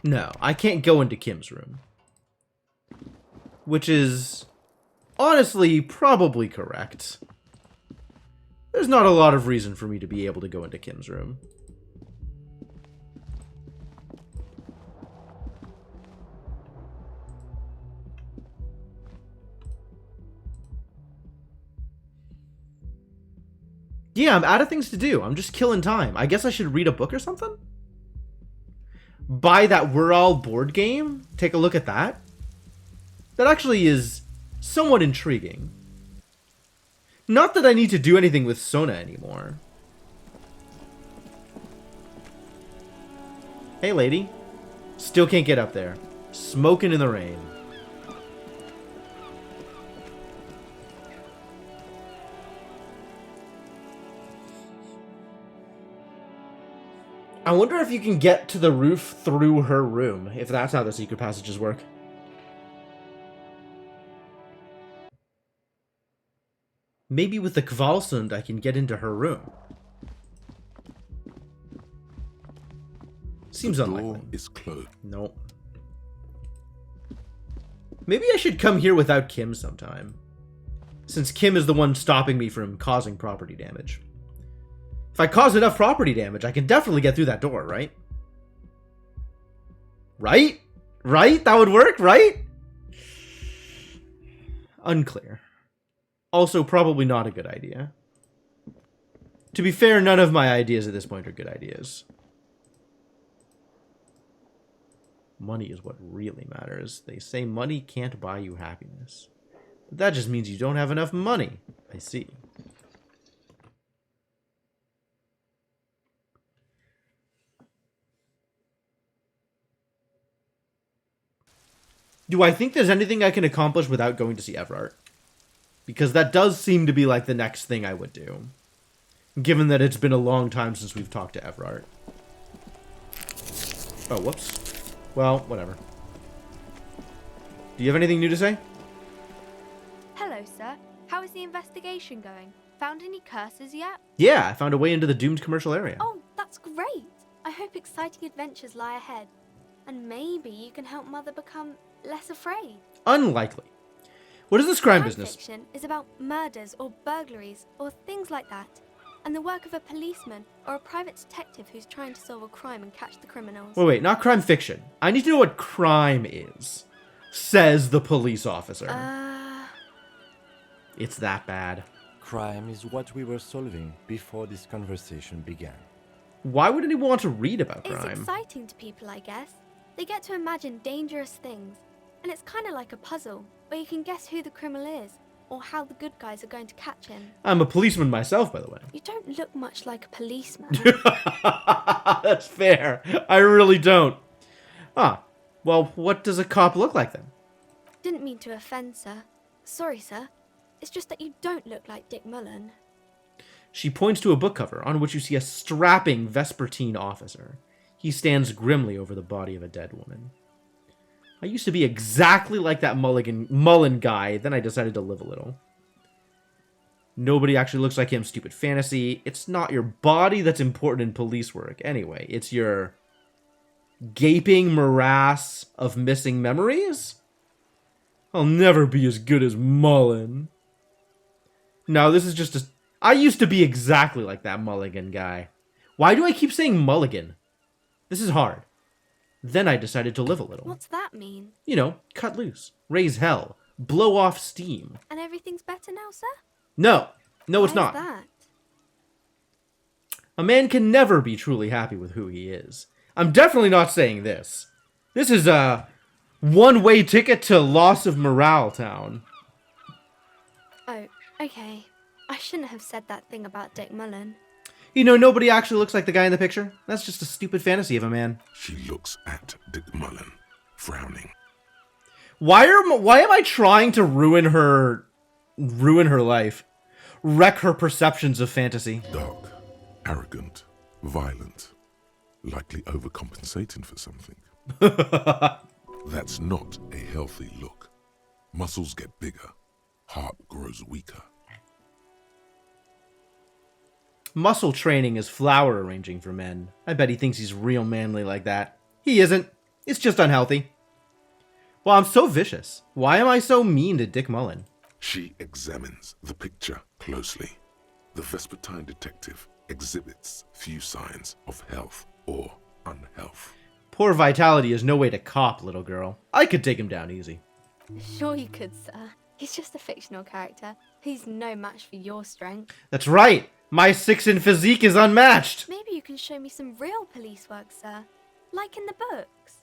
No, I can't go into Kim's room. Which is, honestly, probably correct. There's not a lot of reason for me to be able to go into Kim's room. Yeah, I'm out of things to do. I'm just killing time. I guess I should read a book or something? Buy that We're All board game? Take a look at that? That actually is somewhat intriguing. Not that I need to do anything with Sona anymore. Hey, lady. Still can't get up there. Smoking in the rain. I wonder if you can get to the roof through her room, if that's how the secret passages work. Maybe with the Kvalsund I can get into her room. Seems
the
unlikely.
door is closed.
Nope. Maybe I should come here without Kim sometime, since Kim is the one stopping me from causing property damage. If I cause enough property damage, I can definitely get through that door, right? Right? Right? That would work, right? Unclear. Also, probably not a good idea. To be fair, none of my ideas at this point are good ideas. Money is what really matters. They say money can't buy you happiness. But that just means you don't have enough money. I see. Do I think there's anything I can accomplish without going to see Everard? Because that does seem to be like the next thing I would do. Given that it's been a long time since we've talked to Everard. Oh, whoops. Well, whatever. Do you have anything new to say?
Hello, sir. How is the investigation going? Found any curses yet?
Yeah, I found a way into the doomed commercial area.
Oh, that's great. I hope exciting adventures lie ahead. And maybe you can help Mother become less afraid.
Unlikely. What is this crime business?
Fiction is about murders or burglaries or things like that. And the work of a policeman or a private detective who's trying to solve a crime and catch the criminals.
Wait, not crime fiction. I need to know what crime is, says the police officer. It's that bad.
Crime is what we were solving before this conversation began.
Why would anyone want to read about
It's
crime?
exciting to people, I guess. They get to imagine dangerous things. And it's kind of like a puzzle, where you can guess who the criminal is, or how the good guys are going to catch him.
I'm a policeman myself, by the way.
You don't look much like a policeman.
That's fair. I really don't. Ah, well, what does a cop look like then?
Didn't mean to offend, sir. Sorry, sir. It's just that you don't look like Dick Mullen.
She points to a book cover on which you see a strapping Vespertine officer. He stands grimly over the body of a dead woman. I used to be exactly like that Mullen guy, then I decided to live a little. Nobody actually looks like him, stupid fantasy. It's not your body that's important in police work, anyway. It's your gaping morass of missing memories? I'll never be as good as Mullen. No, this is just a... I used to be exactly like that Mulligan guy. Why do I keep saying Mulligan? This is hard. Then I decided to live a little.
What's that mean?
You know, cut loose, raise hell, blow off steam.
And everything's better now, sir?
No, it's
Why
not.
Is that?
A man can never be truly happy with who he is. I'm definitely not saying this. This is a one-way ticket to loss of morale town.
Oh, okay. I shouldn't have said that thing about Dick Mullen.
You know, nobody actually looks like the guy in the picture. That's just a stupid fantasy of a man.
She looks at Dick Mullen, frowning.
Why am I trying to ruin her life? Wreck her perceptions of fantasy.
Dark, arrogant, violent, likely overcompensating for something. That's not a healthy look. Muscles get bigger, heart grows weaker.
Muscle training is flower arranging for men. I bet he thinks he's real manly like that. He isn't. It's just unhealthy. Well, I'm so vicious. Why am I so mean to Dick Mullen?
She examines the picture closely. The Vespertine detective exhibits few signs of health or unhealth.
Poor vitality is no way to cop, little girl. I could take him down easy.
Sure you could, sir. He's just a fictional character. He's no match for your strength.
That's right. My 6 in physique is unmatched.
Maybe you can show me some real police work, sir. Like in the books.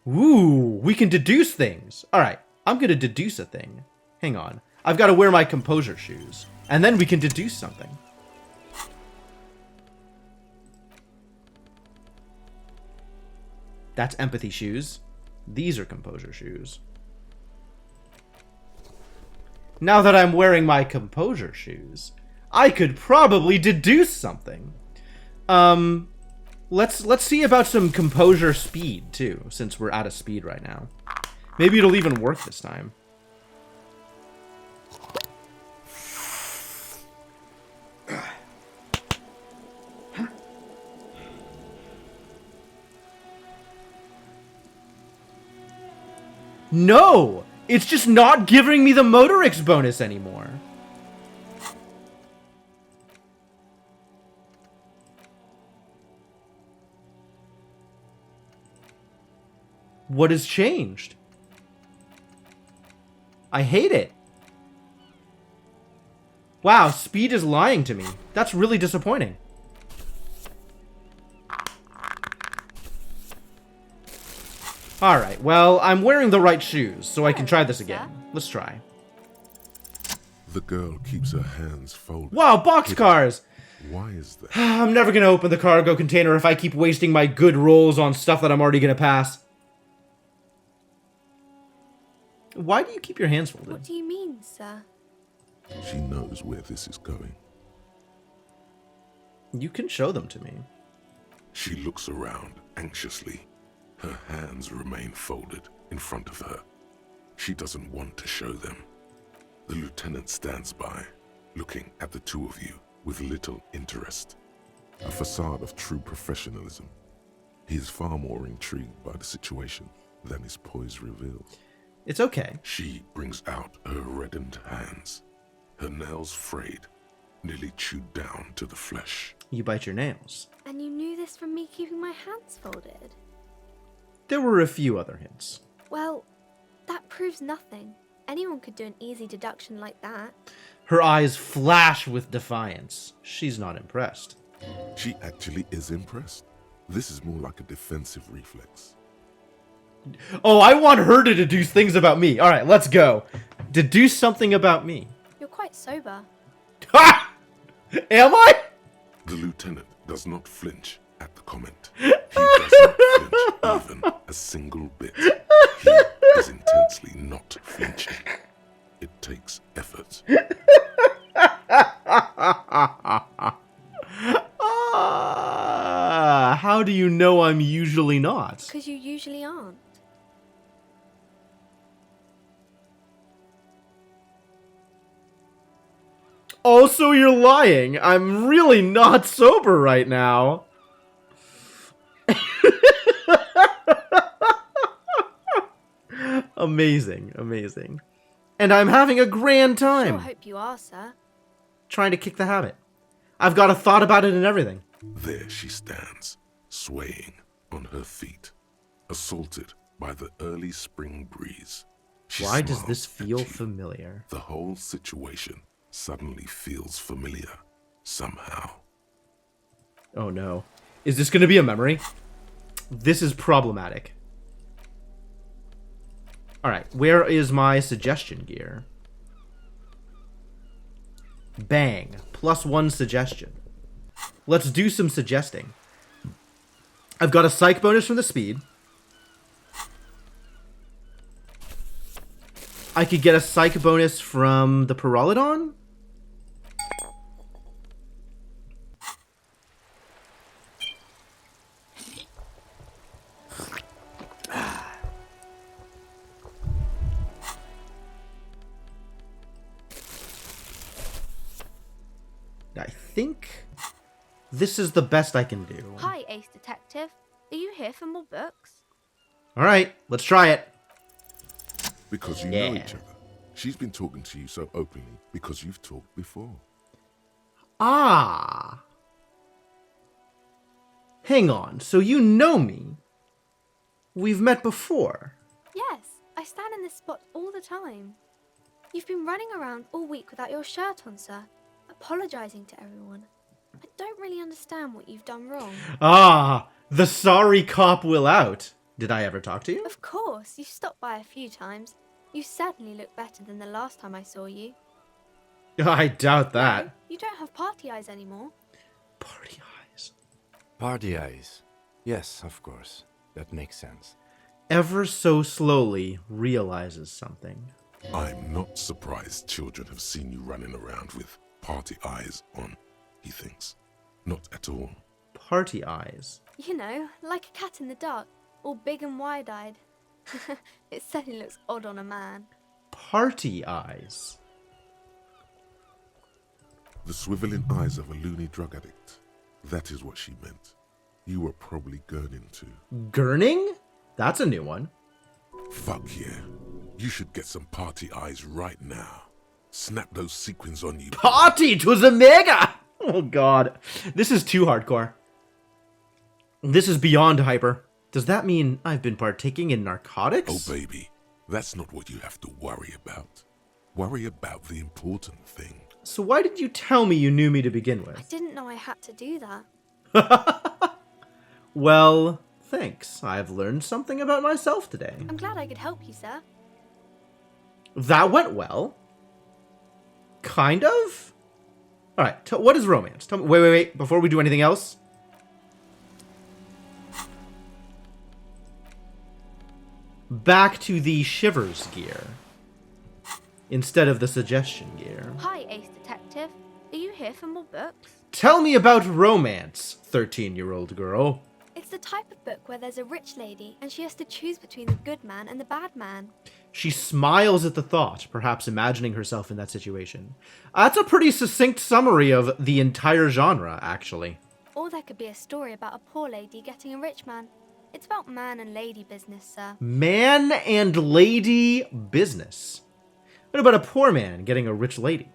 Ooh, we can deduce things. Alright, I'm gonna deduce a thing. Hang on. I've got to wear my composure shoes. And then we can deduce something. That's empathy shoes. These are composure shoes. Now that I'm wearing my composure shoes, I could probably deduce something. Let's see about some composure speed too, since we're out of speed right now. Maybe it'll even work this time. No! It's just not giving me the Motorix bonus anymore. What has changed? I hate it. Wow, speed is lying to me. That's really disappointing. Alright, well, I'm wearing the right shoes, so I can try this again. Let's try.
The girl keeps her hands folded.
Wow, boxcars!
Why is that?
I'm never gonna open the cargo container if I keep wasting my good rolls on stuff that I'm already gonna pass. Why do you keep your hands folded?
What do you mean, sir?
She knows where this is going.
You can show them to me.
She looks around anxiously. Her hands remain folded in front of her. She doesn't want to show them. The lieutenant stands by, looking at the two of you with little interest. A facade of true professionalism. He is far more intrigued by the situation than his poise reveals.
It's okay.
She brings out her reddened hands, her nails frayed, nearly chewed down to the flesh.
You bite your nails.
And you knew this from me keeping my hands folded?
There were a few other hints.
Well, that proves nothing. Anyone could do an easy deduction like that.
Her eyes flash with defiance. She's not impressed.
She actually is impressed. This is more like a defensive reflex.
Oh, I want her to deduce things about me. All right, let's go. Deduce something about me.
You're quite sober.
Ha! Am I?
The lieutenant does not flinch at the comment. He does not flinch even a single bit. He is intensely not flinching. It takes effort.
How do you know I'm usually not?
Because you usually aren't.
Also, you're lying. I'm really not sober right now. Amazing, amazing. And I'm having a grand time.
Sure hope you are, sir.
Trying to kick the habit. I've got a thought about it and everything.
There she stands, swaying on her feet, assaulted by the early spring breeze.
Why does this feel familiar?
The whole situation suddenly feels familiar, somehow.
Oh no. Is this going to be a memory? This is problematic. Alright, where is my suggestion gear? Bang. +1 suggestion. Let's do some suggesting. I've got a psych bonus from the speed. I could get a psych bonus from the Pyrrolidon? I think this is the best I can do.
Hi, Ace Detective. Are you here for more books?
Alright, let's try it.
Because you know each other. She's been talking to you so openly because you've talked before.
Ah. Hang on, so you know me? We've met before.
Yes, I stand in this spot all the time. You've been running around all week without your shirt on, sir. apologizing to everyone. I don't really understand what you've done wrong.
Ah, the sorry cop will out. Did I ever talk to you?
Of course, you've stopped by a few times. You certainly look better than the last time I saw you.
I doubt that.
No, you don't have party eyes anymore.
Party eyes.
Party eyes. Yes, of course. That makes sense.
Ever so slowly realizes something.
I'm not surprised children have seen you running around with party eyes on, he thinks. Not at all.
Party eyes?
You know, like a cat in the dark, all big and wide-eyed. It certainly looks odd on a man.
Party eyes?
The swiveling eyes of a loony drug addict. That is what she meant. You were probably gurning too.
Gurning? That's a new one.
Fuck yeah. You should get some party eyes right now. Snap those sequins on you.
Party to the mega! Oh god. This is too hardcore. This is beyond hyper. Does that mean I've been partaking in narcotics?
Oh baby, that's not what you have to worry about. Worry about the important thing.
So why did you tell me you knew me to begin
I
with?
didn't know I had to do that.
Well, thanks. I've learned something about myself today.
I'm glad I could help you, sir.
That went well. Kind of? Alright, what is romance? Tell me. Wait. Before we do anything else. Back to the Shivers gear. Instead of the suggestion gear.
Hi, Ace Detective. Are you here for more books?
Tell me about romance, 13-year-old girl.
It's the type of book where there's a rich lady and she has to choose between the good man and the bad man.
She smiles at the thought, perhaps imagining herself in that situation. That's a pretty succinct summary of the entire genre, actually.
Or there could be a story about a poor lady getting a rich man. It's about man and lady business, sir.
Man and lady business. What about a poor man getting a rich lady?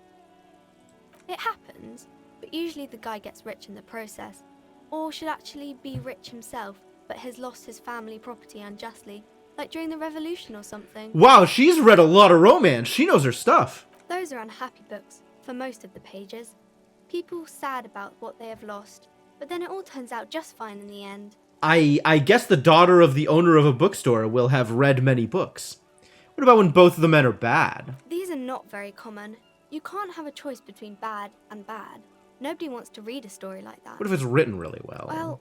It happens, but usually the guy gets rich in the process. Or should actually be rich himself, but has lost his family property unjustly, like during the revolution or something.
Wow, she's read a lot of romance. She knows her stuff.
Those are unhappy books, for most of the pages. People sad about what they have lost, but then it all turns out just fine in the end.
I guess the daughter of the owner of a bookstore will have read many books. What about when both of the men are bad?
These are not very common. You can't have a choice between bad and bad. Nobody wants to read a story like that.
What if it's written really well?
Well,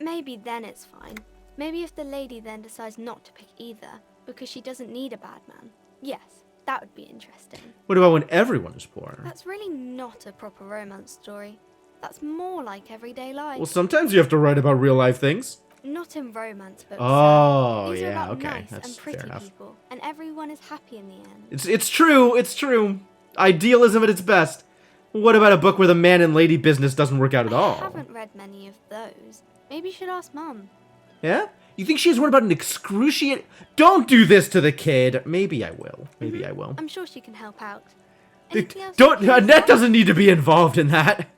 maybe then it's fine. Maybe if the lady then decides not to pick either, because she doesn't need a bad man. Yes, that would be interesting.
What about when everyone is poor?
That's really not a proper romance story. That's more like everyday life.
Well, sometimes you have to write about real life things.
Not in romance books.
Oh,
These are
yeah,
about
okay.
nice
That's
and pretty
fair enough.
people, and everyone is happy in the end.
It's true. Idealism at its best. What about a book where the man and lady business doesn't work out at all?
I haven't read many of those. Maybe you should ask Mum.
Yeah? You think she's worried about an excruciating... Don't do this to the kid. Maybe I will. Maybe I will.
I'm sure she can help out.
Don't... Annette doesn't need to be involved in that.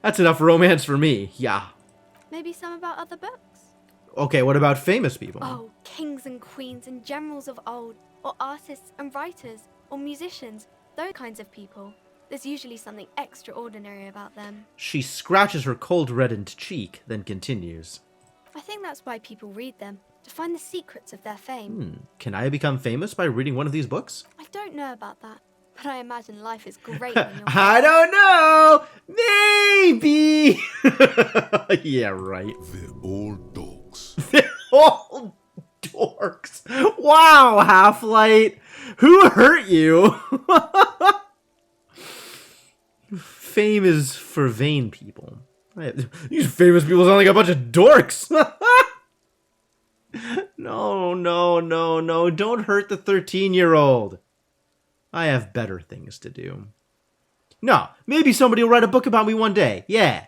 That's enough romance for me. Yeah.
Maybe some about other books?
Okay, what about famous people?
Oh, kings and queens and generals of old, or artists and writers, or musicians, those kinds of people. There's usually something extraordinary about them.
She scratches her cold reddened cheek, then continues.
I think that's why people read them, to find the secrets of their fame.
Can I become famous by reading one of these books?
I don't know about that, but I imagine life is great when you're...
I don't know! Maybe! Yeah, right.
They're all dogs.
They're all dorks. Wow, Half-Light! Who hurt you? Fame is for vain people. These famous people sound like a bunch of dorks. No. Don't hurt the 13-year-old. I have better things to do. No, maybe somebody will write a book about me one day. Yeah.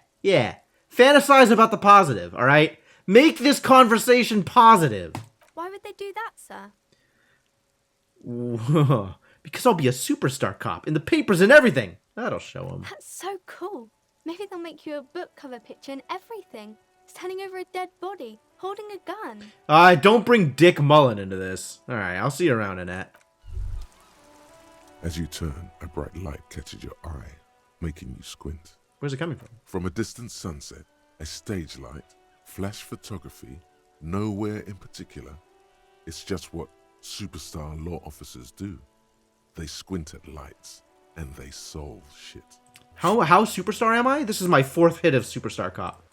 Fantasize about the positive, alright? Make this conversation positive.
Why would they do that, sir?
Because I'll be a superstar cop in the papers and everything. That'll show them.
That's so cool. Maybe they'll make you a book cover picture and everything. Standing over a dead body, holding a gun.
Don't bring Dick Mullen into this. Alright, I'll see you around, Annette.
As you turn, a bright light catches your eye. making you squint.
Where's it coming from?
From a distant sunset, a stage light, flash photography, nowhere in particular. It's just what superstar law officers do. They squint at lights, and they solve shit.
How superstar am I? This is my 4th hit of Superstar Cop.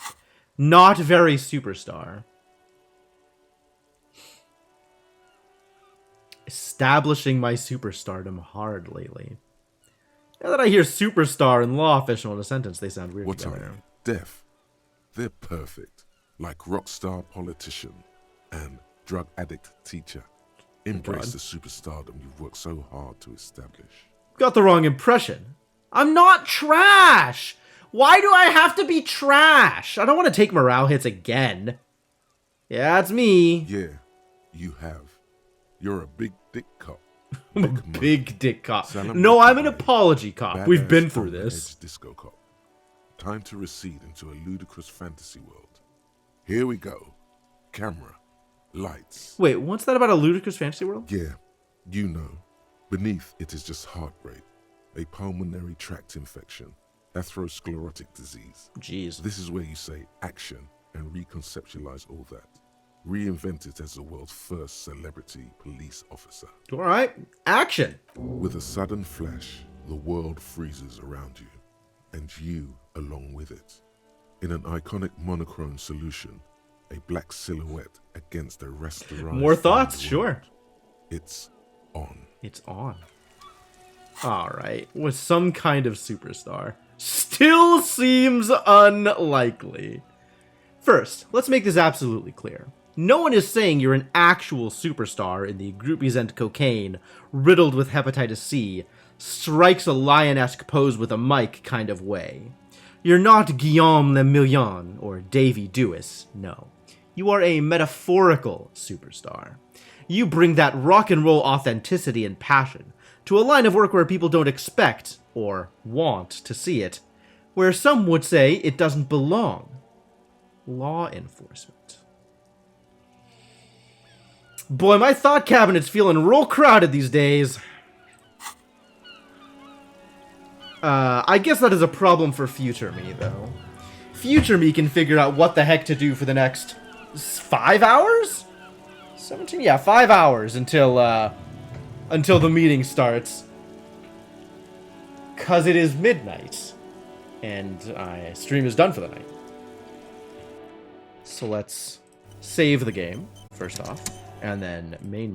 Not very superstar. Establishing my superstardom hard lately. Now that I hear superstar and law official in a sentence, they sound weird
What
together.
are you? Deaf. They're perfect. Like rock star politician and drug addict teacher. Embrace the superstardom you've worked so hard to establish.
Got the wrong impression. I'm not trash! Why do I have to be trash? I don't want to take morale hits again. Yeah, it's me.
Yeah, you have. You're a big dick cop.
I'm a big dick cop.
Salem
No, I'm an apology cop. We've
badass
been through
on the
this.
edge disco cop. Time to recede into a ludicrous fantasy world. Here we go. Camera. Lights.
Wait, what's that about a ludicrous fantasy world?
Yeah, you know. Beneath it is just heartbreak, a pulmonary tract infection, atherosclerotic disease.
Jeez.
This is where you say action and reconceptualize all that. Reinvent it as the world's first celebrity police officer.
All right, action.
With a sudden flash, the world freezes around you, and you along with it. In an iconic monochrome solution, a black silhouette against a restaurant.
More thoughts? Sure.
It's on.
It's on. All right, with some kind of superstar. Still seems unlikely. First, let's make this absolutely clear. No one is saying you're an actual superstar in the groupies and cocaine, riddled with hepatitis C, strikes a lion-esque pose with a mic kind of way. You're not Guillaume Le Million or Davy Dewis, no. You are a metaphorical superstar. You bring that rock and roll authenticity and passion to a line of work where people don't expect or want to see it, where some would say it doesn't belong. Law enforcement. Boy, my thought cabinet's feeling real crowded these days. I guess that is a problem for future me, though. Future me can figure out what the heck to do for the next 5 hours? 17? Yeah, 5 hours until the meeting starts. 'Cause it is midnight. And stream is done for the night. So let's save the game, first off. And then main menu.